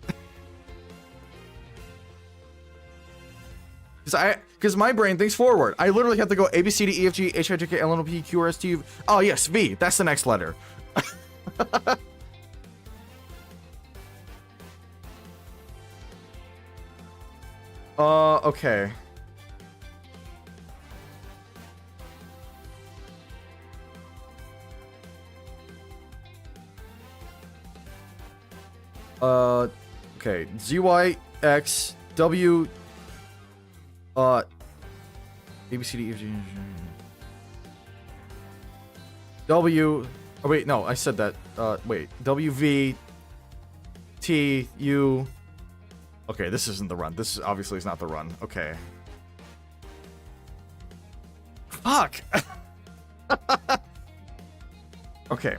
Because my brain thinks forward. I literally have to go A, B, C, D, E, F, G, H, I, J, K, L, N, O, P, Q, R, S, T, U. Oh, yes, V. That's the next letter. Okay. Okay. Z, Y, X, W, A, B, C, D, E, F, G, W. Oh, wait, no, I said that. Wait. W, V, T, U. Okay, this isn't the run. This obviously is not the run. Okay. Fuck! Okay.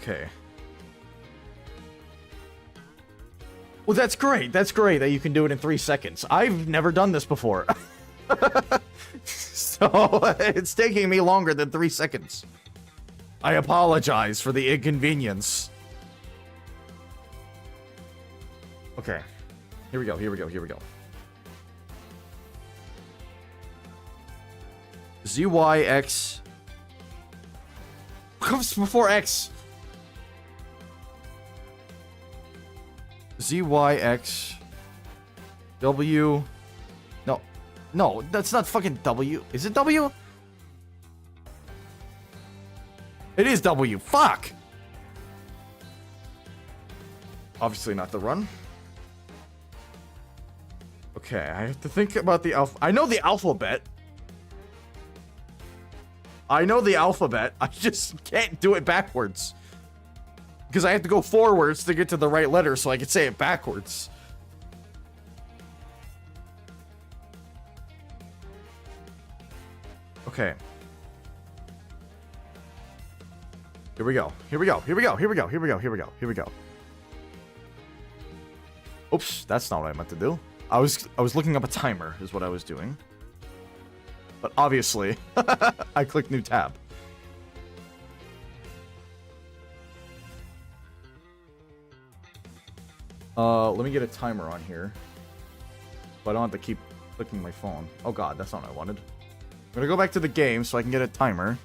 Okay. Well, that's great. That's great that you can do it in 3 seconds. I've never done this before. So, it's taking me longer than 3 seconds. I apologize for the inconvenience. Okay. Here we go, here we go, here we go. Z, Y, X. What comes before X? Z, Y, X, W. No. No, that's not fucking W. Is it W? It is W. Fuck! Obviously not the run. Okay, I have to think about the I know the alphabet. I know the alphabet. I just can't do it backwards. Because I have to go forwards to get to the right letter so I can say it backwards. Okay. Here we go. Here we go. Here we go. Here we go. Here we go. Here we go. Here we go. Oops, that's not what I meant to do. I was looking up a timer, is what I was doing. But obviously, I clicked new tab. Let me get a timer on here. But I don't have to keep clicking my phone. Oh god, that's not what I wanted. I'm gonna go back to the game so I can get a timer.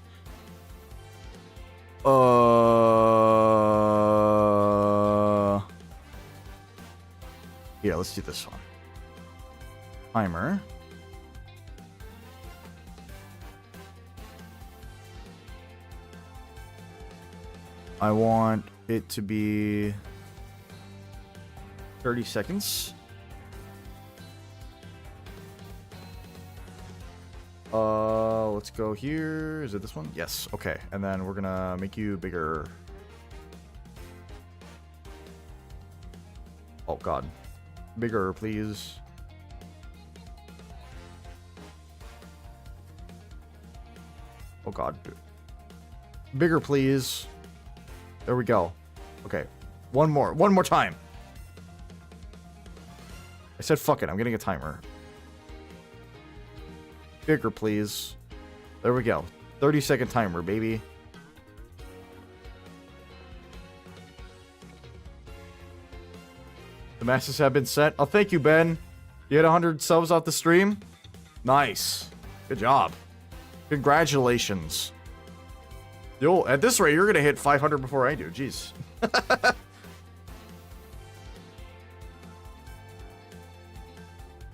Yeah, let's do this one. Timer. I want it to be 30 seconds. Let's go here. Is it this one? Yes. Okay. And then we're gonna make you bigger. Oh god. Bigger, please. Oh god. Bigger, please. There we go. Okay. One more time. I said fuck it. I'm getting a timer. Bigger, please. There we go. 30-second timer, baby. The masters have been set. Oh, thank you, Ben. You had 100 subs off the stream? Nice. Good job. Congratulations. Yo, at this rate, you're going to hit 500 before I do. Jeez.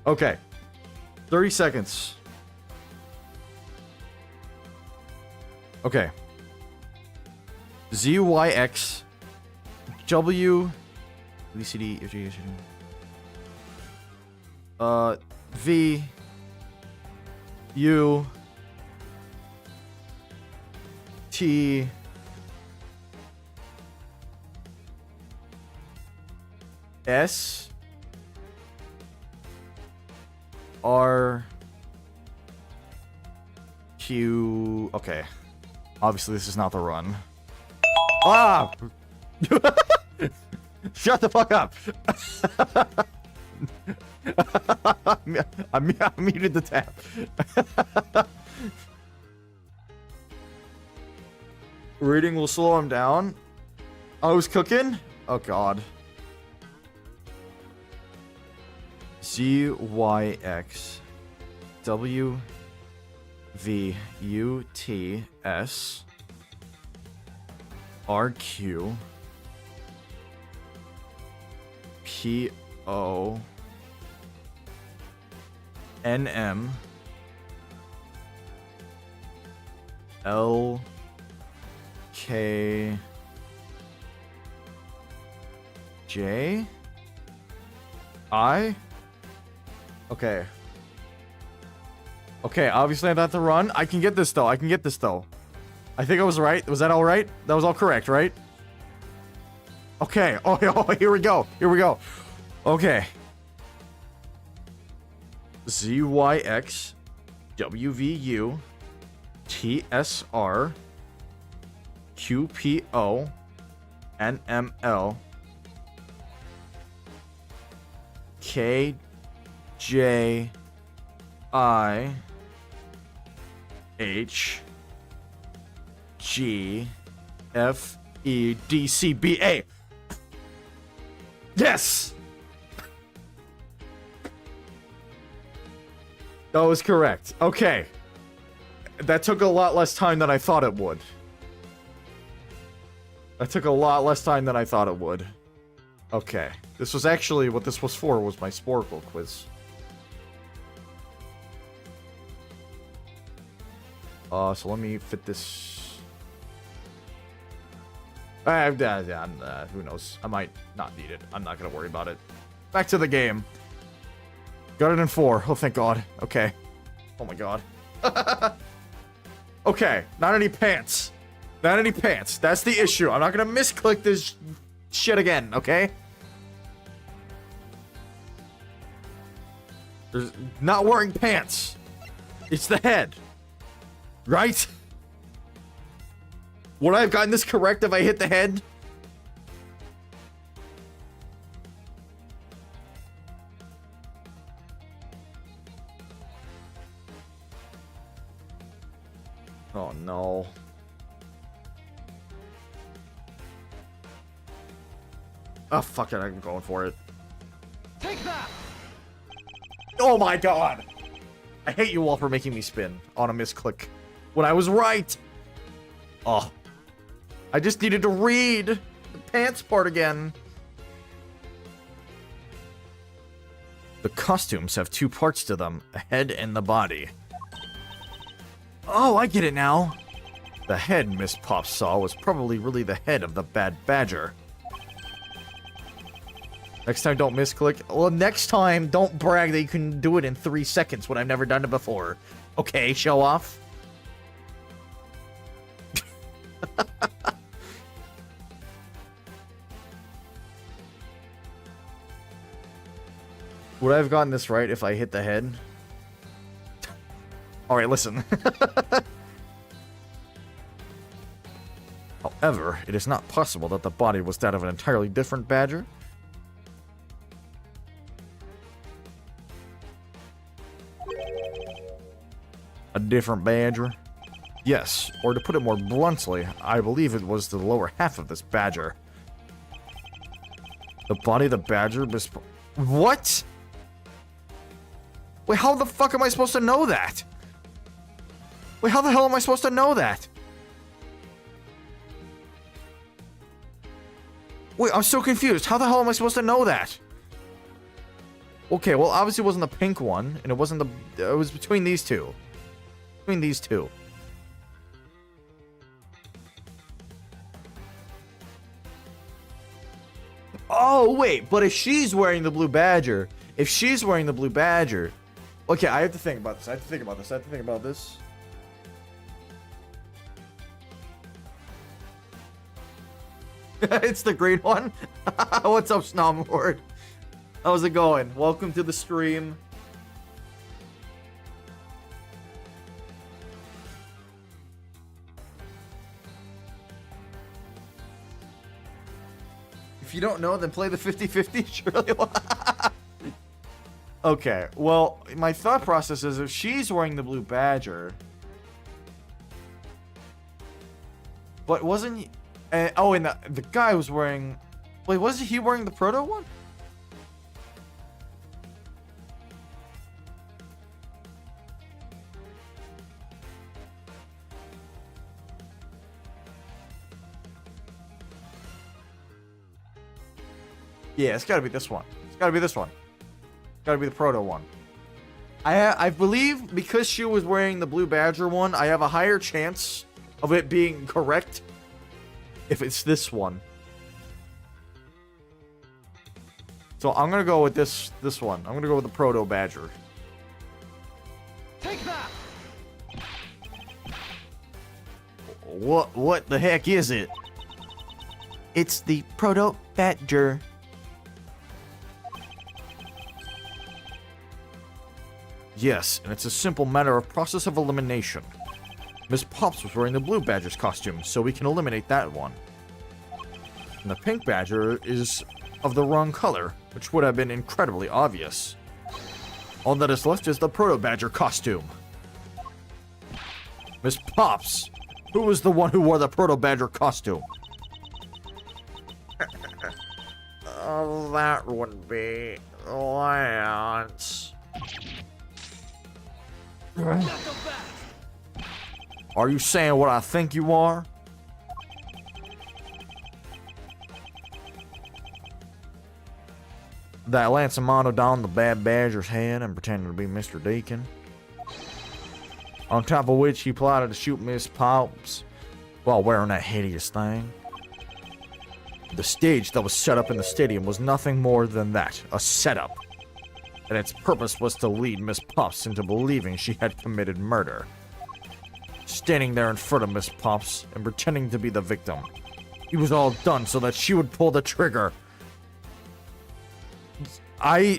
Okay. 30 seconds. Okay. ZYX W VCD V U T S R Q. Okay. Obviously, this is not the run. Ah! Shut the fuck up! I muted the tab. Reading will slow him down. I was cooking? Oh god. ZYX W V U T S R Q P O N M L K J I. Okay. Okay, obviously I have to run. I can get this though. I think I was right. Was that all right? That was all correct, right? Okay. Oh, here we go. Okay. ZYX WVU TSR QPO NML KJ I H G F E D C B A. Yes! That was correct. Okay. That took a lot less time than I thought it would. Okay. This was actually what this was for, was my Sporkle quiz. So let me fit this. Who knows? I might not need it. I'm not gonna worry about it. Back to the game. Got it in 4. Oh, thank God. Okay. Oh my God. Okay. Not any pants. That's the issue. I'm not gonna misclick this shit again. Okay. There's not wearing pants. It's the head. Right? Would I have gotten this correct if I hit the head? Oh no. Oh fuck it, I'm going for it. Take that! Oh my god! I hate you all for making me spin on a misclick when I was right. Oh. I just needed to read the pants part again. The costumes have two parts to them, the head and the body. Oh, I get it now. The head Miss Pop saw was probably really the head of the bad badger. Next time, don't misclick. Well, next time, don't brag that you can do it in 3 seconds when I've never done it before. Okay, show off. Would I have gotten this right if I hit the head? Alright, listen. However, it is not possible that the body was that of an entirely different badger. A different badger? Yes, or to put it more bluntly, I believe it was the lower half of this badger. The body of the badger was... What? Wait, how the fuck am I supposed to know that? Wait, how the hell am I supposed to know that? Wait, I'm so confused. How the hell am I supposed to know that? Okay, well, obviously it wasn't the pink one, and it wasn't the... It was between these two. Between these two. Oh, wait, but if she's wearing the blue badger... If she's wearing the blue badger... Okay, I have to think about this. I have to think about this. It's the green one. What's up, Snomlord? How's it going? Welcome to the stream. If you don't know, then play the 50-50. Surely. Okay, well, my thought process is if she's wearing the blue badger... But wasn't... and the guy was wearing... Wait, wasn't he wearing the proto one? Yeah, it's gotta be this one. It's gotta be this one. It's gotta be the proto one. I believe because she was wearing the blue badger one, I have a higher chance of it being correct if it's this one. So I'm gonna go with this one. I'm gonna go with the proto badger. Take that! What the heck is it? It's the proto badger. Yes, and it's a simple matter of process of elimination. Miss Pops was wearing the blue badger's costume, so we can eliminate that one. And the pink badger is of the wrong color, which would have been incredibly obvious. All that is left is the proto badger costume. Miss Pops, who was the one who wore the proto badger costume? Oh, that would be Lance. Are you saying what I think you are? That Lance Amano donned the bad badger's head and pretended to be Mr. Deacon. On top of which he plotted to shoot Miss Pops while wearing that hideous thing. The stage that was set up in the stadium was nothing more than that, a setup. And its purpose was to lead Miss Pops into believing she had committed murder. Standing there in front of Miss Pops and pretending to be the victim. It was all done so that she would pull the trigger. I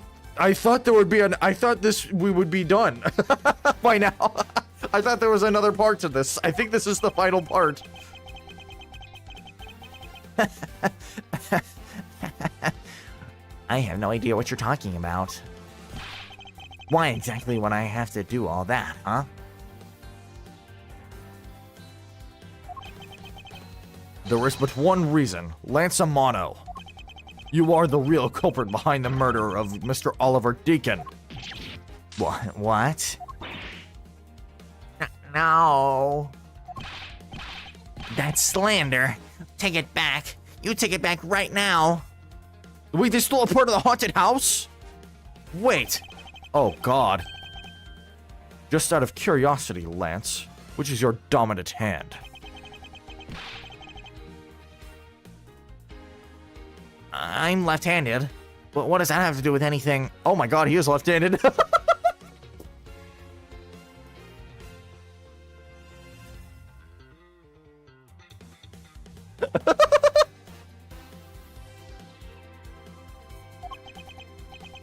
thought there would be I thought we would be done by now. I thought there was another part to this. I think this is the final part. I have no idea what you're talking about. Why exactly would I have to do all that, huh? There is but one reason. Lance Amano. You are the real culprit behind the murder of Mr. Oliver Deacon. What? No. That's slander. Take it back. You take it back right now. Wait, they stole a part of the haunted house? Wait. Oh, God. Just out of curiosity, Lance, which is your dominant hand? I'm left-handed. But what does that have to do with anything? Oh my God, he is left-handed.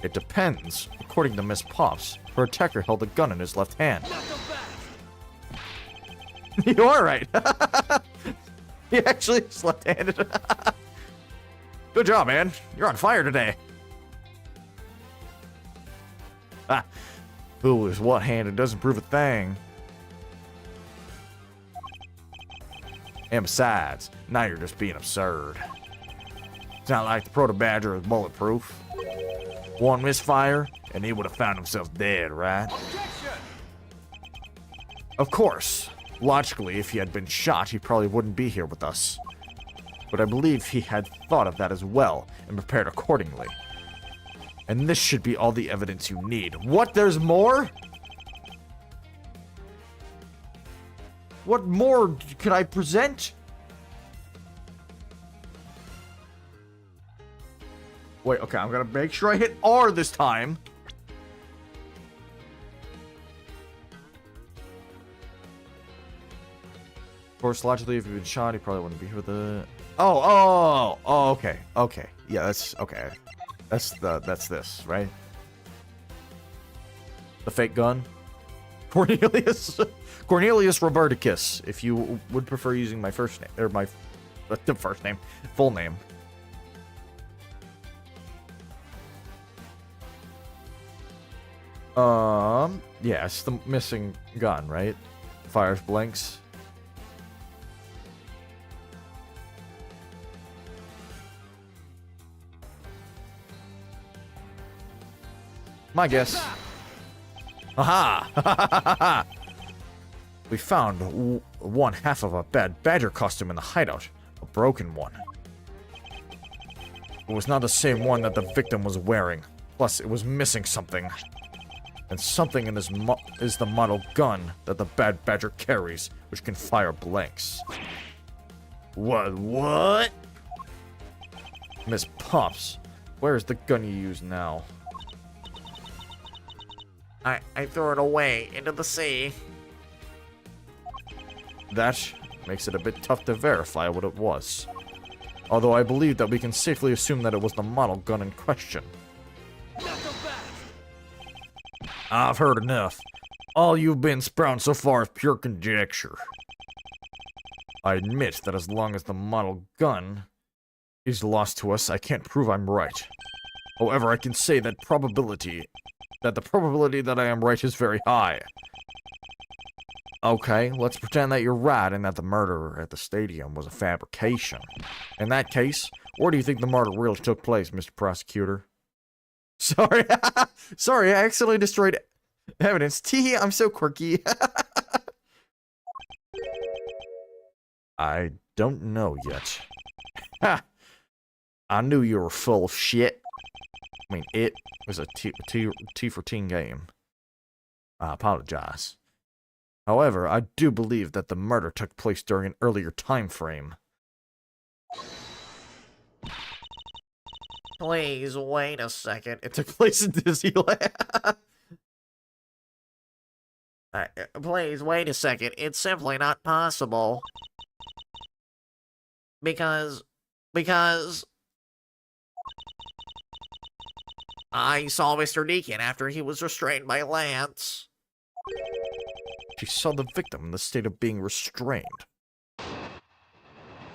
It depends. According to Miss Pops, her attacker held a gun in his left hand. You are right. He actually is left-handed. Good job, man. You're on fire today. Ah, who is what-handed doesn't prove a thing. And besides, now you're just being absurd. It's not like the Proto-Badger is bulletproof. One misfire, and he would have found himself dead, right? Objection! Of course. Logically, if he had been shot, he probably wouldn't be here with us. But I believe he had thought of that as well, and prepared accordingly. And this should be all the evidence you need. What? There's more? What more could I present? Wait, okay, I'm gonna make sure I hit R this time. Of course, logically, if he'd been shot, he probably wouldn't be here with the... Oh, okay, okay. Yeah, that's, okay. That's this, right? The fake gun? Cornelius Roberticus, if you would prefer using my first name, or the first name, full name. Yeah, it's the missing gun, right? Fires blanks. My guess. Aha! We found one half of a bad badger costume in the hideout. A broken one. It was not the same one that the victim was wearing. Plus, it was missing something. And something in this is the model gun that the bad badger carries, which can fire blanks. What? Miss Pops, where is the gun you use now? I threw it away into the sea. That makes it a bit tough to verify what it was. Although I believe that we can safely assume that it was the model gun in question. I've heard enough. All you've been sprouting so far is pure conjecture. I admit that as long as the model gun is lost to us, I can't prove I'm right. However, I can say that the probability that I am right is very high. Okay, let's pretend that you're right and that the murder at the stadium was a fabrication. In that case, where do you think the murder really took place, Mr. Prosecutor? Sorry, sorry, I accidentally destroyed evidence. Tee, I'm so quirky. I don't know yet. Ha! I knew you were full of shit. I mean, it was a T for teen game. I apologize. However, I do believe that the murder took place during an earlier time frame. Please wait a second. It took place in Disneyland. Please wait a second. It's simply not possible. Because I saw Mr. Deacon after he was restrained by Lance. She saw the victim in the state of being restrained.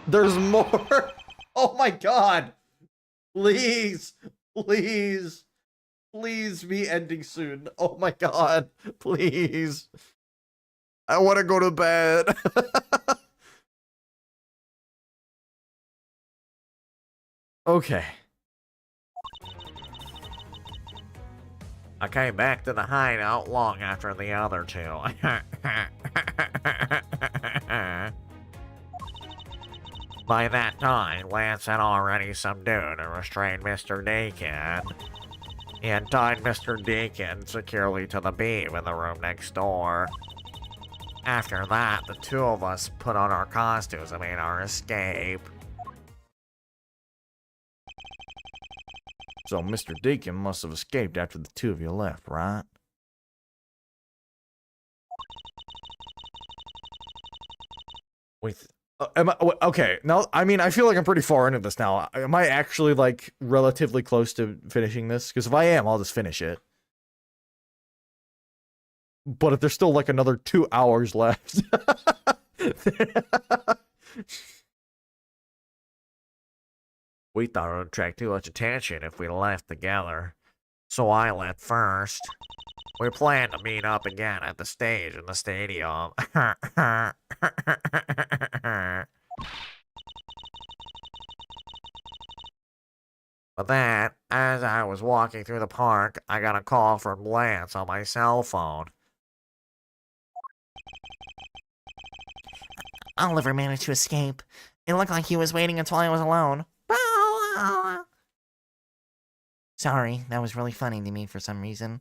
There's more! Oh my god! Please! Please! Please be ending soon. Oh my god. Please. I want to go to bed. Okay. I came back to the hideout long after the other two. By that time, Lance had already subdued and restrained Mr. Deacon. He had tied Mr. Deacon securely to the beam in the room next door. After that, the two of us put on our costumes and made our escape. So Mr. Deacon must have escaped after the two of you left, right? Wait. Okay, now, I mean, I feel like I'm pretty far into this now. Am I actually, like, relatively close to finishing this? Because if I am, I'll just finish it. But if there's still, like, another 2 hours left... We thought it would attract too much attention if we left together. So I left first. We planned to meet up again at the stage in the stadium. But then, as I was walking through the park, I got a call from Lance on my cell phone. Oliver managed to escape. It looked like he was waiting until I was alone. Sorry, that was really funny to me for some reason.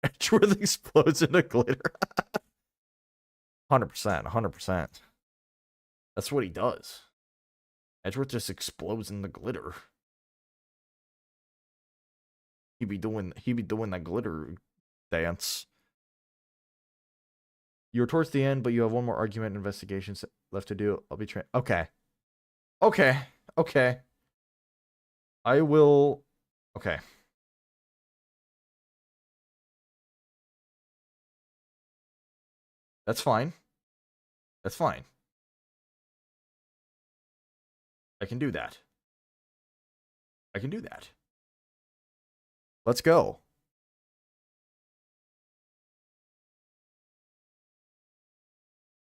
Edgeworth explodes into glitter. 100%, 100%. That's what he does. Edgeworth just explodes in the glitter. He be doing that glitter dance. You're towards the end, but you have one more argument and investigations left to do. I'll be trained. Okay. Okay. Okay. I will... Okay. That's fine. That's fine. I can do that. I can do that. Let's go.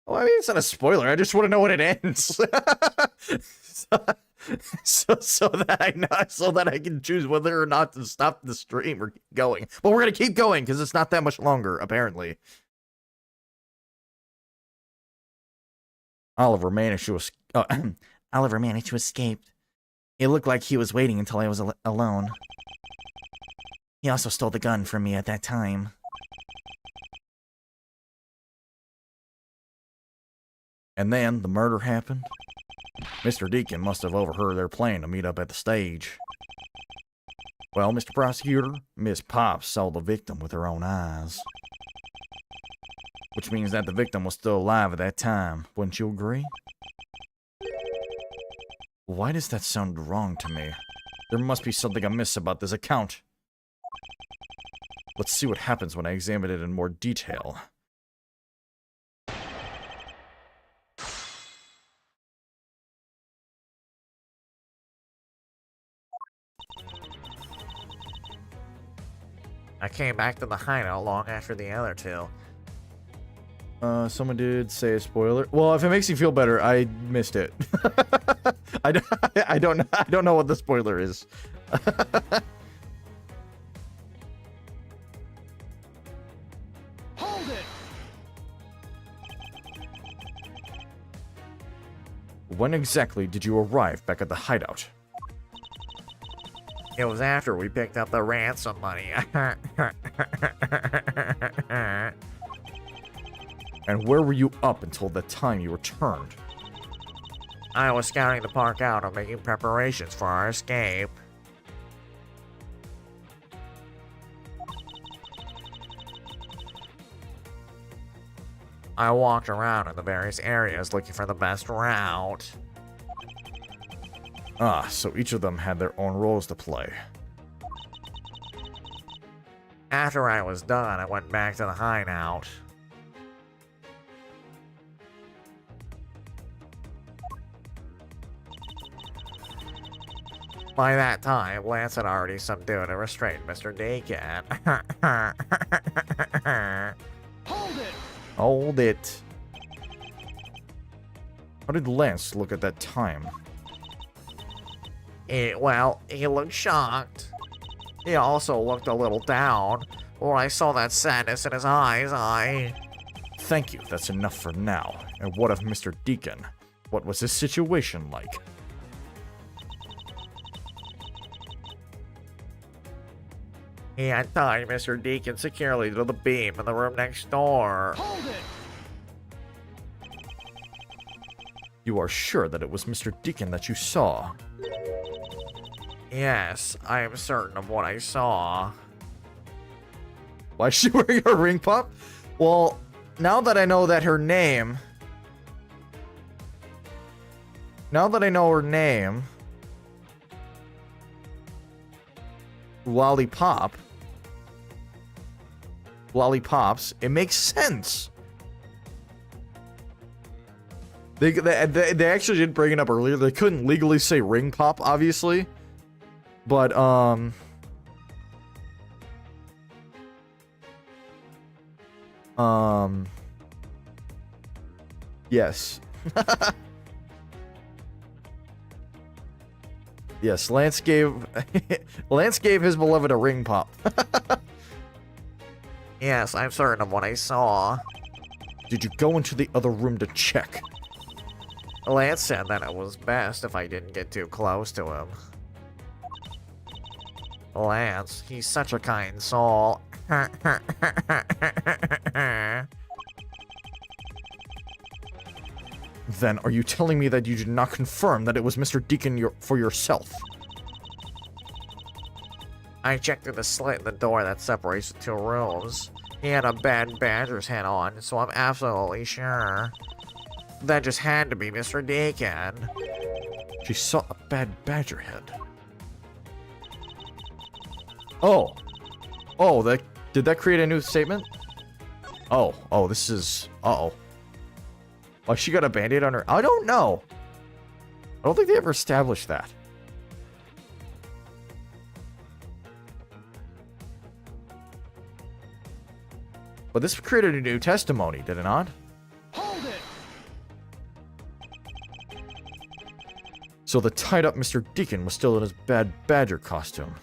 Well, I mean, it's not a spoiler. I just want to know when it ends. so that I can choose whether or not to stop the stream or keep going. But we're gonna keep going because it's not that much longer, apparently. Oliver managed to Oliver managed to escape. It looked like he was waiting until I was alone. He also stole the gun from me at that time. And then the murder happened. Mr. Deacon must have overheard their plan to meet up at the stage. Well, Mr. Prosecutor, Miss Pops saw the victim with her own eyes. Which means that the victim was still alive at that time. Wouldn't you agree? Why does that sound wrong to me? There must be something amiss about this account. Let's see what happens when I examine it in more detail. I came back to the hideout long after the other two. Someone did say a spoiler. Well, if it makes you feel better, I missed it. I don't know what the spoiler is. Hold it! When exactly did you arrive back at the hideout? It was after we picked up the ransom money. And where were you up until the time you returned? I was scouting the park out and making preparations for our escape. I walked around in the various areas looking for the best route. Ah, so each of them had their own roles to play. After I was done, I went back to the hideout. By that time, Lance had already subdued and restrained Mr. Deacon. Hold it! Hold it. How did Lance look at that time? Well, he looked shocked. He also looked a little down. When I saw that sadness in his eyes, Thank you, that's enough for now. And what of Mr. Deacon? What was his situation like? He had tied Mr. Deacon securely to the beam in the room next door. Hold it! You are sure that it was Mr. Deacon that you saw? Yes, I am certain of what I saw. Why is she wearing a ring pop? Well, now that I know that her name... Now that I know her name... Lollipops, it makes sense. They actually did bring it up earlier. They couldn't legally say ring pop, obviously. But, yes. Yes, Lance gave his beloved a ring pop. Yes, I'm certain of what I saw. Did you go into the other room to check? Lance said that it was best if I didn't get too close to him. Lance, he's such a kind soul. Then are you telling me that you did not confirm that it was Mr. Deacon for yourself? I checked through the slit in the door that separates the two rooms. He had a bad badger's head on, so I'm absolutely sure. That just had to be Mr. Deacon. She saw a bad badger head. Oh. Oh, did that create a new statement? Oh, this is... Uh-oh. Oh, she got a band-aid on her... I don't know. I don't think they ever established that. But this created a new testimony, did it not? Hold it! So the tied-up Mr. Deacon was still in his bad badger costume.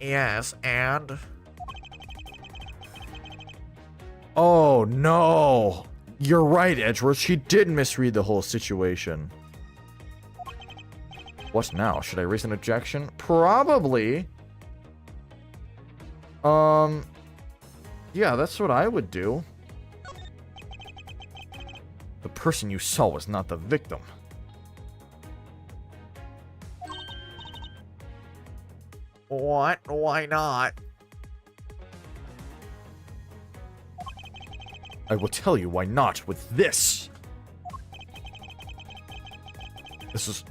Yes, and... Oh, no! You're right, Edgeworth. She did misread the whole situation. What now? Should I raise an objection? Probably. Yeah, that's what I would do. The person you saw was not the victim. What? Why not? I will tell you why not with this.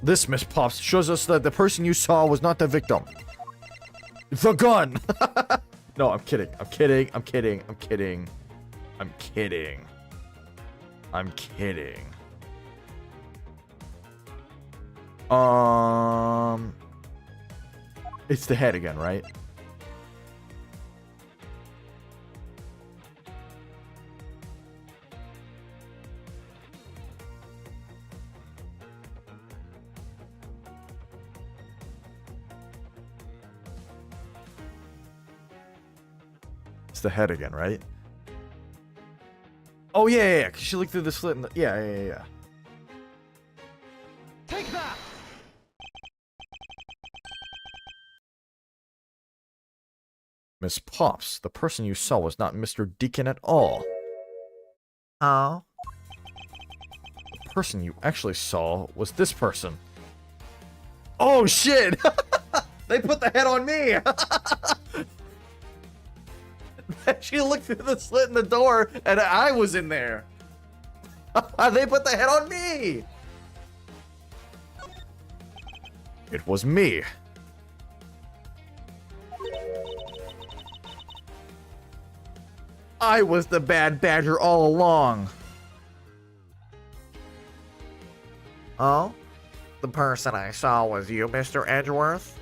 This, Miss Pops, shows us that the person you saw was not the victim. The gun! No, I'm kidding. I'm kidding. I'm kidding. I'm kidding. I'm kidding. I'm kidding. It's the head again, right? It's the head again, right? Oh, yeah. 'Cause she looked through the slit in the... Yeah. Take that! Miss Pops, the person you saw was not Mr. Deacon at all. Oh? The person you actually saw was this person. Oh, shit! They put the head on me! She looked through the slit in the door, and I was in there. They put the head on me! It was me. I was the bad badger all along. Oh? The person I saw was you, Mr. Edgeworth?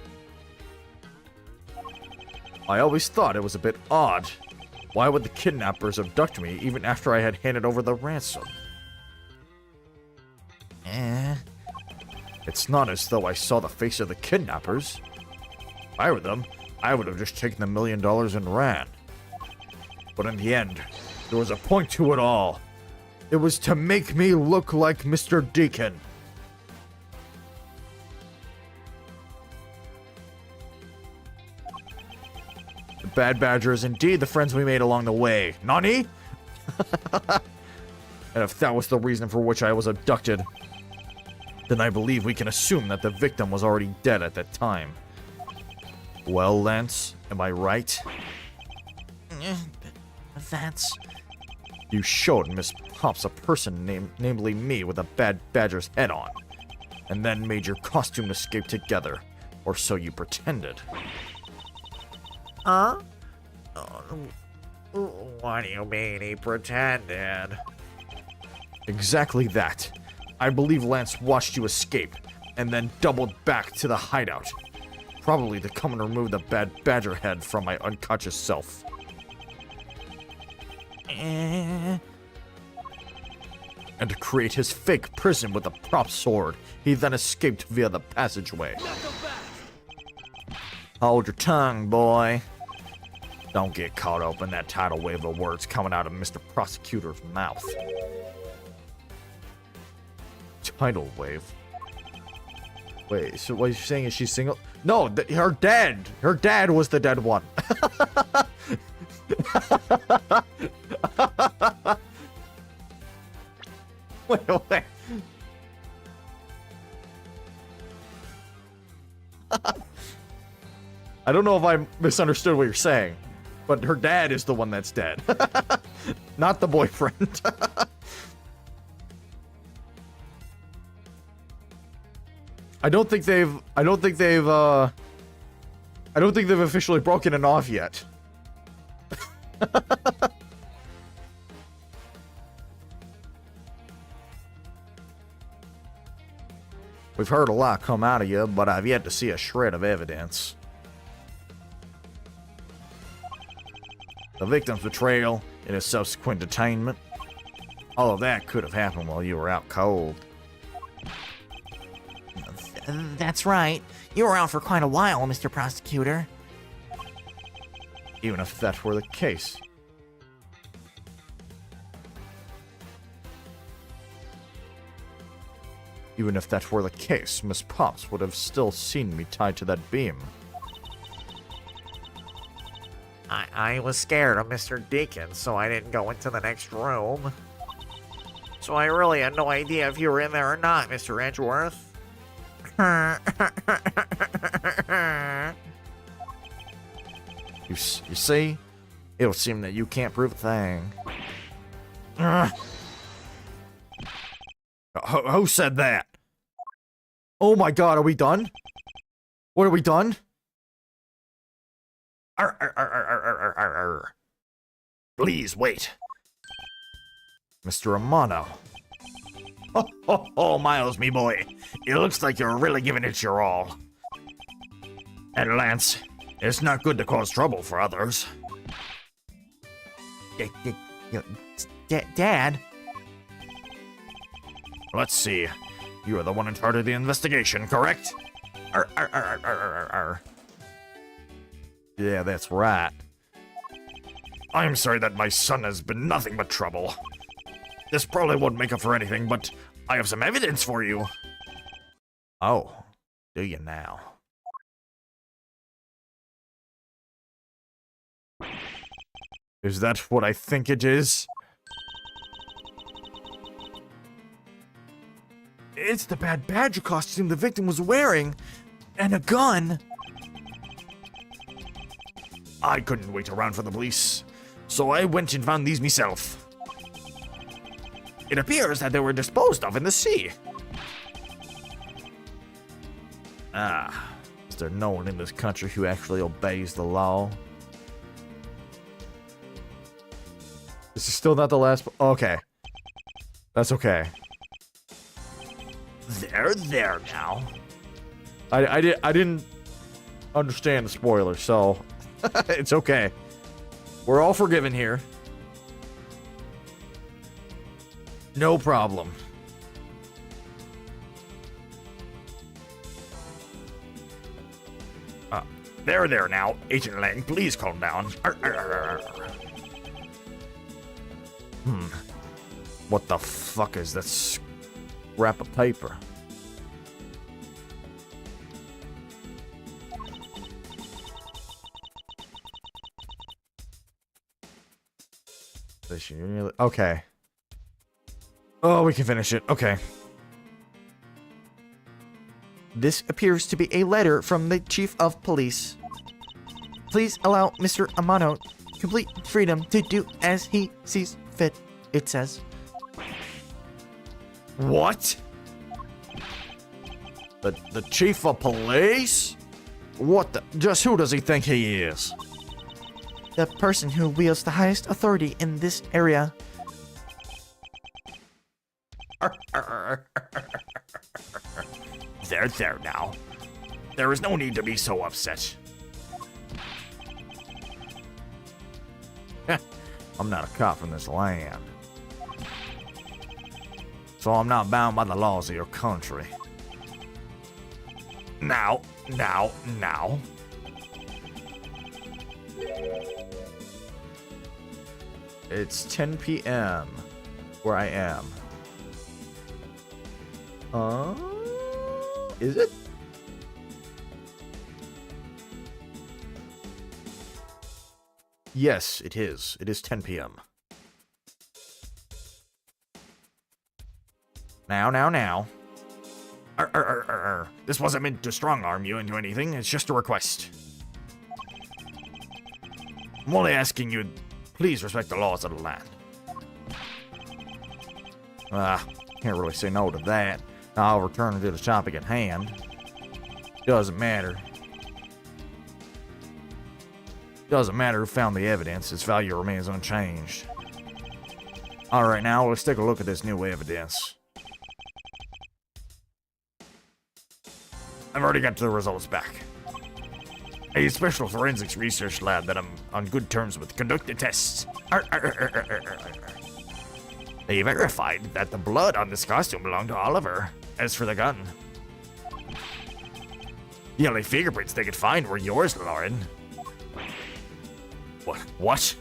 I always thought it was a bit odd. Why would the kidnappers abduct me even after I had handed over the ransom? It's not as though I saw the face of the kidnappers. If I were them, I would have just taken the $1 million and ran. But in the end, there was a point to it all. It was to make me look like Mr. Deacon. The Bad Badger is indeed the friends we made along the way. Nani? And if that was the reason for which I was abducted, then I believe we can assume that the victim was already dead at that time. Well, Lance, am I right? That's... You showed Miss Pops a person namely me with a Bad Badger's head on, and then made your costume escape together, or so you pretended. Huh? What do you mean he pretended? Exactly that. I believe Lance watched you escape, and then doubled back to the hideout. Probably to come and remove the Bad Badger head from my unconscious self. And to create his fake prison with a prop sword, he then escaped via the passageway. Hold your tongue, boy. Don't get caught up in that tidal wave of words coming out of Mr. Prosecutor's mouth. Tidal wave? Wait, so what you're saying is she's single? No, her dad! Her dad was the dead one. Wait. I don't know if I misunderstood what you're saying, but her dad is the one that's dead. Not the boyfriend. I don't think they've officially broken it off yet. We've heard a lot come out of you, but I've yet to see a shred of evidence. The victim's betrayal and his subsequent detainment. All of that could have happened while you were out cold. That's right. You were out for quite a while, Mr. Prosecutor. Even if that were the case. Even if that were the case, Miss Pops would have still seen me tied to that beam. I was scared of Mr. Deacon, so I didn't go into the next room. So I really had no idea if you were in there or not, Mr. Edgeworth. You see? It would seem that you can't prove a thing. Who said that? Oh my god, are we done? What, are we done? Please wait. Mr. Romano. Oh, Miles, me boy. It looks like you're really giving it your all. And Lance, it's not good to cause trouble for others. Dad? Let's see. You are the one in charge of the investigation, correct? Yeah, that's right. I'm sorry that my son has been nothing but trouble. This probably won't make up for anything, but I have some evidence for you. Oh, do you now? Is that what I think it is? It's the Bad Badger costume the victim was wearing, and a gun. I couldn't wait around for the police, so I went and found these myself. It appears that they were disposed of in the sea. Is there no one in this country who actually obeys the law? This is still not the last... Okay. That's okay. They're there now. I didn't understand the spoiler, so it's okay. We're all forgiven here. No problem. There now. Agent Lang, please calm down. What the fuck is that scrap of paper? Okay. Oh, we can finish it. Okay. This appears to be a letter from the Chief of Police. Please allow Mr. Amano complete freedom to do as he sees fit, it says. What? The chief of police? What the? Just who does he think he is? The person who wields the highest authority in this area. There now. There is no need to be so upset. I'm not a cop from this land. So I'm not bound by the laws of your country. Now. It's 10 p.m. where I am. Is it? Yes, it is. It is 10 p.m. Now. This wasn't meant to strong-arm you into anything. It's just a request. I'm only asking you, please respect the laws of the land. Can't really say no to that. I'll return to the topic at hand. Doesn't matter. Doesn't matter who found the evidence, its value remains unchanged. Alright, now let's take a look at this new evidence. I've already got the results back. A special forensics research lab that I'm on good terms with conducted tests. They verified that the blood on this costume belonged to Oliver. As for the gun, the only fingerprints they could find were yours, Lauren. What?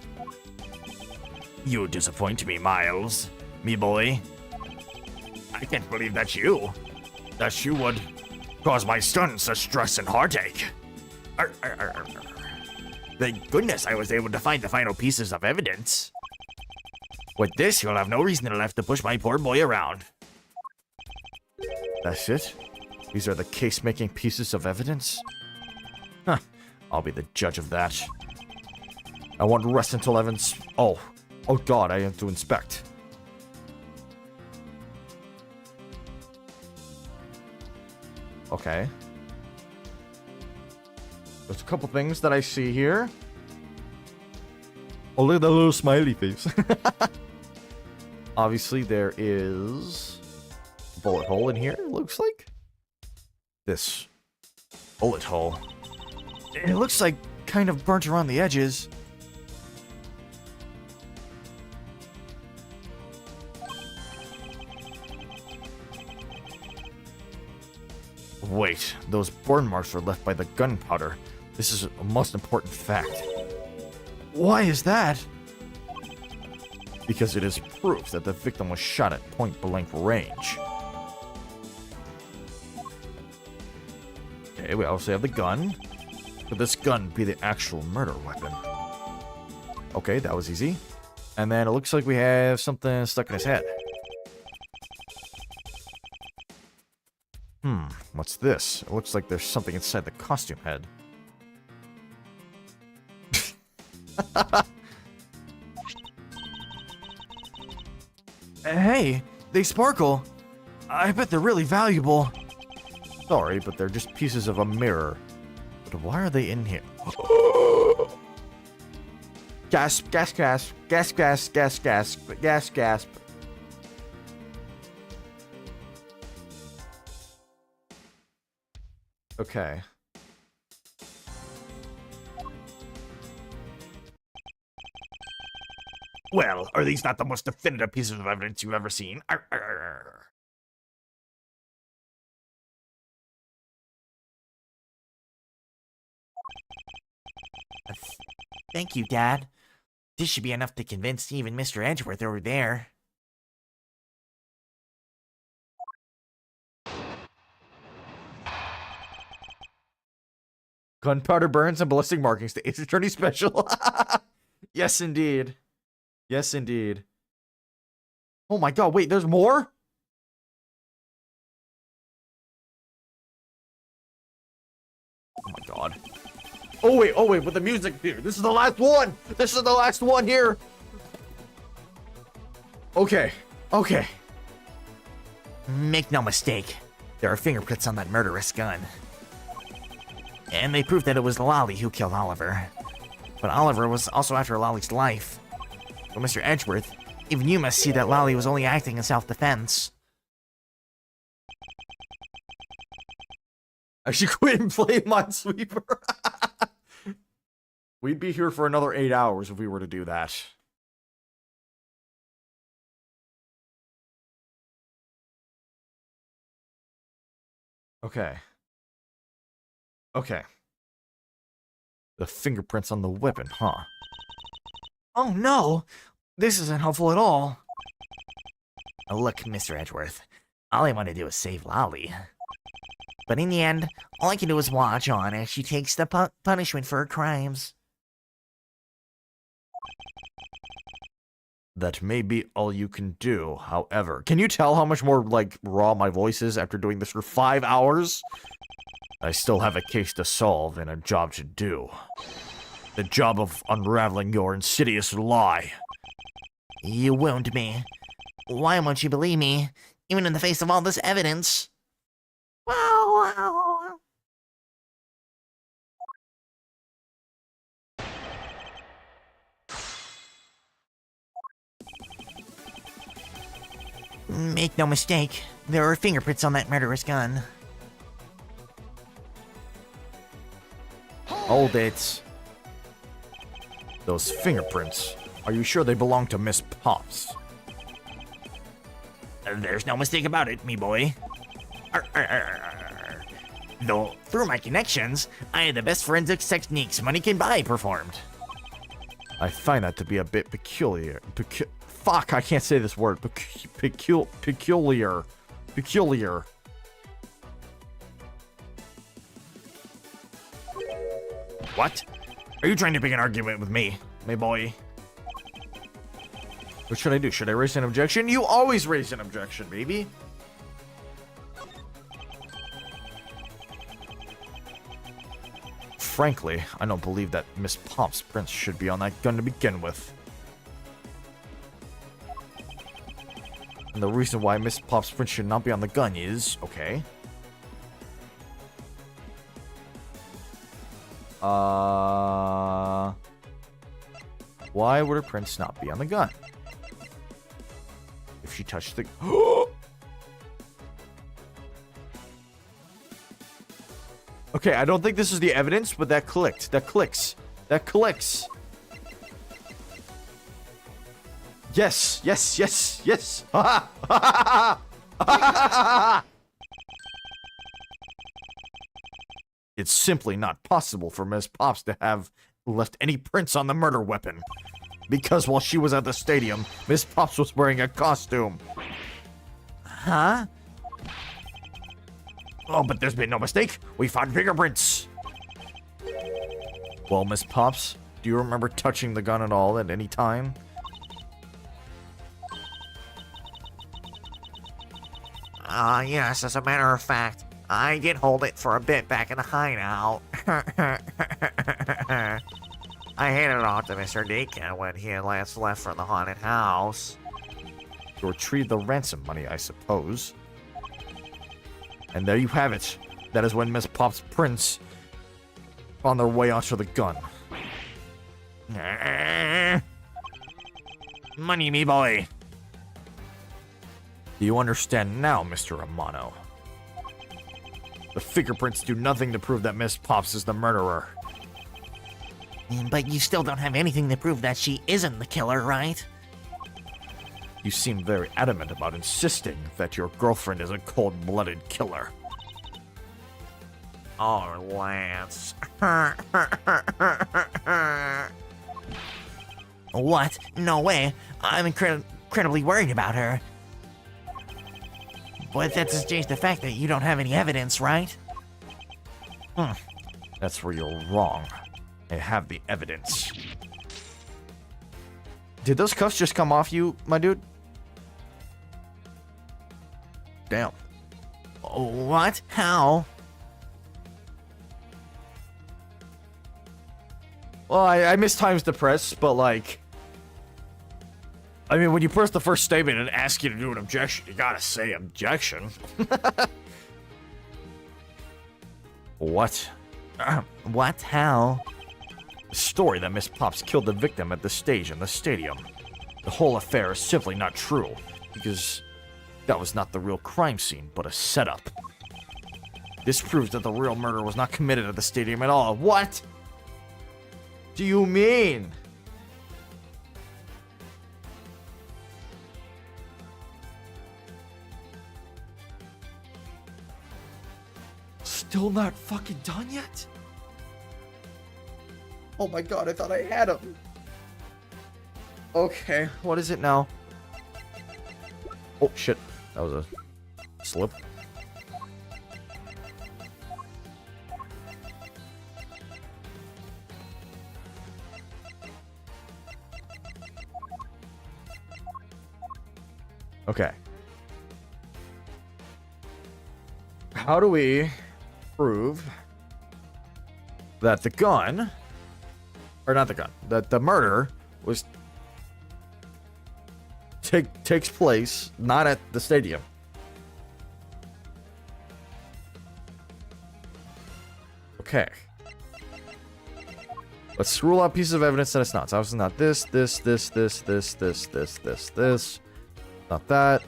You disappoint me, Miles. Me boy. I can't believe that's you. That you would cause my son such stress and heartache. Thank goodness I was able to find the final pieces of evidence. With this, you'll have no reason left to push my poor boy around. That's it? These are the case-making pieces of evidence? Huh. I'll be the judge of that. I won't rest until Evans. Oh god, I have to inspect. Okay. There's a couple things that I see here. Oh, look at that little smiley face. Obviously, there is a bullet hole in here, it looks like. This bullet hole. It looks like kind of burnt around the edges. Wait, those burn marks were left by the gunpowder. This is a most important fact. Why is that? Because it is proof that the victim was shot at point-blank range. Okay, we also have the gun. Could this gun be the actual murder weapon? Okay, that was easy. And then it looks like we have something stuck in his head. What's this? It looks like there's something inside the costume head. Hey, they sparkle. I bet they're really valuable. Sorry, but they're just pieces of a mirror. But why are they in here? Gasp, gasp, gasp, gasp, gasp, gasp, gasp, gasp, gasp. Okay. Well, are these not the most definitive pieces of evidence you've ever seen? Arr, arr, arr. Thank you, Dad. This should be enough to convince even Mr. Edgeworth over there. Gunpowder burns and ballistic markings to Ace Attorney Special. Yes, indeed. Yes, indeed. Oh my god, wait, there's more? Oh my god. Oh wait, with the music here. This is the last one! This is the last one here! Okay, okay. Make no mistake, there are fingerprints on that murderous gun. And they prove that it was Lolly who killed Oliver. But Oliver was also after Lolly's life. But Mr. Edgeworth, even you must see that Lolly was only acting in self-defense. I should quit and play Minesweeper. We'd be here for another 8 hours if we were to do that. Okay. Okay. The fingerprints on the weapon, huh? Oh no! This isn't helpful at all. Oh, look, Mr. Edgeworth. All I want to do is save Lolly. But in the end, all I can do is watch on as she takes the punishment for her crimes. That may be all you can do, however. Can you tell how much more, like, raw my voice is after doing this for 5 hours? I still have a case to solve and a job to do. The job of unraveling your insidious lie. You wound me. Why won't you believe me, even in the face of all this evidence? Wow. Make no mistake, there are fingerprints on that murderous gun. Hold it. Those fingerprints. Are you sure they belong to Miss Pops? There's no mistake about it, me boy. Though, through my connections, I had the best forensic techniques money can buy performed. I find that to be a bit peculiar. Fuck, I can't say this word. Peculiar. What? Are you trying to pick an argument with me, my boy? What should I do? Should I raise an objection? You always raise an objection, baby. Frankly, I don't believe that Miss Pops' prints should be on that gun to begin with. And the reason why Miss Pops' print should not be on the gun is... okay. Why would her prints not be on the gun? If she touched the... Okay, I don't think this is the evidence, but that clicked. That clicks. That clicks. Yes, yes, yes, yes. It's simply not possible for Miss Pops to have left any prints on the murder weapon. Because while she was at the stadium, Miss Pops was wearing a costume. Huh? Oh, but there's been no mistake. We found fingerprints. Well, Miss Pops, do you remember touching the gun at all at any time? Yes, as a matter of fact, I did hold it for a bit back in the hideout. I handed it off to Mr. Deacon when he and Lance left for the haunted house. To retrieve the ransom money, I suppose. And there you have it. That is when Miss Pops' prints on their way onto the gun. Money, me boy. Do you understand now, Mr. Romano? The fingerprints do nothing to prove that Miss Pops is the murderer. But you still don't have anything to prove that she isn't the killer, right? You seem very adamant about insisting that your girlfriend is a cold-blooded killer. Oh, Lance. What? No way. I'm incredibly worried about her. But that doesn't change the fact that you don't have any evidence, right? That's where you're wrong. I have the evidence. Did those cuffs just come off you, my dude? Damn. What? How? Well, I mistimed the press, but like... I mean, when you press the first statement and ask you to do an objection, you gotta say objection. What? What? How? The story that Miss Pops killed the victim at the stage in the stadium. The whole affair is simply not true, because that was not the real crime scene, but a setup. This proves that the real murder was not committed at the stadium at all. What do you mean? Still not fucking done yet? Oh my god, I thought I had him. Okay, what is it now? Oh, shit. That was a slip. Okay. How do we prove that the gun, or not the gun, that the murder was takes place not at the stadium? Okay. Let's rule out pieces of evidence that it's not. So obviously not this. Not that.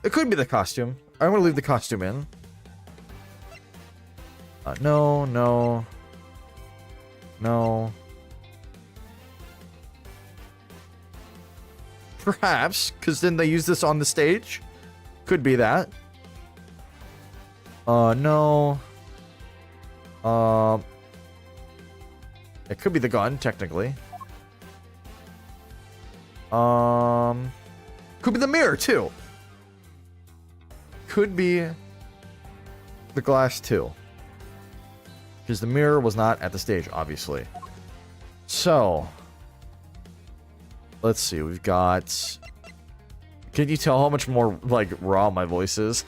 It could be the costume. I'm gonna leave the costume in. No. Perhaps, because then they use this on the stage. Could be that. No. It could be the gun, technically. Could be the mirror, too. Could be the glass, too. Because the mirror was not at the stage, obviously. So, let's see. We've got... Can you tell how much more, like, raw my voice is?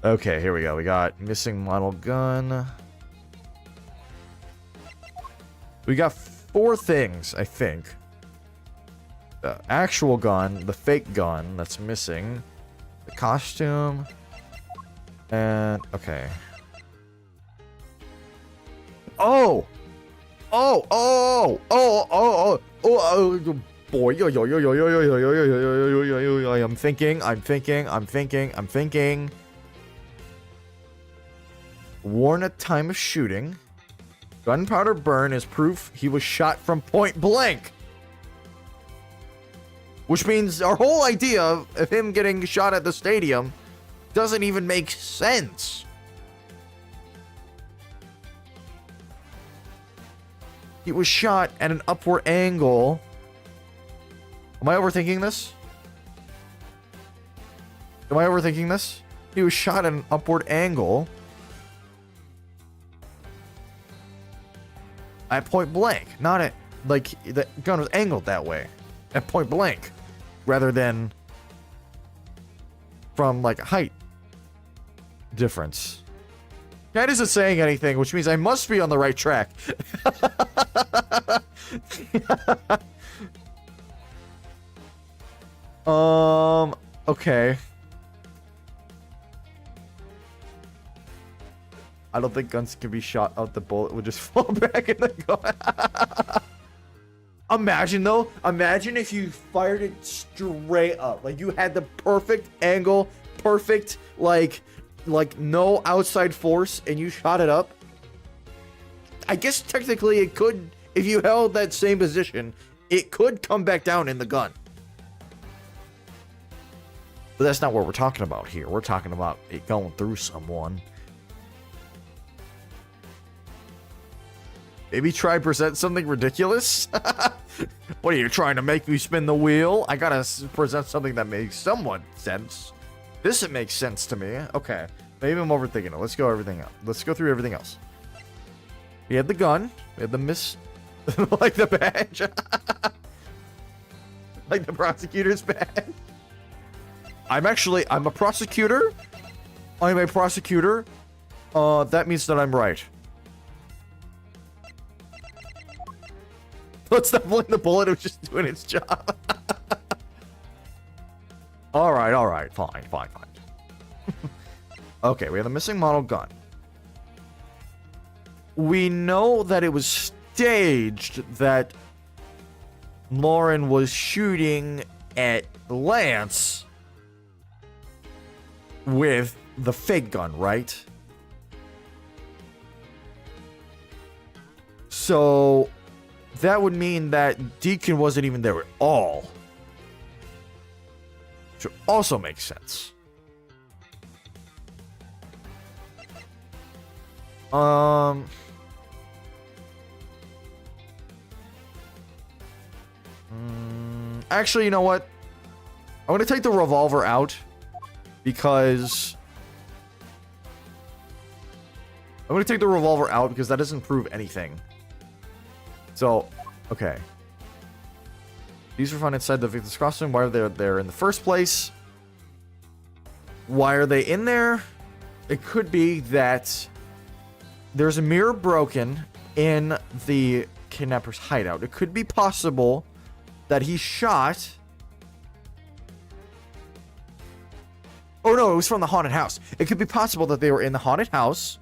Okay, here we go. We got missing model gun. We got 4 things, I think. The actual gun, the fake gun that's missing, the costume, and... Okay. Oh, boy, I'm thinking. Warn at time of shooting. Gunpowder burn is proof he was shot from point blank. Which means our whole idea of him getting shot at the stadium doesn't even make sense. He was shot at an upward angle. Am I overthinking this? He was shot at an upward angle. At point blank. Not at, like, the gun was angled that way. At point blank. Rather than from, like, height difference. That isn't saying anything, which means I must be on the right track. Okay. I don't think guns can be shot out. The bullet would just fall back in the gun. Imagine, though. Imagine if you fired it straight up. Like, you had the perfect angle, perfect, like no outside force, and you shot it up. I guess technically it could, if you held that same position, it could come back down in the gun. But that's not what we're talking about here. We're talking about it going through someone. Maybe try present something ridiculous? What are you trying to make me spin the wheel? I gotta present something that makes somewhat sense. This makes sense to me. Okay. Maybe I'm overthinking it. Let's go everything else. Let's go through everything else. We had the gun. We had the like the badge. Like the prosecutor's badge. I'm a prosecutor. I'm a prosecutor. That means that I'm right. Let's not blame the bullet. It was just doing its job. All right. Fine. Okay, we have the missing model gun. We know that it was staged that Lauren was shooting at Lance with the fake gun, right? So that would mean that Deacon wasn't even there at all. Which also makes sense. Actually, you know what? I'm gonna take the revolver out because that doesn't prove anything. So, okay. These were found inside the victim's costume. Why are they there in the first place? Why are they in there? It could be that there's a mirror broken in the kidnapper's hideout. It could be possible that he shot... Oh no, it was from the haunted house. It could be possible that they were in the haunted house.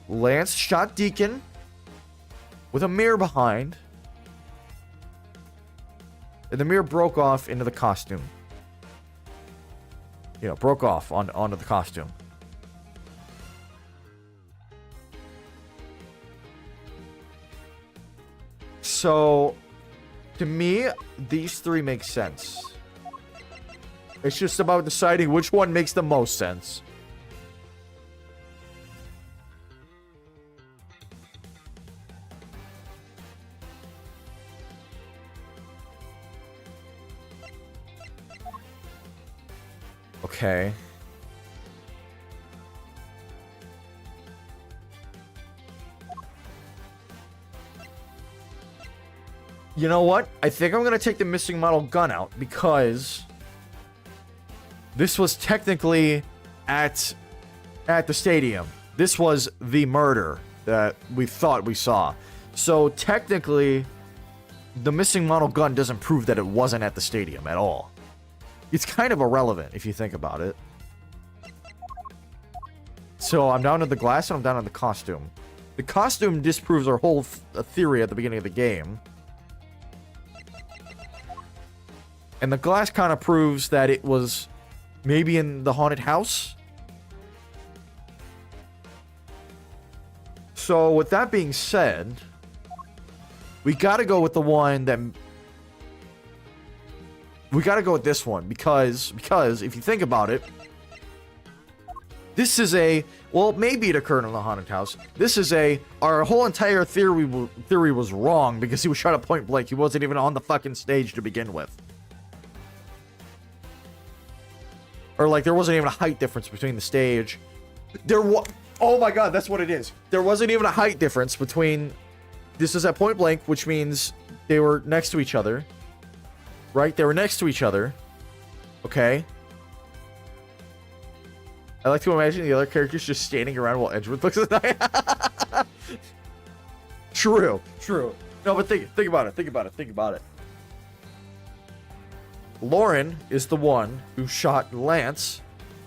Lance shot Deacon with a mirror behind. And the mirror broke off into the costume. You know, broke off onto the costume. So, to me, these three make sense. It's just about deciding which one makes the most sense. Okay. You know what? I think I'm going to take the missing model gun out because this was technically at the stadium. This was the murder that we thought we saw. So technically, the missing model gun doesn't prove that it wasn't at the stadium at all. It's kind of irrelevant if you think about it. So I'm down to the glass and I'm down to the costume. The costume disproves our whole theory at the beginning of the game. And the glass kind of proves that it was maybe in the haunted house. So with that being said, we gotta go with the one that... We gotta go with this one because if you think about it, this is a... Well, maybe it occurred in the haunted house. This is a... Our whole entire theory was wrong because he was shot at point blank. He wasn't even on the fucking stage to begin with. Or, like, there wasn't even a height difference between the stage. Oh my god, that's what it is. There wasn't even a height difference between... This is at point blank, which means they were next to each other. Right? They were next to each other. Okay. I like to imagine the other characters just standing around while Edgeworth looks at that. True. No, but think about it. Lauren is the one who shot Lance,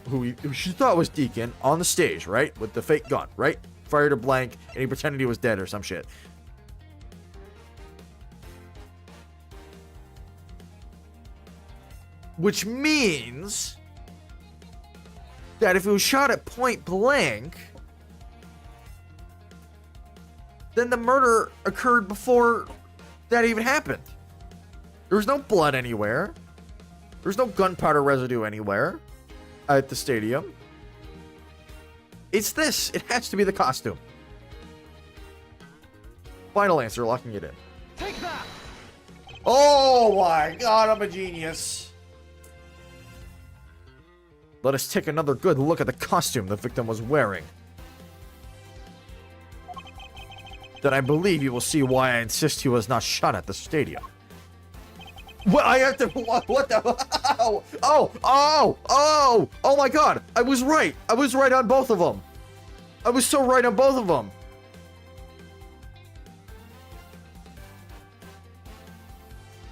who she thought was Deacon, on the stage, right? With the fake gun, right? Fired a blank, and he pretended he was dead or some shit. Which means that if it was shot at point blank, then the murder occurred before that even happened. There was no blood anywhere. There's no gunpowder residue anywhere at the stadium. It's this. It has to be the costume. Final answer, locking it in. Take that! Oh my god, I'm a genius. Let us take another good look at the costume the victim was wearing. Then I believe you will see why I insist he was not shot at the stadium. What? I have to. What the? Oh my god! I was right. I was right on both of them. I was so right on both of them.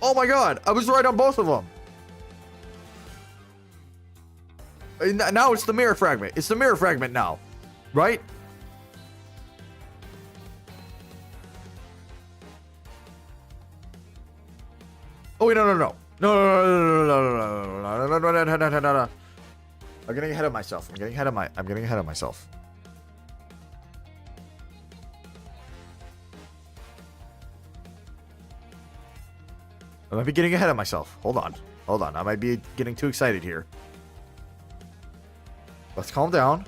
Oh my god! I was right on both of them. Now it's the mirror fragment. It's the mirror fragment now, right? Oh wait, no. I'm getting ahead of myself. I'm getting ahead of myself. I might be getting ahead of myself. Hold on. I might be getting too excited here. Let's calm down.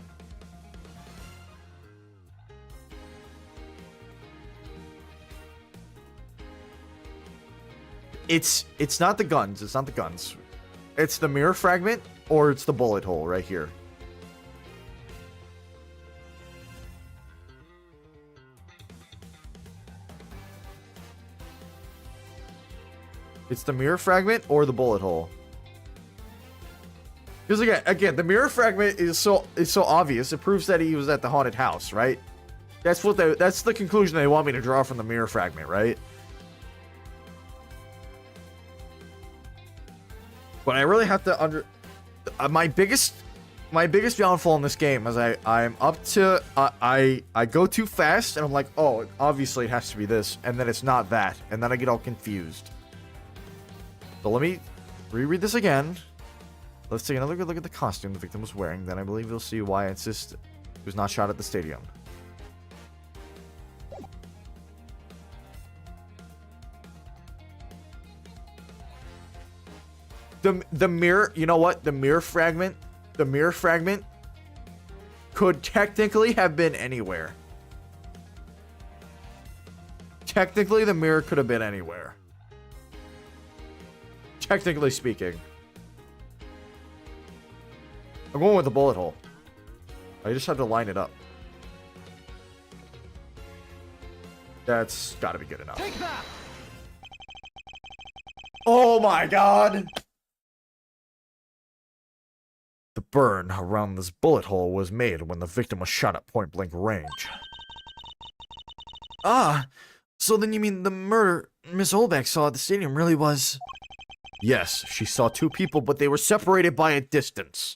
It's not the guns. It's not the guns. It's the mirror fragment or it's the bullet hole right here. It's the mirror fragment or the bullet hole. Because again, the mirror fragment is so obvious. It proves that he was at the haunted house, right? That's the conclusion they want me to draw from the mirror fragment, right? But I really have to my biggest downfall in this game is I'm up to I go too fast and I'm like, oh, obviously it has to be this, and then it's not that, and then I get all confused. So let me reread this again. Let's take another good look at the costume the victim was wearing. Then I believe you'll see why I insist he was not shot at the stadium. The mirror, you know what? The mirror fragment could technically have been anywhere. Technically, the mirror could have been anywhere. Technically speaking. I'm going with the bullet hole. I just have to line it up. That's gotta be good enough. Take that! Oh my god! The burn around this bullet hole was made when the victim was shot at point-blank range. Ah, so then you mean the murder Miss Olbeck saw at the stadium really was... Yes, she saw two people, but they were separated by a distance.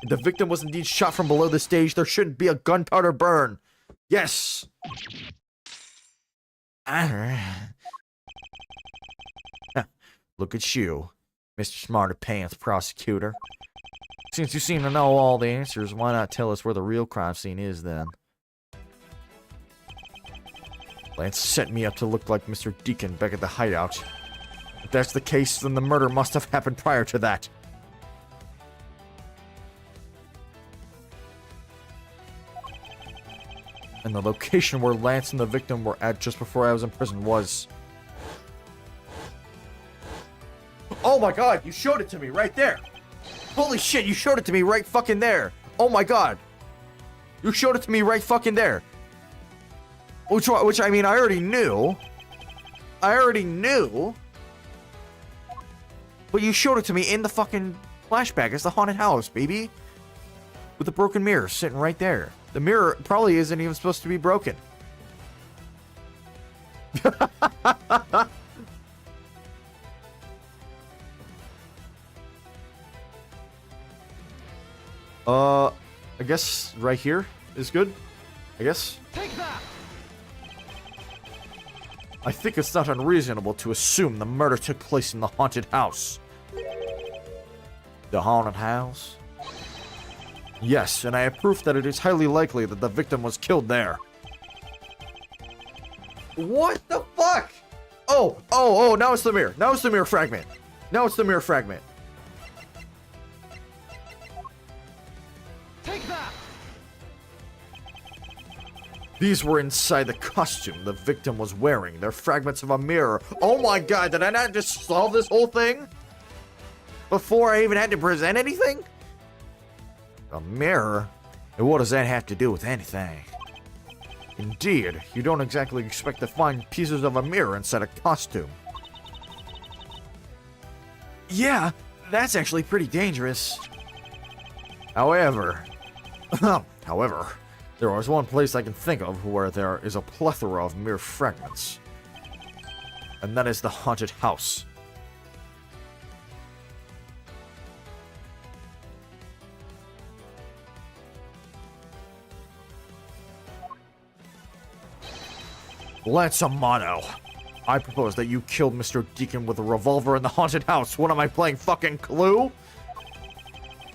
If the victim was indeed shot from below the stage, there shouldn't be a gunpowder burn. Yes! Look at you, Mr. Smarter Pants Prosecutor. Since you seem to know all the answers, why not tell us where the real crime scene is, then? Lance set me up to look like Mr. Deacon back at the hideout. If that's the case, then the murder must have happened prior to that. And the location where Lance and the victim were at just before I was in prison was... Oh my god, you showed it to me right there! Holy shit, you showed it to me right fucking there! Oh my god! You showed it to me right fucking there! Which I mean, I already knew. But you showed it to me in the fucking flashback. It's the haunted house, baby. With the broken mirror sitting right there. The mirror probably isn't even supposed to be broken. I guess right here is good. I guess. Take that! I think it's not unreasonable to assume the murder took place in the haunted house. The haunted house? Yes, and I have proof that it is highly likely that the victim was killed there. What the fuck? Oh, now it's the mirror. Now it's the mirror fragment. These were inside the costume the victim was wearing. They're fragments of a mirror. Oh my god, did I not just solve this whole thing? Before I even had to present anything? A mirror? And what does that have to do with anything? Indeed, you don't exactly expect to find pieces of a mirror inside a costume. Yeah, that's actually pretty dangerous. However, there is one place I can think of where there is a plethora of mere fragments. And that is the haunted house. Lance Amano, I propose that you killed Mr. Deacon with a revolver in the haunted house. What am I playing, fucking Clue?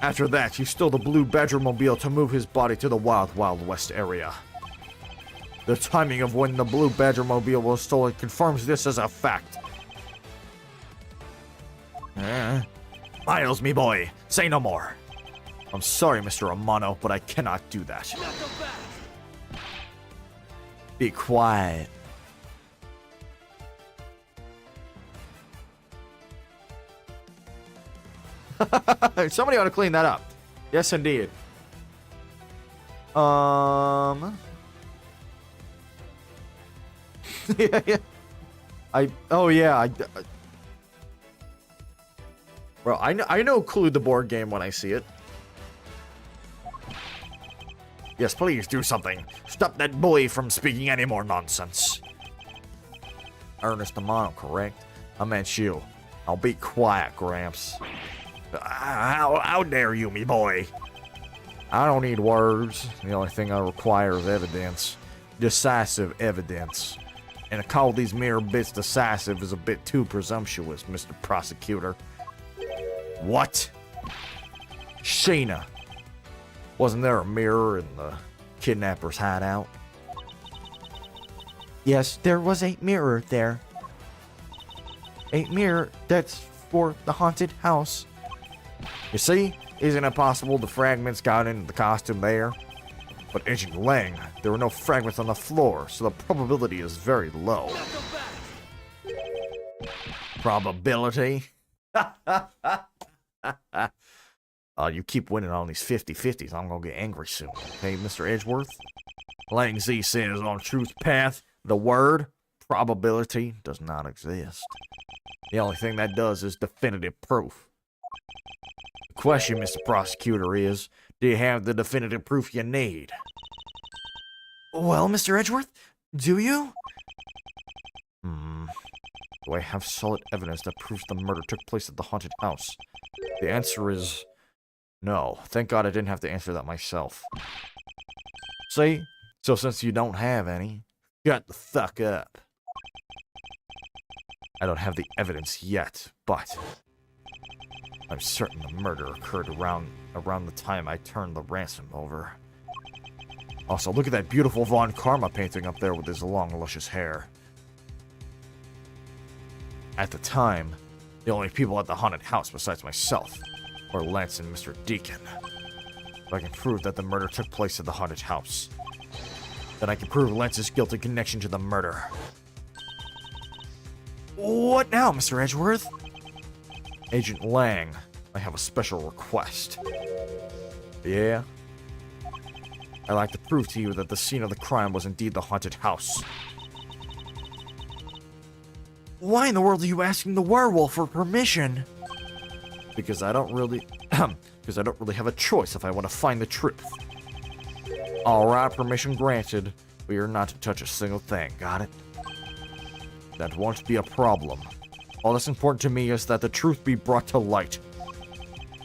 After that, you stole the blue Badger mobile to move his body to the Wild Wild West area. The timing of when the blue Badger mobile was stolen confirms this as a fact. Miles, me boy, say no more. I'm sorry, Mr. Amano, but I cannot do that. Be quiet. Somebody ought to clean that up. Yes, indeed. Yeah. Well, I know Clue the board game when I see it. Yes, please do something. Stop that bully from speaking any more nonsense. Ernest Amano, correct? I meant you. I'll be quiet, Gramps. How dare you, me boy? I don't need words. The only thing I require is evidence. Decisive evidence. And to call these mere bits decisive is a bit too presumptuous, Mr. Prosecutor. What? Sheena. Wasn't there a mirror in the kidnapper's hideout? Yes, there was a mirror there. A mirror that's for the haunted house. You see? Isn't it possible the fragments got into the costume there? But Agent Lang, there were no fragments on the floor, so the probability is very low. Probability? You keep winning on these 50-50s, I'm gonna get angry soon. Okay, Mr. Edgeworth? Lang Z says on Truth Path, the word probability does not exist. The only thing that does is definitive proof. The question, Mr. Prosecutor, is, do you have the definitive proof you need? Well, Mr. Edgeworth, do you? Do I have solid evidence that proves the murder took place at the haunted house? The answer is no. Thank God I didn't have to answer that myself. See? So since you don't have any, shut the fuck up. I don't have the evidence yet, but I'm certain the murder occurred around the time I turned the ransom over. Also, look at that beautiful Von Karma painting up there with his long, luscious hair. At the time, the only people at the haunted house besides myself were Lance and Mr. Deacon. If I can prove that the murder took place at the haunted house, then I can prove Lance's guilty connection to the murder. What now, Mr. Edgeworth? Agent Lang, I have a special request. Yeah? I'd like to prove to you that the scene of the crime was indeed the haunted house. Why in the world are you asking the werewolf for permission? Because I don't really have a choice if I want to find the truth. Alright, permission granted. We are not to touch a single thing, got it? That won't be a problem. All that's important to me is that the truth be brought to light.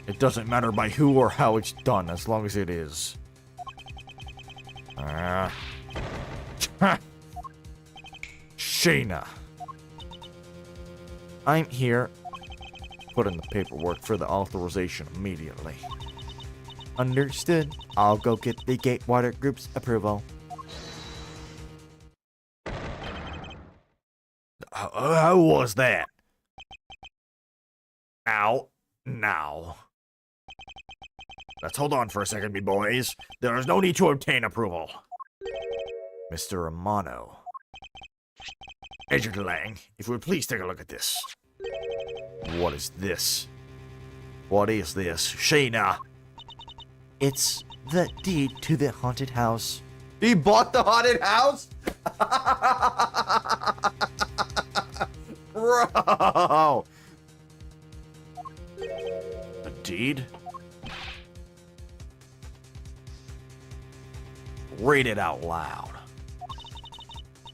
It doesn't matter by who or how it's done, as long as it is. Shayna. I'm here. Put in the paperwork for the authorization immediately. Understood. I'll go get the Gatewater Group's approval. How was that? Ow. Now. Let's hold on for a second, me boys. There is no need to obtain approval. Mr. Amano. Agent Lang, if you would please take a look at this. What is this? What is this? Shayna! It's the deed to the haunted house. He bought the haunted house? Bro! A deed? Read it out loud.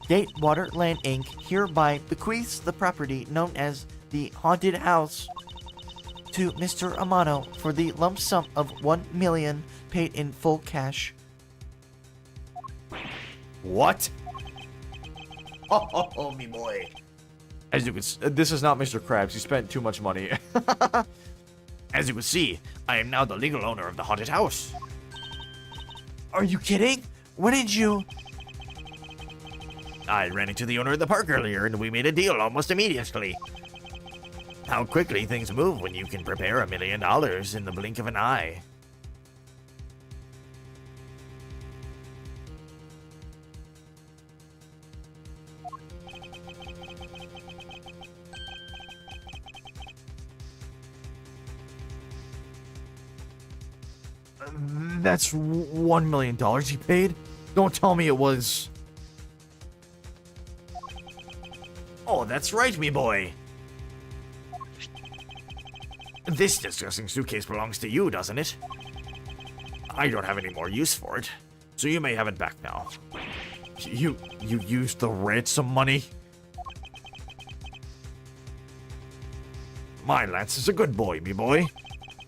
Gatewater Land Inc. hereby bequeaths the property known as the haunted house to Mr. Amano for the lump sum of 1 million paid in full cash. What? Oh, me boy. As you can this is not Mr. Krabs. He spent too much money. As you can see, I am now the legal owner of the haunted house. Are you kidding? When did you... I ran into the owner of the park earlier and we made a deal almost immediately. How quickly things move when you can prepare $1 million in the blink of an eye. That's $1 million he paid? Don't tell me it was... Oh, that's right, me boy. This disgusting suitcase belongs to you, doesn't it? I don't have any more use for it, so you may have it back now. You used the ransom money? My Lance is a good boy, me boy.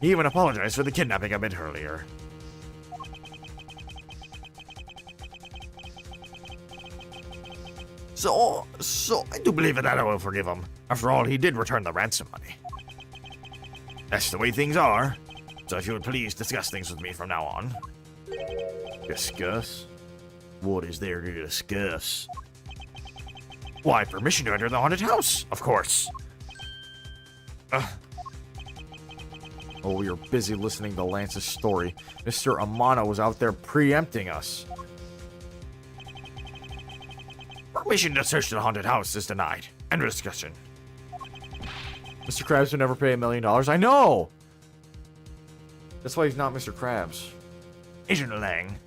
He even apologized for the kidnapping a bit earlier. So I do believe that I will forgive him. After all, he did return the ransom money. That's the way things are. So if you would please discuss things with me from now on. Discuss? What is there to discuss? Why, permission to enter the haunted house, of course. Oh, we were busy listening to Lance's story. Mr. Amano was out there preempting us. Permission to search the haunted house is denied. End of discussion. Mr. Krabs would never pay $1 million. I know! That's why he's not Mr. Krabs. Agent Lang,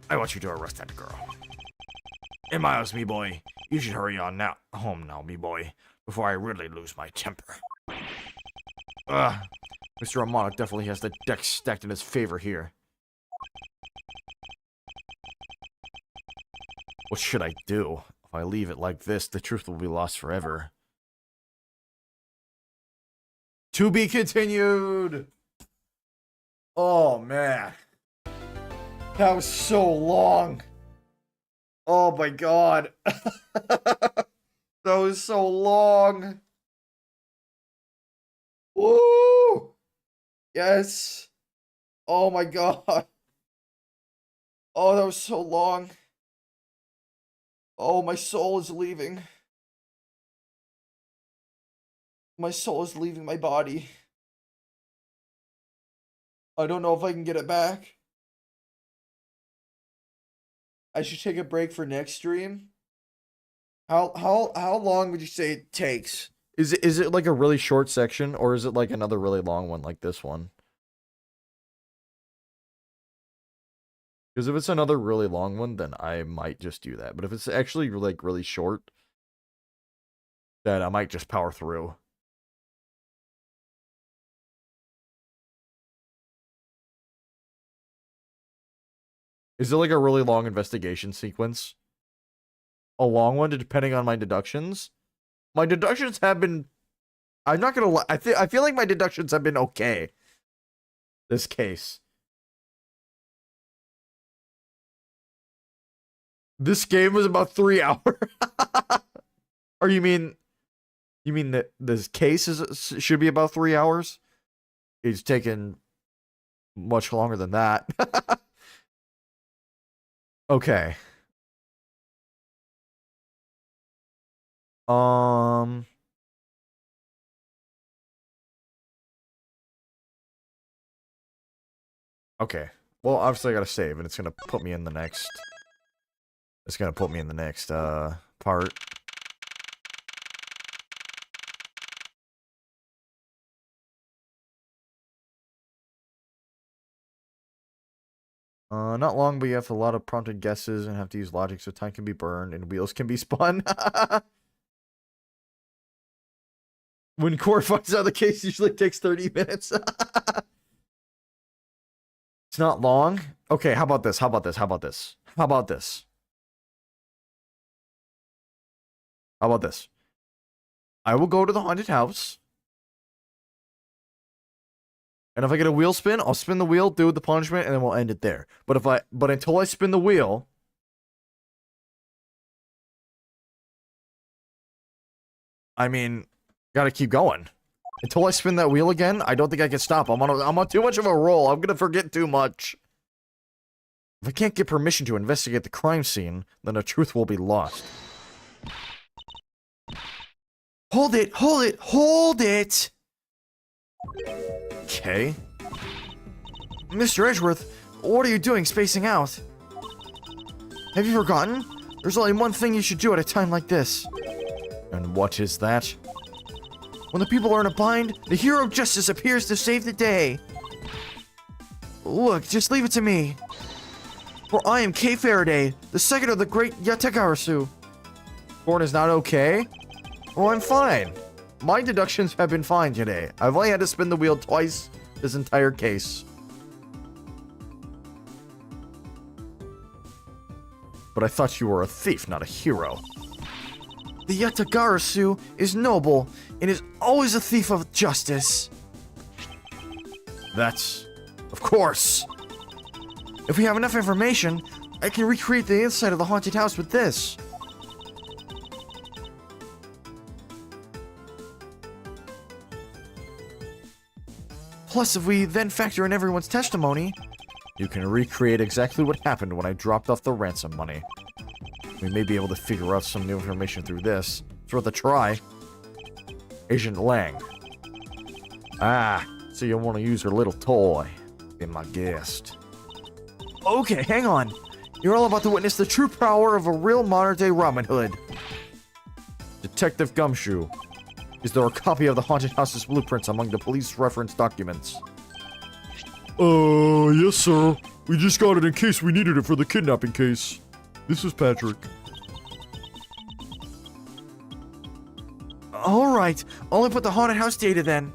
I want you to arrest that girl. And Miles, me boy, you should hurry on now, home now, me boy, before I really lose my temper. Mr. Amano definitely has the deck stacked in his favor here. What should I do? If I leave it like this, the truth will be lost forever. To be continued! Oh, man. That was so long. Oh, my God. That was so long. Woo! Yes. Oh, my God. Oh, that was so long. Oh, my soul is leaving. My soul is leaving my body. I don't know if I can get it back. I should take a break for next stream. How long would you say it takes? Is it like a really short section, or is it like another really long one like this one? Because if it's another really long one, then I might just do that. But if it's actually like really short, then I might just power through. Is it like a really long investigation sequence? A long one, depending on my deductions? My deductions have been... I'm not gonna lie. I feel like my deductions have been okay. This case. This game was about 3 hours. Or you mean that this case should be about 3 hours? It's taken much longer than that. Okay. Okay. Well, obviously I gotta save, and it's gonna put me in the next It's gonna put me in the next part. Not long, but you have a lot of prompted guesses and have to use logic so time can be burned and wheels can be spun. When court finds out the case usually takes 30 minutes. It's not long. Okay, how about this? How about this? How about this? How about this? How about this? I will go to the haunted house. And if I get a wheel spin, I'll spin the wheel, do the punishment, and then we'll end it there. But until I spin the wheel, I mean, gotta keep going. Until I spin that wheel again, I don't think I can stop. I'm on too much of a roll. I'm gonna forget too much. If I can't get permission to investigate the crime scene, then the truth will be lost. Hold it! Hold it! Hold it! Okay. Mr. Edgeworth, what are you doing spacing out? Have you forgotten? There's only one thing you should do at a time like this. And what is that? When the people are in a bind, the hero of justice appears to save the day. Look, just leave it to me. For I am Kay Faraday, the second of the great Yatagarasu. Born is not okay? Well, I'm fine. My deductions have been fine today. I've only had to spin the wheel twice this entire case. But I thought you were a thief, not a hero. The Yatagarasu is noble and is always a thief of justice. That's... of course. If we have enough information, I can recreate the inside of the haunted house with this. Plus, if we then factor in everyone's testimony, you can recreate exactly what happened when I dropped off the ransom money. We may be able to figure out some new information through this. It's worth a try. Agent Lang. Ah, so you want to use her little toy. Be my guest. Okay, hang on. You're all about to witness the true power of a real modern-day Robin Hood. Detective Gumshoe. Is there a copy of the haunted house's blueprints among the police reference documents? Yes, sir. We just got it in case we needed it for the kidnapping case. This is Patrick. Alright, only put the haunted house data then.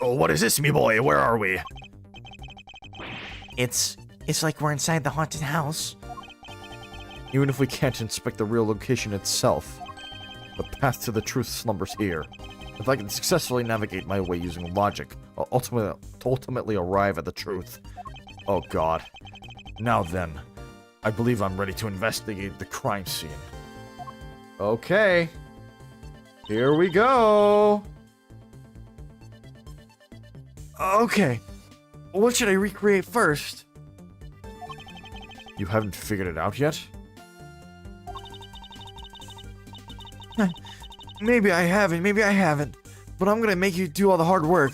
Oh, what is this, me boy? Where are we? It's like we're inside the haunted house. Even if we can't inspect the real location itself, the path to the truth slumbers here. If I can successfully navigate my way using logic, I'll ultimately arrive at the truth. Oh god. Now then, I believe I'm ready to investigate the crime scene. Okay. Here we go. Okay. What should I recreate first? You haven't figured it out yet? Maybe I haven't. But I'm gonna make you do all the hard work.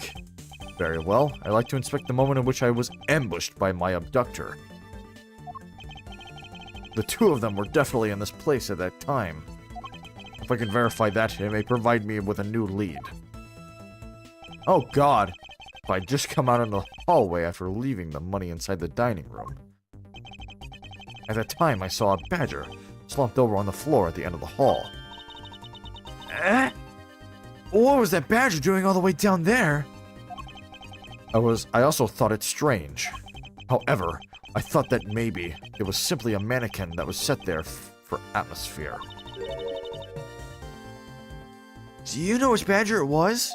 Very well. I'd like to inspect the moment in which I was ambushed by my abductor. The two of them were definitely in this place at that time. If I can verify that, it may provide me with a new lead. Oh god! If I'd just come out in the hallway after leaving the money inside the dining room. At that time, I saw a badger slumped over on the floor at the end of the hall. What was that badger doing all the way down there? I also thought it strange. However, I thought that maybe it was simply a mannequin that was set there for atmosphere. Do you know which badger it was?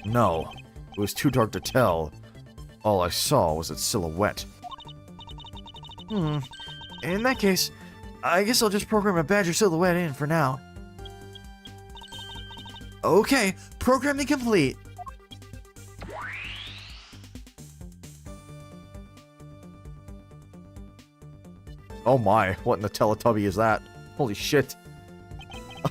No, it was too dark to tell. All I saw was its silhouette. In that case, I guess I'll just program a badger silhouette in for now. Okay, programming complete. Oh my, what in the Teletubby is that? Holy shit.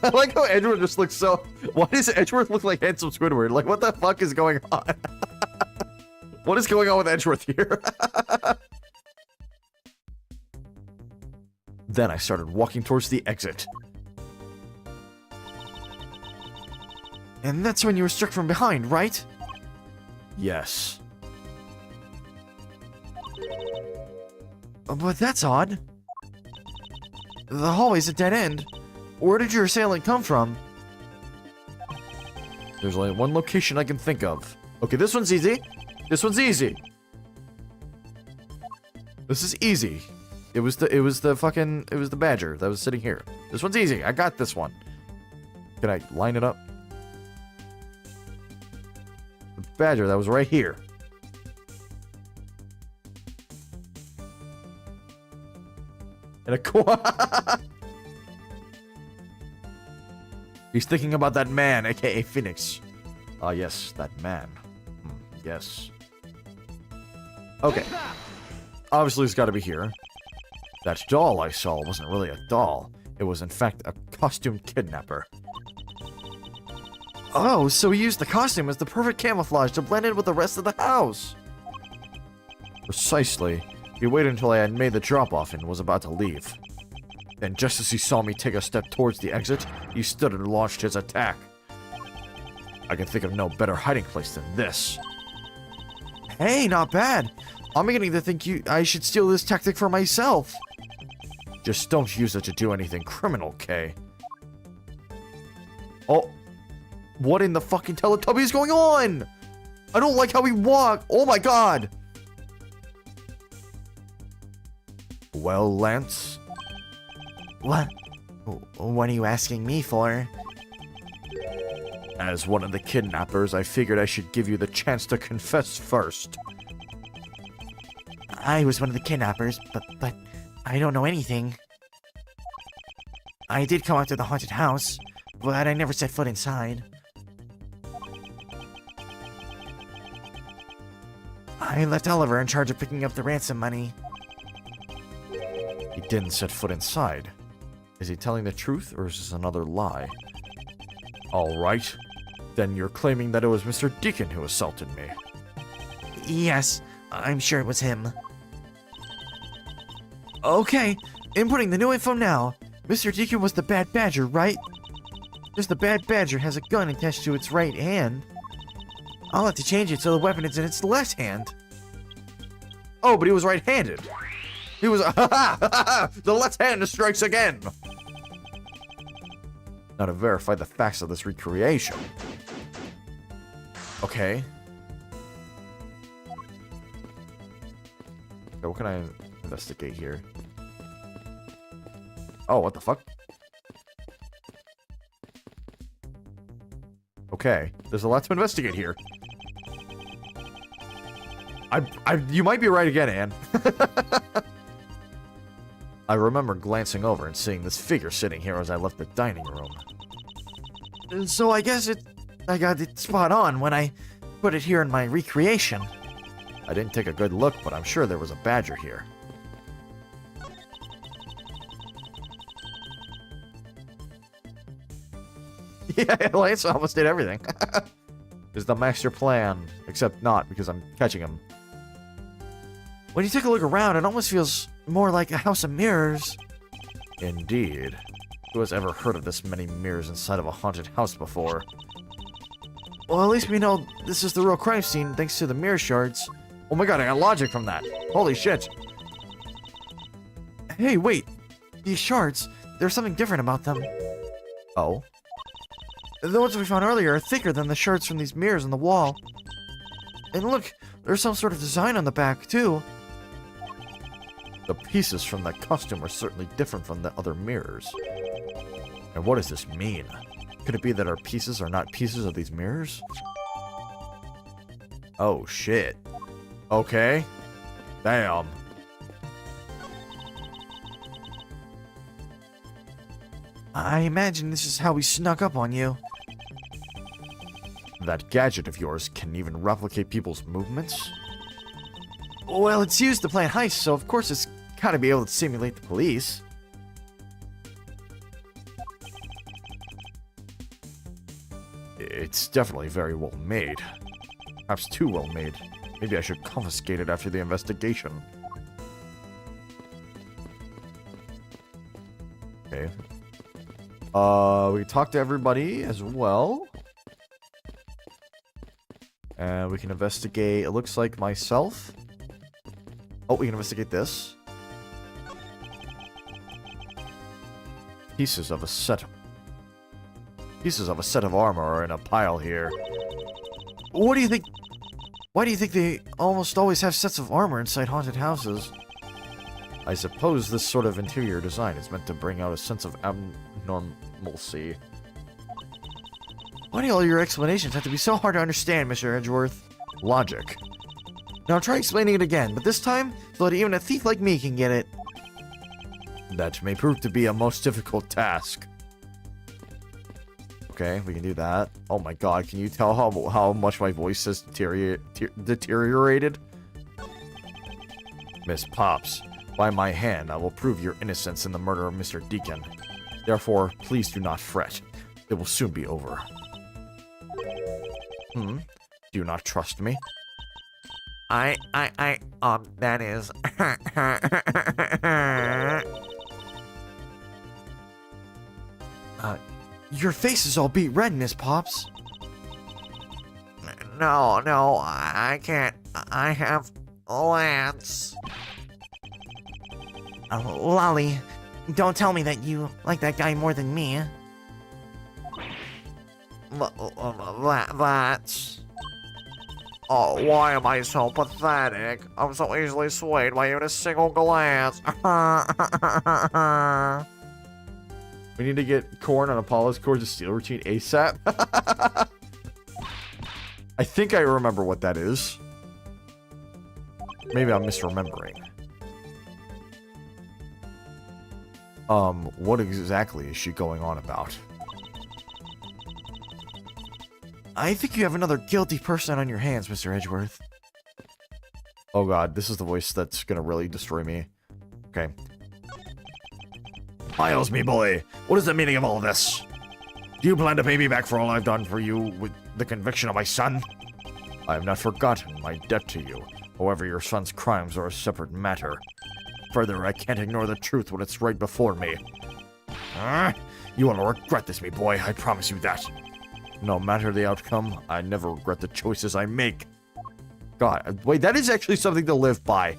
I like how Edgeworth just looks so... Why does Edgeworth look like handsome Squidward? Like, what the fuck is going on? What is going on with Edgeworth here? Then I started walking towards the exit. And that's when you were struck from behind, right? Yes. But that's odd. The hallway's a dead end. Where did your assailant come from? There's only one location I can think of. Okay, this one's easy. This one's easy. This is easy. It was the badger that was sitting here. This one's easy. I got this one. Can I line it up? The badger that was right here. And a He's thinking about that man, aka Phoenix. Ah, yes, that man. Yes. Okay. Obviously, it's got to be here. That doll I saw wasn't really a doll. It was, in fact, a costume kidnapper. Oh, so he used the costume as the perfect camouflage to blend in with the rest of the house. Precisely. He waited until I had made the drop-off and was about to leave. Then, just as he saw me take a step towards the exit, he stood and launched his attack. I can think of no better hiding place than this. Hey, not bad. I'm beginning to think I should steal this tactic for myself. Just don't use it to do anything criminal, Kay. Oh. What in the fucking Teletubby is going on? I don't like how he walked. Oh my god. Well, Lance? What? What are you asking me for? As one of the kidnappers, I figured I should give you the chance to confess first. I was one of the kidnappers, but I don't know anything. I did come out to the haunted house, but I never set foot inside. I left Oliver in charge of picking up the ransom money. He didn't set foot inside. Is he telling the truth, or is this another lie? Alright. Then you're claiming that it was Mr. Deacon who assaulted me. Yes, I'm sure it was him. Okay, inputting the new info now. Mr. Deacon was the bad badger, right? Just the bad badger has a gun attached to its right hand. I'll have to change it so the weapon is in its left hand. Oh, but he was right-handed. He was... The left hand strikes again. Now to verify the facts of this recreation. Okay. Okay, what can I investigate here? Oh, what the fuck? Okay, there's a lot to investigate here. You might be right again, Anne. I remember glancing over and seeing this figure sitting here as I left the dining room. So I guess I got it spot on when I put it here in my recreation. I didn't take a good look, but I'm sure there was a badger here. Yeah, Lance almost did everything. Is the master plan, except not, because I'm catching him. When you take a look around, it almost feels more like a house of mirrors. Indeed. Who has ever heard of this many mirrors inside of a haunted house before? Well, at least we know this is the real crime scene thanks to the mirror shards. Oh my god, I got logic from that. Holy shit. Hey, wait. These shards, there's something different about them. Oh? The ones we found earlier are thicker than the shards from these mirrors on the wall. And look, there's some sort of design on the back, too. The pieces from that costume are certainly different from the other mirrors. And what does this mean? Could it be that our pieces are not pieces of these mirrors? Oh, shit. Okay. Damn. I imagine this is how we snuck up on you. That gadget of yours can even replicate people's movements? Well, it's used to plan heists, so of course it's gotta be able to simulate the police. It's definitely very well made. Perhaps too well made. Maybe I should confiscate it after the investigation. Okay. We talked to everybody as well. And we can investigate, it looks like myself. Oh, we can investigate this. Pieces of a set of armor are in a pile here. What do you think? Why do you think they almost always have sets of armor inside haunted houses? I suppose this sort of interior design is meant to bring out a sense of abnormalcy. Why do all your explanations have to be so hard to understand, Mr. Edgeworth? Logic. Now try explaining it again, but this time, so that even a thief like me can get it. That may prove to be a most difficult task. Okay, we can do that. Oh my god, can you tell how much my voice has deteriorated? Miss Pops, by my hand, I will prove your innocence in the murder of Mr. Deacon. Therefore, please do not fret. It will soon be over. Do you not trust me? That is... Your face is all beet red, Miss Pops. No, I can't. I have Lance. Lolly, don't tell me that you like that guy more than me. That's... Oh, why am I so pathetic? I'm so easily swayed by even a single glance. We need to get Corn on Apollo's Chords of Steel routine ASAP. I think I remember what that is. Maybe I'm misremembering. What exactly is she going on about? I think you have another guilty person on your hands, Mr. Edgeworth. Oh god, this is the voice that's gonna really destroy me. Okay. Miles, me boy, what is the meaning of all this? Do you plan to pay me back for all I've done for you with the conviction of my son? I have not forgotten my debt to you. However, your son's crimes are a separate matter. Further, I can't ignore the truth when it's right before me. You will regret this, me boy, I promise you that. No matter the outcome, I never regret the choices I make. God, wait, that is actually something to live by.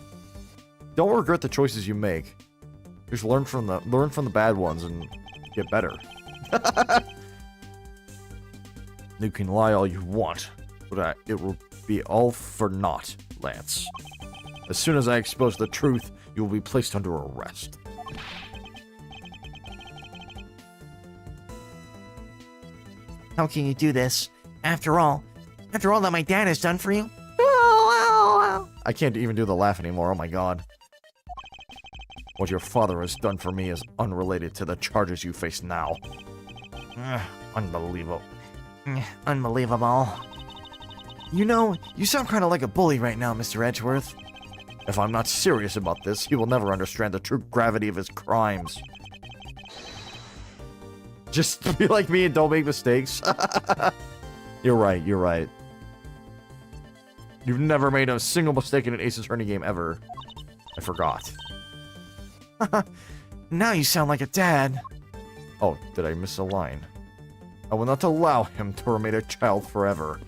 Don't regret the choices you make. Just learn from the bad ones and get better. You can lie all you want, but it will be all for naught, Lance. As soon as I expose the truth, you will be placed under arrest. How can you do this? After all that my dad has done for you? I can't even do the laugh anymore, oh my god. What your father has done for me is unrelated to the charges you face now. Unbelievable. Unbelievable. You know, you sound kind of like a bully right now, Mr. Edgeworth. If I'm not serious about this, he will never understand the true gravity of his crimes. Just be like me and don't make mistakes. You're right, you're right. You've never made a single mistake in an Ace Attorney game ever. I forgot. Now you sound like a dad. Oh, did I miss a line? I will not allow him to remain a child forever.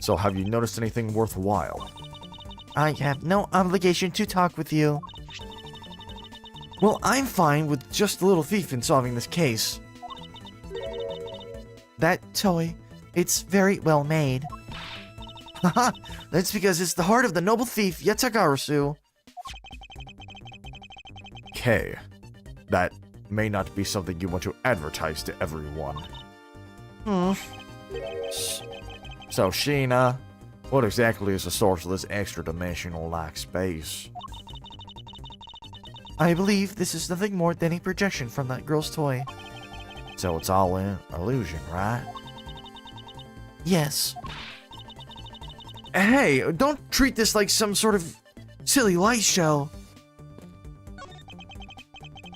So, have you noticed anything worthwhile? I have no obligation to talk with you. Well, I'm fine with just the little thief in solving this case. That toy, it's very well made. Haha, that's because it's the heart of the noble thief Yatagarasu. Okay, that may not be something you want to advertise to everyone. So, Sheena, what exactly is the source of this extra-dimensional-like space? I believe this is nothing more than a projection from that girl's toy. So it's all an illusion, right? Yes. Hey, don't treat this like some sort of silly light show.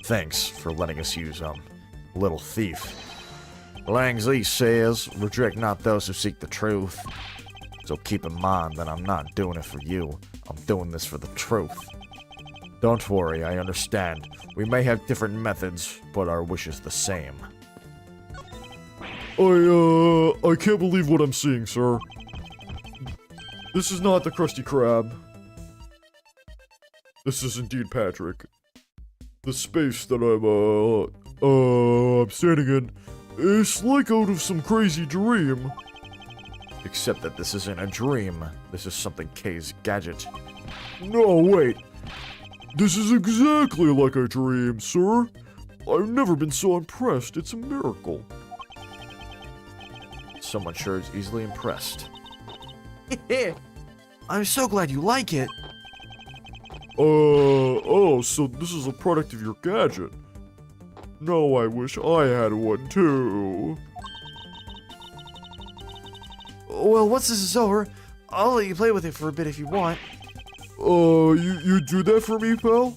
Thanks for letting us use, little thief. Lang Zi says, reject not those who seek the truth. So keep in mind that I'm not doing it for you. I'm doing this for the truth. Don't worry, I understand. We may have different methods, but our wish is the same. I can't believe what I'm seeing, sir. This is not the Krusty Krab. This is indeed Patrick. The space that I'm standing in is like out of some crazy dream. Except that this isn't a dream. This is something K's gadget. No, wait. This is exactly like a dream, sir. I've never been so impressed. It's a miracle. Someone sure is easily impressed. I'm so glad you like it. Oh, so this is a product of your gadget. No, I wish I had one too. Well, once this is over, I'll let you play with it for a bit if you want. You do that for me, pal?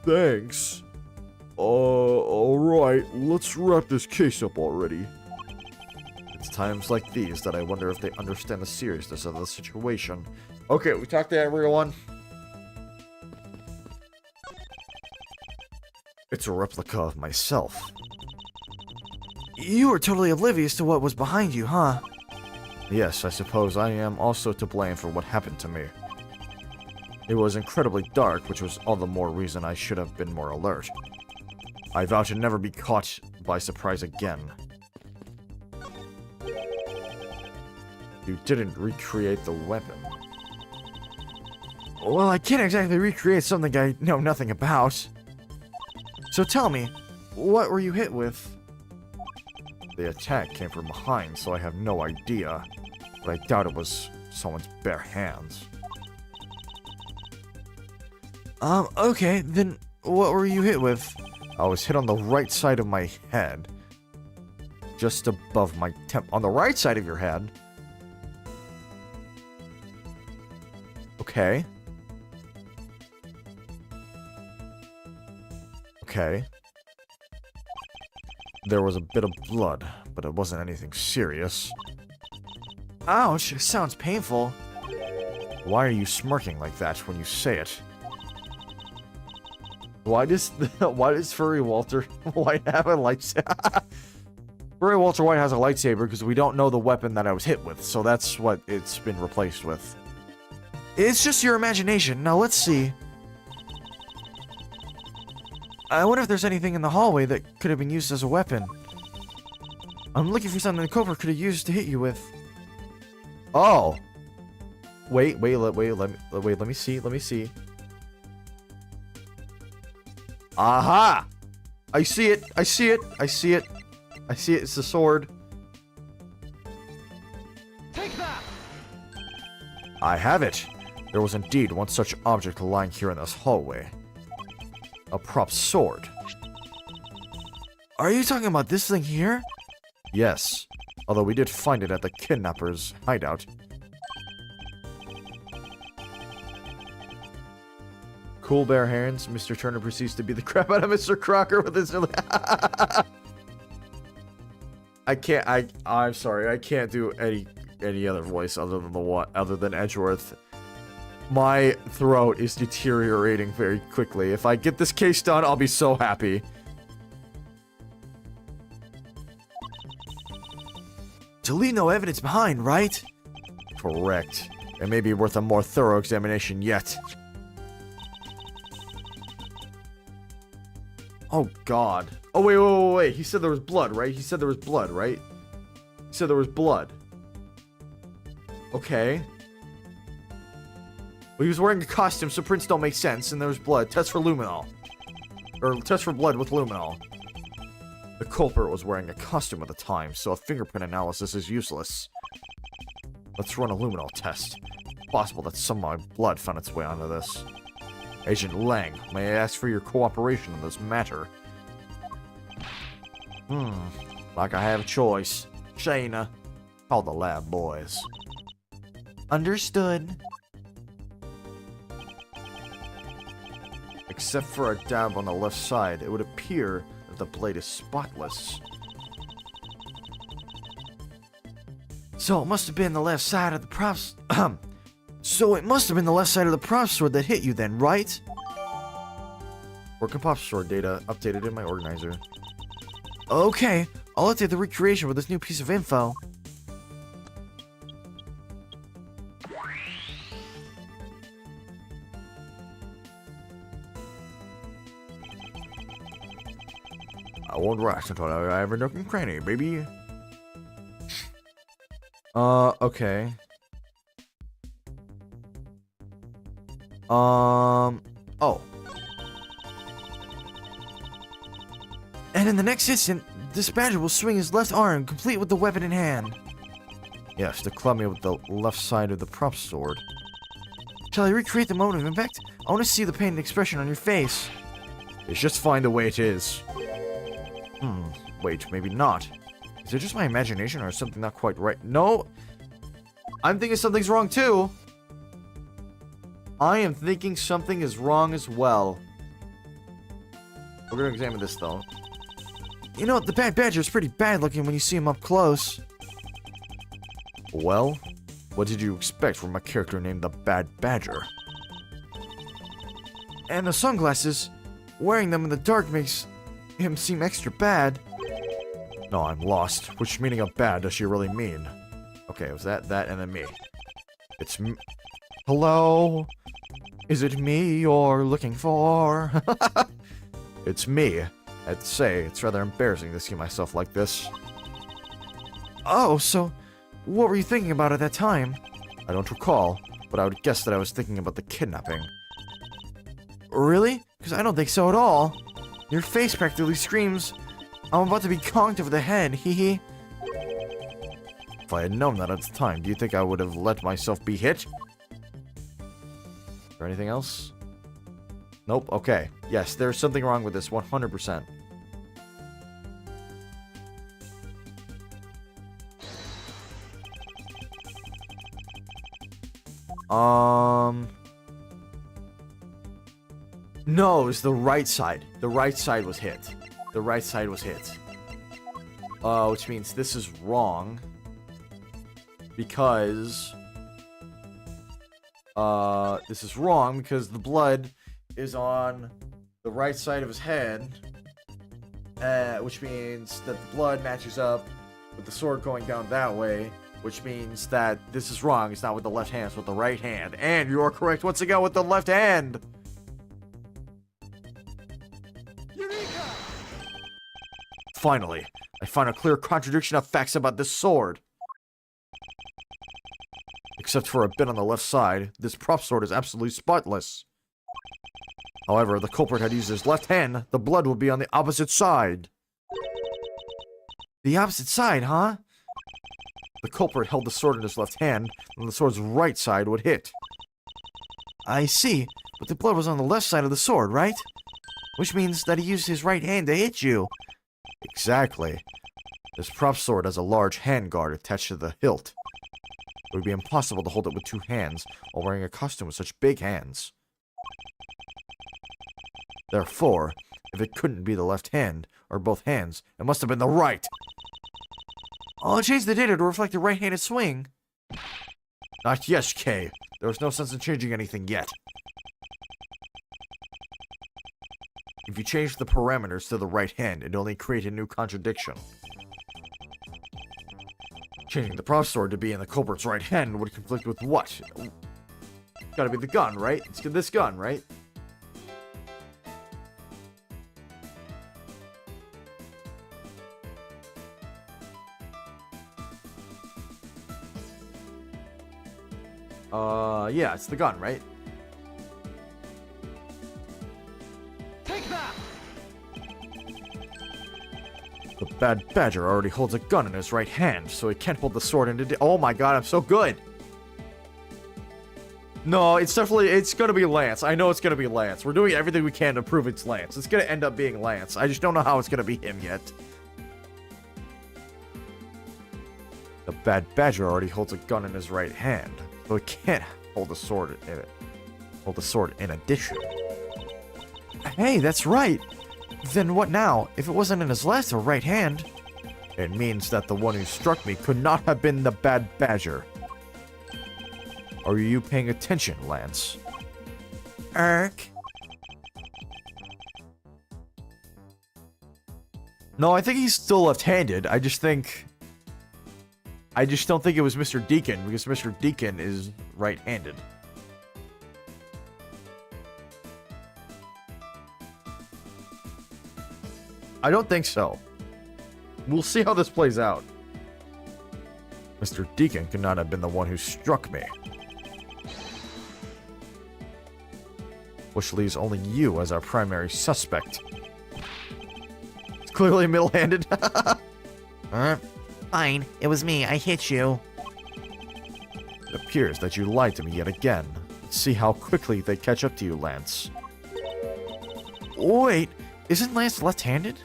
Thanks. Alright, let's wrap this case up already. It's times like these that I wonder if they understand the seriousness of the situation. Okay, we talked to everyone. It's a replica of myself. You were totally oblivious to what was behind you, huh? Yes, I suppose I am also to blame for what happened to me. It was incredibly dark, which was all the more reason I should have been more alert. I vow to never be caught by surprise again. You didn't recreate the weapon. Well, I can't exactly recreate something I know nothing about. So tell me, what were you hit with? The attack came from behind, so I have no idea. But I doubt it was someone's bare hands. Okay, then what were you hit with? I was hit on the right side of my head. Just above my on the right side of your head? Okay. Okay. There was a bit of blood, but it wasn't anything serious. Ouch, sounds painful. Why are you smirking like that when you say it? Why does Furry Walter White have a lightsaber? Furry Walter White has a lightsaber because we don't know the weapon that I was hit with, so that's what it's been replaced with. It's just your imagination. Now let's see. I wonder if there's anything in the hallway that could have been used as a weapon. I'm looking for something the Cobra could have used to hit you with. Oh. Wait, let me see. Aha! I see it. It's the sword. Take that! I have it. There was indeed one such object lying here in this hallway. A prop sword. Are you talking about this thing here? Yes, although we did find it at the kidnapper's hideout. Cool bare hands, Mr. Turner proceeds to beat the crap out of Mr. Crocker with his... I'm sorry, I can't do any other voice other than Edgeworth. My throat is deteriorating very quickly. If I get this case done, I'll be so happy. To leave no evidence behind, right? Correct. It may be worth a more thorough examination yet. Oh, God. Oh, wait. He said there was blood, right? He said there was blood, right? He said there was blood. Okay. Well, he was wearing a costume, so prints don't make sense, and there was blood. Test for luminol. Or test for blood with luminol. The culprit was wearing a costume at the time, so a fingerprint analysis is useless. Let's run a luminol test. It's possible that some of my blood found its way onto this. Agent Lang, may I ask for your cooperation in this matter? Like I have a choice. Shayna, call the lab boys. Understood. Except for a dab on the left side, it would appear that the blade is spotless. So it must have been the left side of the props. So it must have been the left side of the prop sword that hit you then, right? Work and pop sword data updated in my organizer. Okay, I'll update the recreation with this new piece of info. I won't rest until I have a nook and cranny, baby. Okay. Oh. And in the next instant, this badger will swing his left arm, complete with the weapon in hand. Yes, to club me with the left side of the prop sword. Shall I recreate the moment of impact? I want to see the pained expression on your face. It's just fine the way it is. Wait, maybe not. Is it just my imagination or something not quite right? No. I'm thinking something's wrong too. I am thinking something is wrong as well. We're gonna examine this though. You know, the bad badger is pretty bad looking when you see him up close. Well, what did you expect from a character named the Bad Badger? And the sunglasses, wearing them in the dark makes him seem extra bad. No, I'm lost. Which meaning of bad does she really mean? Okay, it was that, and then me. It's me. Hello? Is it me you're looking for? It's me. I'd say it's rather embarrassing to see myself like this. Oh, so what were you thinking about at that time? I don't recall, but I would guess that I was thinking about the kidnapping. Really? Because I don't think so at all. Your face practically screams, I'm about to be conked over the head, hee hee. If I had known that at the time, do you think I would have let myself be hit? Or anything else? Nope, okay. Yes, there's something wrong with this, 100%. No, it's the right side. The right side was hit. The right side was hit. Which means this is wrong. Because... this is wrong because the blood is on the right side of his head. Which means that the blood matches up with the sword going down that way. Which means that this is wrong. It's not with the left hand, it's with the right hand. And you are correct once again with the left hand. Eureka! Finally, I found a clear contradiction of facts about this sword. Except for a bit on the left side, this prop sword is absolutely spotless. However, the culprit had used his left hand, the blood would be on the opposite side. The opposite side, huh? The culprit held the sword in his left hand, and the sword's right side would hit. I see, but the blood was on the left side of the sword, right? Which means that he used his right hand to hit you. Exactly. This prop sword has a large handguard attached to the hilt. It would be impossible to hold it with two hands while wearing a costume with such big hands. Therefore, if it couldn't be the left hand, or both hands, it must have been the right! I'll change the data to reflect the right-handed swing. Not yet, Kay. There was no sense in changing anything yet. If you change the parameters to the right hand, it'd only create a new contradiction. Changing the prop sword to be in the culprit's right hand would conflict with what? Gotta be the gun, right? It's this gun, right? Yeah, it's the gun, right? Take that! The Bad Badger already holds a gun in his right hand, so he can't hold the sword into... Oh my god, I'm so good! No, it's gonna be Lance. I know it's gonna be Lance. We're doing everything we can to prove it's Lance. It's gonna end up being Lance. I just don't know how it's gonna be him yet. The Bad Badger already holds a gun in his right hand, so he can't hold the sword in it. Hold the sword in addition. Hey, that's right. Then what now? If it wasn't in his left or right hand? It means that the one who struck me could not have been the bad badger. Are you paying attention, Lance? No, I think he's still left-handed. I just don't think it was Mr. Deacon, because Mr. Deacon is right-handed. I don't think so. We'll see how this plays out. Mr. Deacon could not have been the one who struck me. Which leaves only you as our primary suspect. It's clearly middle-handed. Fine, it was me. I hit you. It appears that you lied to me yet again. Let's see how quickly they catch up to you, Lance. Wait, isn't Lance left-handed?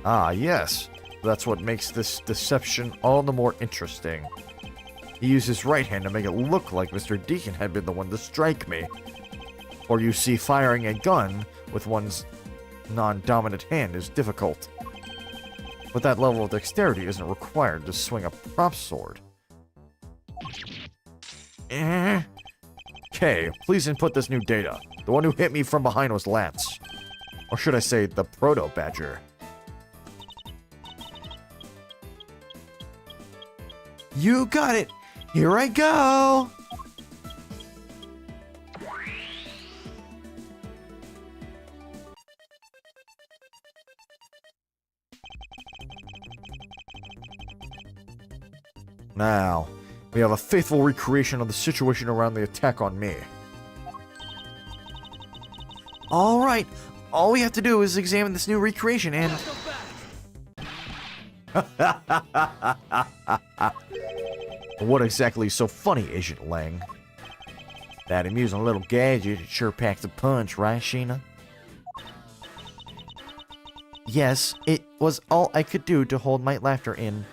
Ah, yes. That's what makes this deception all the more interesting. He used his right hand to make it look like Mr. Deacon had been the one to strike me. Or you see, firing a gun with one's non-dominant hand is difficult. But that level of dexterity isn't required to swing a prop sword. Okay, please input this new data. The one who hit me from behind was Lance. Or should I say, the Proto-Badger. You got it. Here I go. Now, we have a faithful recreation of the situation around the attack on me. All right. All we have to do is examine this new recreation and... What exactly is so funny, Agent Lang? That amusing little gadget sure packs a punch, right, Sheena? Yes, it was all I could do to hold my laughter in.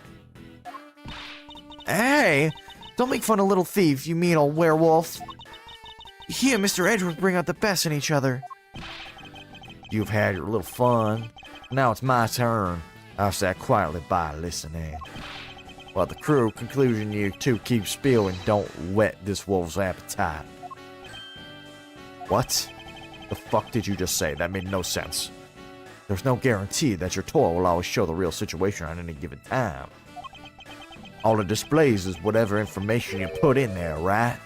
Hey! Don't make fun of little thief, you mean old werewolf. He and Mr. Edgeworth bring out the best in each other. You've had your little fun. Now it's my turn. I'll sat quietly by listening. While the cruel conclusion you two keep spilling don't whet this wolf's appetite. What? The fuck did you just say? That made no sense. There's no guarantee that your toy will always show the real situation at any given time. All it displays is whatever information you put in there, right?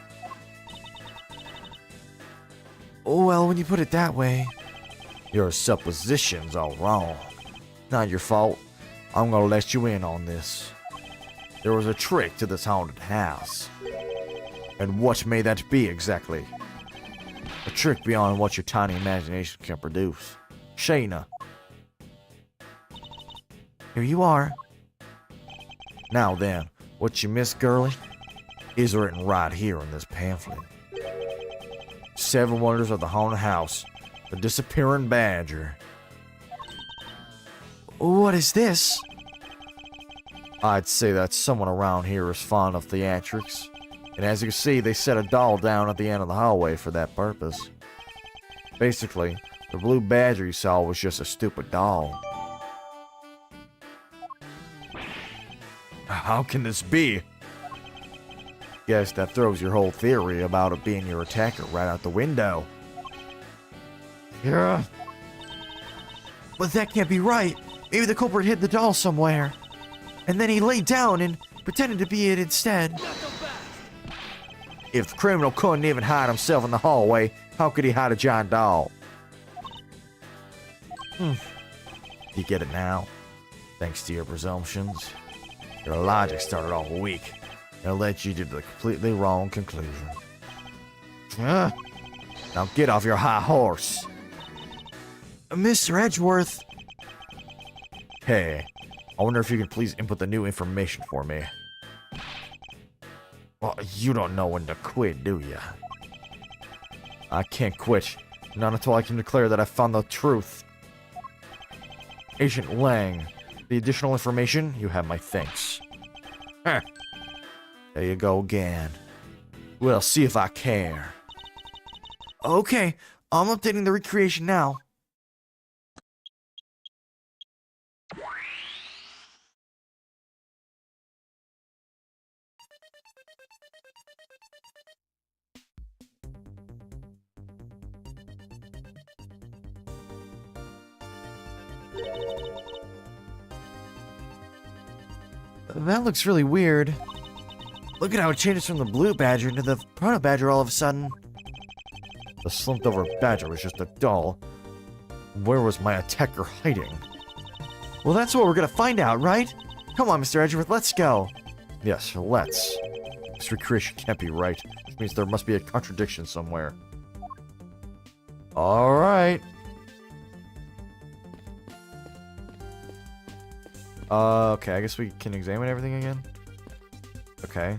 Well, when you put it that way... Your supposition's all wrong. Not your fault. I'm gonna let you in on this. There was a trick to this haunted house. And what may that be exactly? A trick beyond what your tiny imagination can produce. Shayna. Here you are. Now then, what you missed, girlie, is written right here in this pamphlet. 7 Wonders of the Haunted House. The Disappearing Badger. What is this? I'd say that someone around here is fond of theatrics. And as you can see, they set a doll down at the end of the hallway for that purpose. Basically, the blue badger you saw was just a stupid doll. How can this be? Guess that throws your whole theory about it being your attacker right out the window. Yeah. But that can't be right. Maybe the culprit hid the doll somewhere. And then he laid down and pretended to be it instead. If the criminal couldn't even hide himself in the hallway, how could he hide a giant doll? You get it now? Thanks to your presumptions. Your logic started off weak. It led you to the completely wrong conclusion. Now get off your high horse. Mr. Edgeworth. Hey, I wonder if you can please input the new information for me. Well, you don't know when to quit, do you? I can't quit. Not until I can declare that I found the truth. Agent Lang, the additional information, you have my thanks. There you go again. Well, see if I care. Okay, I'm updating the recreation now. That looks really weird. Look at how it changes from the blue badger to the proto badger all of a sudden. The slumped over badger was just a doll. Where was my attacker hiding? Well, that's what we're gonna find out, right? Come on, Mr. Edgeworth, let's go. Yes, let's. This recreation can't be right. Which means there must be a contradiction somewhere. Alright. Okay, I guess we can examine everything again. Okay.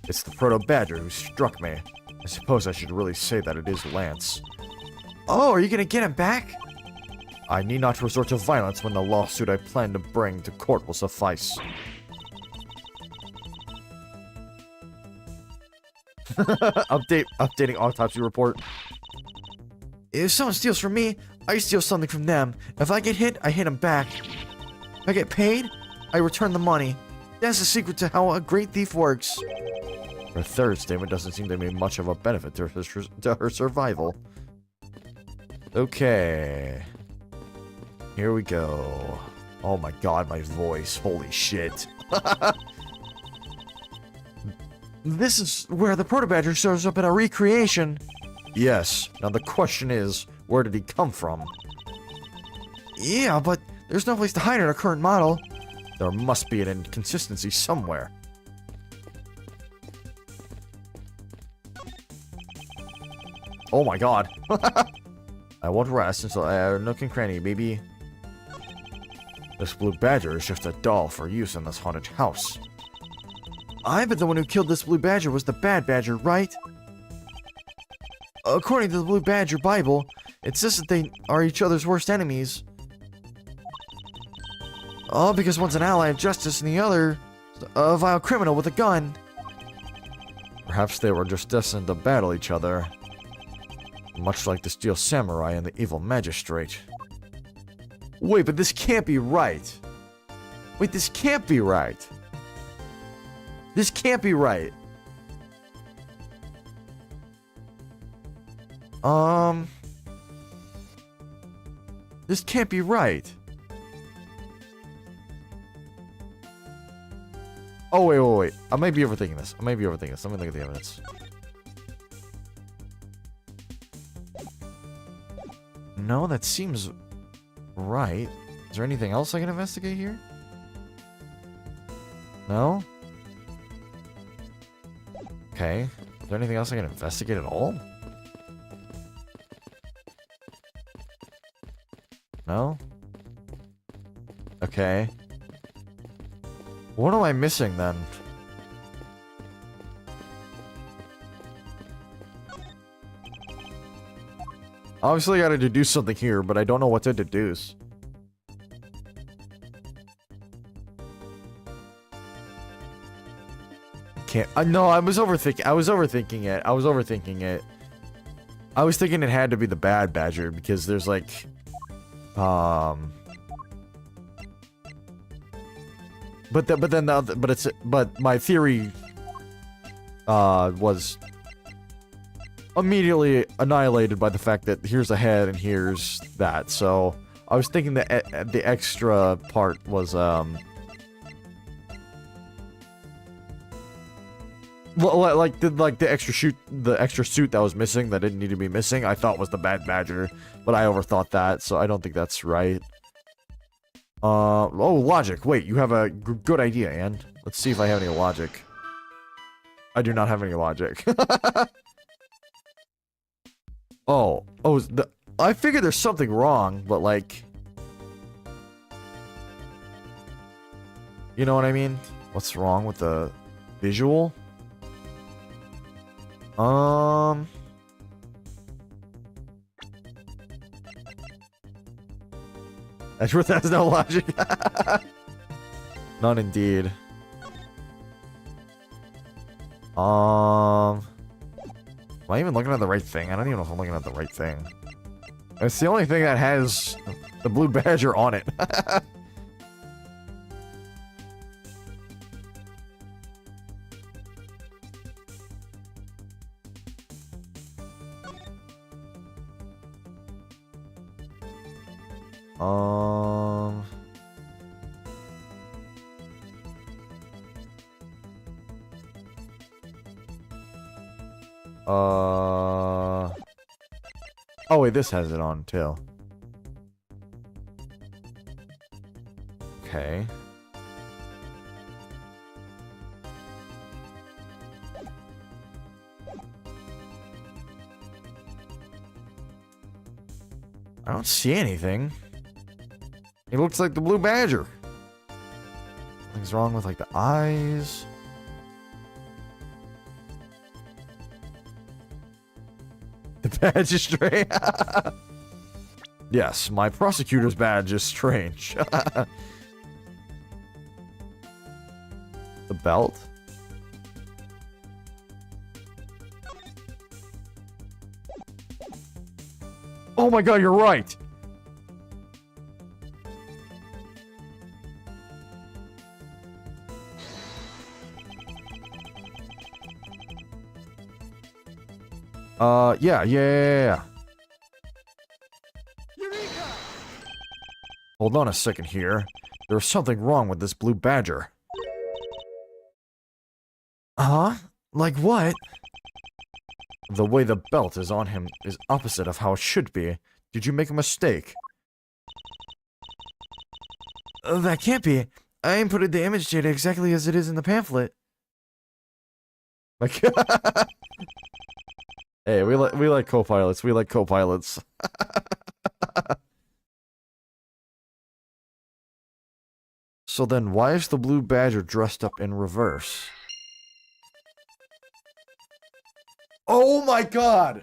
It's the Proto Badger who struck me. I suppose I should really say that it is Lance. Oh, are you gonna get him back? I need not resort to violence when the lawsuit I plan to bring to court will suffice. Updating autopsy report. If someone steals from me, I steal something from them. If I get hit, I hit them back. If I get paid, I return the money. That's the secret to how a great thief works. Her third statement doesn't seem to be much of a benefit to her survival. Okay. Here we go. Oh my god, my voice. Holy shit. This is where the Proto Badger shows up in a recreation. Yes. Now the question is, where did he come from? Yeah, but there's no place to hide in our current model. There must be an inconsistency somewhere. Oh my god. I won't rest until I have a nook and cranny, baby. This blue badger is just a doll for use in this haunted house. I bet the one who killed this blue badger was the bad badger, right? According to the Blue Badger Bible, it says that they are each other's worst enemies. All because one's an ally of justice and the other a vile criminal with a gun. Perhaps they were just destined to battle each other. Much like the Steel Samurai and the Evil Magistrate. Wait, but this can't be right. Wait, this can't be right. This can't be right. This can't be right. Oh, wait. I might be overthinking this. Let me look at the evidence. No, that seems right. Is there anything else I can investigate here? No? Okay. Is there anything else I can investigate at all? No? Okay. What am I missing then? Obviously I gotta deduce something here, but I don't know what to deduce. Can't. No, I was overthinking it. I was thinking it had to be the bad badger because there's like, but my theory, was immediately annihilated by the fact that here's a head and here's that. So I was thinking that the extra part was, like the extra suit that was missing that didn't need to be missing, I thought was the bad badger, but I overthought that, so I don't think that's right. Oh, logic. Wait, you have a good idea, Anne. Let's see if I have any logic. I do not have any logic. I figured there's something wrong, but like, you know what I mean? What's wrong with the visual? Edgeworth has no logic. None indeed. Am I even looking at the right thing? I don't even know if I'm looking at the right thing. It's the only thing that has the blue badger on it. Um. Oh wait, this has it on too. Okay. I don't see anything. It looks like the blue badger. Something's wrong with like the eyes. The badge is strange. Yes, my prosecutor's badge is strange. The belt? Oh my god, you're right! Yeah. Eureka! Hold on a second here. There's something wrong with this blue badger. Huh? Like what? The way the belt is on him is opposite of how it should be. Did you make a mistake? That can't be. I inputted the image data exactly as it is in the pamphlet. Like, hey, we like co-pilots. We like co-pilots. So then, why is the blue badger dressed up in reverse? Oh my god!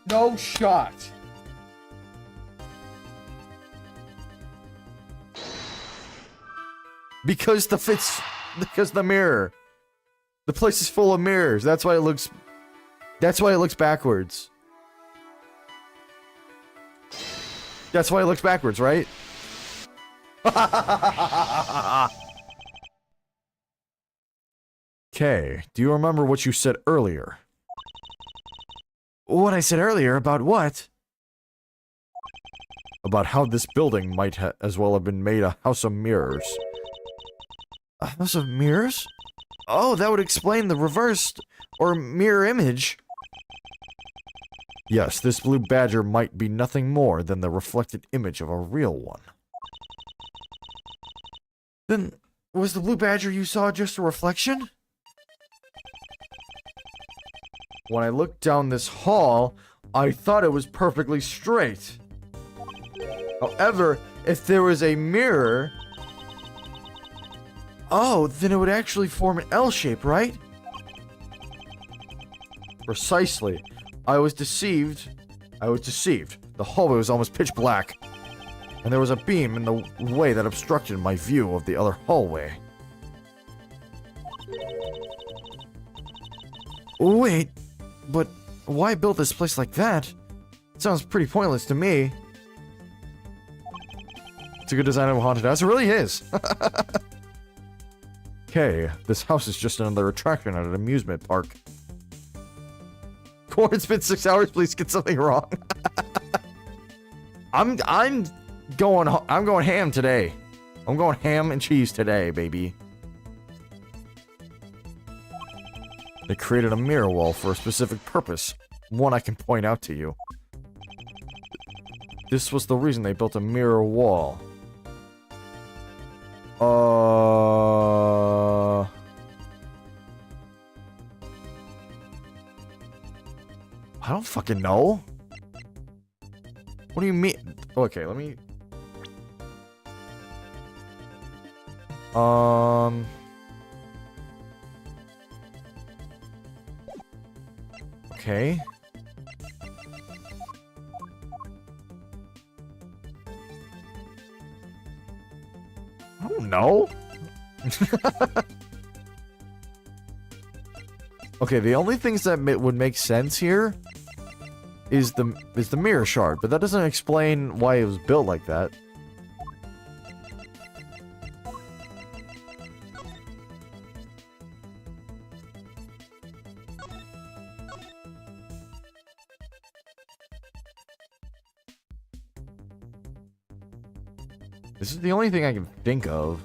No shot! Because the mirror. The place is full of mirrors. That's why it looks backwards. That's why it looks backwards, right? Okay, do you remember what you said earlier? What I said earlier about what? About how this building might as well have been made a house of mirrors. A house of mirrors? Oh, that would explain the reversed or mirror image. Yes, this blue badger might be nothing more than the reflected image of a real one. Then, was the blue badger you saw just a reflection? When I looked down this hall, I thought it was perfectly straight. However, if there was a mirror... Oh, then it would actually form an L shape, right? Precisely. I was deceived. The hallway was almost pitch black. And there was a beam in the way that obstructed my view of the other hallway. Wait, but why build this place like that? It sounds pretty pointless to me. It's a good design of a haunted house. It really is. Okay, this house is just another attraction at an amusement park. Corn, it's been 6 hours. Please get something wrong. I'm going ham today. I'm going ham and cheese today, baby. They created a mirror wall for a specific purpose, one I can point out to you. This was the reason they built a mirror wall. I don't fucking know. What do you mean? Okay, let me... Okay. I don't know. Okay, the only things that would make sense here is the mirror shard, but that doesn't explain why it was built like that. This is the only thing I can think of.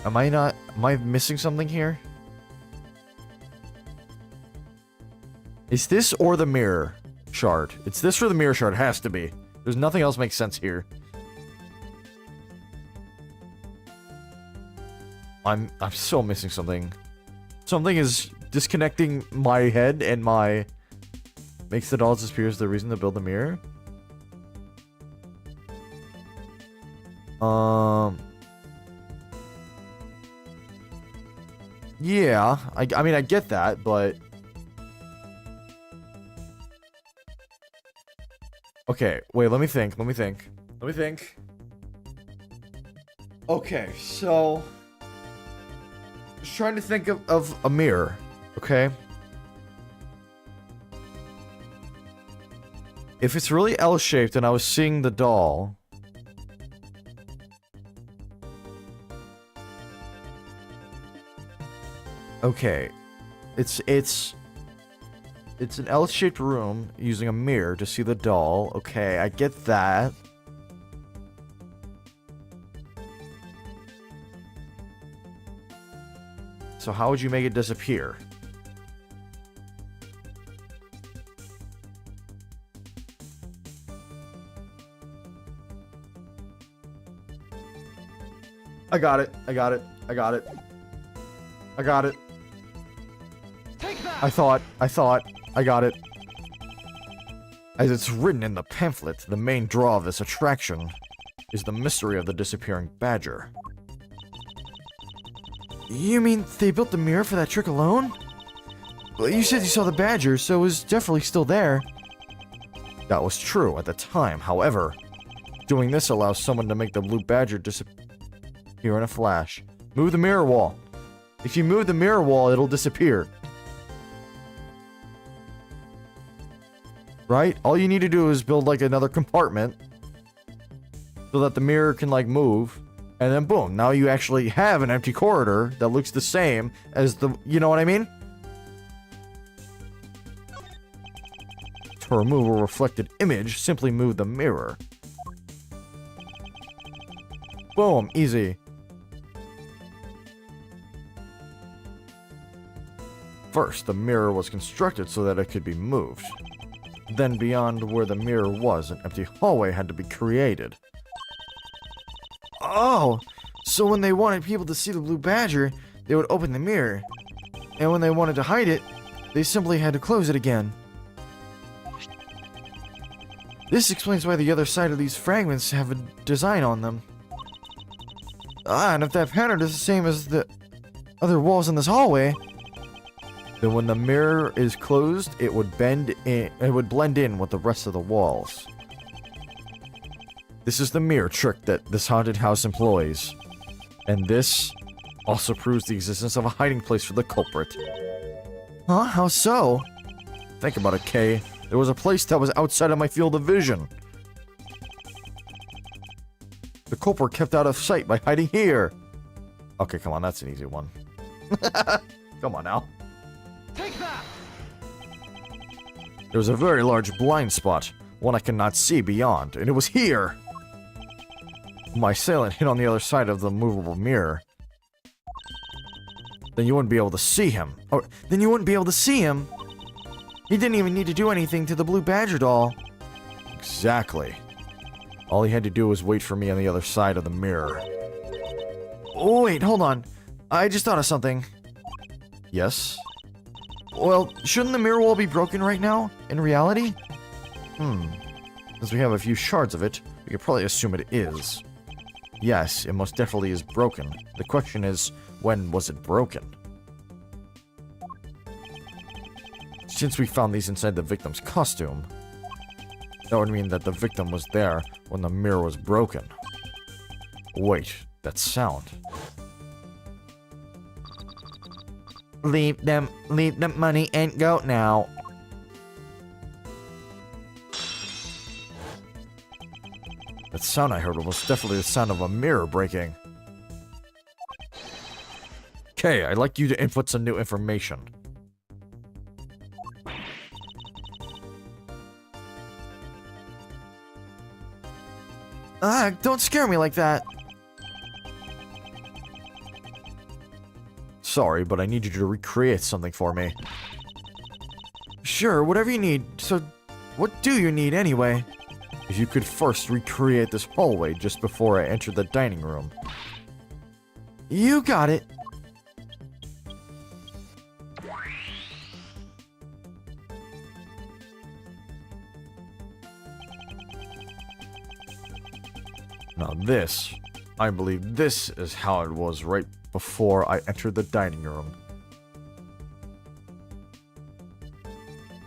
Am I missing something here? Is this or the mirror shard? It's this or the mirror shard. It has to be. There's nothing else makes sense here. I'm so missing something. Something is disconnecting my head and my... Makes the dolls disappear is the reason to build the mirror? Yeah, I mean, I get that, but... Okay, wait, let me think. Okay, so... Just trying to think of a mirror, okay? If it's really L-shaped and I was seeing the doll... Okay, it's an L-shaped room using a mirror to see the doll. Okay, I get that. So how would you make it disappear? I got it. Take that! I thought, I got it. As it's written in the pamphlet, the main draw of this attraction is the mystery of the disappearing badger. You mean they built the mirror for that trick alone? Well, you said you saw the badger, so it was definitely still there. That was true at the time, however, doing this allows someone to make the blue badger disappear in a flash. Move the mirror wall. If you move the mirror wall, it'll disappear. Right? All you need to do is build like another compartment so that the mirror can like move, and then boom, now you actually have an empty corridor that looks the same as the, you know what I mean? To remove a reflected image, simply move the mirror. Boom, easy. First, the mirror was constructed so that it could be moved. Then beyond where the mirror was, an empty hallway had to be created. Oh, so when they wanted people to see the blue badger, they would open the mirror. And when they wanted to hide it, they simply had to close it again. This explains why the other side of these fragments have a design on them. Ah, and if that pattern is the same as the other walls in this hallway, then when the mirror is closed, it would blend in with the rest of the walls. This is the mirror trick that this haunted house employs. And this also proves the existence of a hiding place for the culprit. Huh? How so? Think about it, Kay. There was a place that was outside of my field of vision. The culprit kept out of sight by hiding here. Okay, come on, that's an easy one. Come on now. Take that! There was a very large blind spot, one I cannot see beyond, and it was here! My assailant hit on the other side of the movable mirror. Then you wouldn't be able to see him. Or, then you wouldn't be able to see him? He didn't even need to do anything to the blue badger doll. Exactly. All he had to do was wait for me on the other side of the mirror. Oh, wait, hold on. I just thought of something. Yes? Well, shouldn't the mirror wall be broken right now, in reality? Since we have a few shards of it, we could probably assume it is. Yes, it most definitely is broken. The question is, when was it broken? Since we found these inside the victim's costume, that would mean that the victim was there when the mirror was broken. Wait, that sound. Leave them money and go now. That sound I heard was definitely the sound of a mirror breaking. Okay, I'd like you to input some new information. Don't scare me like that. Sorry, but I need you to recreate something for me. Sure, whatever you need. So, what do you need anyway? If you could first recreate this hallway just before I enter the dining room. You got it. Now this, I believe this is how it was right before I entered the dining room.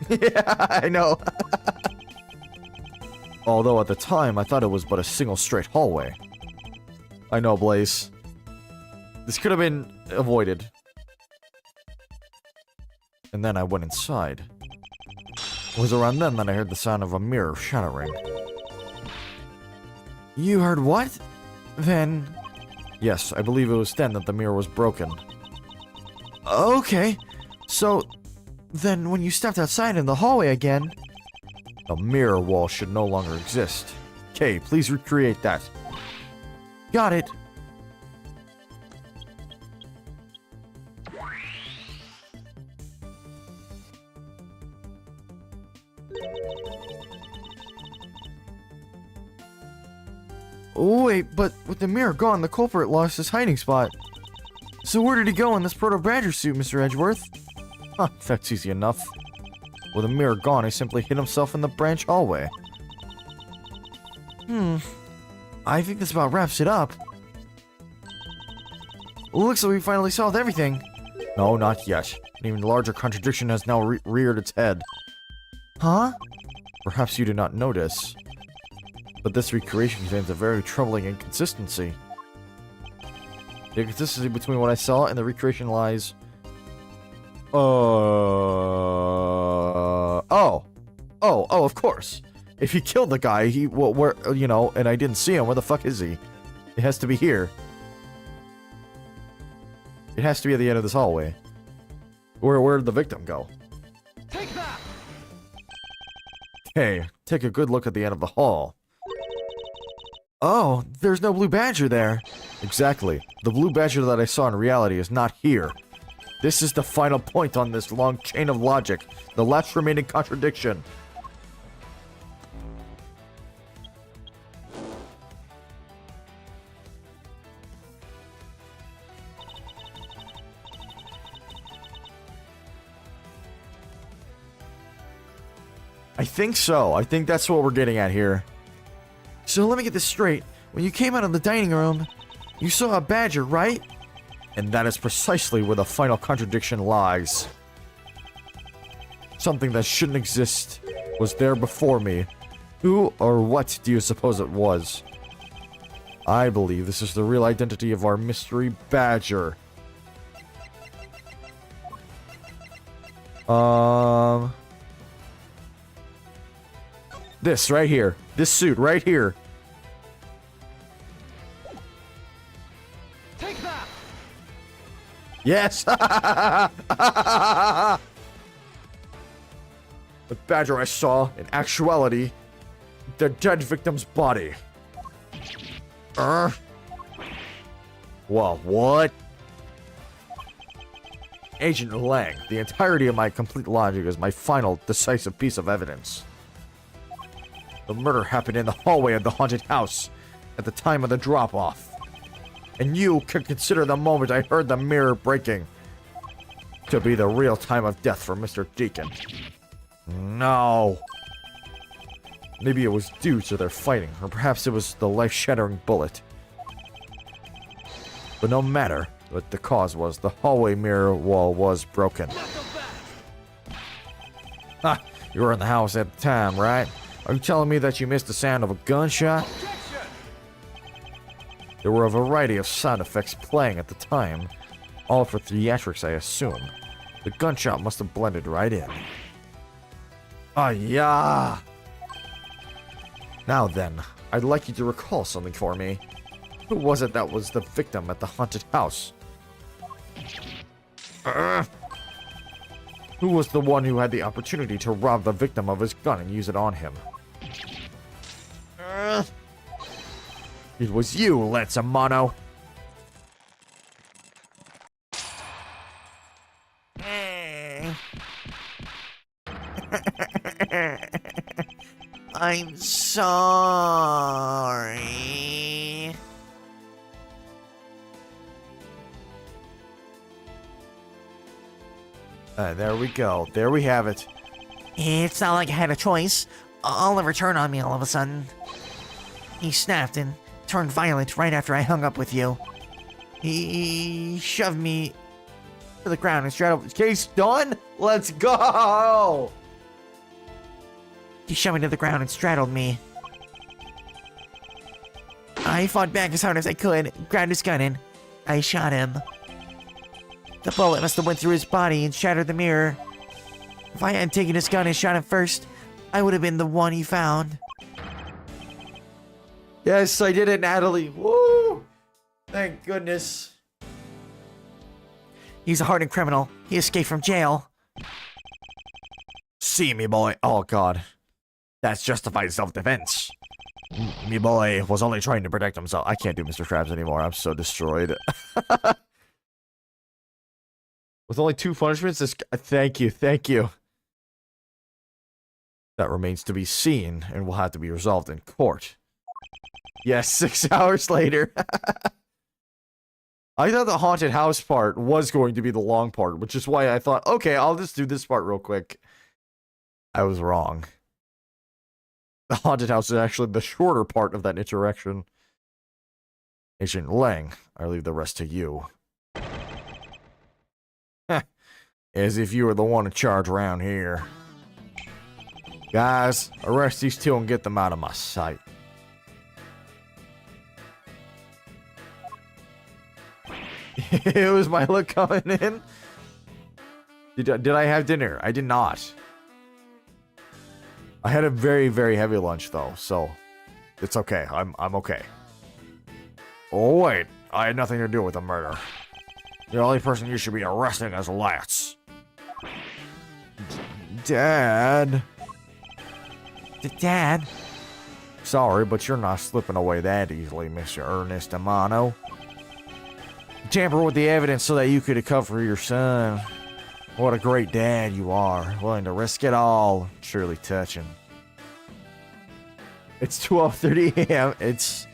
Yeah, I know. Although at the time I thought it was but a single straight hallway. I know, Blaze. This could have been avoided. And then I went inside. It was around then that I heard the sound of a mirror shattering. You heard what? Then... Yes, I believe it was then that the mirror was broken. Okay. So, then when you stepped outside in the hallway again... The mirror wall should no longer exist. Kay, please recreate that. Got it. Oh, wait, but with the mirror gone, the culprit lost his hiding spot. So where did he go in this proto-badger suit, Mr. Edgeworth? Huh, that's easy enough. With the mirror gone, he simply hid himself in the branch hallway. I think this about wraps it up. Looks like we finally solved everything. No, not yet. An even larger contradiction has now reared its head. Huh? Perhaps you did not notice, but this recreation contains a very troubling inconsistency. The inconsistency between what I saw and the recreation lies... Oh, of course. If he killed the guy, where, you know, and I didn't see him, where the fuck is he? It has to be here. It has to be at the end of this hallway. Where did the victim go? Take that! Hey, take a good look at the end of the hall. Oh, there's no blue badger there. Exactly. The blue badger that I saw in reality is not here. This is the final point on this long chain of logic. The last remaining contradiction. I think so. I think that's what we're getting at here. So let me get this straight. When you came out of the dining room, you saw a badger, right? And that is precisely where the final contradiction lies. Something that shouldn't exist was there before me. Who or what do you suppose it was? I believe this is the real identity of our mystery badger. This right here. This suit right here. Take that! Yes! The badger I saw, in actuality, the dead victim's body. Well, what? Agent Lang, the entirety of my complete logic is my final, decisive piece of evidence. The murder happened in the hallway of the haunted house, at the time of the drop-off. And you can consider the moment I heard the mirror breaking to be the real time of death for Mr. Deacon. No. Maybe it was due to their fighting, or perhaps it was the life-shattering bullet. But no matter what the cause was, the hallway mirror wall was broken. Ha! You were in the house at the time, right? Are you telling me that you missed the sound of a gunshot? There were a variety of sound effects playing at the time, all for theatrics, I assume. The gunshot must have blended right in. Ah, yeah. Now then, I'd like you to recall something for me. Who was it that was the victim at the haunted house? Who was the one who had the opportunity to rob the victim of his gun and use it on him? It was you, Lanzamano. I'm sorry. There we go. There we have it. It's not like I had a choice. Oliver turned on me all of a sudden. He snapped and turned violent right after I hung up with you. He shoved me to the ground and straddled. Case done? Let's go! He shoved me to the ground and straddled me. I fought back as hard as I could, grabbed his gun, and I shot him. The bullet must have went through his body and shattered the mirror. If I hadn't taken his gun and shot him first, I would have been the one he found. Yes, I did it, Natalie. Woo! Thank goodness. He's a hardened criminal. He escaped from jail. See me, boy. Oh, God. That's justified self-defense. Me boy was only trying to protect himself. I can't do Mr. Krabs anymore. I'm so destroyed. With only 2 punishments, thank you. That remains to be seen and will have to be resolved in court. Yes, 6 hours later. I thought the haunted house part was going to be the long part, which is why I thought, okay, I'll just do this part real quick. I was wrong. The haunted house is actually the shorter part of that interaction. Agent Lang, I leave the rest to you. As if you were the one in charge around here. Guys, arrest these 2 and get them out of my sight. It was my look coming in. Did I have dinner? I did not. I had a very, very heavy lunch though, so it's okay. I'm okay. Oh wait, I had nothing to do with the murder. The only person you should be arresting is Lance. Dad. Dad? Sorry, but you're not slipping away that easily, Mr. Ernest Amano. Tamper with the evidence so that you could cover your son. What a great dad you are, willing to risk it all. Truly touching. It's 12:30 a.m. It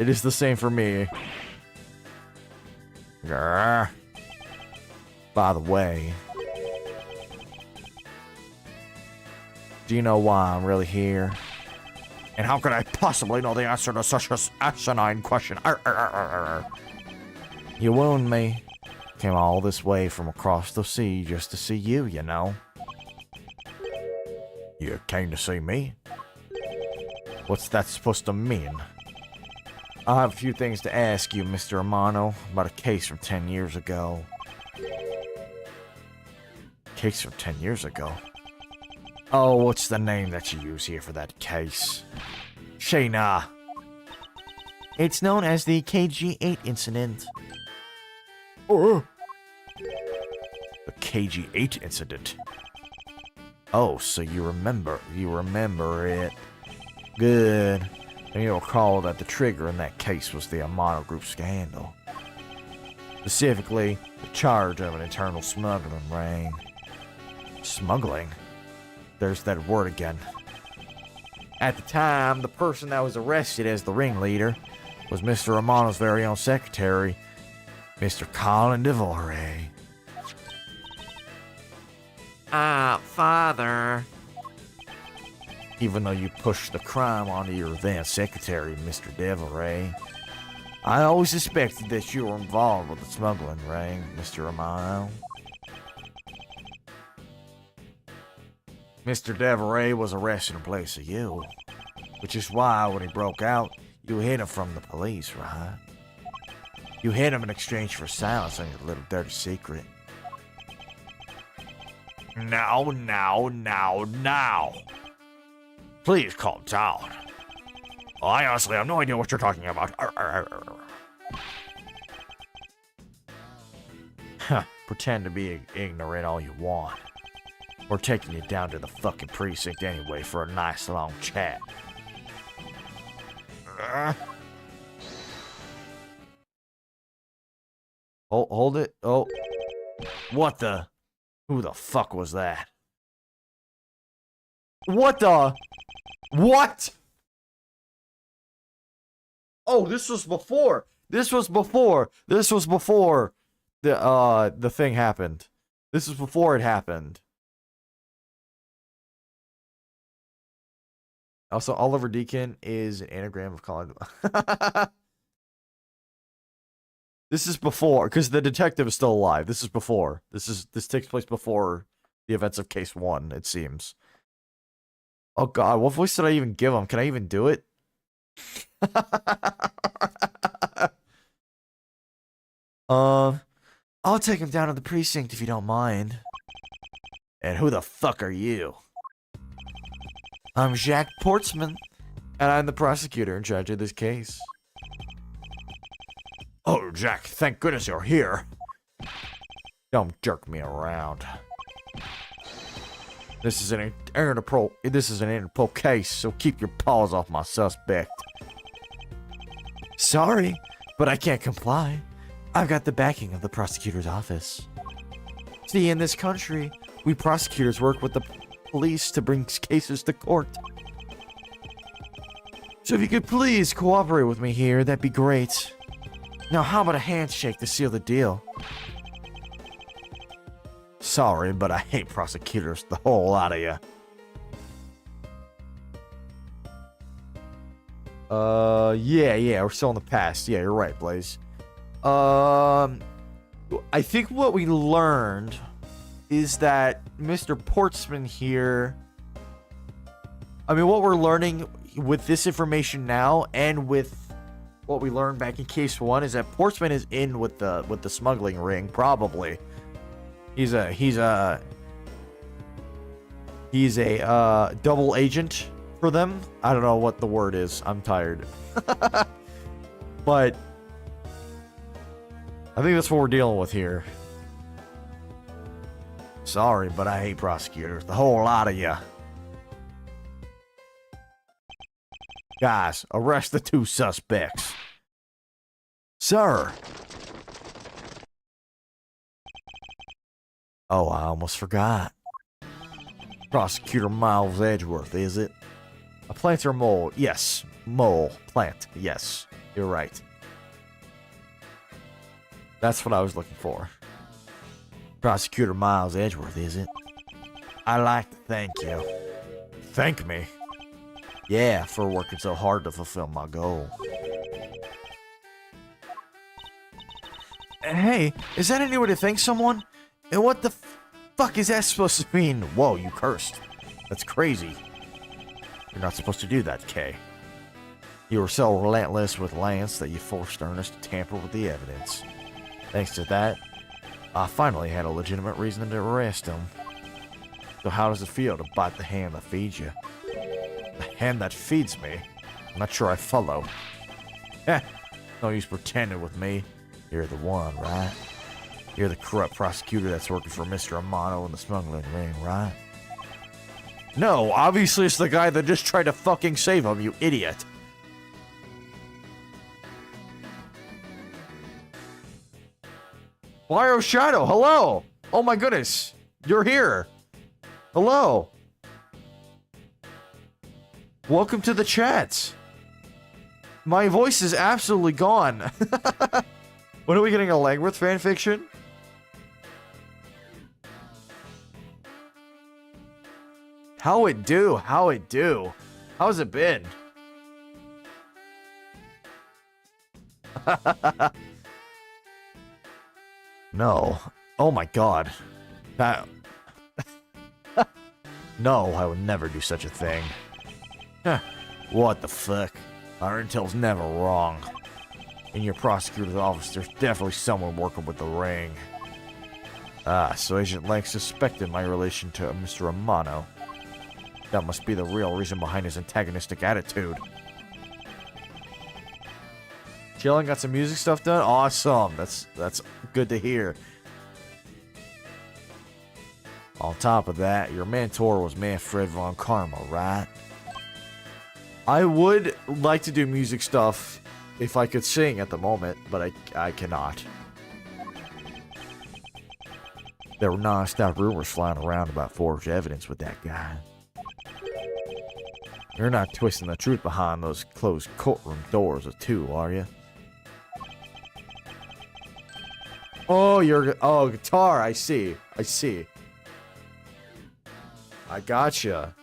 is the same for me. Grr. By the way, do you know why I'm really here? And how could I possibly know the answer to such an asinine question? You wound me. Came all this way from across the sea just to see you, you know. You came to see me? What's that supposed to mean? I have a few things to ask you, Mr. Amano, about a case from 10 years ago. Case from 10 years ago? Oh, what's the name that you use here for that case? Shayna. It's known as the KG-8 incident. Oh. The KG-8 incident. Oh, so you remember it. Good. And you'll recall that the trigger in that case was the Amano Group scandal. Specifically, the charge of an internal smuggling ring. Smuggling? There's that word again. At the time, the person that was arrested as the ringleader was Mr. Amano's very own secretary, Mr. Colin DeVore. Father. Even though you pushed the crime onto your then secretary, Mr. DeVore, I always suspected that you were involved with the smuggling ring, Mr. Amano. Mr. DeVore was arrested in place of you, which is why when he broke out, you hid him from the police, right? You hid him in exchange for silence on your little dirty secret. Now. Please calm down. I honestly have no idea what you're talking about. Huh, pretend to be ignorant all you want. We're taking you down to the fucking precinct anyway for a nice long chat. Hold it. Oh. What the? Who the fuck was that? What the? What? Oh, this was before. This was before the thing happened. This was before it happened. Also, Oliver Deacon is an anagram of Colin. This is before, because the detective is still alive. This is before. This takes place before the events of Case 1, it seems. Oh god, what voice did I even give him? Can I even do it? I'll take him down to the precinct if you don't mind. And who the fuck are you? I'm Jack Portsman, and I'm the prosecutor in charge of this case. Oh, Jack, thank goodness you're here. Don't jerk me around. This is an Interpol case, so keep your paws off my suspect. Sorry, but I can't comply. I've got the backing of the prosecutor's office. See, in this country, we prosecutors work with the police to bring cases to court. So if you could please cooperate with me here, that'd be great. Now, how about a handshake to seal the deal? Sorry, but I hate prosecutors, the whole lot of you. Yeah, we're still in the past. Yeah, you're right, Blaze. I think what we learned is that Mr. Portsman here... I mean, what we're learning with this information now and with what we learned back in Case 1 is that Portsman is in with the smuggling ring, probably. He's a double agent for them. I don't know what the word is. I'm tired. But I think that's what we're dealing with here. Sorry, but I hate prosecutors. The whole lot of you. Guys, arrest the 2 suspects. Sir. Oh, I almost forgot. Prosecutor Miles Edgeworth, is it? A plant or mole? Yes. Mole. Plant. Yes. You're right. That's what I was looking for. Prosecutor Miles Edgeworth, is it? I'd like to thank you. Thank me? Yeah, for working so hard to fulfill my goal. Hey, is that any way to thank someone? And what the fuck is that supposed to mean? Whoa, you cursed. That's crazy. You're not supposed to do that, Kay. You were so relentless with Lance that you forced Ernest to tamper with the evidence. Thanks to that, I finally had a legitimate reason to arrest him. So how does it feel to bite the hand that feeds you? The hand that feeds me? I'm not sure I follow. Heh, no use pretending with me. You're the one, right? You're the corrupt prosecutor that's working for Mr. Amano in the smuggling ring, right? No, obviously it's the guy that just tried to fucking save him, you idiot. Mario Shadow, hello! Oh my goodness, you're here. Hello. Welcome to the chat. My voice is absolutely gone. When are we getting a Langworth fanfiction? How it do? How it do? How's it been? No. Oh my god. That... No, I would never do such a thing. What the fuck? Our intel's never wrong. In your prosecutor's office, there's definitely someone working with the ring. Ah, so Agent Lang suspected my relation to Mr. Amano. That must be the real reason behind his antagonistic attitude. chilling, got some music stuff done. Awesome. That's good to hear. On top of that, your mentor was Manfred von Karma, right? I would like to do music stuff if I could sing at the moment, but I cannot. There were non-stop rumors flying around about forged evidence with that guy. You're not twisting the truth behind those closed courtroom doors too, are you? Oh, guitar. I see. I gotcha.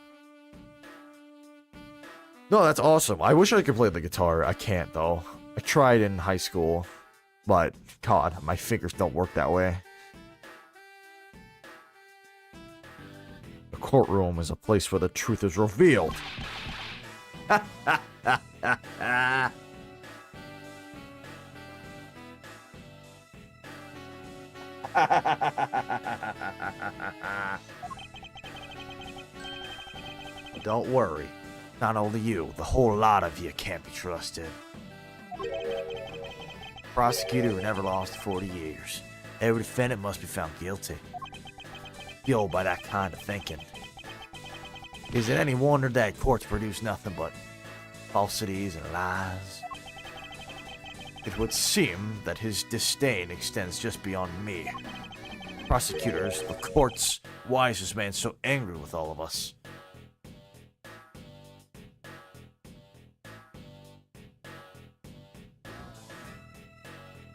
No, that's awesome. I wish I could play the guitar. I can't, though. I tried in high school, but, God, my fingers don't work that way. The courtroom is a place where the truth is revealed. Don't worry. Not only you, the whole lot of you can't be trusted. Prosecutor who never lost 40 years. Every defendant must be found guilty. Fueled by that kind of thinking. Is it any wonder that courts produce nothing but falsities and lies? It would seem that his disdain extends just beyond me. Prosecutors, the court's wisest man, so angry with all of us.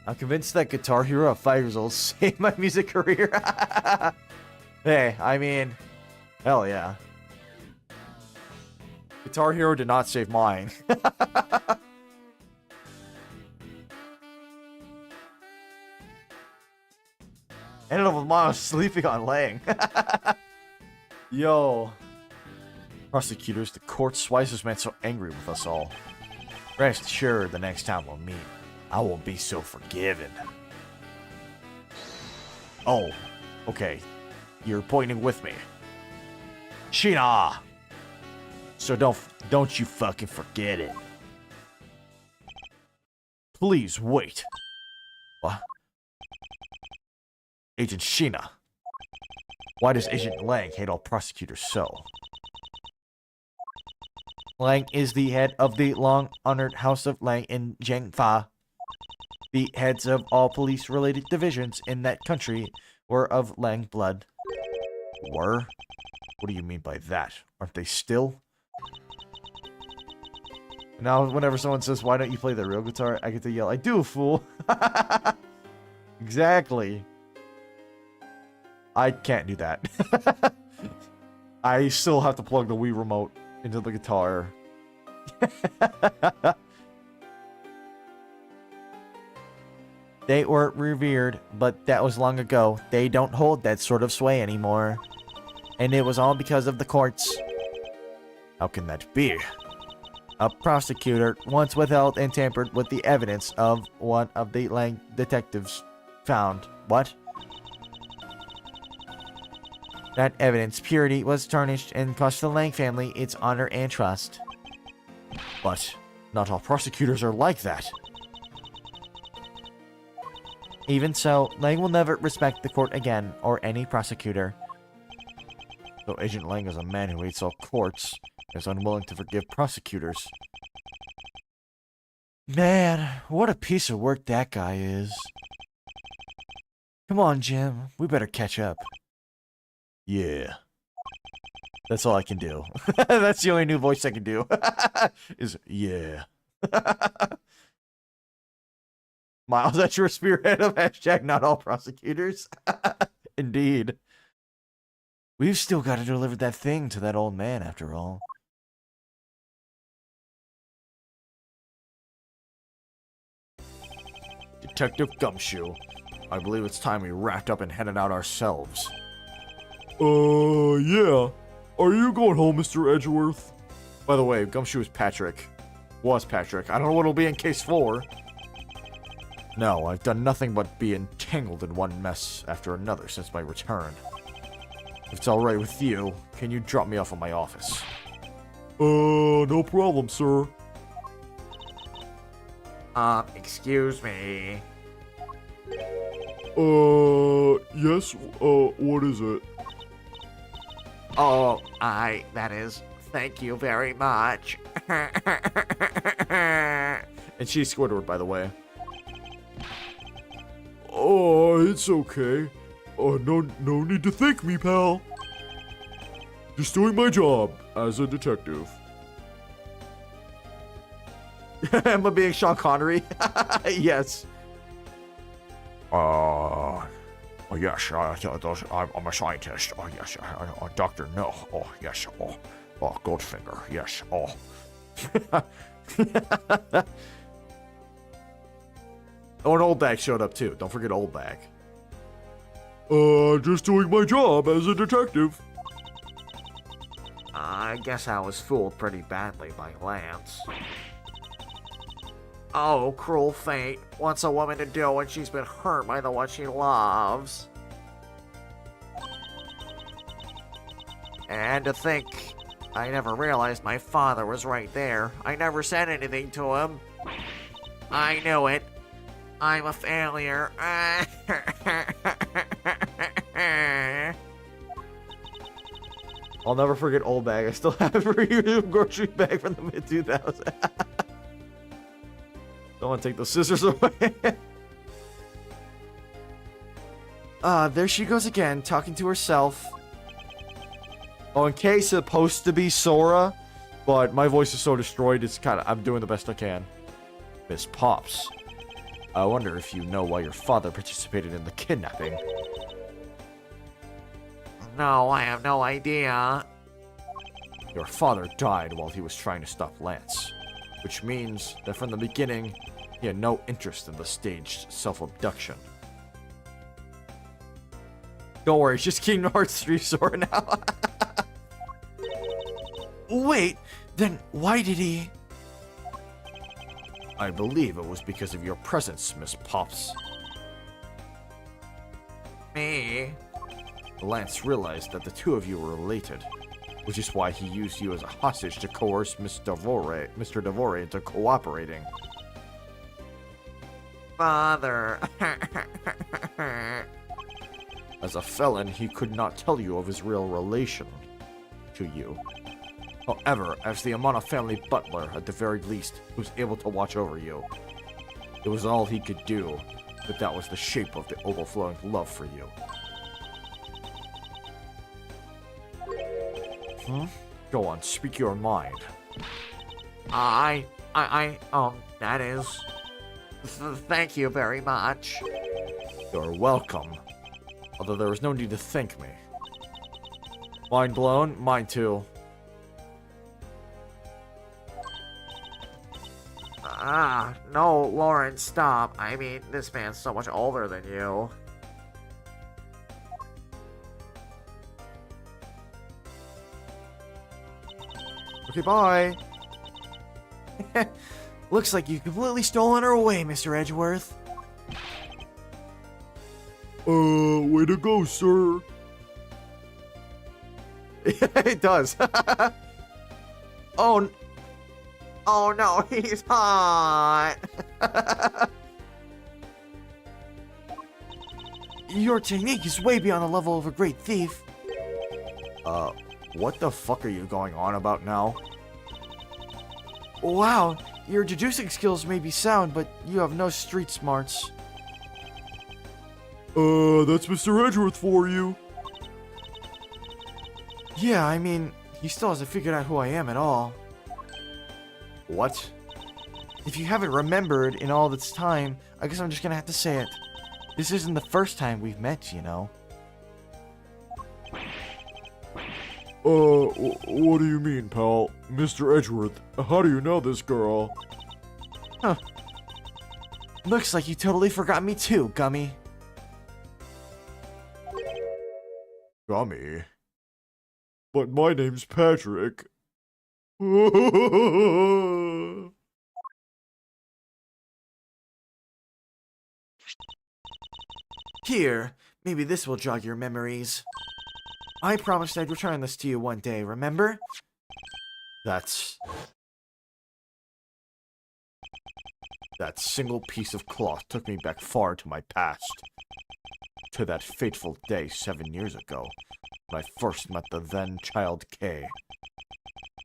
I'm convinced that Guitar Hero at 5 years old saved my music career. Hey, I mean, hell yeah. Guitar Hero did not save mine. Ended up with mom sleeping on Lang. Yo. Prosecutors, the court's wisest man so angry with us all. Rest assured the next time we'll meet, I won't be so forgiving. Oh, okay. You're pointing with me. Sheena! So don't you fucking forget it. Please wait. What? Agent Sheena. Why does Agent Lang hate all prosecutors so? Lang is the head of the long-honored House of Lang in Zhengfa. The heads of all police-related divisions in that country were of Lang blood. Were? What do you mean by that? Aren't they still? Now, whenever someone says, why don't you play the real guitar, I get to yell, I do, fool! Exactly. I can't do that. I still have to plug the Wii remote into the guitar. They were revered, but that was long ago. They don't hold that sort of sway anymore. And it was all because of the courts. How can that be? A prosecutor once withheld and tampered with the evidence of one of the Lang detectives found. What? That evidence purity was tarnished and cost the Lang family its honor and trust. But not all prosecutors are like that. Even so, Lang will never respect the court again, or any prosecutor. Though Agent Lang is a man who hates all courts, is unwilling to forgive prosecutors. Man, what a piece of work that guy is. Come on, Jim. We better catch up. Yeah. That's all I can do. That's the only new voice I can do. Is yeah. Miles Edgeworth, spearhead of hashtag not all prosecutors. Indeed. We've still got to deliver that thing to that old man, after all. Detective Gumshoe, I believe it's time we wrapped up and headed out ourselves. Yeah. Are you going home, Mr. Edgeworth? By the way, Gumshoe is Patrick. Was Patrick. I don't know what it'll be in case 4. No, I've done nothing but be entangled in one mess after another since my return. If it's alright with you, can you drop me off at my office? No problem, sir. Excuse me. Yes, what is it? Oh, that is, thank you very much. And she's Squidward, by the way. Oh, it's okay. No need to thank me, pal. Just doing my job as a detective. Am I being Sean Connery? Yes. Yes, I'm a scientist. Oh, yes, Doctor, no. Oh, yes, Goldfinger, yes, Oh, and Old Bag showed up too. Don't forget Old Bag. Just doing my job as a detective. I guess I was fooled pretty badly by Lance. Oh, cruel fate. What's a woman to do when she's been hurt by the one she loves? And to think, I never realized my father was right there. I never said anything to him. I knew it. I'm a failure. I'll never forget Old Bag. I still have a reusable grocery bag from the mid-2000s. Don't want to take those scissors away. There she goes again, talking to herself. Oh, in case it's supposed to be Sora, but my voice is so destroyed, it's kind of, I'm doing the best I can. Miss Pops, I wonder if you know why your father participated in the kidnapping. No, I have no idea. Your father died while he was trying to stop Lance, which means that from the beginning, he had no interest in the staged self-abduction. Don't worry, it's just Kingdom Hearts 3 Sora now. Wait, then why did he... I believe it was because of your presence, Miss Pops. Me? Lance realized that the two of you were related, which is why he used you as a hostage to coerce Mr. Devore into cooperating. Father. As a felon, he could not tell you of his real relation to you. However, as the Amana family butler, at the very least, he was able to watch over you. It was all he could do, but that was the shape of the overflowing love for you. Go on, speak your mind. That is... Thank you very much. You're welcome. Although there was no need to thank me. Mind blown? Mine too. No, Lauren, stop. I mean, this man's so much older than you. Okay, bye. Looks like you've completely stolen her away, Mr. Edgeworth. Way to go, sir. It does. Oh no, he's hot. Your technique is way beyond the level of a great thief. What the fuck are you going on about now? Wow, your deducing skills may be sound, but you have no street smarts. That's Mr. Edgeworth for you. Yeah, I mean, he still hasn't figured out who I am at all. What? If you haven't remembered in all this time, I guess I'm just gonna have to say it. This isn't the first time we've met, you know. What do you mean, pal? Mr. Edgeworth, how do you know this girl? Huh. Looks like you totally forgot me too, Gummy. Gummy. But my name's Patrick. Here, maybe this will jog your memories. I promised I'd return this to you one day, remember? That's... That single piece of cloth took me back far to my past. To that fateful day 7 years ago, when I first met the then child K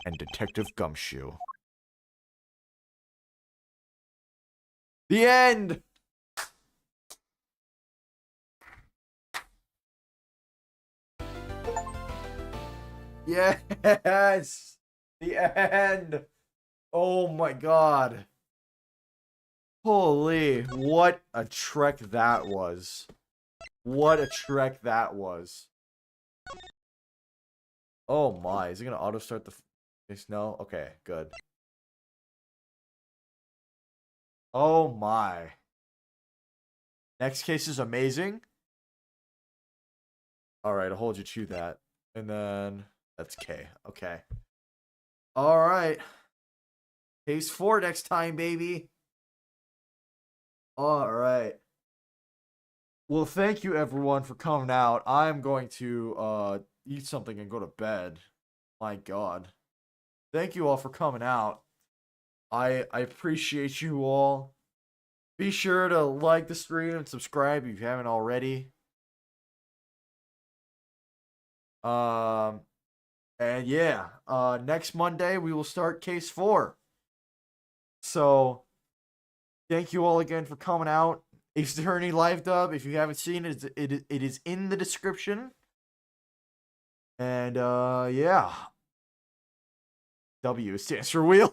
and Detective Gumshoe. The end! Yes! The end! Oh my god. Holy, what a trek that was. What a trek that was. Oh my, is it gonna auto start the face? No? Okay, good. Oh my. Next case is amazing. Alright, I'll hold you to that. And then that's K. Okay. Alright. Case 4 next time, baby. Alright. Well, thank you everyone for coming out. I'm going to eat something and go to bed. My god. Thank you all for coming out. I appreciate you all. Be sure to like the stream and subscribe if you haven't already. And yeah, next Monday we will start case 4. So thank you all again for coming out. Ace Attorney live dub. If you haven't seen it, it is in the description. And yeah. W stands for wheel.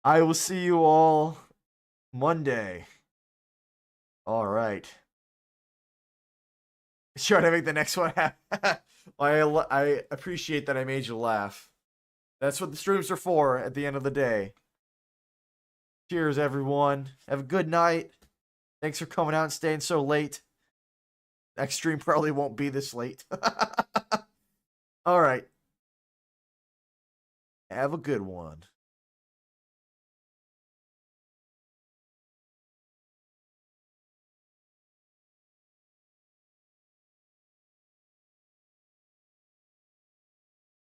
I will see you all Monday. All right. Try to make the next one happen. I appreciate that I made you laugh. That's what the streams are for at the end of the day. Cheers, everyone. Have a good night. Thanks for coming out and staying so late. Next stream probably won't be this late. All right. Have a good one.